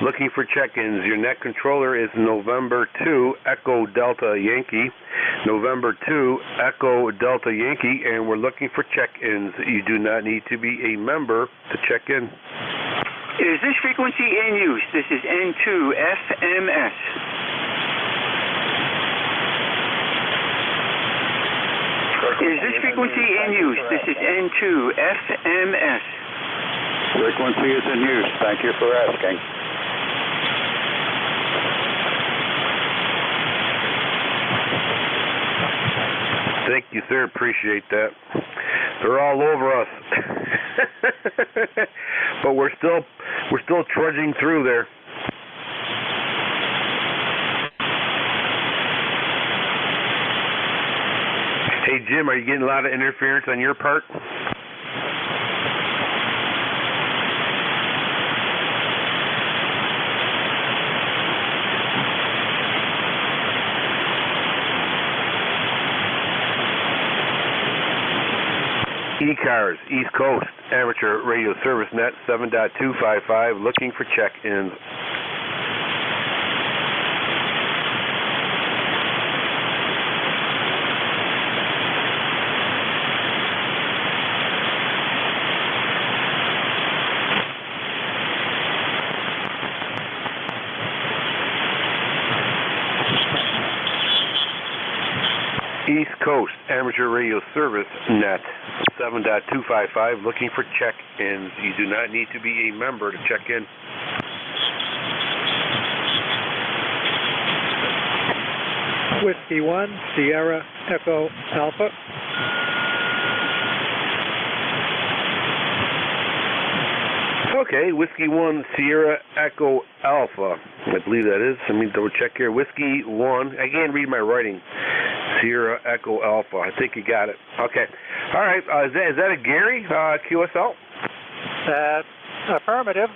Looking for check-ins. Your net controller is November 2 Echo Delta Yankee. November 2 Echo Delta Yankee, and we're looking for check-ins. You do not need to be a member to check in. Is this frequency in use? This is N2FMS. Is this frequency in use? This is N2FMS. Frequency is in use. Thank you for asking. Thank you, sir. Appreciate that. They're all over us, but we're still trudging through there. Hey, Jim, are you getting a lot of interference on your part? ECARS, East Coast Amateur Radio Service Net 7.255, looking for check-ins. East Coast Amateur Radio Service Net 7.255, looking for check-ins. You do not need to be a member to check in. Whiskey 1, Sierra Echo Alpha. Okay, Whiskey 1, Sierra Echo Alpha. I believe that is. Let me double check here. Whiskey 1, I can't read my writing. Sierra Echo Alpha. I think you got it. Okay. All right. Is that a Gary QSL? That's affirmative.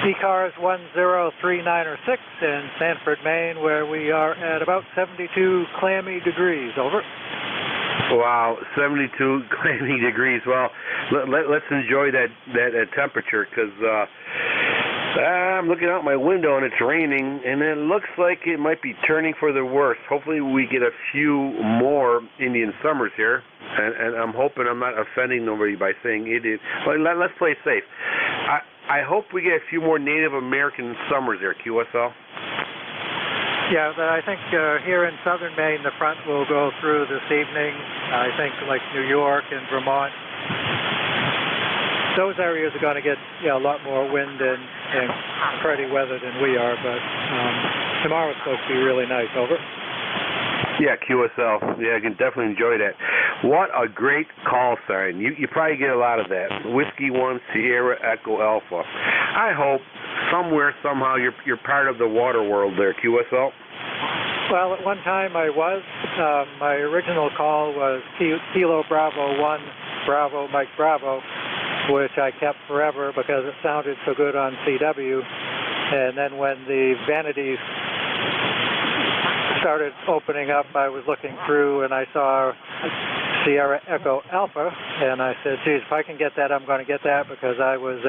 ECARS 103906 in Sanford, Maine, where we are at about 72 clammy degrees. Over. Wow, 72 clammy degrees. Well, let's enjoy that temperature, because I'm looking out my window and it's raining, and it looks like it might be turning for the worse. Hopefully we get a few more Indian summers here, and I'm hoping I'm not offending nobody by saying it is. Well, let's play safe. I hope we get a few more Native American summers there, QSL. Yeah, I think here in southern Maine, the front will go through this evening. I think like New York and Vermont. Those areas are going to get a lot more wind and pretty weather than we are, but tomorrow's supposed to be really nice. Over. Yeah, QSL. Yeah, I can definitely enjoy that. What a great call sign. You probably get a lot of that. Whiskey 1, Sierra Echo Alpha. I hope somewhere, somehow, you're part of the water world there, QSL. Well, at one time I was. My original call was Kilo Bravo 1, Bravo Mike Bravo. which I kept forever because it sounded so good on CW. And then when the vanities started opening up, I was looking through and I saw Sierra Echo Alpha, and I said, geez, if I can get that, I'm going to get that, because I was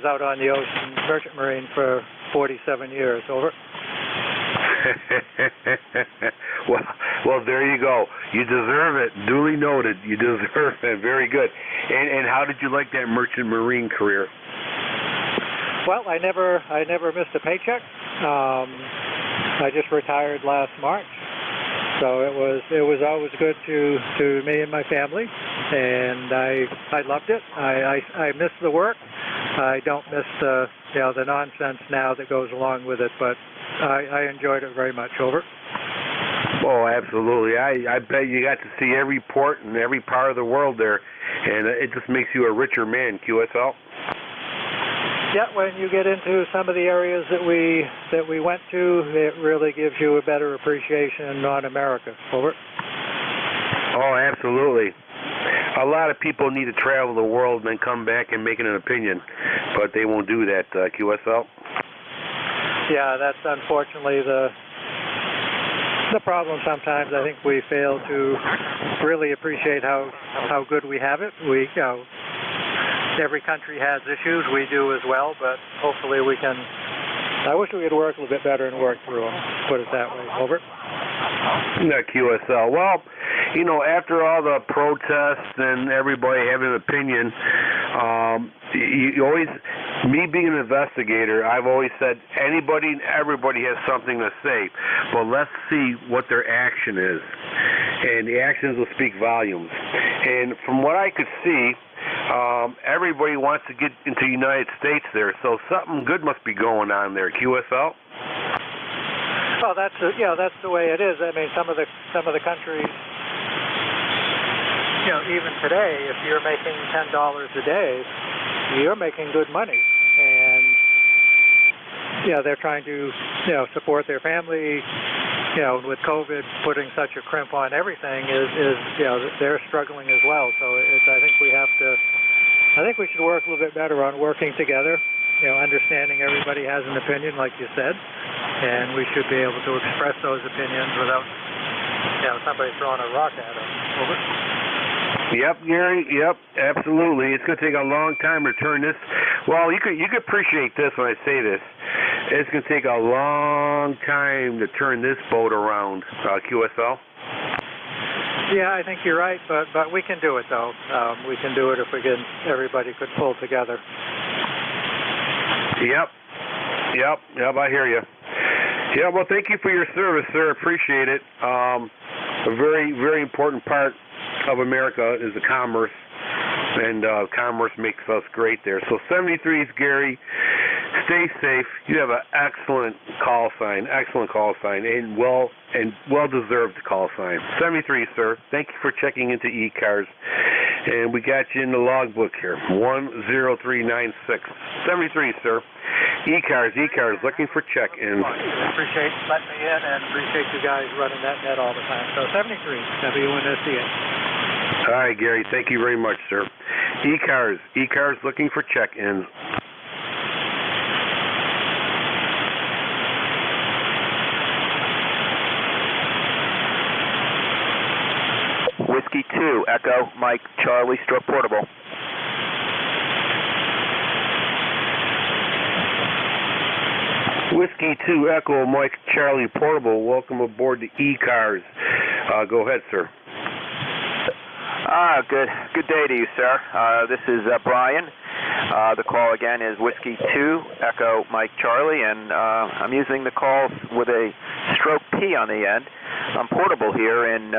out on the ocean merchant marine for 47 years. Over. well, there you go. You deserve it. Duly noted. You deserve it. Very good. And how did you like that merchant marine career? Well, I never missed a paycheck. I just retired last March, so it was always good to me and my family, and I loved it. I miss the work. I don't miss the nonsense now that goes along with it, but I enjoyed it very much. Over. Oh, absolutely. I bet you got to see every port and every part of the world there, and it just makes you a richer man, QSL. Yeah, when you get into some of the areas that we went to, it really gives you a better appreciation on America. Over. Oh, absolutely. A lot of people need to travel the world and then come back and make an opinion, but they won't do that, QSL. Yeah, that's unfortunately the problem sometimes. I think we fail to really appreciate how good we have it. Every country has issues. We do as well, but hopefully we can. I wish we could work a little bit better and work through them. Put it that way. Over. Yeah, QSL. Well, after all the protests and everybody having an opinion, you always, me being an investigator, I've always said anybody and everybody has something to say, but let's see what their action is. And the actions will speak volumes. And from what I could see, everybody wants to get into the United States there, so something good must be going on there. QSL? Well, that's the way it is. I mean, some of the countries, even today, if you're making $10 a day, you're making good money, and they're trying to support their family. With COVID putting such a crimp on everything, they're struggling as well. So I think we should work a little bit better on working together. Understanding everybody has an opinion, like you said, and we should be able to express those opinions without somebody throwing a rock at them. Over. Yep, Gary. Yep, absolutely. It's going to take a long time to turn this. Well, you could appreciate this when I say this. It's going to take a long time to turn this boat around, QSL. Yeah, I think you're right, but we can do it though. We can do it if everybody could pull together. Yep. I hear you. Yeah. Well, thank you for your service, sir. Appreciate it. A very, very important part of America is the commerce, and commerce makes us great there. So 73 is Gary. Stay safe. You have an excellent call sign, and well-deserved call sign. 73, sir. Thank you for checking into ECARS, and we got you in the logbook here. 10396. 73, sir. ECARS, looking for check-ins. Appreciate letting me in, and appreciate you guys running that net all the time. So 73, WNSDA. All right, Gary. Thank you very much, sir. ECARS, looking for check-ins. Whiskey 2, Echo, Mike, Charlie, Stroke Portable. Whiskey 2, Echo, Mike, Charlie, Portable. Welcome aboard the ECARS. Go ahead, sir. Good day to you, sir. This is Brian. The call again is Whiskey 2, Echo, Mike, Charlie, and I'm using the call with a stroke P on the end. I'm portable here in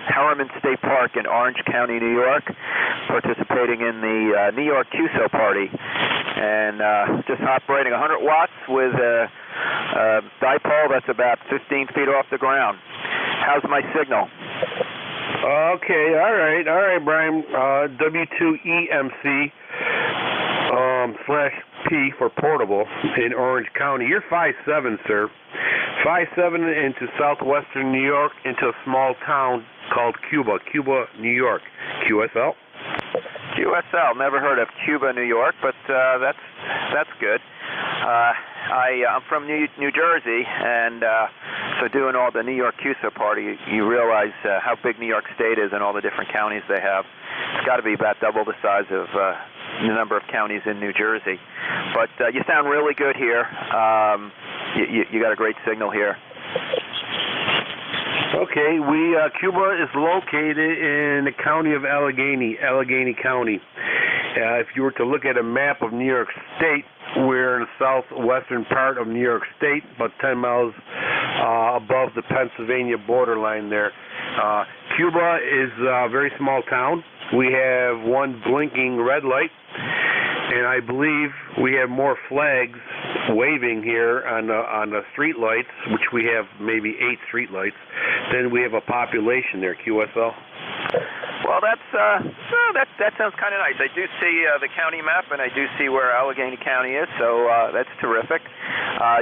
Harriman State Park in Orange County, New York, participating in the New York QSO party, and just operating 100 watts with a dipole that's about 15 feet off the ground. How's my signal? Okay, all right, Brian. W2EMC /P for portable in Orange County. You're 5'7", sir. 5'7" into southwestern New York, into a small town called Cuba, New York. QSL? QSL, never heard of Cuba, New York, but that's good. I'm from New Jersey, and so doing all the New York QSO party, you realize how big New York State is and all the different counties they have. It's got to be about double the size of the number of counties in New Jersey. But you sound really good here. You got a great signal here. Okay, Cuba is located in the county of Allegheny County. If you were to look at a map of New York State, we're in the southwestern part of New York State, about 10 miles above the Pennsylvania borderline there. Cuba is a very small town. We have one blinking red light, and I believe we have more flags waving here on the street lights, which we have maybe 8 street lights, than we have a population there, QSL. Well, that sounds kind of nice. I do see the county map, and I do see where Allegheny County is, so that's terrific.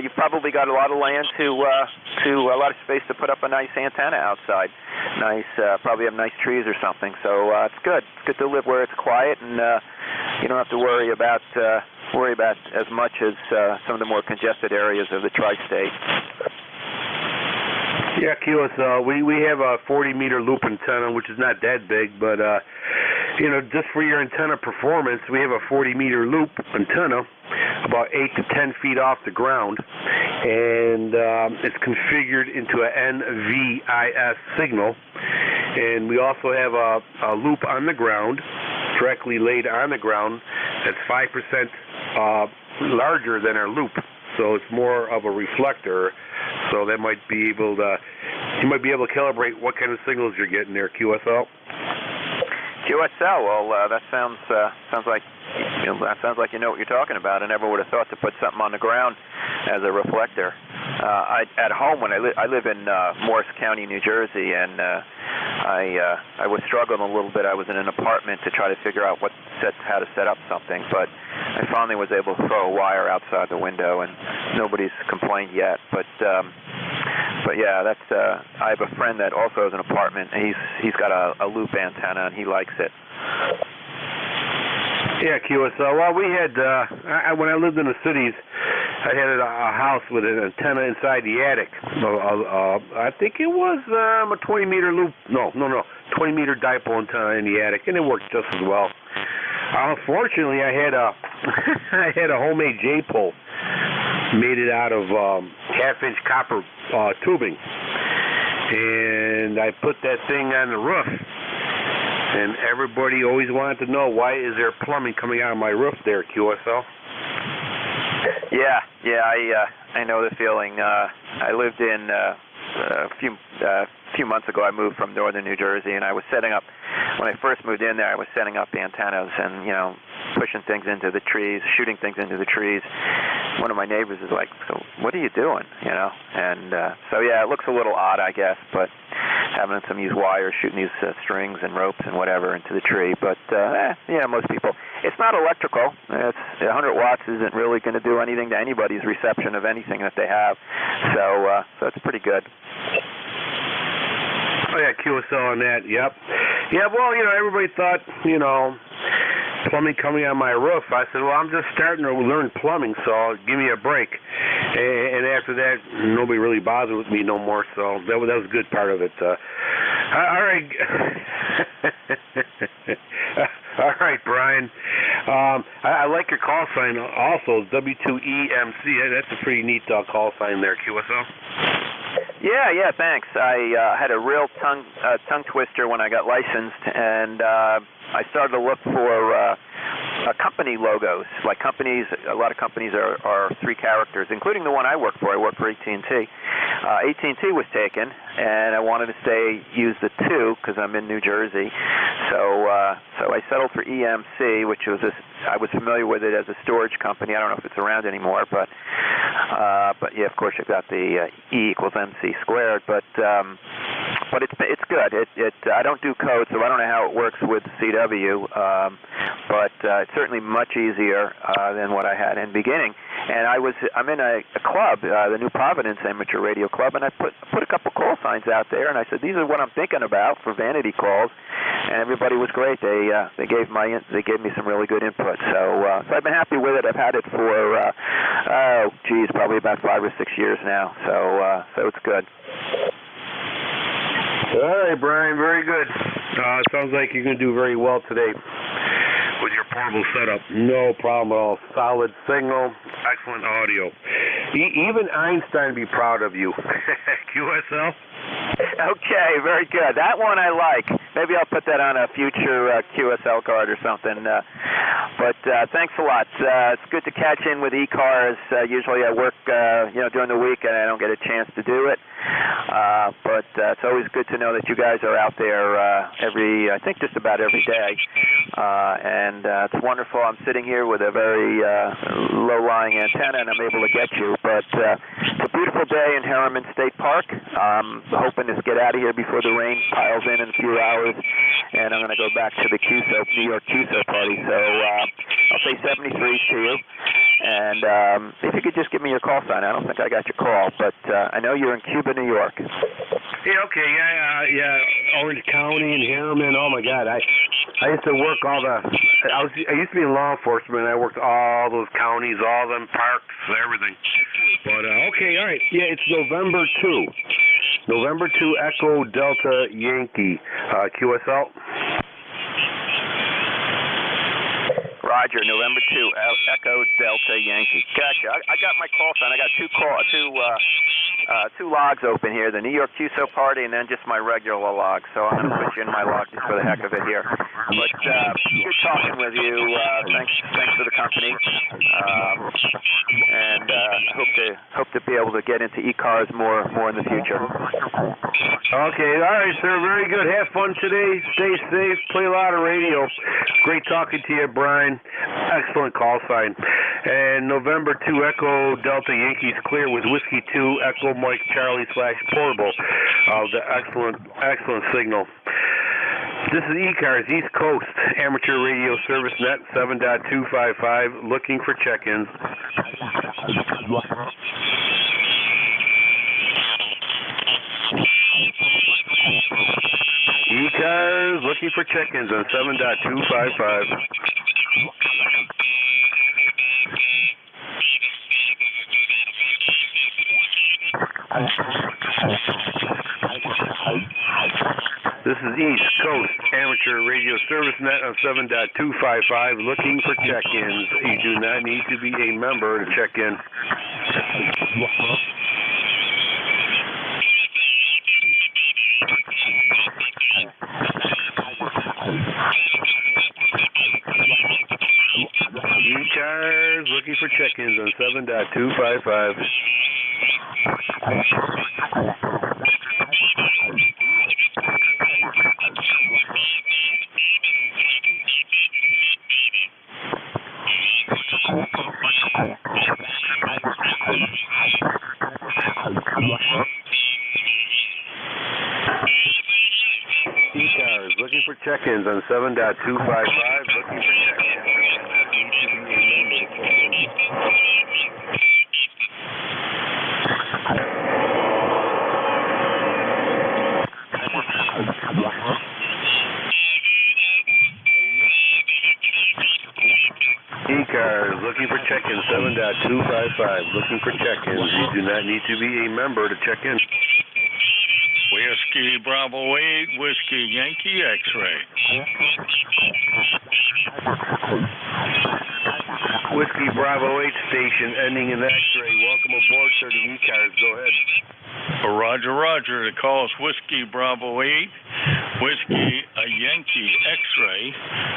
You've probably got a lot of land to a lot of space to put up a nice antenna outside. Nice, probably have nice trees or something. So it's good. It's good to live where it's quiet, and you don't have to worry about as much as some of the more congested areas of the tri-state. Yeah, QSL. We have a 40-meter loop antenna, which is not that big, but just for your antenna performance, we have a 40-meter loop antenna, about 8 to 10 feet off the ground, and it's configured into an NVIS signal. And we also have a loop on the ground, directly laid on the ground, that's 5% larger than our loop. So it's more of a reflector. So that might be able to, you might be able to calibrate what kind of signals you're getting there, QSL. QSL. Well, that sounds like you know what you're talking about. I never would have thought to put something on the ground as a reflector. At home, when I live in Morris County, New Jersey, and I was struggling a little bit. I was in an apartment to try to figure out how to set up something, but I finally was able to throw a wire outside the window, and nobody's complained yet. But yeah, that's. I have a friend that also has an apartment, and he's got a loop antenna, and he likes it. Yeah, QSL. Well, we had when I lived in the cities, I had a house with an antenna inside the attic. I think it was a 20-meter loop. No, 20-meter dipole antenna in the attic, and it worked just as well. Unfortunately, I had a homemade J-pole, made it out of half-inch copper tubing, and I put that thing on the roof. And everybody always wanted to know, why is there plumbing coming out of my roof there, QSL? Yeah, I know the feeling. I lived in a few months ago. I moved from northern New Jersey, and I was setting up. When I first moved in there, I was setting up antennas and pushing things into the trees, shooting things into the trees. One of my neighbors is like, "So what are you doing?" And so yeah, it looks a little odd, I guess, but having some use wires, shooting these strings and ropes and whatever into the tree. But most people. It's not electrical. It's 100 watts isn't really going to do anything to anybody's reception of anything that they have. So it's pretty good. Oh yeah, QSL on that. Yep. Yeah. Well, everybody thought, plumbing coming on my roof. I said, well, I'm just starting to learn plumbing, so give me a break. And after that, nobody really bothered with me no more. So that was a good part of it. All right. All right, Brian. I like your call sign also, W2EMC. That's a pretty neat call sign there, QSL. Yeah, thanks. I had a real tongue twister when I got licensed, and I started to look for company logos. Like companies, a lot of companies are 3 characters, including the one I work for. I work for AT&T. AT&T was taken, and I wanted to use the 2 because I'm in New Jersey. So I settled for EMC, which was I was familiar with it as a storage company. I don't know if it's around anymore, but yeah, of course you've got the E equals MC squared. But it's good. I don't do code, so I don't know how it works with CW. But it's certainly much easier than what I had in the beginning. And I'm in a club, the New Providence Amateur Radio Club, and I put a couple call signs out there, and I said, these are what I'm thinking about for vanity calls. and everybody was great. They gave me some really good input. So I've been happy with it. I've had it for probably about 5 or 6 years now. So it's good. All right, Brian, very good. Sounds like you're going to do very well today with your portable setup. No problem at all. Solid signal, excellent audio. Even Einstein would be proud of you. QSL? Okay, very good. That one I like. Maybe I'll put that on a future QSL card or something. But thanks a lot. It's good to catch in with ECARS. Usually I work during the week and I don't get a chance to do it. But it's always good to know that you guys are out there I think just about every day. And it's wonderful. I'm sitting here with a very low-lying antenna and I'm able to get you. But it's a beautiful day in Harriman State Park. I'm hoping to get out of here before the rain piles in a few hours. And I'm going to go back to the New York QSO party. So I'll say 73 to you. And if you could just give me your call sign. I don't think I got your call, but I know you're in Cuba, New York. Yeah, okay, yeah. Orange County and Harriman. Oh my God, I used to work I used to be in law enforcement. And I worked all those counties, all them parks, everything. But okay, all right. Yeah, it's November 2. November 2 Echo Delta Yankee QSL. Roger, November 2 Echo Delta Yankee. Gotcha. I got my call sign. I got two logs open here, the New York QSO party and then just my regular log. So I'm going to put you in my log just for the heck of it here. But good talking with you. Thanks for the company. And hope to be able to get into ECARS more in the future. Okay, all right, sir. Very good. Have fun today. Stay safe. Play a lot of radio. Great talking to you, Brian. Excellent call sign. And November 2 Echo Delta Yankees clear with Whiskey 2 Echo Mike Charlie / portable. The excellent signal. This is ECARS East Coast Amateur Radio Service Net 7.255 looking for check-ins. ECARS looking for check-ins on 7.255. This is East Coast Amateur Radio Service Net on 7.255 looking for check-ins. You do not need to be a member to check in. ECARS looking for check-ins on 7.255. ECARS looking for check-ins on 7.255 looking for check-ins. ECARS looking for check-in 7.255 looking for check-ins. You do not need to be a member to check in. Whiskey Bravo 8, Whiskey Yankee X-ray. Whiskey Bravo 8 station ending in X-ray. Welcome aboard, sir, to ECARS. Go ahead. Roger. The call is Whiskey Bravo 8, Whiskey Yankee X-ray.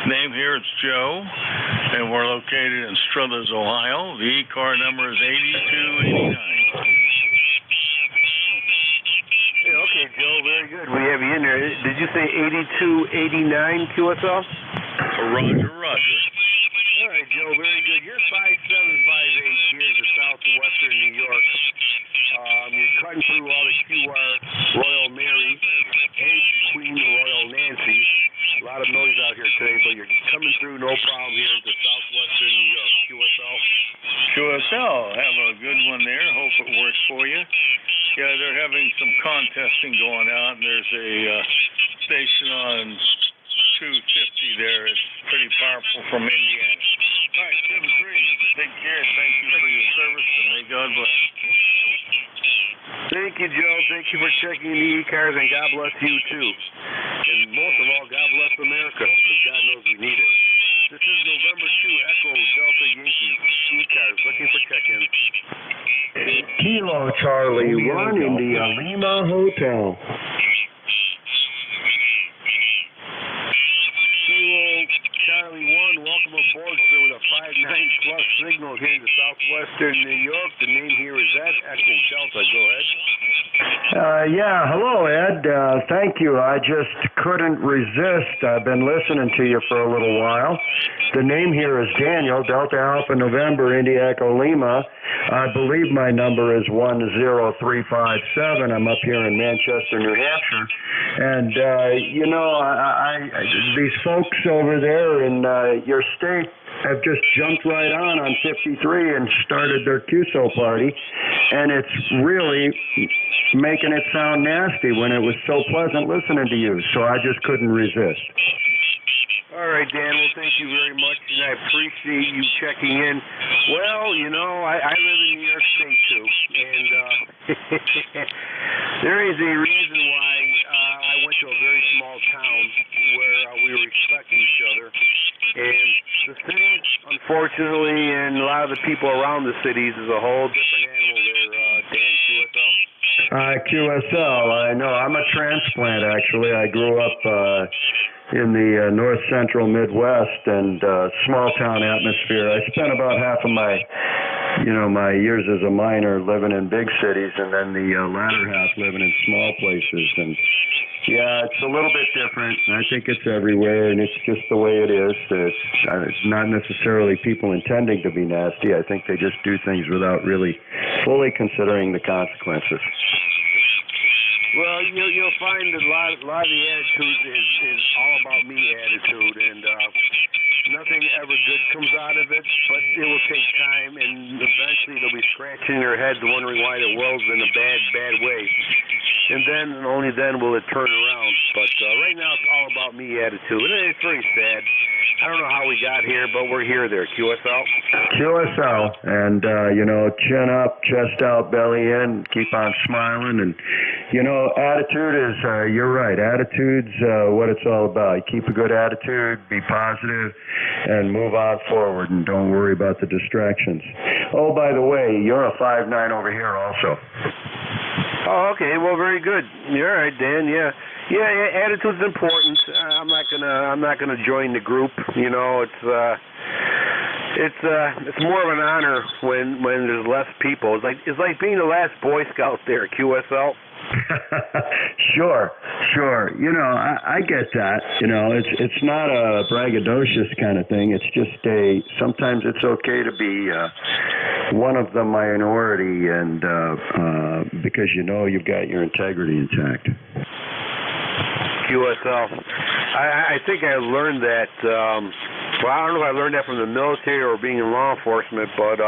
Name here is Joe, and we're located in Struthers, Ohio. The ECAR number is 8289. Okay, Joe, very good. We have you in there. Did you say 8289 QSL? Roger. All right, Joe, very good. You're 5758 here to southwestern New York. You're cutting through all the QR Royal Mary and Queen Royal Nancy. A lot of noise out here today, but you're coming through no problem here into southwestern New York. QSL, have a good one there. Hope it works for you. Yeah, they're having some contesting going out, and there's a station on powerful from Indiana. All right, 7-3. Take care. Thank you for your service, and may God bless. Thank you, Joe. Thank you for checking the ECARS, and God bless you, too. And most of all, God bless America, because God knows we need it. This is November 2, Echo Delta Yankee, ECARS, looking for check-ins. Kilo Charlie 1, India Lima Hotel. Kilo Charlie 1, welcome aboard, sir, with a 5-9 plus signal here in southwestern New York. The name here is Ed, Echo Delta. Go ahead. Yeah, hello, Ed. Thank you. I just couldn't resist. I've been listening to you for a little while. The name here is Daniel, Delta Alpha November, India Echo Lima. I believe my number is 10357. I'm up here in Manchester, New Hampshire. And, you know, these folks over there in your state have just jumped right on 53 and started their QSO party. And it's really making it sound nasty when it was so pleasant listening to you. So I just couldn't resist. All right, Dan. Well, thank you very much, and I appreciate you checking in. Well, you know, I live in New York State, too, and there is a reason why I went to a very small town where we respect each other. And the cities, unfortunately, and a lot of the people around the cities is a whole different animal there, Dan, QSL. QSL, I know. I'm a transplant, actually. I grew up in the north central Midwest and small town atmosphere. I spent about half of my years as a miner living in big cities, and then the latter half living in small places. And yeah, it's a little bit different. I think it's everywhere, and it's just the way it is. It's not necessarily people intending to be nasty. I think they just do things without really fully considering the consequences. Well, you'll find that a lot of the attitude is all about me attitude, and nothing ever good comes out of it, but it will take time, and eventually they'll be scratching their heads wondering why the world's in a bad way. And then, and only then will it turn around. But right now it's all about me attitude, and it's very sad. I don't know how we got here, but we're here there, QSL. QSL, and, chin up, chest out, belly in, keep on smiling, and, attitude is, you're right, attitude's what it's all about. Keep a good attitude, be positive, and move on forward, and don't worry about the distractions. Oh, by the way, you're a 5'9" over here also. Oh, okay. Well, very good. You're all right, Dan. Yeah, attitude's important. I'm not gonna join the group. It's more of an honor when there's less people. It's like being the last Boy Scout there, QSL. Sure. I get that. It's not a braggadocious kind of thing. It's just sometimes it's okay to be one of the minority, and because you've got your integrity intact. QSL. I think I learned that. Well, I don't know if I learned that from the military or being in law enforcement, but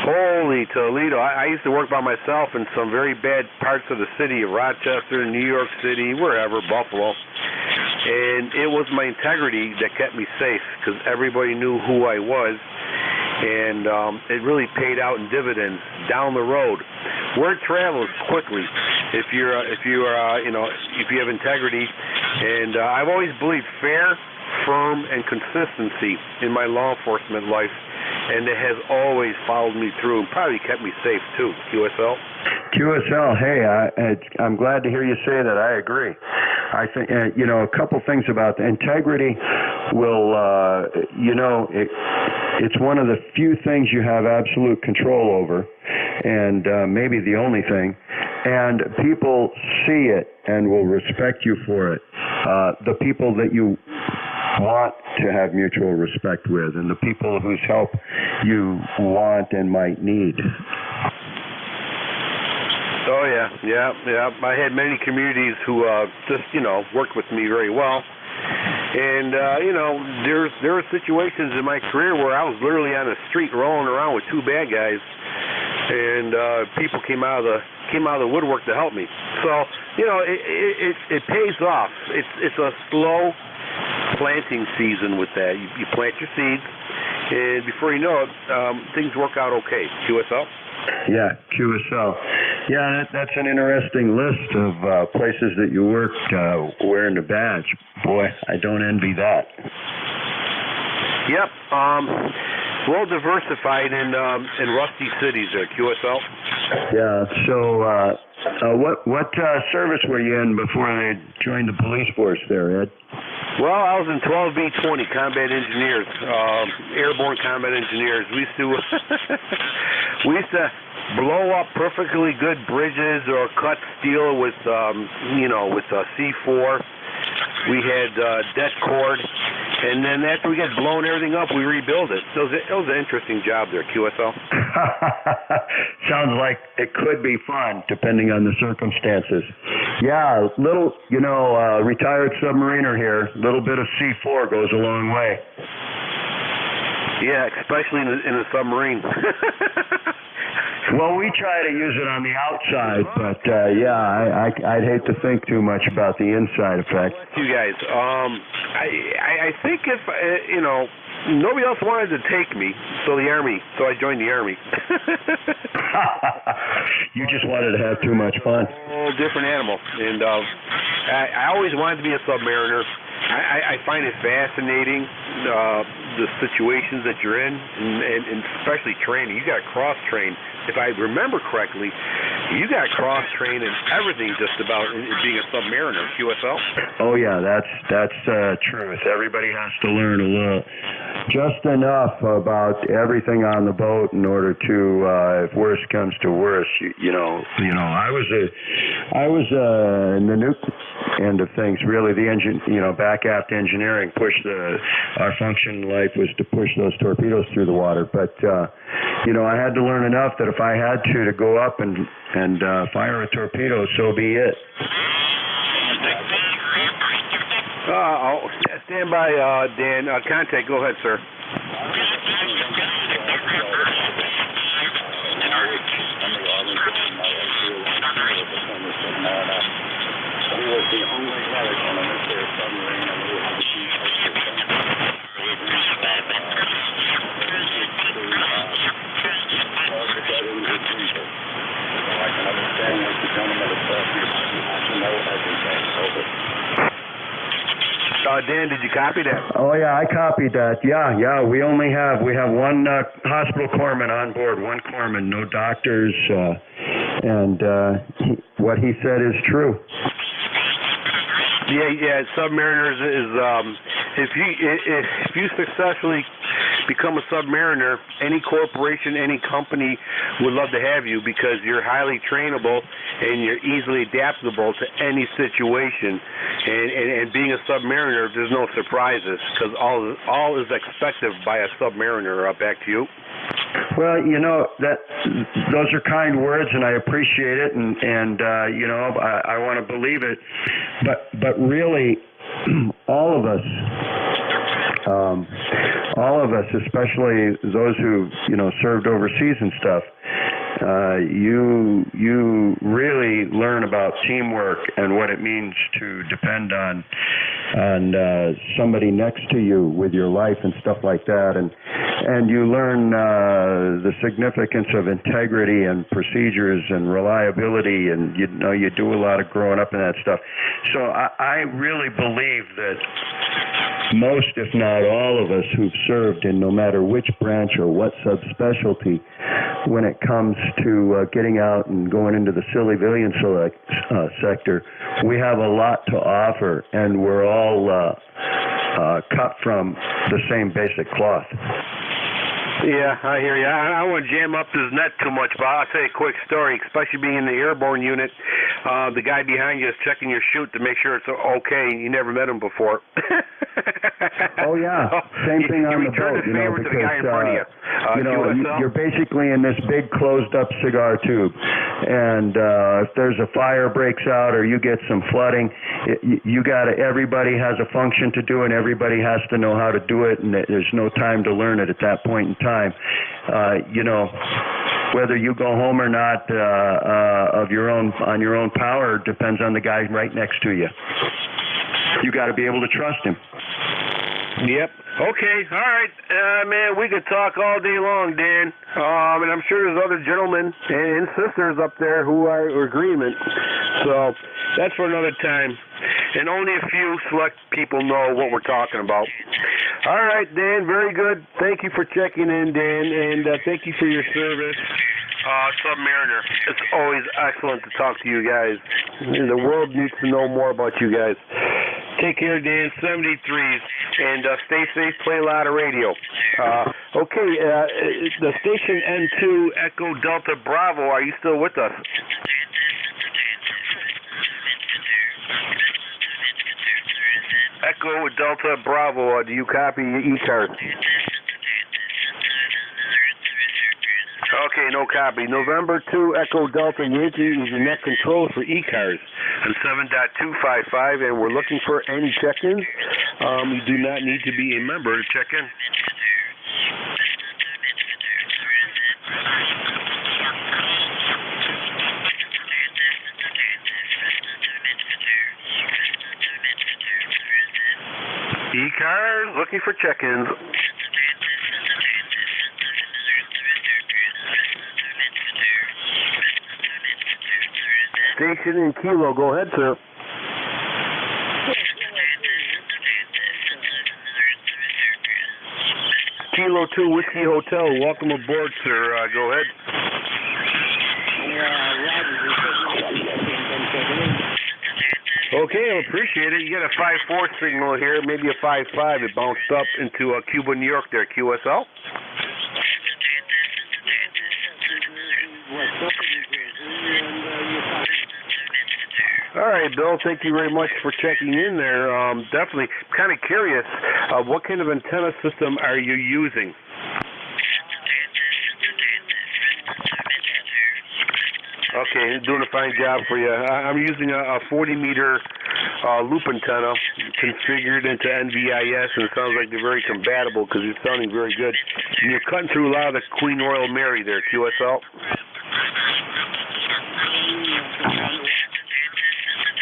holy Toledo! I used to work by myself in some very bad parts of the city of Rochester, New York City, wherever, Buffalo. And it was my integrity that kept me safe because everybody knew who I was, and it really paid out in dividends down the road. Word travels quickly if you have integrity, and I've always believed fair, firm, and consistency in my law enforcement life, and it has always followed me through and probably kept me safe too. QSL. Hey, I'm glad to hear you say that. I agree. I think a couple things about the integrity will it's one of the few things you have absolute control over, and maybe the only thing, and people see it and will respect you for it. The people that you want to have mutual respect with, and the people whose help you want and might need. Oh, yeah. I had many communities who just, worked with me very well. And, there were situations in my career where I was literally on the street rolling around with two bad guys, and people came out of the woodwork to help me. So, it pays off. It's a slow planting season with that. You plant your seeds, and before you know it, things work out okay. QSL? Yeah, QSL. Yeah, that's an interesting list of places that you worked wearing the badge. Boy, I don't envy that. Yep. Well diversified in rusty cities there, QSL. Yeah. So, what service were you in before they joined the police force there, Ed? Well, I was in 12B-20 Combat Engineers, Airborne Combat Engineers. We used to blow up perfectly good bridges or cut steel with C4. We had det cord, and then after we get blown everything up, we rebuild it. So it was an interesting job there, QSL. Sounds like it could be fun, depending on the circumstances. Yeah, little, retired submariner here. A little bit of C4 goes a long way. Yeah, especially in a submarine. Well, we try to use it on the outside, but I'd hate to think too much about the inside effect. You guys, I think if nobody else wanted to take me, so I joined the Army. You just wanted to have too much fun. Oh, different animal, and I always wanted to be a submariner. I find it fascinating, the situations that you're in, and especially training. You got to cross-train. If I remember correctly, you got to cross-train in everything just about in being a submariner, QSL. Oh, yeah, that's truth. Everybody has to learn a little, just enough about everything on the boat in order to, if worse comes to worse, I was in the nuke end of things, really. The engine, back aft engineering our function in life was to push those torpedoes through the water. But, I had to learn enough that if I had to go up and fire a torpedo, so be it. Stand by, Dan. Contact, go ahead, sir. He was the only medic on a nuclear submarine, and we had to keep I can understand what the gentleman is talking about. You have to know everything. Over. Dan, did you copy that? Oh, yeah, I copied that. Yeah. We have one hospital corpsman on board, one corpsman, no doctors, and what he said is true. Yeah. Submariners is if you successfully become a submariner, any corporation, any company would love to have you because you're highly trainable and you're easily adaptable to any situation. And being a submariner, there's no surprises because all is expected by a submariner. Back to you. Well, those are kind words, and I appreciate it, and I want to believe it, but really, all of us, especially those who served overseas and stuff, you really learn about teamwork and what it means to depend on somebody next to you with your life and stuff like that, and you learn the significance of integrity and procedures and reliability, and you do a lot of growing up in that stuff. So I really believe that most, if not all of us who've served in no matter which branch or what subspecialty, when it comes to getting out and going into the civilian sector, we have a lot to offer, and we're all cut from the same basic cloth. Yeah, I hear you. I don't want to jam up his net too much, but I'll tell you a quick story, especially being in the airborne unit. The guy behind you is checking your chute to make sure it's okay. You never met him before. Oh, yeah. Same thing on the boat, because you're basically in this big closed-up cigar tube, and if there's a fire breaks out or you get some flooding, everybody has a function to do, and everybody has to know how to do it, and there's no time to learn it at that point in time. Whether you go home or not on your own power depends on the guy right next to you. You got to be able to trust him. Yep. Okay. All right. Man, we could talk all day long, Dan. And I'm sure there's other gentlemen and sisters up there who are in agreement. So that's for another time. And only a few select people know what we're talking about. All right, Dan. Very good. Thank you for checking in, Dan. And thank you for your service. Submariner. It's always excellent to talk to you guys. The world needs to know more about you guys. Take care, Dan. 73s. And stay safe. Play a lot of radio. Okay. The station N2 Echo Delta Bravo. Are you still with us? Echo Delta Bravo. Do you copy ECARS? Okay, no copy. November 2 Echo Delta Yankee is your net control for ECARS on 7.255, and we're looking for any check-ins. You do not need to be a member to check in. ECARS looking for check-ins. Station in Kilo. Go ahead, sir. Kilo 2 Whiskey Hotel. Welcome aboard, sir. Go ahead. Okay, I appreciate it. You got a 5-4 signal here, maybe a 5-5. It bounced up into Cuba, New York there, QSL. All right, Bill, thank you very much for checking in there. Definitely kind of curious, what kind of antenna system are you using? Okay, doing a fine job for you. I'm using a 40-meter loop antenna configured into NVIS, and it sounds like they're very compatible because you're sounding very good. And you're cutting through a lot of the Queen Royal Mary there, QSL.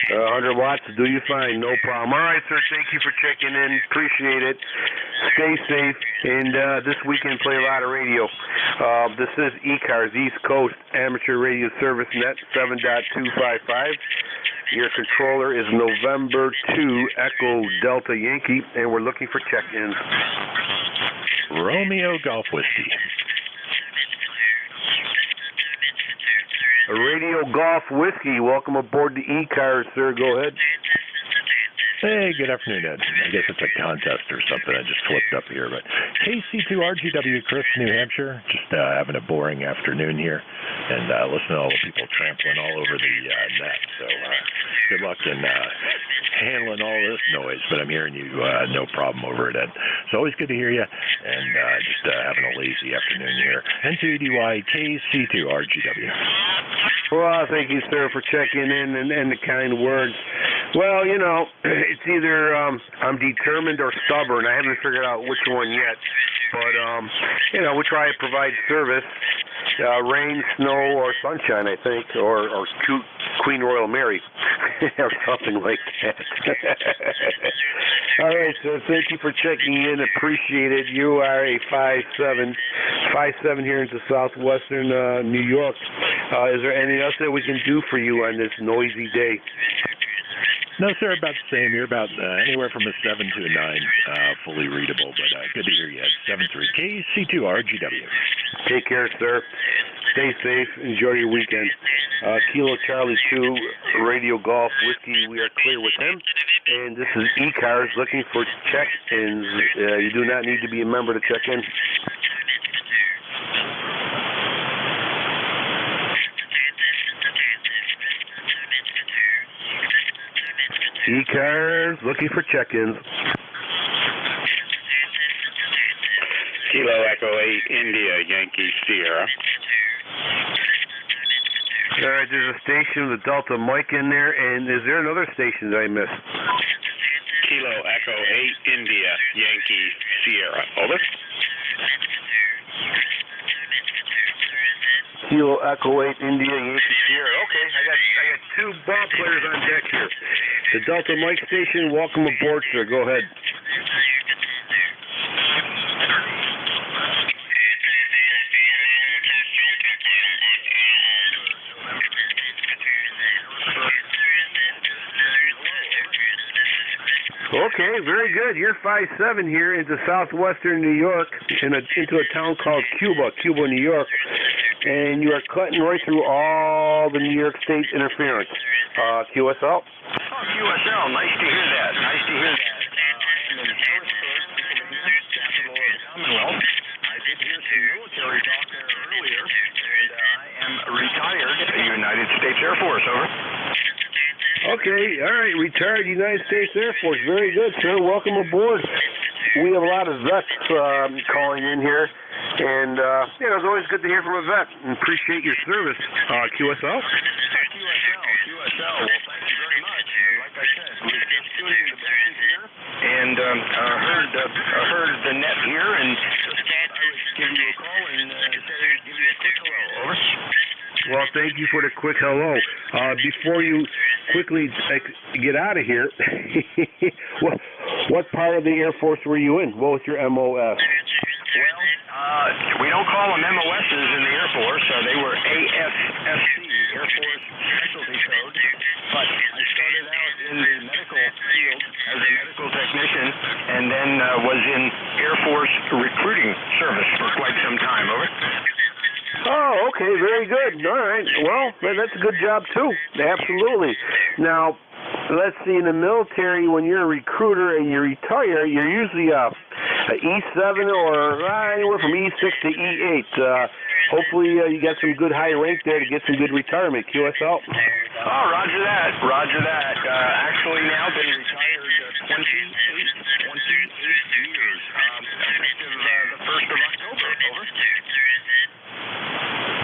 100 watts, do you fine, no problem. All right, sir, thank you for checking in. Appreciate it. Stay safe, and this weekend play a lot of radio. This is ECARS, East Coast Amateur Radio Service Net 7.255. Your controller is November 2 Echo Delta Yankee, and we're looking for check-ins. Romeo Golf Whiskey. Radio Golf Whiskey, welcome aboard the ECARS, sir. Go ahead. Hey, good afternoon, Ed. I guess it's a contest or something. I just flipped up here. But KC2RGW, Chris, New Hampshire. Just having a boring afternoon here and listening to all the people trampling all over the net. So good luck in handling all this noise. But I'm hearing you no problem over it, Ed. It's always good to hear you. And just having a lazy afternoon here. N2EDY KC2RGW. Well, thank you, sir, for checking in and the kind words. Well, you know, it's either I'm determined or stubborn. I haven't figured out which one yet. But, you know, we try to provide service, rain, snow, or sunshine, I think, or Queen Royal Mary, or something like that. All right, so thank you for checking in. Appreciate it. You are a 5'7" here into southwestern New York. Is there anything else that we can do for you on this noisy day? No, sir, about the same. You're about anywhere from a 7 to a 9, fully readable, but good to hear you at 73 KC2RGW. Take care, sir. Stay safe. Enjoy your weekend. Kilo Charlie 2, Radio Golf Whiskey. We are clear with him. And this is ECARS looking for check-ins. You do not need to be a member to check in. ECARS looking for check-ins. Kilo Echo 8 India Yankee Sierra. All right, there's a station with a Delta mic in there, and is there another station that I missed? Kilo Echo 8 India Yankee Sierra. Over. Kilo Echo 8 India Yankee Sierra. Okay, I got two ball players on deck here. The Delta mic station, welcome aboard, sir. Go ahead. Okay, very good. You're 5-7 here into southwestern New York, into a town called Cuba, New York, and you are cutting right through all the New York State interference. QSL? Oh, QSL. Nice to hear that. Nice to hear that. I am in Harrisburg, Pennsylvania, capital of the Commonwealth. I did hear some military talk there earlier, and I am retired United States Air Force. Over. Okay, all right, retired United States Air Force. Very good, sir. Welcome aboard. We have a lot of vets calling in here, and it's always good to hear from a vet, and appreciate your service. QSL? QSL. Well, thank you very much. And like I said, we were just tuning the band here, and heard the net here, and just thought I would give you a call and give you a quick hello. Over. Well, thank you for the quick hello. Before you quickly get out of here, what part of the Air Force were you in? What was your MOS? Well, we don't call them MOSs in the Air Force. They were ASSC, Air Force Specialty Code. But I started out in the medical field as a medical technician, and then was in Air Force recruiting service for quite some time. Over. Oh, okay, very good. All right. Well, that's a good job, too. Absolutely. Now, let's see, in the military, when you're a recruiter and you retire, you're usually a E7 or anywhere from E6 to E8. Hopefully, you got some good high rank there to get some good retirement. QSL? Oh, roger that. Roger that. Actually, now been retired 28 years, effective the 1st of October. Over.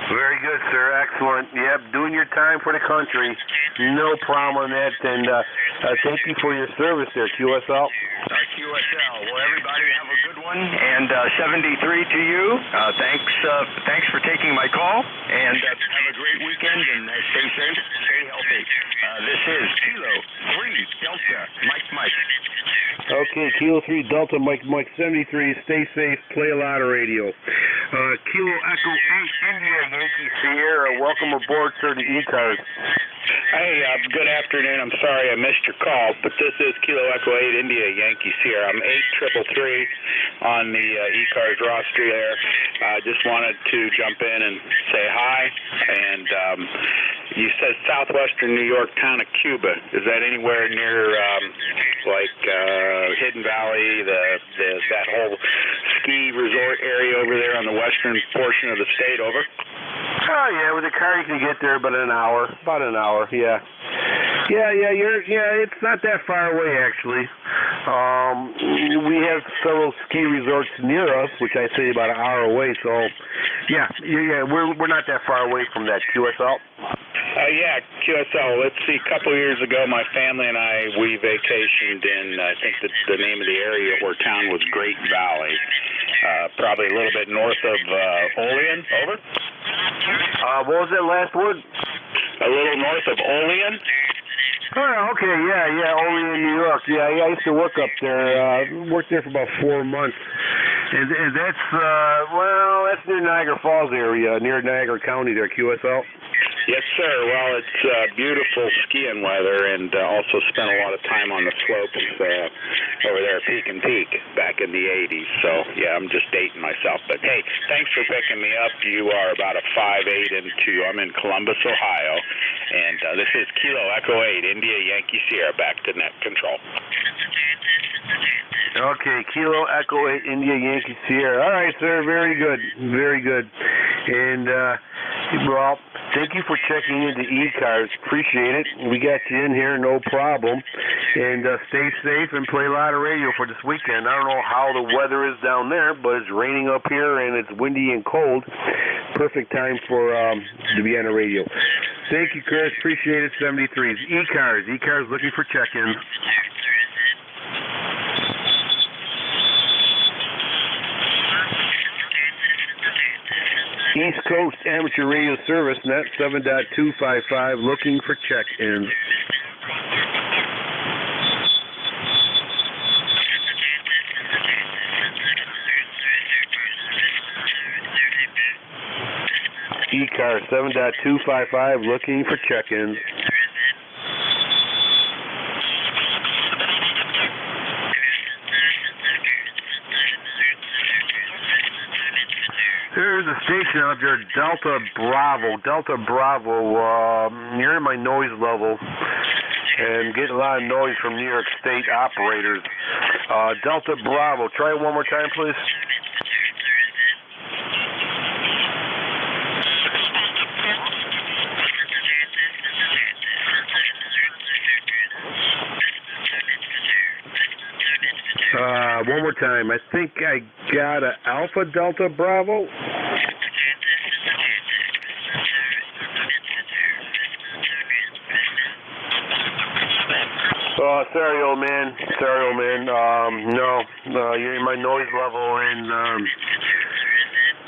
Very good, sir. Excellent. Yep, doing your time for the country. No problem on that. And thank you for your service there, QSL. QSL. Well, everybody have a good one. And 73 to you. Thanks for taking my call. And have a great weekend. And stay safe. Stay healthy. This is Kilo 3 Delta Mike. Okay, Kilo 3 Delta Mike 73. Stay safe. Play a lot of radio. Kilo Echo 8 India Yankee Sierra. Welcome aboard, sir, to ECARS. Hey, good afternoon. I'm sorry I missed your call, but this is Kilo Echo 8 India Yankee Sierra. I'm 8333 on the ECARS roster there. I just wanted to jump in and say hi. And you said southwestern New York, town of Cuba. Is that anywhere near Hidden Valley, that whole ski resort area over there on the western portion of the state? Over. Oh yeah, with a car you can get there about an hour. Yeah. It's not that far away actually. We have several ski resorts near us, which I say about an hour away. So, yeah, we're not that far away from that. QSL. QSL. Let's see. A couple of years ago, my family and we vacationed in. I think the name of the area or town was Great Valley, probably a little bit north of Olean. Over. What was that last word? A little north of Olean. Oh, okay, yeah, Olean, New York. Yeah, I used to work up there. Worked there for about 4 months. And that's, that's near Niagara Falls area, near Niagara County there, QSL. Yes, sir. Well, it's beautiful skiing weather, and also spent a lot of time on the slopes over there at Peak and Peak back in the 80s. So, yeah, I'm just dating myself. But, hey, thanks for picking me up. You are about a 5'8" I'm in Columbus, Ohio, and this is Kilo Echo 8, India Yankee Sierra, back to net control. Okay, Kilo Echo 8, India Yankee Sierra. All right, sir. Very good. Very good. And, well, thank you for checking into ECARS. Appreciate it. We got you in here, no problem. And stay safe and play a lot of radio for this weekend. I don't know how the weather is down there, but it's raining up here and it's windy and cold. Perfect time for to be on the radio. Thank you, Chris. Appreciate it. 73s. ECARS. ECARS looking for check-ins. East Coast Amateur Radio Service, net 7.255, looking for check-ins. ECAR 7.255, looking for check-ins. There's a station out there, Delta Bravo. Delta Bravo, you're in my noise level and getting a lot of noise from New York State operators. Delta Bravo, try it one more time, please. One more time. I think I got a Alpha Delta Bravo. Sorry, old man. No, you're in my noise level, and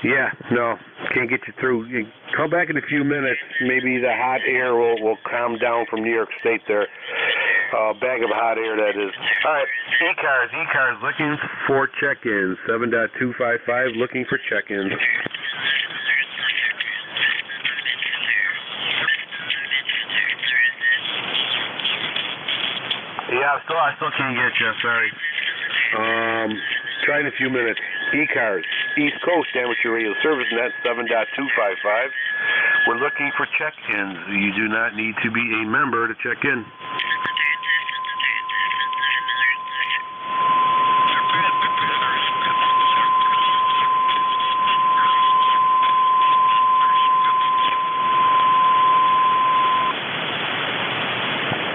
yeah, no, can't get you through. You come back in a few minutes. Maybe the hot air will calm down from New York State there. Bag of hot air, that is. All right, ECARS looking for check-ins. 7.255 looking for check-ins. Yeah, I still can't get you. Sorry. Try in a few minutes. ECARS, East Coast Amateur Radio Service Net 7.255. We're looking for check-ins. You do not need to be a member to check in.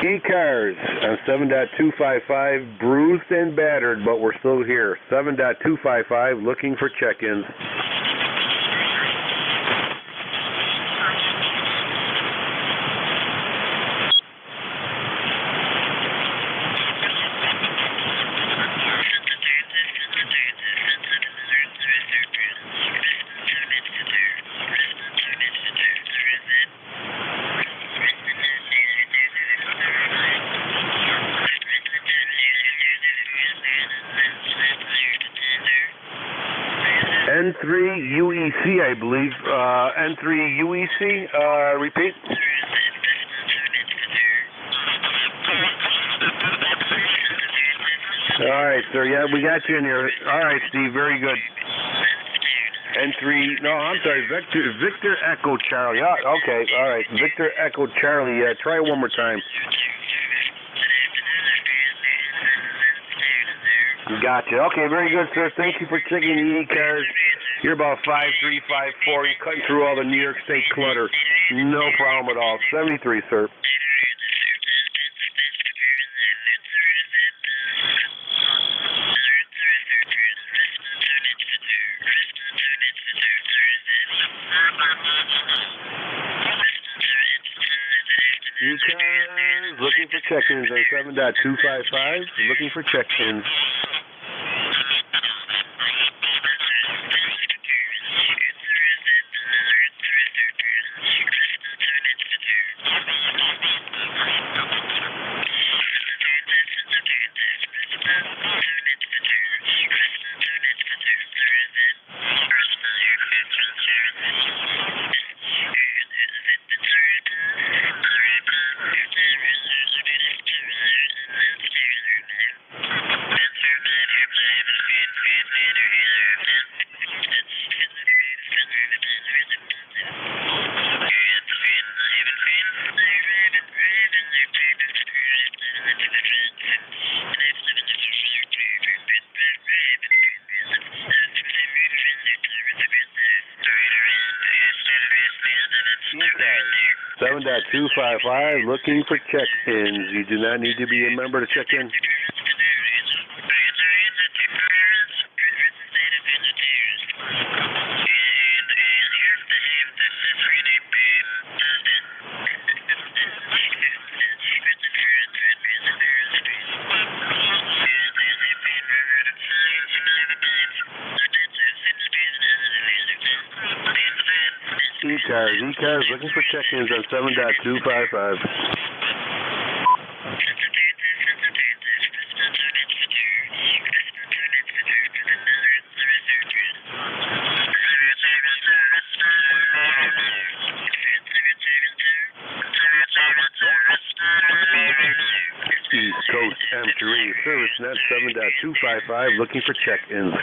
ECARS on 7.255, bruised and battered, but we're still here. 7.255, looking for check-ins. N3UEC, I believe. N3UEC, repeat. All right, sir. Yeah, we got you in here. All right, Steve. Very good. N3. No, I'm sorry. Victor Echo Charlie. Okay. All right. Victor Echo Charlie. Yeah. Try it one more time. Gotcha. Okay, very good, sir. Thank you for checking the ECARS. You're about 5'3", 5'4". You're cutting through all the New York State clutter. No problem at all. 73, sir. ECARS, looking for check-ins on 7.255. Looking for check-ins. ECARS, 7.255, looking for check-ins. You do not need to be a member to check in. ECARS, looking for check-ins on 7.255. East Coast Amateur Service Net 7.255, looking for check-ins.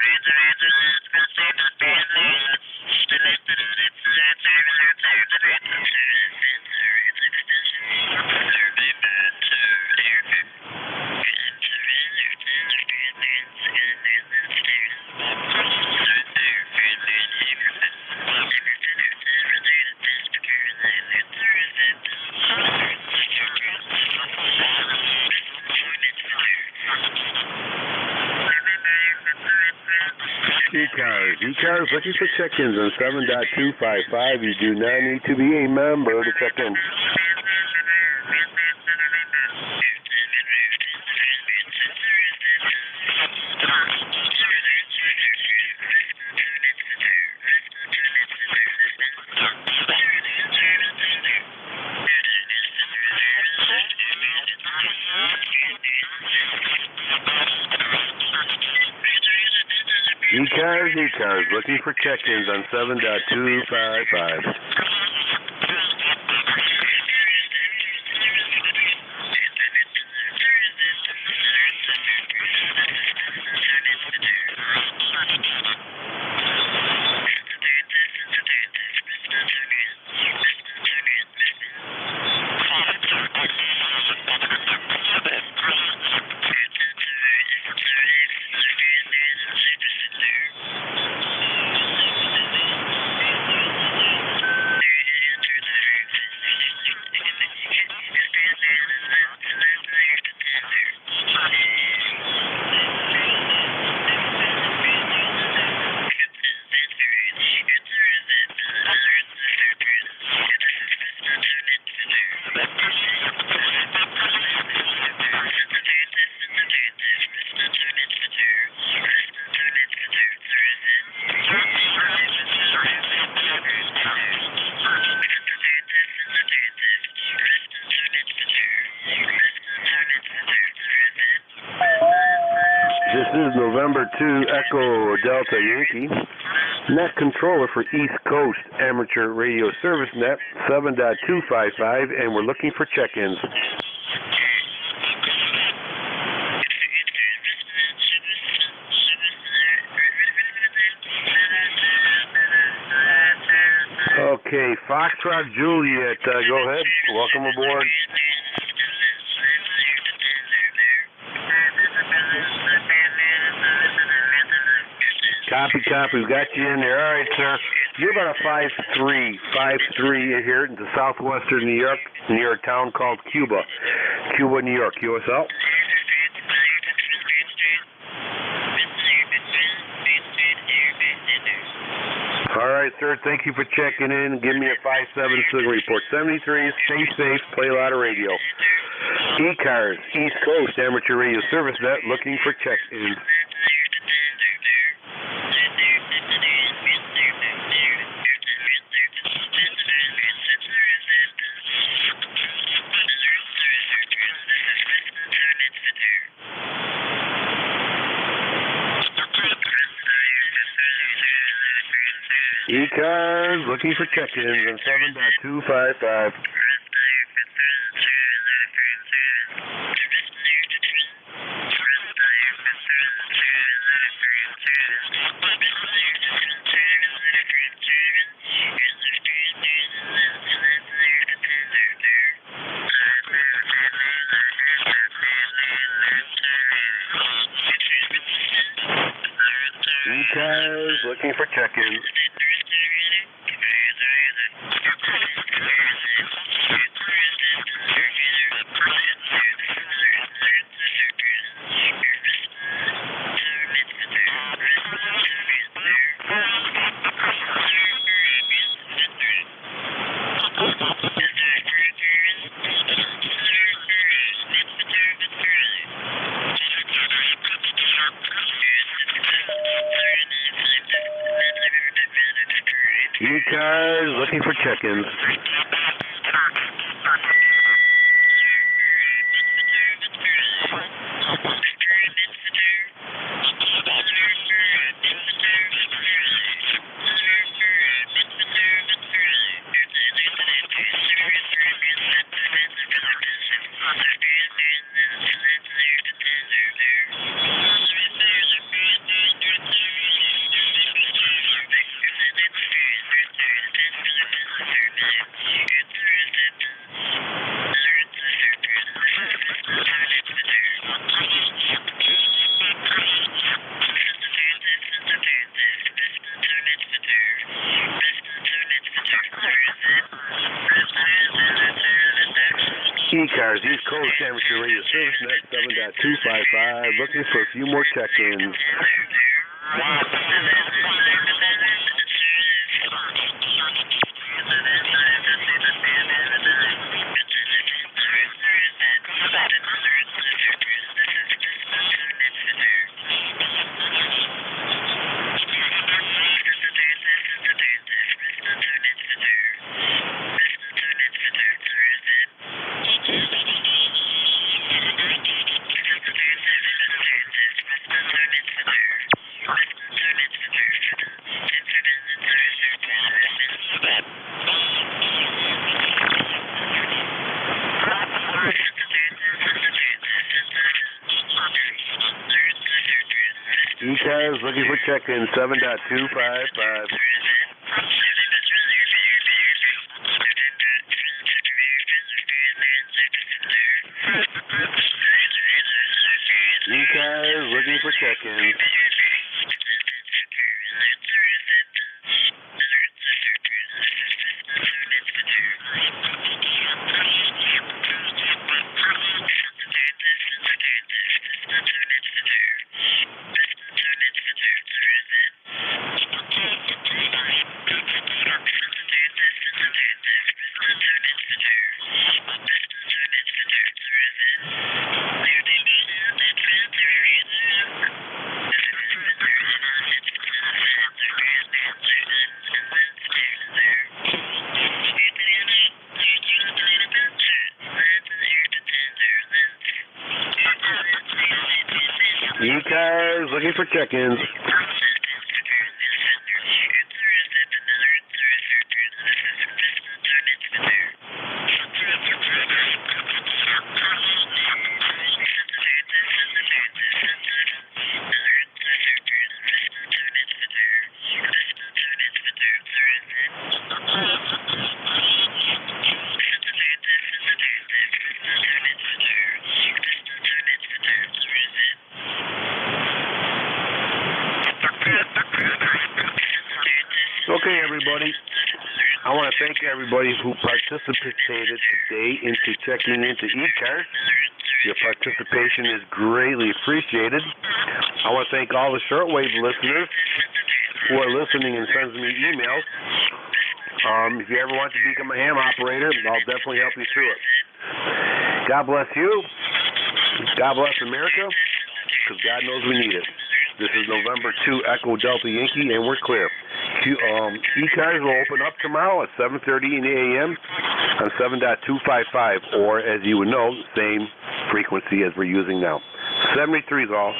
ECARS looking for check-ins on 7.255. You do not need to be a member to check in. ECARS looking for check-ins on 7.255. This is November 2 Echo Delta Yankee. Net controller for East Coast Amateur Radio Service Net 7.255, and we're looking for check-ins. Okay, Foxtrot Juliet, go ahead. Welcome aboard. Copy. We've got you in there. All right, sir. You're about a 5'3" here into southwestern New York, near a town called Cuba, New York, USL. All right, sir. Thank you for checking in. Give me a 5-7 signal report. 73, stay safe, play a lot of radio. ECARS, East Coast Amateur Radio Service Net, looking for check-ins. ECARS looking for check-ins on 7.255. ECARS looking for check-ins. ECARS looking for check-ins. ECARS, East Coast Amateur Radio Service Net 7.255, looking for a few more check-ins. ECARS looking for check-in 7.255. ECARS looking for check-in. ECARS looking for check-ins. Okay, everybody. I want to thank everybody who participated today into checking into ECARS. Your participation is greatly appreciated. I want to thank all the shortwave listeners who are listening and sending me emails. If you ever want to become a ham operator, I'll definitely help you through it. God bless you. God bless America, because God knows we need it. This is November 2 Echo Delta Yankee, and we're clear. ECARS will open up tomorrow at 7:30 in the a.m. on 7.255, or as you would know, same frequency as we're using now. 73 is all.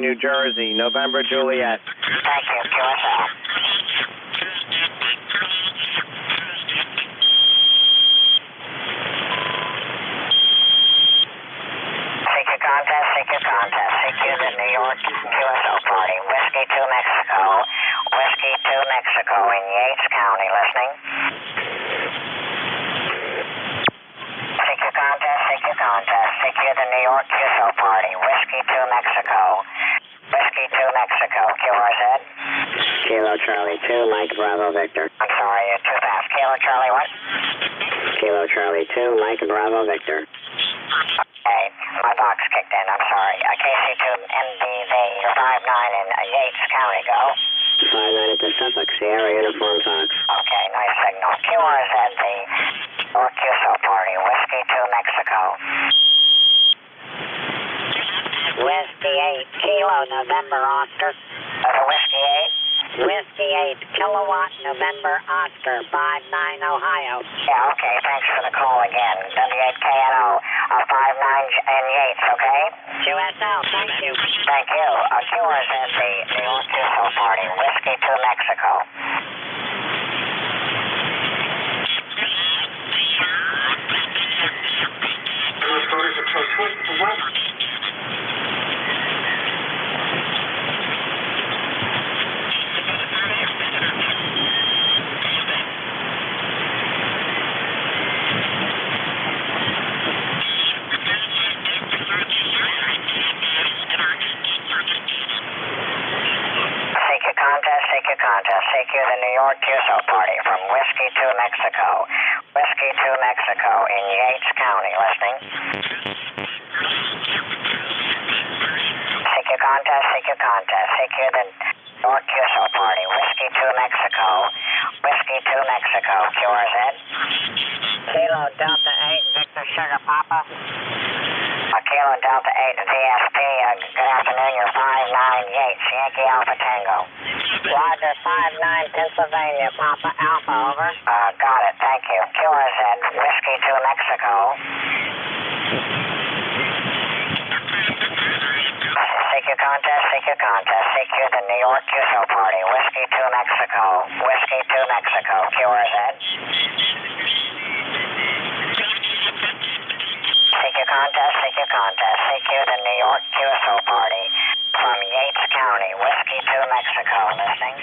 New Jersey, November Juliet. Thank you, QSL. CQ the New York QSL party. Whiskey 2 Mexico. Whiskey 2 Mexico in Yates County. Listening. CQ the New York QSL party. Whiskey 2 Mexico. Whiskey 2 Mexico. QRZ. Kilo Charlie 2, Mike Bravo Victor. I'm sorry, you're too fast. Kilo Charlie what? Kilo Charlie 2, Mike Bravo Victor. Okay, my box kicked in. I'm sorry. KC2 MBV, you're 5-9 in Yates County, go. 5-9 at the Suffolk, Sierra Uniform Fox. Okay, nice signal. QRZ, the QSL party. Whiskey 2 Mexico. Whiskey 8, Kilo November Oscar. Whiskey 8? Whiskey 8, Kilowatt November Oscar, 5-9 Ohio. Yeah, okay, thanks for the call again. W8KNO, 5-9 in Yates, okay? QSL, thank you. Thank you. QRZ, the New York QSL party. Whiskey 2 Mexico. Mexico in Yates County. Listening. CQ contest, CQ contest. CQ the North QSO party. Whiskey 2 Mexico. Whiskey 2 Mexico. QRZ. Kilo Delta 8 Victor Sugar Papa. Kilo Delta 8 VSP. Good afternoon. You're 59 Yates. Yankee Alpha Tango. Roger, 59 Pennsylvania. Papa Alpha, over. Got it. Thank you. QRZ. Whiskey 2 Mexico. CQ contest, CQ contest. CQ the New York QSO party. Whiskey 2 Mexico. Whiskey 2 Mexico. QRZ. CQ contest, CQ contest. CQ the New York QSO party from Yates County. Whiskey 2 Mexico. Listening.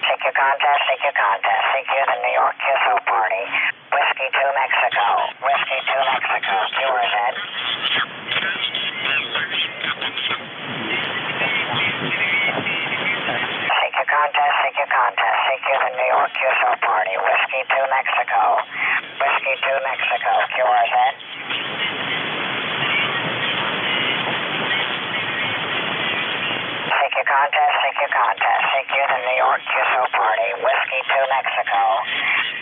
CQ contest, CQ contest. CQ the New York QSO party. Whiskey 2 Mexico. Whiskey 2 Mexico. QRZ. CQ contest, CQ contest. CQ the New York QSO party. Whiskey 2 Mexico. Whiskey 2 Mexico. QRZ. CQ contest, CQ contest. CQ the New York QSO party. Whiskey 2 Mexico.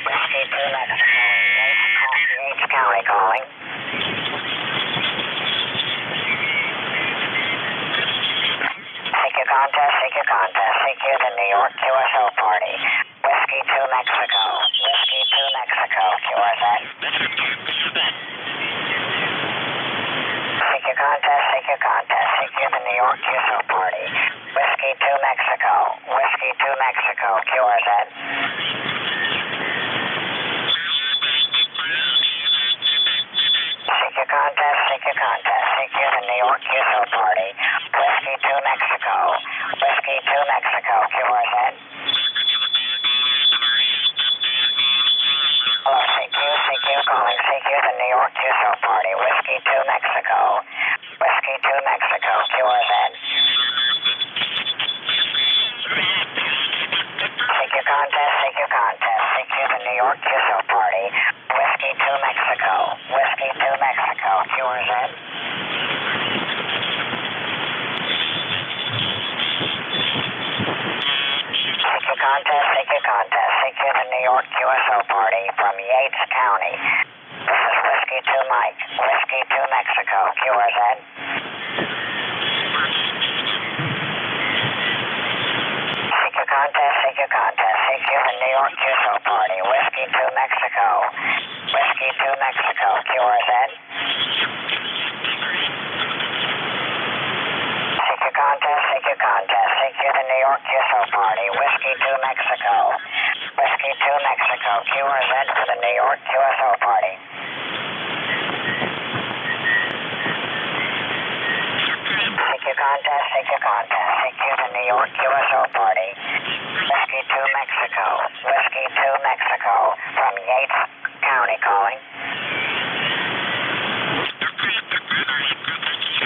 Whiskey 2 Mexico. Yates County calling. CQ contest, CQ contest. CQ the New York QSO party. Whiskey 2 Mexico. Whiskey 2 Mexico. QRZ. CQ contest, CQ contest. CQ the New York QSO party. Whiskey 2 Mexico. Whiskey 2 Mexico. QRZ. CQ contest, CQ contest. CQ the New York QSO party. Whiskey 2 Mexico. Whiskey 2 Mexico. QRZ. Hello, CQ, CQ calling. CQ the New York QSO party. Whiskey 2 Mexico. Whiskey 2 Mexico. QRZ. CQ contest, CQ contest. CQ the New York QSO party. Whiskey 2 Mexico. Whiskey 2 Mexico. QRZ. CQ contest, CQ contest. CQ the New York QSO party from Yates County. This is Whiskey 2 Mike. Whiskey 2 Mexico. QRZ. CQ contest, CQ contest. CQ the New York QSO party. Whiskey 2 Mexico. Whiskey 2 Mexico. QRZ. CQ contest, CQ contest. CQ the New York QSO party. Whiskey 2 Mexico. Whiskey 2 Mexico. QRZ for the New York QSO party. CQ contest, CQ contest. CQ the New York QSO party. Whiskey 2 Mexico. Whiskey 2 Mexico from Yates County calling.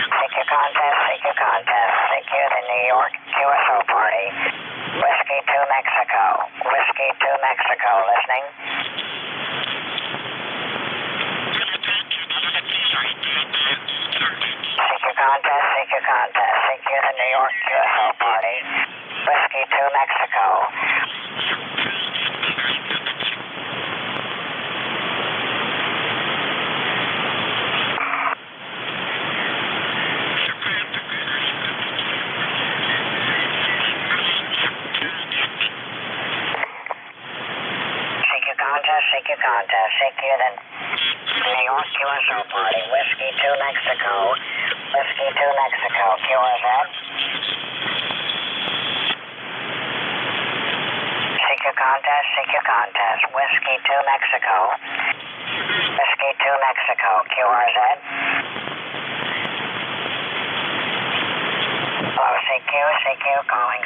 CQ contest, CQ contest. CQ the New York QSO party. Whiskey 2 Mexico. Whiskey 2 Mexico listening. CQ contest, CQ contest. CQ the New York QSO party. Whiskey 2 Mexico. CQ contest. CQ the New York QSO party. Whiskey 2 Mexico. Whiskey 2 Mexico. QRZ. CQ contest. CQ contest. Whiskey 2 Mexico. Whiskey 2 Mexico. QRZ. Hello, CQ. CQ calling.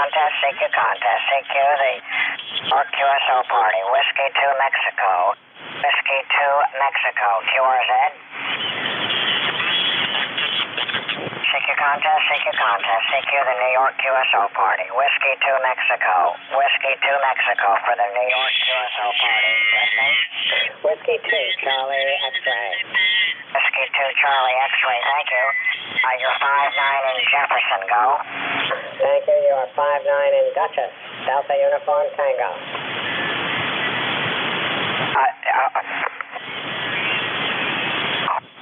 contest, CQ contest, CQ the York QSO party, Whiskey 2 Mexico, Whiskey 2 Mexico, QRZ. CQ contest, CQ the New York QSO party, Whiskey 2 Mexico, Whiskey 2 Mexico for the New York QSO party. Whiskey 2 Charlie X-ray. Whiskey 2 Charlie X-ray, thank you. You're 5-9 in Jefferson, go. Thank you, you are 5-9 in Dutchess, Delta Uniform Tango.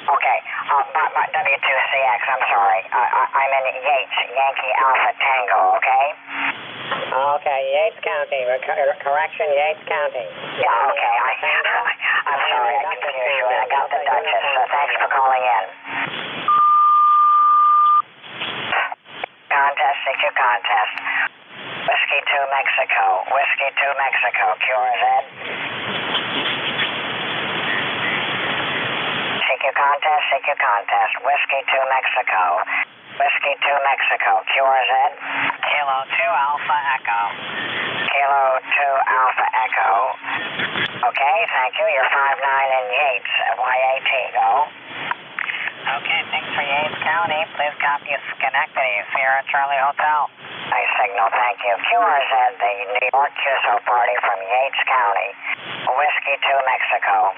Okay, W2CX, I'm sorry. I'm in Yates, Yankee Alpha Tango, okay? Okay, Yates County, correction, Yates County. Yeah, okay, I'm sorry, I confused you. I got the Dutchess, so thanks for calling in. Contest, CQ contest. Whiskey 2 Mexico, Whiskey 2 Mexico, QRZ. CQ contest, Whiskey 2 Mexico, Whiskey 2 Mexico, QRZ. Kilo 2 Alpha Echo. Kilo 2 Alpha Echo. Okay, thank you. You're 5-9 in Yates, YAT, go. Okay, thanks for Yates County. Please copy Schenectady, Sierra Charlie Hotel. Nice signal, thank you. QRZ, the New York QSO party from Yates County, Whiskey 2 Mexico.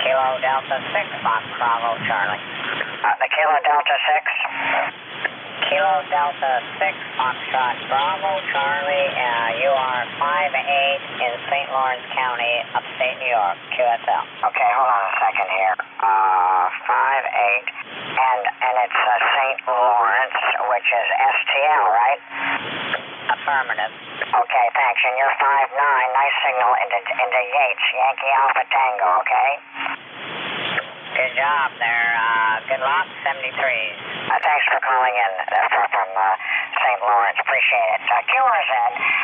Kilo Delta 6, Fox Bravo Charlie. The Kilo Delta 6? Kilo Delta 6, Foxtrot Bravo Charlie. You are 5-8 in St. Lawrence County, upstate New York, QSL. Okay, hold on a second here. 5-8, and it's St. Lawrence, which is STL, right? Affirmative. Okay, thanks. And you're 5-9. Nice signal into Yates, Yankee Alpha Tango, okay? Good job there. Good luck, 73. Thanks for calling in from St. Lawrence. Appreciate it. QRZ,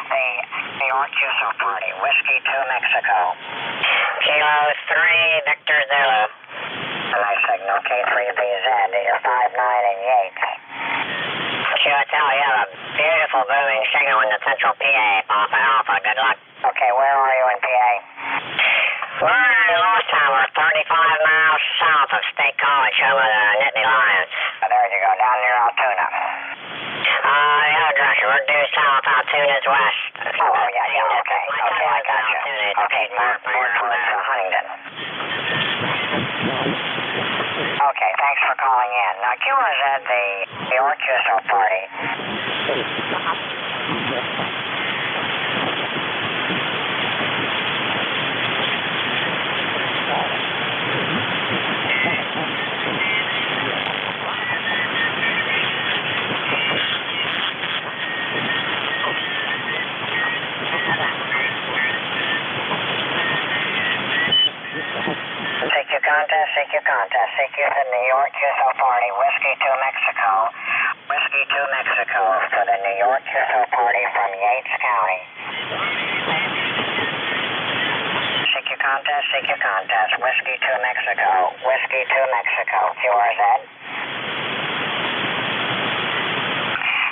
the New York QSO party, Whiskey 2 Mexico. Kilo 3, Victor Zulu. A nice signal, K3BZ. You're 5-9 in Yates. QSL, you have a beautiful booming signal in the central PA, Papa Alpha. Good luck. Okay, where are you in PA? We're in Lordstown. We're 35 miles south of State College over the Nittany Lions. There you go, down near Altoona. Yeah, direction. We're due south, Altoona's west. Oh, yeah, okay, I got you. Okay, more towards Huntington. Okay, thanks for calling in. QRZ, the New York QSO party. CQ contest, CQ the New York QSO party, Whiskey 2 Mexico, Whiskey 2 Mexico for the New York QSO party from Yates County. CQ contest, Whiskey 2 Mexico, Whiskey 2 Mexico, QRZ.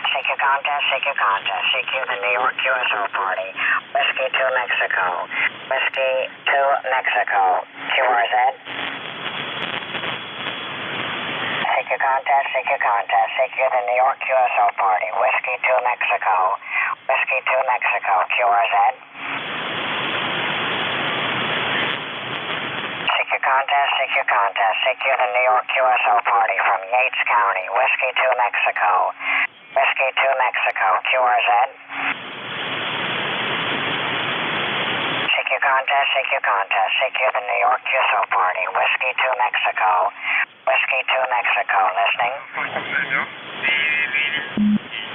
CQ contest, CQ the New York QSO party, Whiskey 2 Mexico, Whiskey 2 Mexico, QRZ. CQ contest, CQ the New York QSO party, Whiskey 2 Mexico, Whiskey 2 Mexico, QRZ. CQ contest, CQ the New York QSO party from Yates County, Whiskey 2 Mexico, Whiskey 2 Mexico, QRZ. CQ contest, CQ the New York QSO party, Whiskey 2 Mexico, Whiskey 2 Mexico, listening.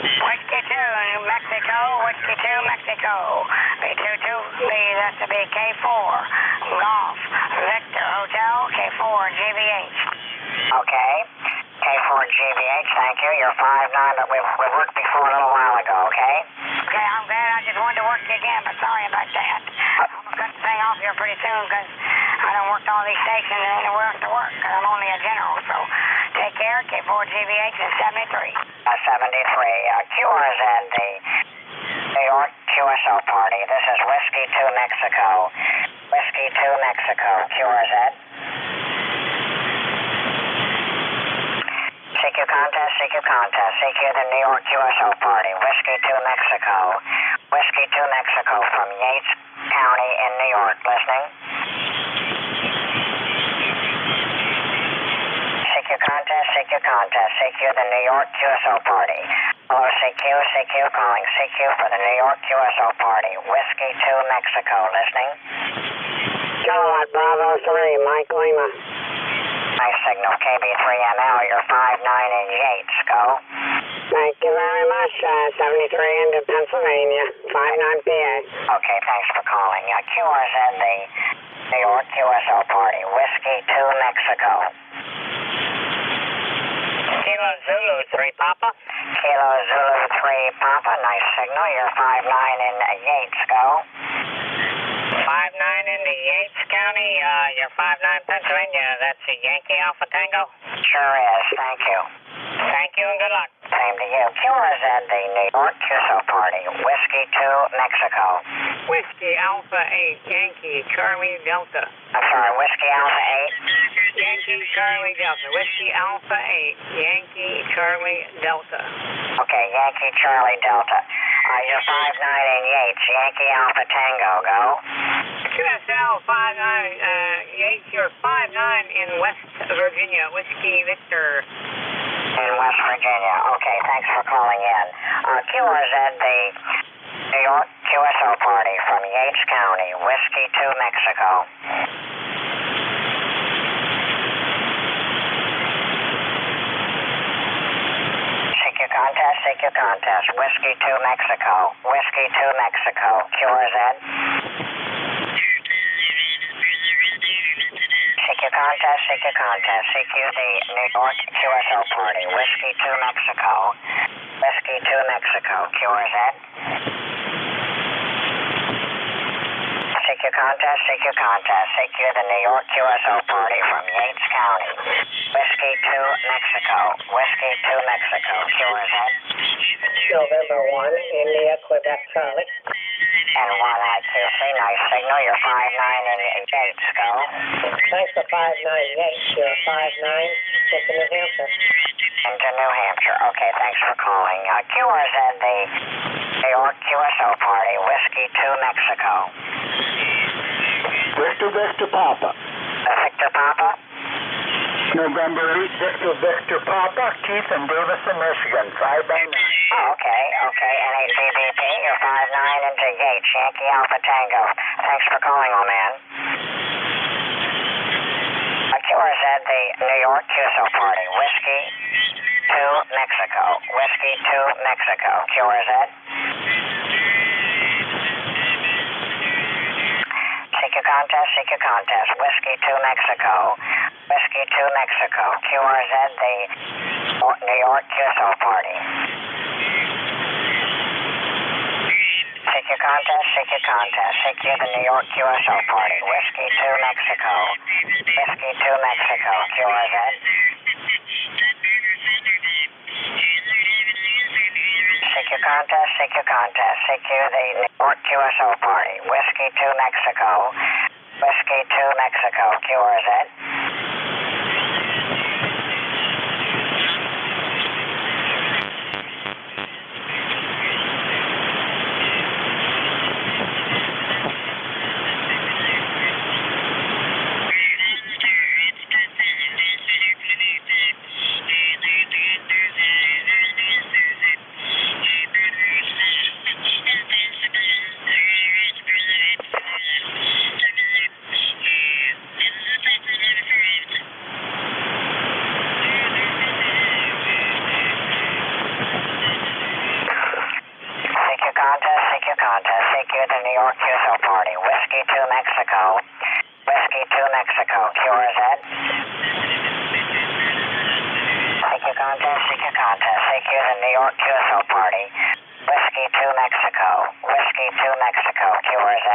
Whiskey 2 New Mexico, Whiskey 2 Mexico, B22, that's to be K4, Golf, Victor Hotel, K4 GVH. Okay, K4 GVH, thank you. You're 5-9, but we worked before a little while ago, okay? Okay, I'm glad. I just wanted to work you again, but sorry about that. I'm going to stay off here pretty soon because I done worked all these stations and anywhere else to work because I'm only a general, so take care. K4GVH is 73. 73. QRZ, the New York QSO party. This is Whiskey 2 Mexico. Whiskey 2 Mexico, QRZ. CQ contest, CQ contest. CQ the New York QSO party. Whiskey 2 Mexico. Whiskey 2 Mexico from Yates County in New York. Listening. CQ contest, CQ contest. CQ the New York QSO party. Hello, CQ. CQ calling CQ for the New York QSO party. Whiskey 2 Mexico. Listening. Kilowatt Bravo 3, Mike Lima. Nice signal, KB3ML. You're 5-9 in Yates. Go. Thank you very much. 73 into Pennsylvania. 5-9 PA. Okay, thanks for calling. QRZ, the New York QSO party. Whiskey 2 Mexico. Kilo Zulu 3 Papa. Kilo Zulu 3 Papa. Nice signal. You're 5-9 in Yates. Go. 5-9 into Yates County. You're 5-9 Pennsylvania. That's a Yankee Alpha Tango? Sure is. Thank you. Thank you and good luck. Same to you. QRZ, the New York QSO party. Whiskey 2 Mexico. Whiskey Alpha 8, Yankee Charlie Delta. I'm sorry, Whiskey Alpha 8? Yankee Charlie Delta. Whiskey Alpha 8, Yankee Charlie Delta. Okay, Yankee Charlie Delta. You're 5-9 in Yates. Yankee Alpha Tango, go. QSL 5-9, Yates, you're 5-9 in West Virginia. Whiskey Victor. In West Virginia. Okay, thanks for calling in. QRZ, the New York QSO party from Yates County. Whiskey 2 Mexico. CQ contest, CQ contest. Whiskey 2 Mexico. Whiskey 2 Mexico. QRZ. CQ contest, CQ contest. CQ the New York QSO party. Whiskey 2 Mexico. Whiskey 2 Mexico. QRZ. CQ contest, CQ contest. CQ the New York QSO party from Yates County. Whiskey 2 Mexico. Whiskey 2 Mexico. QRZ. November 1, India, Quebec, Charlie. And 1IQC, nice signal. You're 5-9 in Yates. Go. Thanks for 5-9 Yates. You're 5-9 into New Hampshire. Into New Hampshire. Okay, thanks for calling. QRZ, the New York QSO party. Whiskey 2 Mexico. Victor Papa. Victor Papa? November 8, Victor Papa, Keith and Davison, Michigan, 5-9. Oh, okay. NACBP, you're 5-9 into Yates. Yankee Alpha Tango. Thanks for calling, old man. QRZ, the New York QSO party. Whiskey 2 Mexico. Whiskey 2 Mexico. QRZ. CQ contest, CQ contest. Whiskey 2 Mexico. Whiskey 2 Mexico. QRZ, the New York QSO party. CQ contest, CQ contest. CQ the New York QSO party. Whiskey 2 Mexico. Whiskey 2 Mexico. QRZ. CQ contest, CQ contest. CQ the New York QSO party. Whiskey 2 Mexico. Whiskey 2 Mexico. QRZ. CQ the New York QSO party. Whiskey 2 Mexico. Whiskey 2 Mexico. QRZ. CQ contest, CQ contest. CQ the New York QSO party. Whiskey 2 Mexico. Whiskey 2 Mexico. QRZ.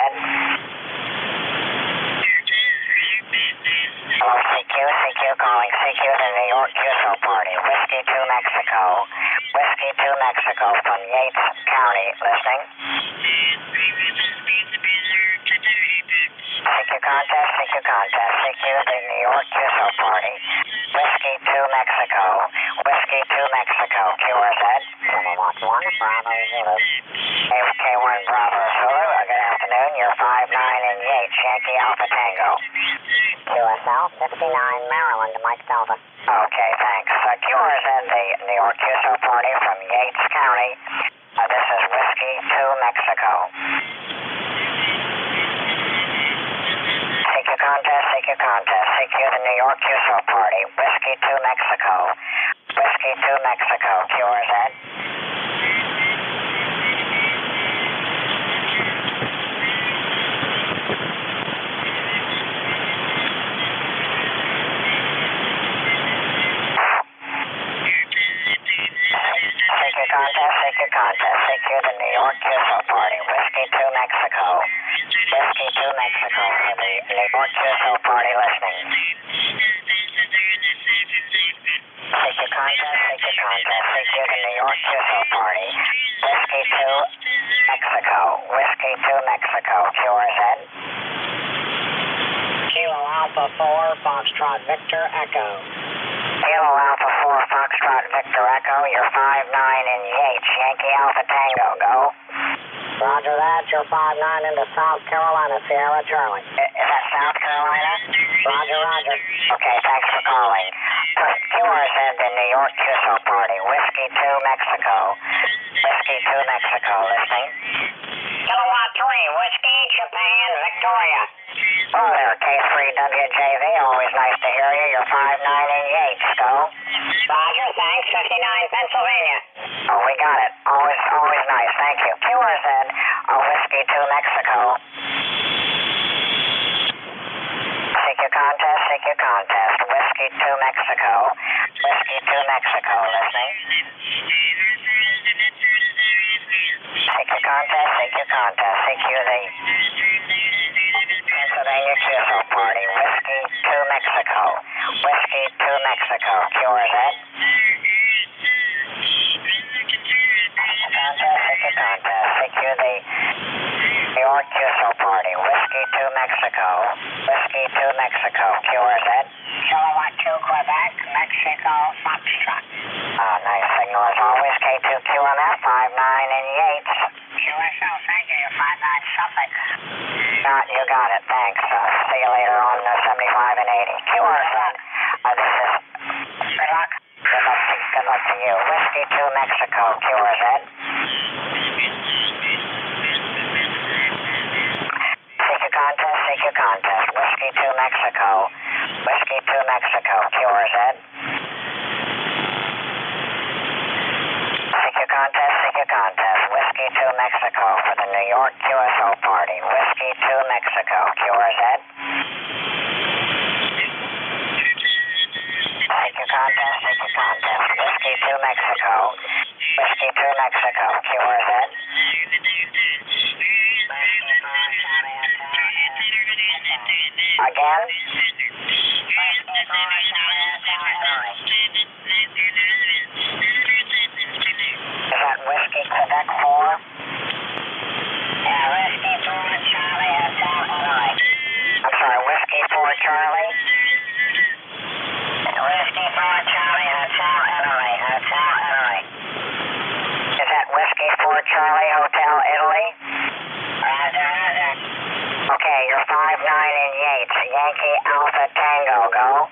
Hello, CQ. CQ calling. CQ, the New York QSO party. Whiskey 2 Mexico. Whiskey 2 Mexico from Yates County. Listening. CQ contest. CQ contest. CQ, the New York QSO party. Whiskey 2 Mexico. Whiskey 2 Mexico. QRZ. 1 Bravo Zulu. K1 Bravo Zulu. Good afternoon. You're 5-9 in Yates. Yankee Alpha Tango. QSL 59 Maryland, Mike Delta. Okay, thanks. QRZ, the New York QSO party from Yates County. This is Whiskey 2 Mexico. CQ contest, CQ contest. CQ, the New York QSO party. Whiskey 2 Mexico. Whiskey 2 Mexico. QRZ. CQ contest, CQ, the New York QSO party, Whiskey 2 Mexico. Whiskey 2 Mexico for the New York QSO party listening. CQ contest, CQ, the New York QSO party, Whiskey 2 Mexico. Whiskey 2 Mexico, QRZ. Kilo Alpha 4, Foxtrot Victor Echo. Kilo Alpha 4, Foxtrot Victor Echo, you're 5-9 in Yates, Yankee Alpha Tango, go. Roger that, you're 5-9 into South Carolina, Sierra Charlie. Is that South Carolina? Roger, roger. Okay, thanks for calling. QRZ, the New York QSO party, Whiskey 2 Mexico. Whiskey 2 Mexico, listening. Kilowatt 3, Whiskey, Japan, Victoria. Hello there, K3WJV, always nice to hear you. You're 5-9 in Yates, go. Roger, thanks, 59 Pennsylvania. Oh, we got it. Always nice, thank you. QRZ, Whiskey 2 Mexico. CQ contest, Whiskey 2 Mexico. Whiskey 2 Mexico, listening. CQ contest, CQ, the Pennsylvania QSO party, Whiskey 2 Mexico. Whiskey 2 Mexico, QRZ. Contest, CQ, the New York QSO party, Whiskey 2 Mexico. Whiskey 2 Mexico, QRZ. Kilowatt 2 Quebec, Mexico, Foxtrot. Nice signal as always, K2QMF, 5-9 in Yates. QSO, thank you, you're 5-9 Suffolk. You got it, thanks. See you later on 75 and 80. QRZ, this is... Good luck. Good luck to you. Whiskey 2 Mexico, QRZ. CQ contest, Whiskey 2 Mexico. Whiskey 2 Mexico, QRZ. CQ contest, Whiskey 2 Mexico for the New York QSO party. Whiskey 2 Mexico, QRZ. CQ contest, Whiskey 2 Mexico. Whiskey 2 Mexico, QRZ. Again? Is that Whiskey Quebec 4? Yeah, Whiskey 4 Charlie Hotel Italy. I'm sorry, Whiskey 4 Charlie? Whiskey 4 Charlie Hotel Italy. Is that Whiskey 4 Charlie Hotel Italy? Roger. Okay, you're 5-9 in Yates, Yankee Alpha Tango, go.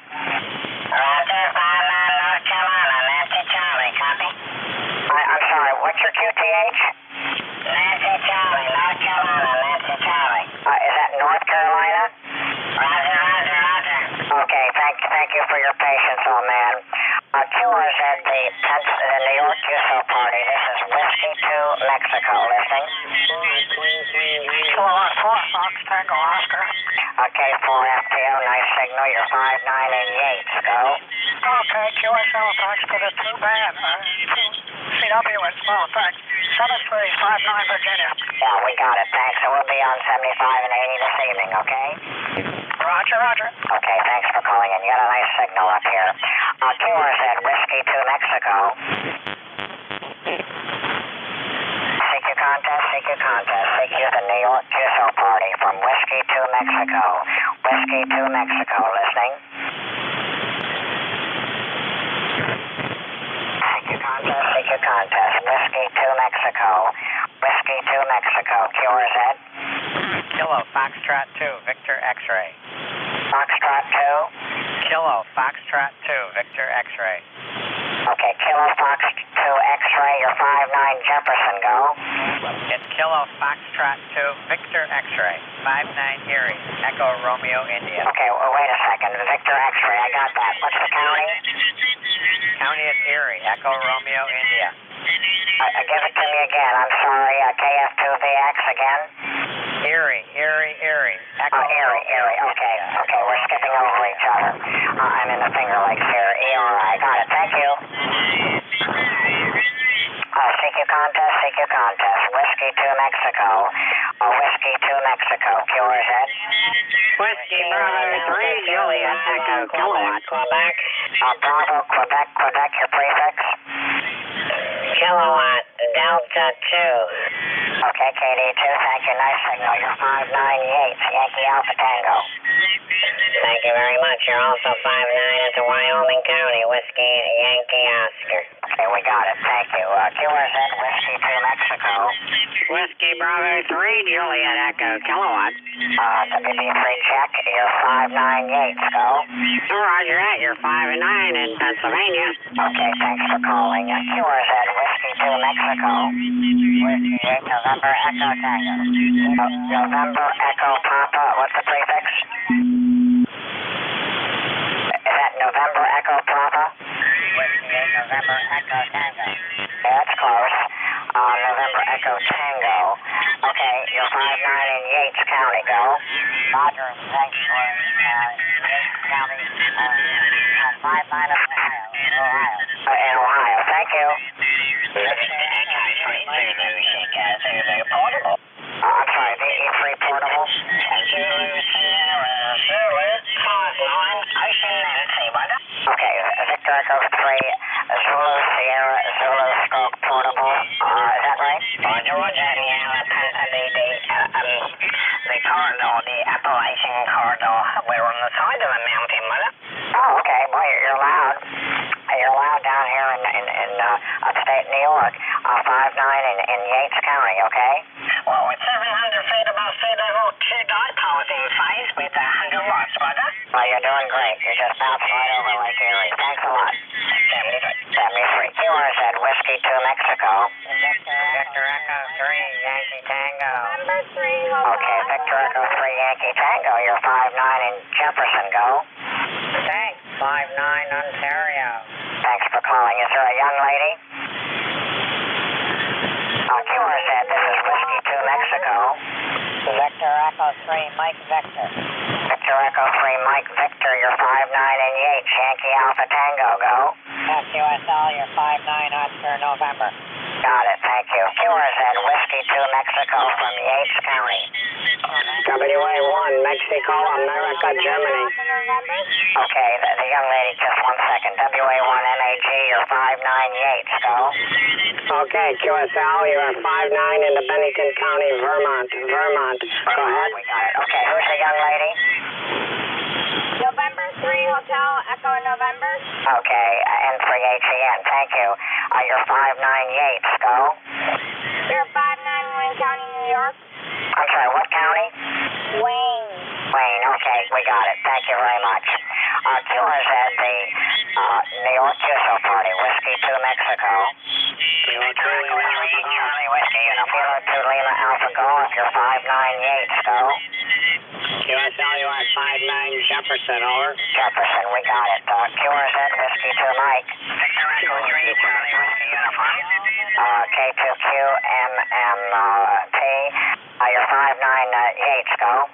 Roger, 5-9 North Carolina, Nancy Charlie, copy. I'm sorry, what's your QTH? Nancy Charlie, North Carolina, Nancy Charlie. Is that North Carolina? Roger. Okay, thank you for your patience, old man. QRZ, the New York QSO party, this is Whiskey 2 Mexico, listening. Kilowatt 4, Fox Tango Oscar. Okay, 4 FTO, nice signal, you're 5-9 in Yates, go. Okay, QSO, thanks for the 2 band. CW as well, thanks. 735 Virginia. Yeah, we got it. Thanks. So we'll be on 75 and 80 this evening, okay? Roger, roger. Okay, thanks for calling in. You got a nice signal up here. QRZ, Whiskey to Mexico. CQ contest, CQ contest. CQ the New York QSO party from Whiskey to Mexico. Whiskey to Mexico, listening. CQ contest, CQ contest. Whiskey to Mexico. Whiskey to Mexico. QRZ. Kilo Foxtrot 2, Victor X-ray. Foxtrot 2. Kilo Foxtrot 2, Victor X-ray. Okay, Kilo Fox 2 X-ray, your 59 Jefferson, go. It's Kilo Foxtrot 2, Victor X-ray, 59 Erie, Echo Romeo, India. Okay, well, wait a second. Victor X-ray, I got that. What's the county? County is Erie, Echo Romeo, India. Give it to me again. I'm sorry. KF2VX again? Erie. Echo Erie. Okay, we're skipping over each other. I'm in the Finger Lakes here. ERI. Got it. Thank you. CQ contest. Whiskey to Mexico. Whiskey to Mexico. QRZ. Whiskey Bravo 3, Juliet, Echo, Kilowatt, Quebec. Bravo, Quebec, your prefix? Kilowatt, Delta 2. Okay, KD2, thank you. Nice signal. You're 598, Yankee Alpha Tango. Thank you very much. You're also 59 into Wyoming County, Whiskey Yankee Oscar. Okay, we got it. Thank you. QRZ, Whiskey to Mexico. Whiskey Bravo 3, Juliet, Echo, Kilowatt. WB3 check. You're 598, go. Roger that. You're 5 and 9 in Pennsylvania. Okay, thanks for calling. QRZ, Whiskey to Mexico. Whiskey 8, November Echo Tango. November Echo Papa. What's the prefix? Is that November Echo Papa? Whiskey 8, November Echo Tango. Yeah, that's close. November Echo Tango. Okay, you're 59 in Yates County, go. Roger, thanks for Yates County, 59 of Ohio. In Ohio, thank you. I'm sorry, the E3 portable? Okay, Victor Echo 3, Zulu Sierra, Zulu Stroke portable. Is that right? The corridor, the Appalachian corridor, we're on the side of a mountain, mother. Oh, okay. Boy, you're loud. You're loud down here in upstate New York. 59 in Yates County, okay? Well, with 700 feet above sea level, 2 dipoles in phase with 100 watts, brother. Well, you're doing great. You just bounced right over Lake Erie. Thanks a lot. 73. QRZ, Whiskey to Mexico. Victor Echo 3, Yankee Tango. Okay, Victor Echo 3, Yankee Tango. You're 59 in Jefferson, go. Thanks. 59 Ontario. Thanks for calling. Is there a young lady? QRZ, this is Whiskey to Mexico. Victor Echo 3, Mike Victor. Victor Echo 3, Mike Victor. You're 59 in Yates, Yankee Alpha Tango, go. QSL, you're 59 Oscar, November. Got it, thank you. QRZ, Whiskey to Mexico from Yates County. WA1, Mexico, America, Germany. Okay, the young lady, just 1 second. WA1 MAG, you're 59 Yates, go. Okay, QSL, you're 59 in the Bennington County, Vermont. Go ahead. We got it. Okay, who's the young lady? November 3 Hotel, Echo November. Okay, N3HEN, thank you. You're 59 Yates, go. You're 59 Wayne County, New York. I'm sorry, what county? Wayne. Wayne, okay, we got it. Thank you very much. QRZ, the New York QSO party, Whiskey to Mexico. Charlie Whiskey, Uniform to Lima Alpha Golf, you're 59 Yates, go. QSL, you are 59 Jefferson, over. Jefferson, we got it. QRZ, Whiskey to Mike. Victor Echo 3, Charlie Whiskey, Uniform. K2QMMT, you're 59 Yates, go.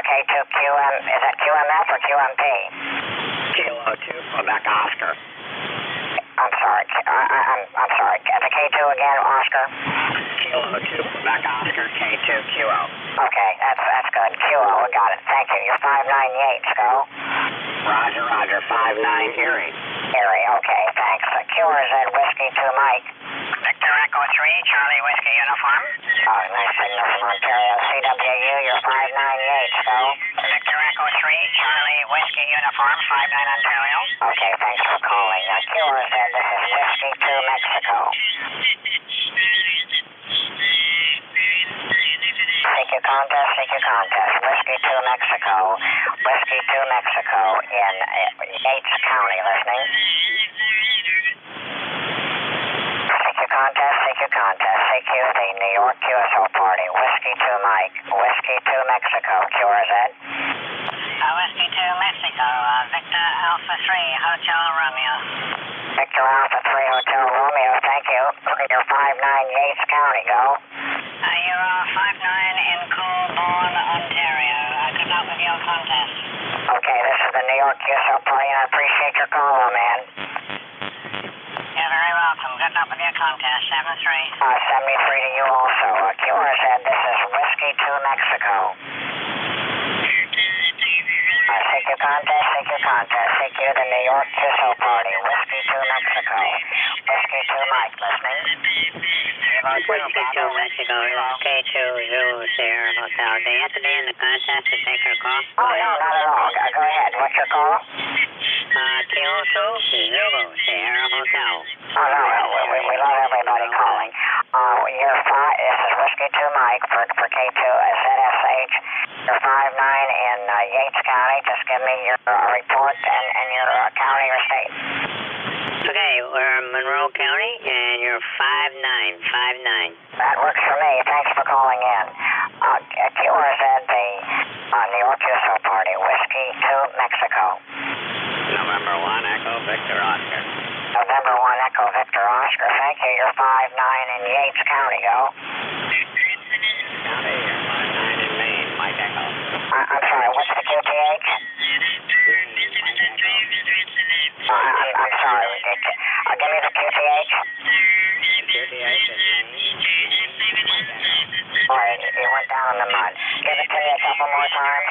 K2QM, is that QMF or QMP? Kilo 2, Quebec Oscar. I'm sorry. I'm sorry. The K2 again, Oscar? Kilo 2, Quebec Oscar, K2, QO. Okay, that's good. QO, we got it. Thank you. You're 59 Yates, go. Roger, Roger, 59 Erie. Erie, okay, thanks. QRZ Whiskey 2 Mike. Victor Echo 3, Charlie Whiskey Uniform. Oh, nice signal from Ontario. CWU, you're 59 Yates, go. Victor Echo 3, Charlie Whiskey Uniform, 59 Ontario. Okay, thanks for calling. QRZ, this is Whiskey 2 Mexico. CQ contest, Whiskey 2 Mexico. Whiskey 2 Mexico in Yates County, listening. CQ contest, CQ the New York QSO party, Whiskey 2 Mike, Whiskey 2 Mexico, QRZ. Whiskey 2 Mexico, Victor Alpha 3, Hotel Romeo. Victor Alpha 3, Hotel Romeo, thank you. You're 59 Yates County, go. You're 59 in Colborne, Ontario. Good luck with your contest. Okay, this is the New York QSO party, and I appreciate your call, man. You're very welcome. Good luck with your contest. 73. 73 to you also. QRZ, this is Whiskey 2 Mexico. CQ contest, CQ the New York QSO party, Whiskey 2 Mexico. Whiskey 2 Mike, listening. Whiskey 2 Mexico, K2 Zulu Sierra Hotel. Do you have to be in the contest to take your call? Oh, no, not at all. Go ahead. What's your call? Kilo 2 Zulu Sierra Hotel. Oh, no, we love everybody calling. This is Whiskey 2 Mike for K2 ZSH. You're 59 in Yates County. Just give me your report and your county or state. Okay, we're in Monroe County, and you're 59. That works for me. Thanks for calling in. QRZ, the New York QSO party, Whiskey 2 Mexico. November 1, Echo Victor Oscar. November 1, Echo Victor Oscar. Thank you. You're 59 in Yates County, go. County, you're 59 in Maine, Mike Echo. I'm sorry, what's the QTH? I'm sorry. Give me the QTH. QTH is All right, you went down in the mud. Give it to me a couple more times.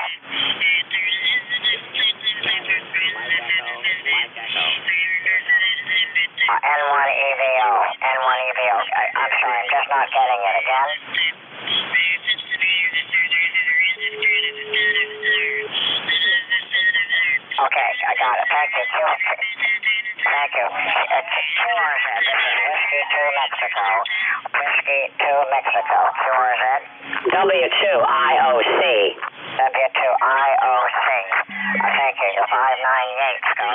N1EVO. I'm sorry, I'm just not getting it again. Okay, I got it. Thank you. Thank you. QRZ, this is Whiskey 2 Mexico. Whiskey 2 Mexico. QRZ. W2IOC. W2IOC. Thank you. You're 59 Yates, go.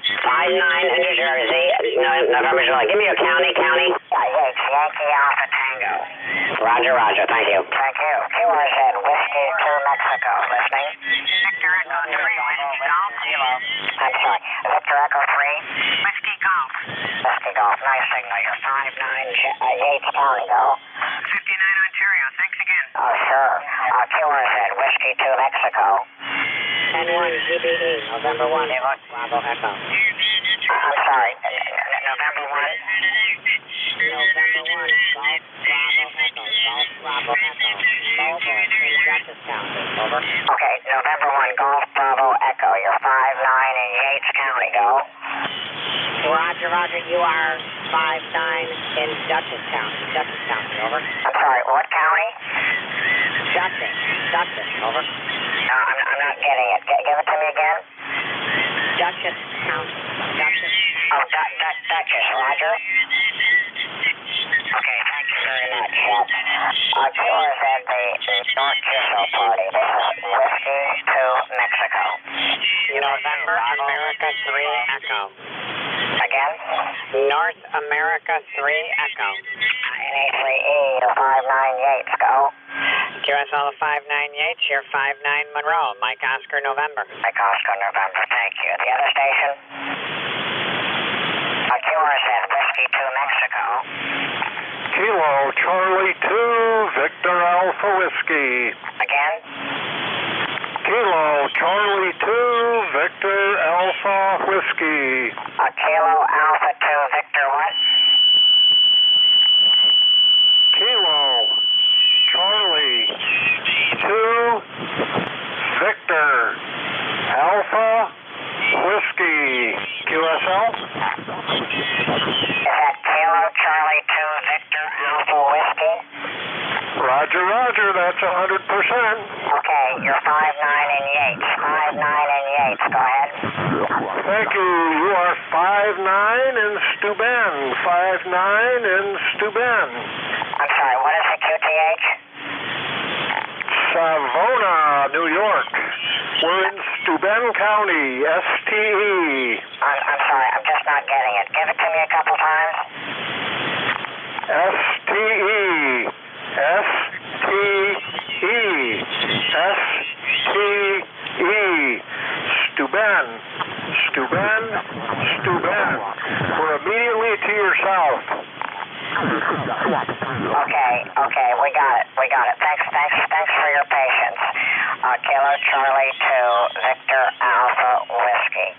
59 in New Jersey. November, July. Give me your county. Yates, Yankee Alpha Tango. Roger. Thank you. Thank you. QRZ, Whiskey 2 Mexico. Listening. Victor Echo 3, Whiskey Golf. Kilo. I'm sorry. Victor Echo 3. Whiskey Golf. Whiskey Golf. Nice signal. You're 59 Yates County, go. 59 Ontario. Thanks again. Oh, sure. QRZ, Whiskey 2 Mexico. N1 GBE. November 1, Bravo Echo. I'm sorry. November 1. November 1, Golf Bravo Echo. Golf Bravo Echo. Over in Dutchess County. Over. Okay, November 1, Golf Bravo Echo. You're 59 in Yates County, go. Roger. You are 59 in Dutchess County. Over. I'm sorry, what county? Dutchess. Over. No, I'm not getting it. Give it to me again. Dutchess County. Oh, Dutchess, Roger. Okay, thank you very much. QRZ, the North QSO party. This is Whiskey 2 Mexico. November America 3 Echo. Again? North America 3 Echo. NA3E, you're 59 Yates, go. QSL 59 Yates, you're 59 Monroe. Mike Oscar November. Mike Oscar November, thank you. The other station? QRZ, Whiskey 2 Mexico. Kilo Charlie 2 Victor Alpha Whiskey. Again? Kilo Charlie 2 Victor Alpha Alpha Whiskey. Kilo Alpha 2 Victor what? Kilo Charlie 2 Victor Alpha Whiskey. QSL? Is that Kilo Charlie 2 Victor Alpha Whiskey? Roger, roger, that's 100%. Okay, you're 5'9" in Yates. 5'9" in Yates, go ahead. Thank you. You are 5'9" in Steuben. 5'9" in Steuben. I'm sorry, what is the QTH? Savona, New York. We're in Steuben County, STE. I'm sorry, I'm just not getting it. Give it to me a couple times. STE. STE. STE. Steuben. Steuben. Steuben. We're immediately to your south. Okay, we got it. Thanks for your patience. Kilo Charlie 2 Victor Alpha Whiskey.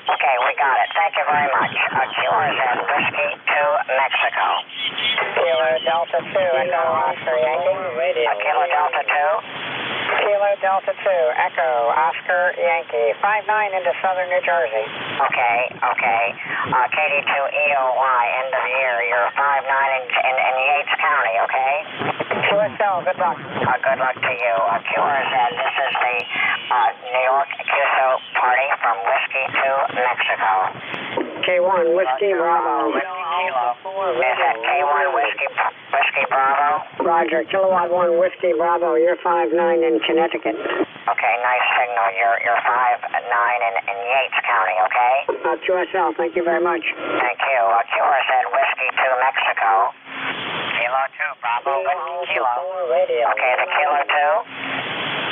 Okay, we got it. Thank you very much. QRZ Whiskey to Mexico. Kilo Delta 2 Echo Oscar Yankee. Kilo Delta 2. Kilo Delta 2 Echo Oscar Yankee. 5'9" into southern New Jersey. Okay. KD2 EOY end of year. You're 5'9" in Yates County, okay? QSL, good luck. Good luck to you. QRZ, this is the New York QSO party from Whiskey to Mexico. K1 Whiskey Bravo. Is that K1 Whiskey Bravo? Roger, Kilowatt 1 Whiskey Bravo. You're 5'9" in Connecticut. Okay, nice signal. You're 5'9" in Yates County, okay? QSL, thank you very much. Thank you. QRZ Whiskey to Mexico. Kilo 2 Bravo Whiskey Kilo. Okay, the Kilo 2.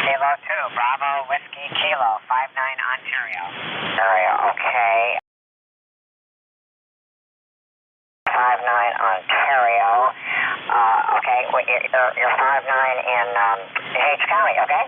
Kilo 2 Bravo Whiskey Kilo. 5'9" Ontario. Okay. 5'9" Ontario. Okay, you're 5'9" in Yates County, okay?